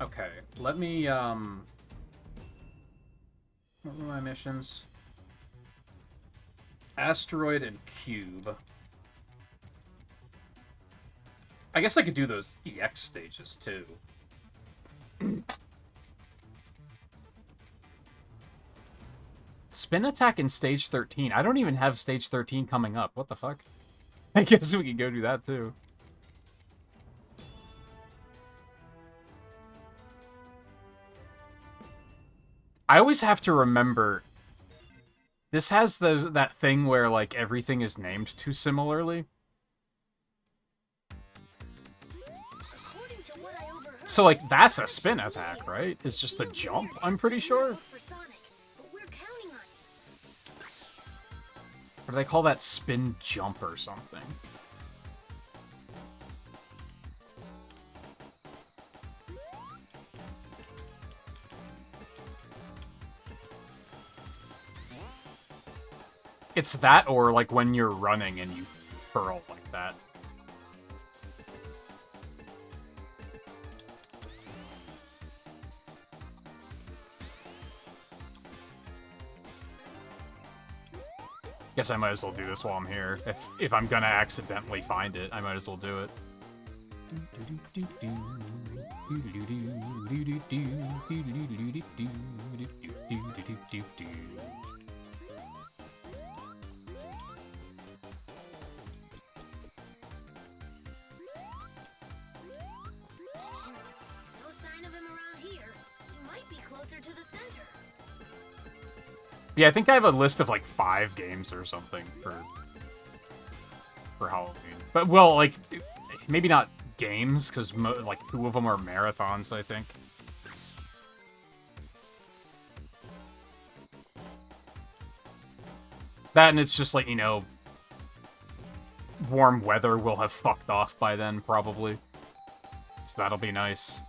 Okay, let me, what were my missions? Asteroid and Cube. I guess I could do those EX stages, too. Spin attack in stage 13. I don't even have stage 13 coming up. What the fuck? I guess we can go do that, too. I always have to remember, this has that thing where, like, everything is named too similarly. So, like, that's a spin attack, right? It's just the jump, I'm pretty sure. Or do they call that spin jump or something? It's that, or like when you're running and you hurl like that. Guess I might as well do this while I'm here. If I'm gonna accidentally find it, I might as well do it. No sign of him around here. He might be closer to the center. Yeah, I think I have a list of like 5 games or something for Halloween. But well, like maybe not games because like 2 of them are marathons, I think. That and it's just like, you know, warm weather will have fucked off by then probably. So that'll be nice.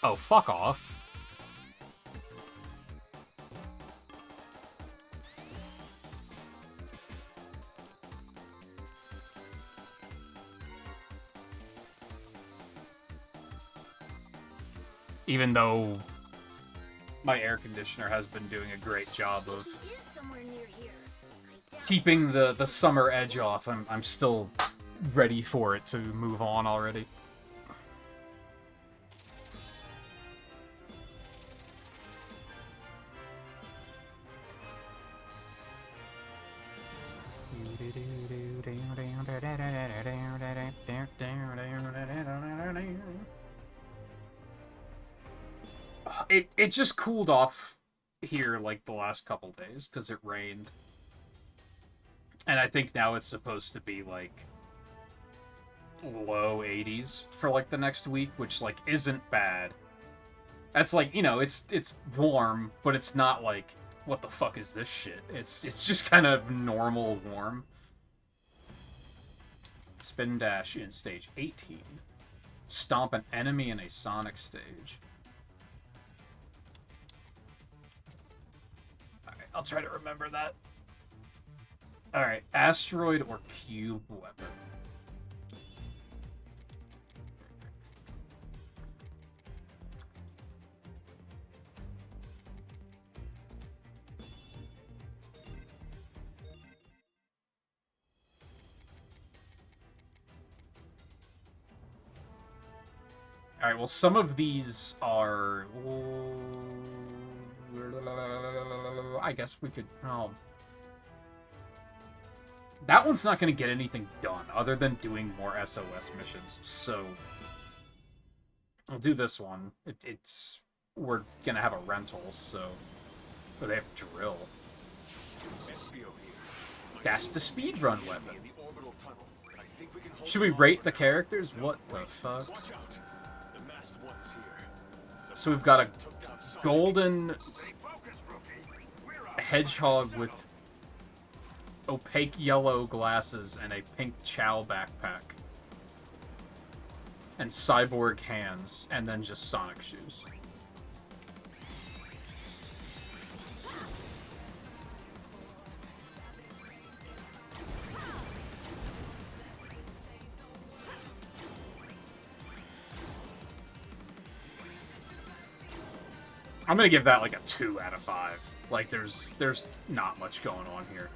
Oh, fuck off. Even though my air conditioner has been doing a great job of keeping the summer edge off, I'm still ready for it to move on already. It just cooled off here like the last couple days because it rained. And I think now it's supposed to be like low 80s for like the next week, which like isn't bad. That's like, you know, it's warm, but it's not like, what the fuck is this shit? It's just kind of normal warm. Spin dash in stage 18. Stomp an enemy in a Sonic stage. Alright, I'll try to remember that. Alright, asteroid or cube weapon. Alright, well, some of these are... I guess we could... Oh. That one's not going to get anything done other than doing more SOS missions. So I'll do this one. It's... We're going to have a rental, so... Or they have drill. That's the speedrun weapon. Should we rate the characters? What the fuck? So we've got a golden hedgehog with opaque yellow glasses and a pink Chow backpack. And cyborg hands, and then just Sonic shoes. I'm gonna give that like a 2 out of 5. Like there's not much going on here.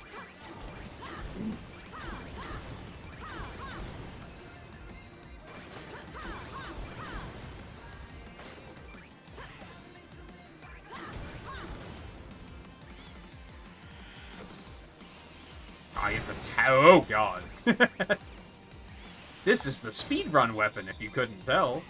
I get the oh god. This is the speedrun weapon, if you couldn't tell.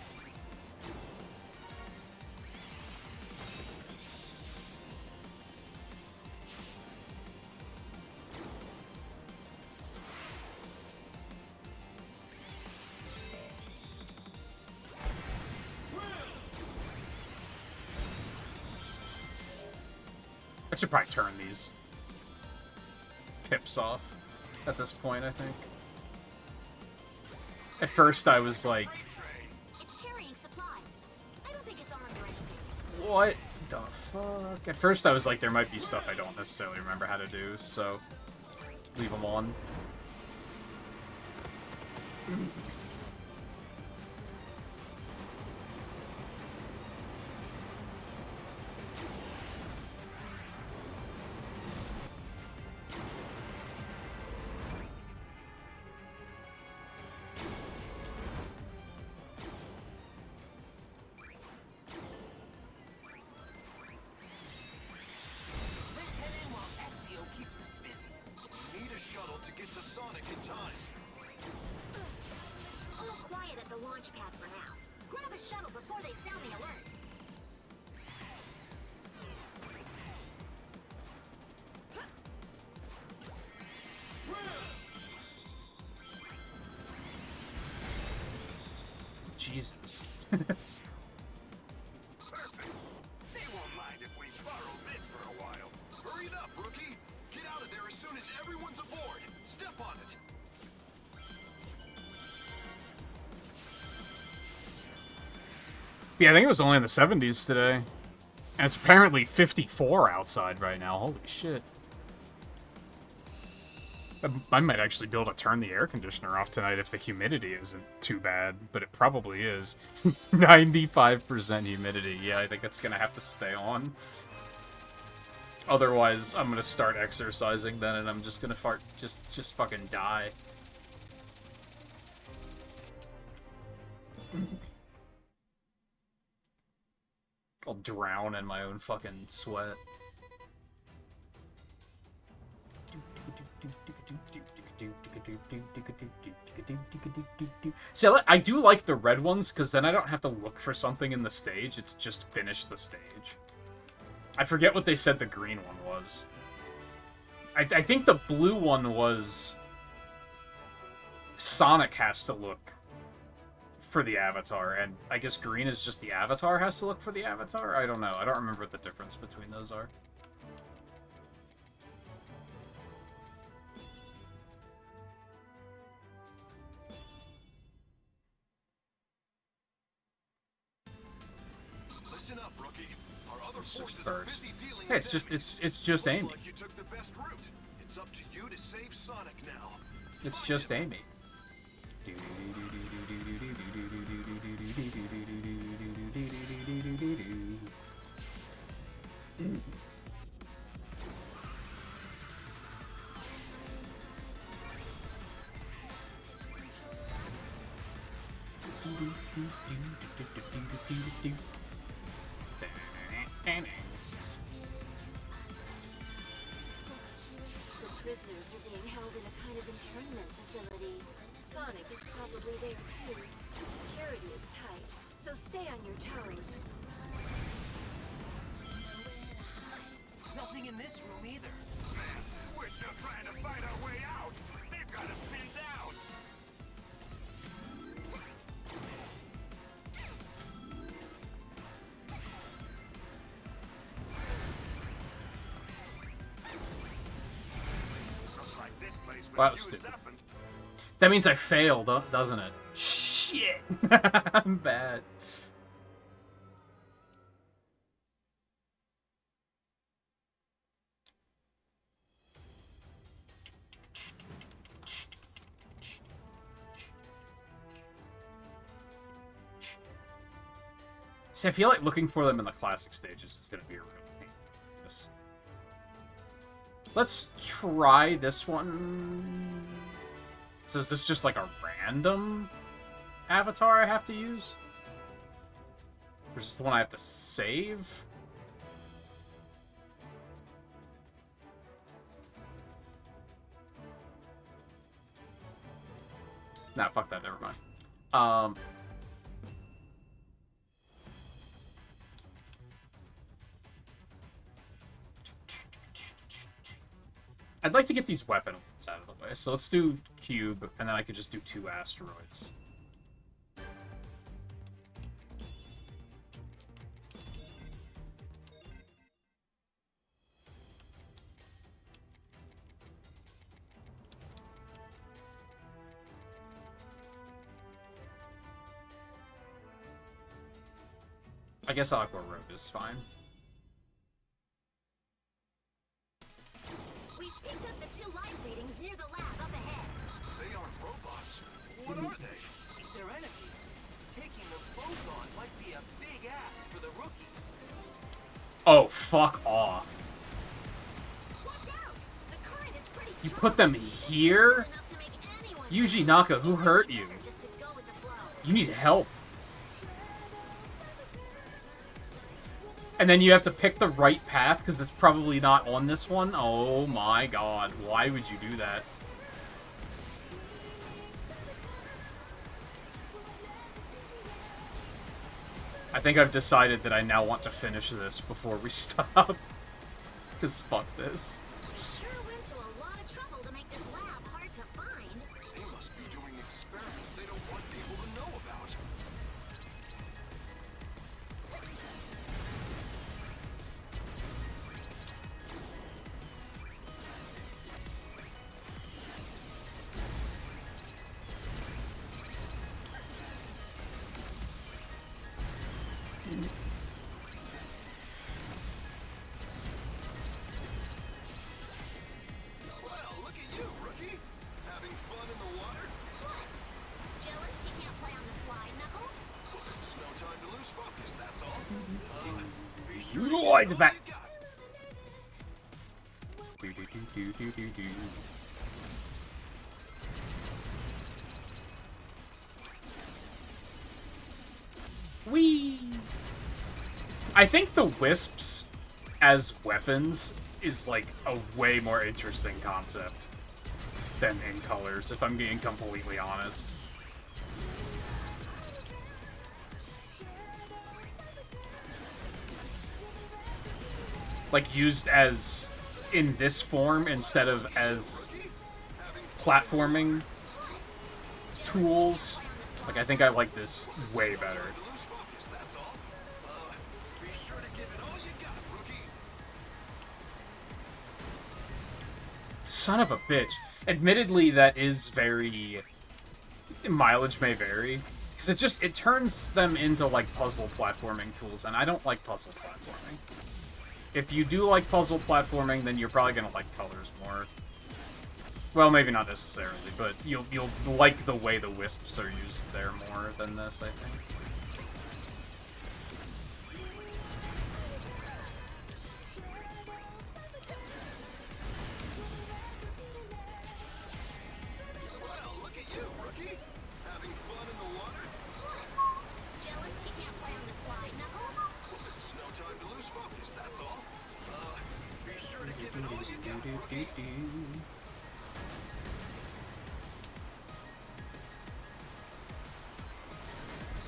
I should probably turn these tips off at this point, I think. At first I was like... It's carrying supplies. I don't think it's armed or anything. What the fuck? At first I was like, there might be stuff I don't necessarily remember how to do, so... Leave them on. Jesus. Perfect. They won't mind if we borrow this for a while. Hurry it up, rookie! Get out of there as soon as everyone's aboard! Step on it! Yeah, I think it was only in the 70s today. And it's apparently 54 outside right now. Holy shit. I might actually be able to turn the air conditioner off tonight if the humidity isn't too bad, but it probably is. 95% humidity. Yeah, I think it's gonna have to stay on. Otherwise, I'm gonna start exercising then, and I'm just gonna just fucking die. I'll drown in my own fucking sweat. See, I do like the red ones, because then I don't have to look for something in the stage, it's just finish the stage. I forget what they said the green one was. I think the blue one was... Sonic has to look for the avatar, and I guess green is just the avatar has to look for the avatar? I don't know. I don't remember what the difference between those are. Listen up, rookie. Our other forces are busy dealing hey, it's just Amy. like you took the best route. It's up to you to save Sonic now. It's just Amy. this room either. Man, we're still trying to fight our way out. They've got us pinned down. Looks like this place was Well, that was used stupid. up and That means I failed, doesn't it? Shit! I'm bad. See, I feel like looking for them in the classic stages is going to be a real pain. Yes. Let's try this one. So is this just like a random avatar I have to use? Or is this the one I have to save? Nah, fuck that, never mind. I'd like to get these weapon ones out of the way, so let's do cube, and then I could just do 2 asteroids. I guess Aqua Road is fine. We've picked up the 2 life readings near the lab up ahead. They aren't robots. What are they? If they're enemies, taking them both on might be a big ask for the rookie. Oh, fuck off. Watch out! The current is pretty You strong. put them here? Enough to make anyone Yuji Naka, who hurt you? just to go with the flow. You need help. And then you have to pick the right path, because it's probably not on this one? Oh my god, why would you do that? I think I've decided that I now want to finish this before we stop. Because fuck this. Sure went to a lot of trouble to make this lab hard to find. They must be doing experiments they don't want people to know about. Well, look at you, rookie. Having fun in the water? What? Jealous you can't play on the slide, Knuckles? Well, this is no time to lose focus, that's all. Be sure You to lied give it all back. you got. Whee! I think the wisps as weapons is like a way more interesting concept than in colors, if I'm being completely honest. Like used as in this form instead of as platforming tools. Like I think I like this way better. Lose focus, that's all. Be sure to give it all you got, rookie. Son of a bitch. Admittedly, that is very... mileage may vary. Because it turns them into, like, puzzle platforming tools, and I don't like puzzle platforming. If you do like puzzle platforming, then you're probably gonna like colors more. Well, maybe not necessarily, but you'll like the way the wisps are used there more than this, I think. Well, look at you, rookie. Having fun in the water? Jealous you can't play on the slide, Knuckles? Well, this is no time to lose focus, that's all. Be sure to give it all you got, rookie.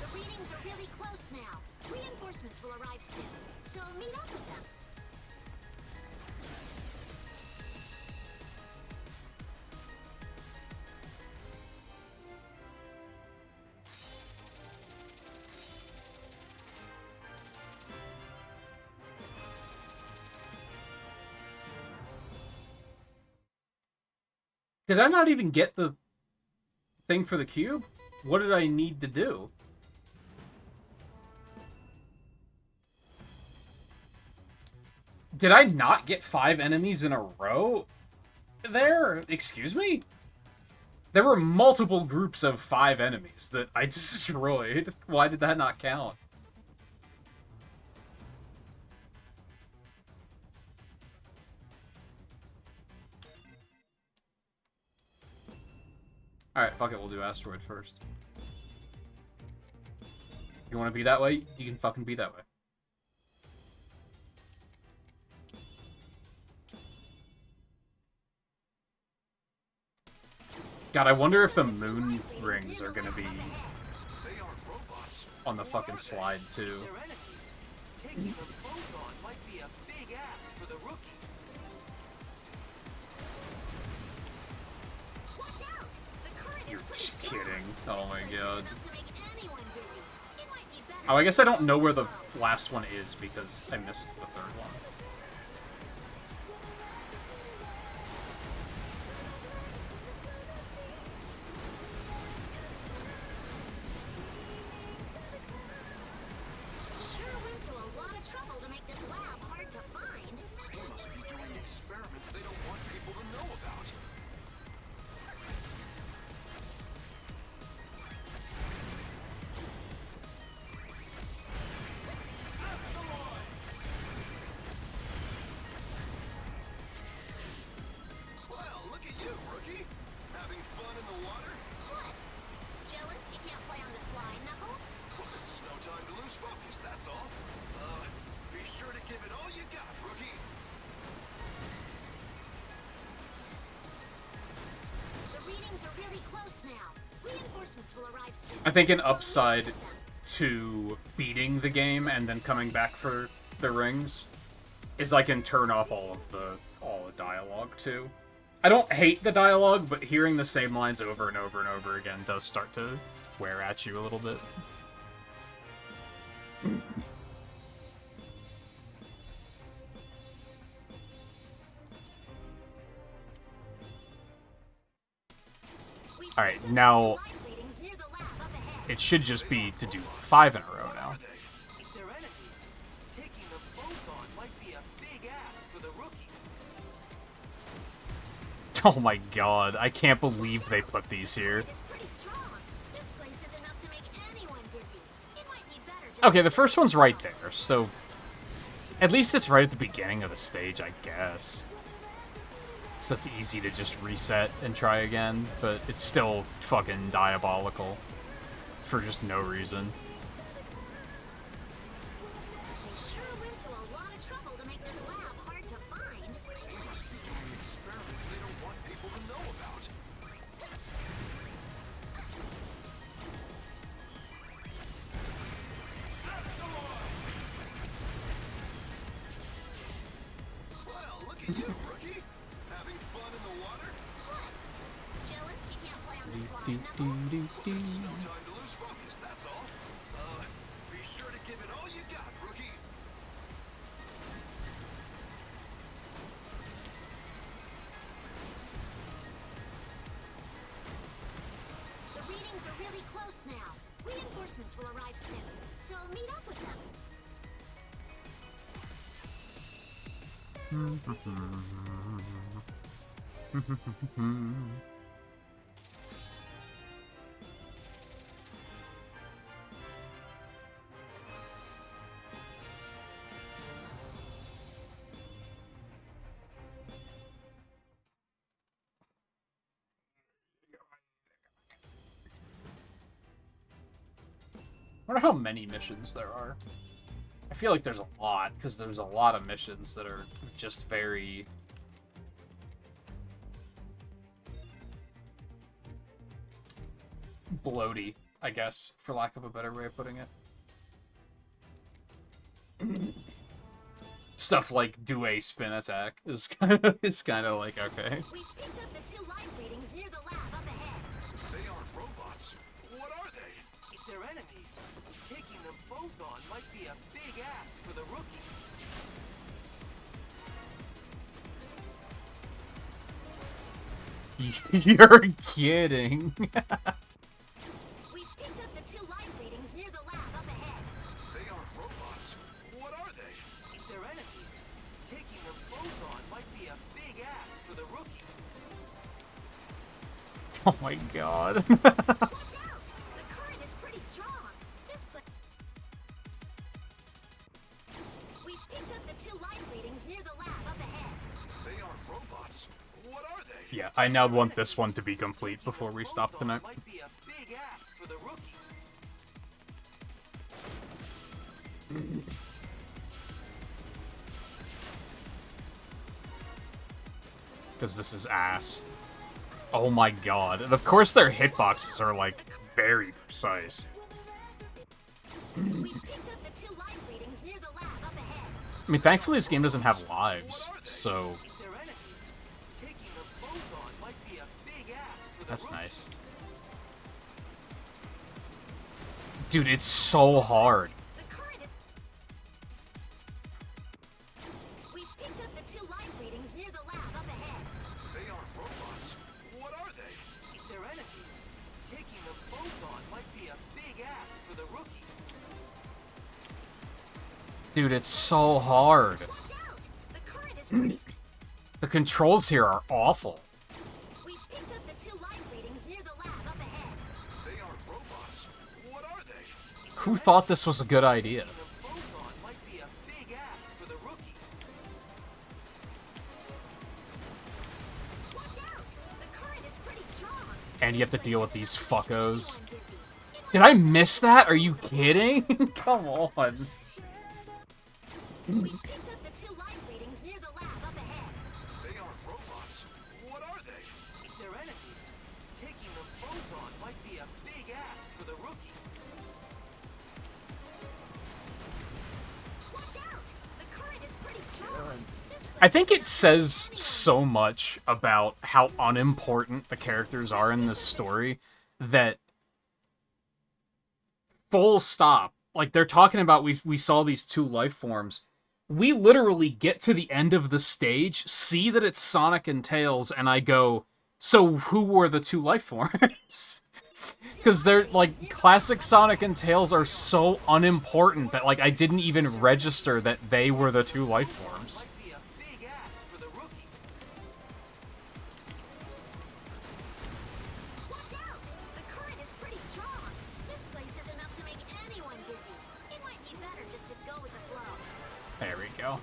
The readings are really close now. Reinforcements will arrive soon, so meet up with them. Did I not even get the thing for the cube? What did I need to do? Did I not get 5 enemies in a row there? Excuse me? There were multiple groups of 5 enemies that I destroyed. Why did that not count? Alright, fuck it, we'll do Asteroid first. You wanna be that way? You can fucking be that way. God, I wonder if the moon rings are gonna be on the fucking slide, too. They're enemies. Taking them both on might be a big ask for the rookie. Watch out! The current You're is pretty just strong. kidding. Oh my This place is god. enough to make anyone dizzy. It might be better Oh, I guess I don't know where the to- last one is because I missed the third one. Sure went to a lot of trouble to make this lab hard to find. They must be doing experiments they don't want people to know about. Well, look at you, rookie. Having fun in the water? What? Jealous you can't play on the slide, Knuckles? Well, this is no time to lose focus, that's all. Be sure to give it all you got, rookie. The readings are really close now. Reinforcements will arrive soon. I think an So meet up upside with them. to beating the game and then coming back for the rings is I can turn off all the dialogue too. I don't hate the dialogue, but hearing the same lines over and over and over again does start to wear at you a little bit. We've Alright, picked up now the two life readings near the lab up ahead. it should just be to do 5 in a row now. If they're enemies, taking them both on might be a big ask for the rookie. Oh my god, I can't believe they put these here. It's pretty strong. This place is enough to make anyone dizzy. It might be better just Okay, to the get first them one's right out. there, so at least it's right at the beginning of the stage, I guess. So it's easy to just reset and try again, but it's still fucking diabolical for just no reason. They sure went to a lot of trouble to make this lab hard to find. They must be doing experiments they don't want people to know about. Well, look at you, rookie. Having fun in the water? What? Jealous you can't play on the Do, slide, do, Knuckles? do, do. This is no time to lose focus, that's all. Be sure to give it all you got, rookie. The readings are really close now. Reinforcements will arrive soon, so meet up with them. I wonder how many missions there are. I feel like there's a lot, because there's a lot of missions that are just very... bloaty, I guess, for lack of a better way of putting it. Stuff like do a spin attack is kind of like, okay. We've picked up the two life readings near the lab up ahead. They aren't robots. What are they? If they're enemies, taking them both on might be a big ask for the rookie. You're kidding. We picked up the 2 life readings near the lab up ahead. They aren't robots. What are they? If they're enemies, taking them both on might be a big ask for the rookie. Oh my god. Watch out! The current is pretty strong. This place. We picked up the 2 life readings near the lab up ahead. They aren't robots. What are they? Yeah, I now want this one to be complete before we stop tonight. Might be a big ask for the rookie. Because this is ass. Oh my god. And of course their hitboxes are, like, very precise. We picked up the 2 life readings near the lab up ahead. I mean, thankfully this game doesn't have lives, so... If they're enemies, taking them both on might be a big ask for the That's rookie. nice. Dude, it's so hard. The current is... We picked up the 2 life readings near the lab up ahead. They aren't robots. What are they? If they're enemies, taking them both on might be a big ask for the rookie. Dude, it's so hard. Watch out! The current is pretty... The controls here are awful. We picked up the 2 life readings near the lab up ahead. They aren't robots. What are they? Who thought this was a good idea? Taking them both on might be a big ask for the rookie. Watch out! The current is pretty strong. And you have to deal with these fuckos. Did I miss that? Are you kidding? Come on. We picked up the 2 life readings near the lab up ahead. They aren't robots. What are they? If they're enemies, taking them both on might be a big ask for the rookie. Watch out! The current is pretty strong. This I place think is it says so much about how unimportant the characters are in this story that full stop. Like, they're talking about we saw these 2 life forms. We literally get to the end of the stage, see that it's Sonic and Tails, and I go, so who were the 2 life forms? Because they're, like, classic Sonic and Tails are so unimportant that, like, I didn't even register that they were the 2 life forms. Might be a big ask for the rookie. Watch out! The current is pretty strong. This place is enough to make anyone dizzy. It might be better just to go with the flow. There we go.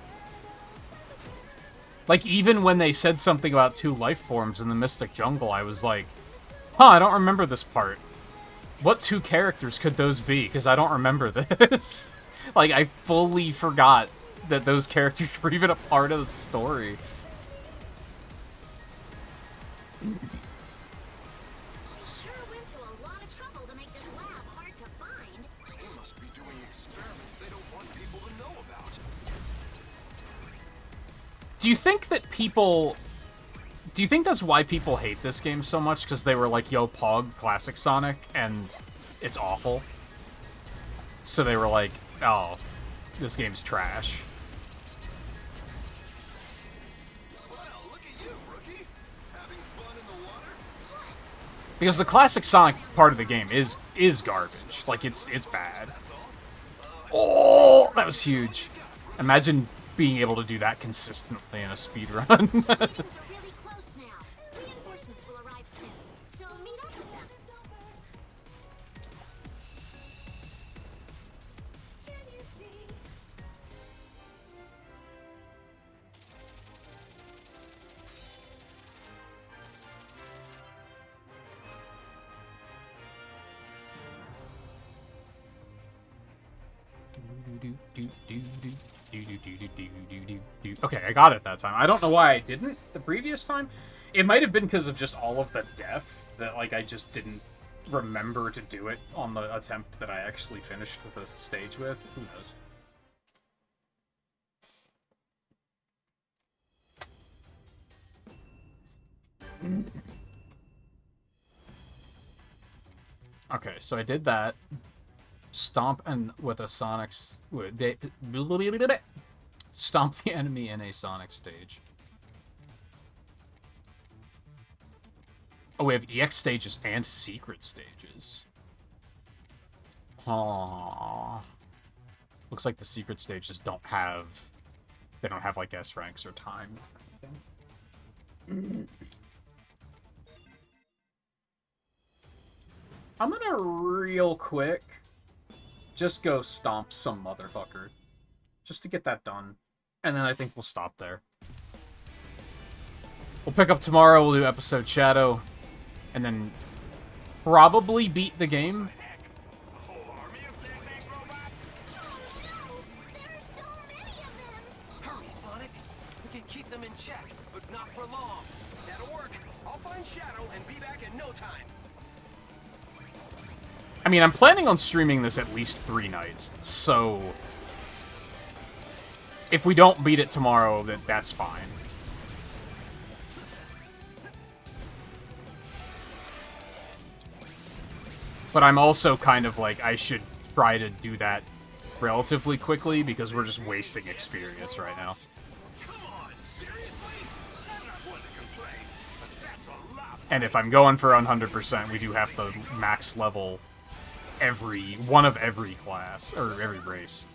Like, even when they said something about 2 life forms in the Mystic Jungle, I was like, huh, I don't remember this part. What 2 characters could those be? Because I don't remember this. Like, I fully forgot that those characters were even a part of the story. We sure went to a lot of trouble to make this lab hard to find. They must be doing experiments they don't want people to know about. Do you think that people... Do you think that's why people hate this game so much? Because they were like, yo, Pog, classic Sonic, and it's awful? So they were like, oh, this game's trash. Well, look at you, rookie. Having fun in the water? Because the classic Sonic part of the game is garbage. Like, it's bad. Oh, that was huge. Imagine being able to do that consistently in a speedrun. Things are really close now. Reinforcements will arrive soon, so meet up with them. Okay, I got it that time. I don't know why I didn't the previous time. It might have been because of just all of the death that, like, I just didn't remember to do it on the attempt that I actually finished the stage with. Who knows? Okay, so I did that. Stomp and with a Sonic's stomp the enemy in a Sonic stage. Oh, we have EX stages and secret stages. Aww. Looks like the secret stages don't have... They don't have, like, S ranks or time. I'm gonna real quick just go stomp some motherfucker. Just to get that done. And then I think we'll stop there. We'll pick up tomorrow, we'll do episode Shadow. And then probably beat the game. Hurry, Sonic. We can keep them in check, but not for long. That'll work. I'll find Shadow and be back in no time. I mean, I'm planning on streaming this at least 3 nights, so... If we don't beat it tomorrow, that's fine. But I'm also kind of like, I should try to do that relatively quickly, because we're just wasting experience right now. And if I'm going for 100%, we do have to max level one of every class, or every race.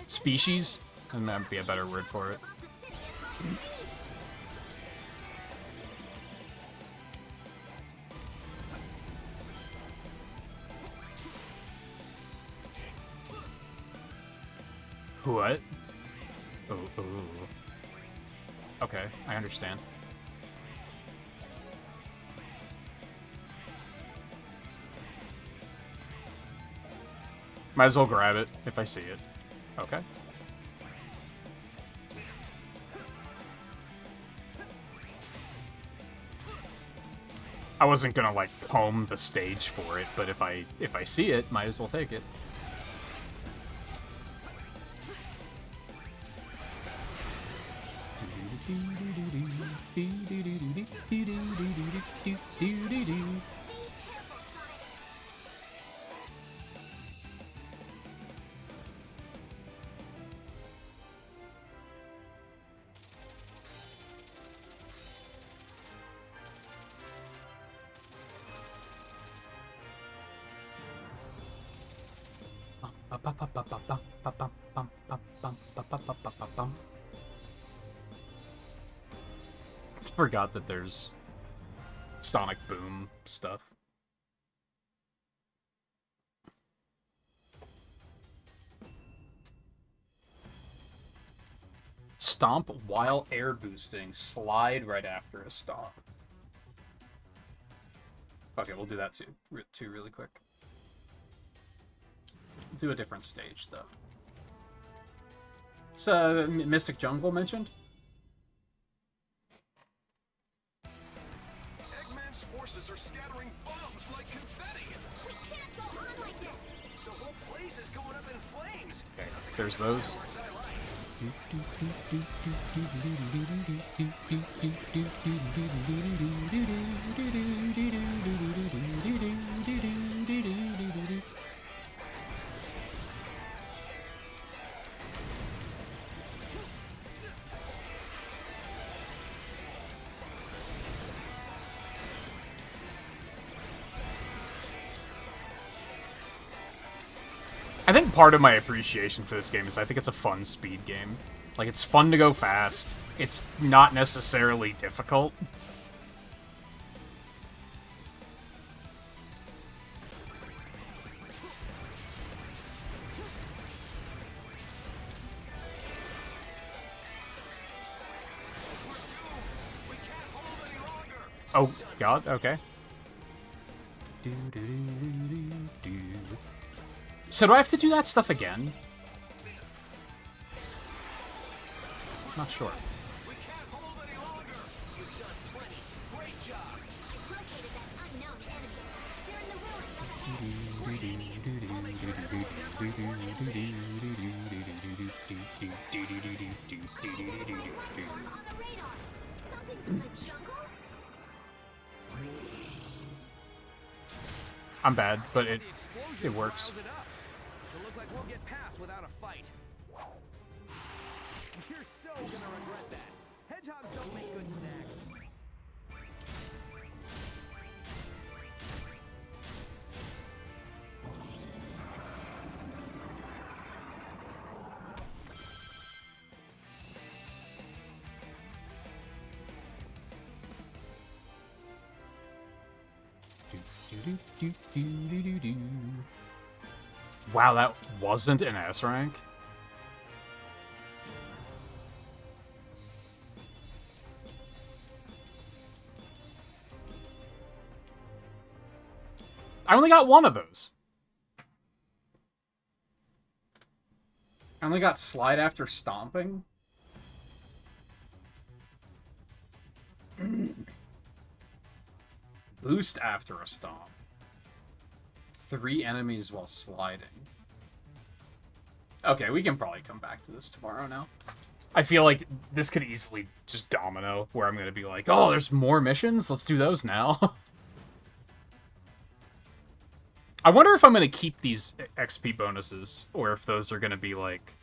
Species? That might be a better word for it. What? Ooh. Okay, I understand. Might as well grab it if I see it. Okay. I wasn't gonna like comb the stage for it, but if I see it, might as well take it. Forgot that there's Sonic Boom stuff. Stomp while air boosting. Slide right after a stomp. Okay, we'll do that too really quick. Do a different stage, though. So, Mystic Jungle mentioned? Eggman's forces are scattering bombs like confetti! We can't go on like this! The whole place is going up in flames! Okay, there's those. I think part of my appreciation for this game is I think it's a fun speed game. Like, it's fun to go fast. It's not necessarily difficult. Oh, God, okay. So do I have to do that stuff again? Not sure. We can't hold any longer! You've done plenty. Great job! I've located that unknown enemy. They're in the ruins up ahead. I'll make sure everyone's more On the radar. Something from the jungle? I'm bad, but it works. So look like we'll get past without a fight. You're so gonna regret that. Hedgehogs don't make good snacks. Wow, that wasn't an S rank? I only got one of those. I only got slide after stomping. Boost after a stomp. 3 enemies while sliding. Okay, we can probably come back to this tomorrow now. I feel like this could easily just domino, where I'm going to be like, oh, there's more missions? Let's do those now. I wonder if I'm going to keep these XP bonuses, or if those are going to be like...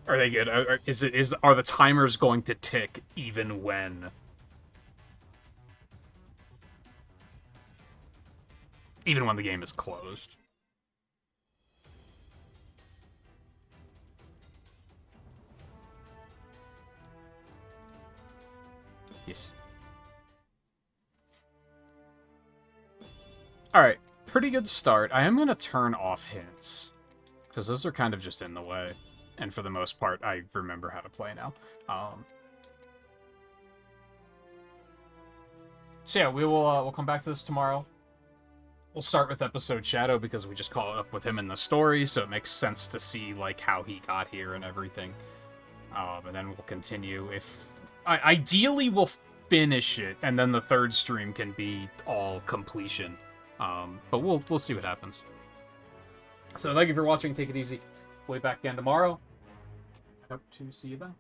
Are they good? Are the timers going to tick even when... Even when the game is closed? Yes. Alright, pretty good start. I am going to turn off hints, because those are kind of just in the way. And for the most part, I remember how to play now. So yeah, we'll come back to this tomorrow. We'll start with episode Shadow, because we just caught up with him in the story, so it makes sense to see, like, how he got here and everything. And then we'll continue. Ideally, we'll finish it, and then the third stream can be all completion. But we'll see what happens. So thank you for watching. Take it easy. We'll be back again tomorrow. Hope to see you then.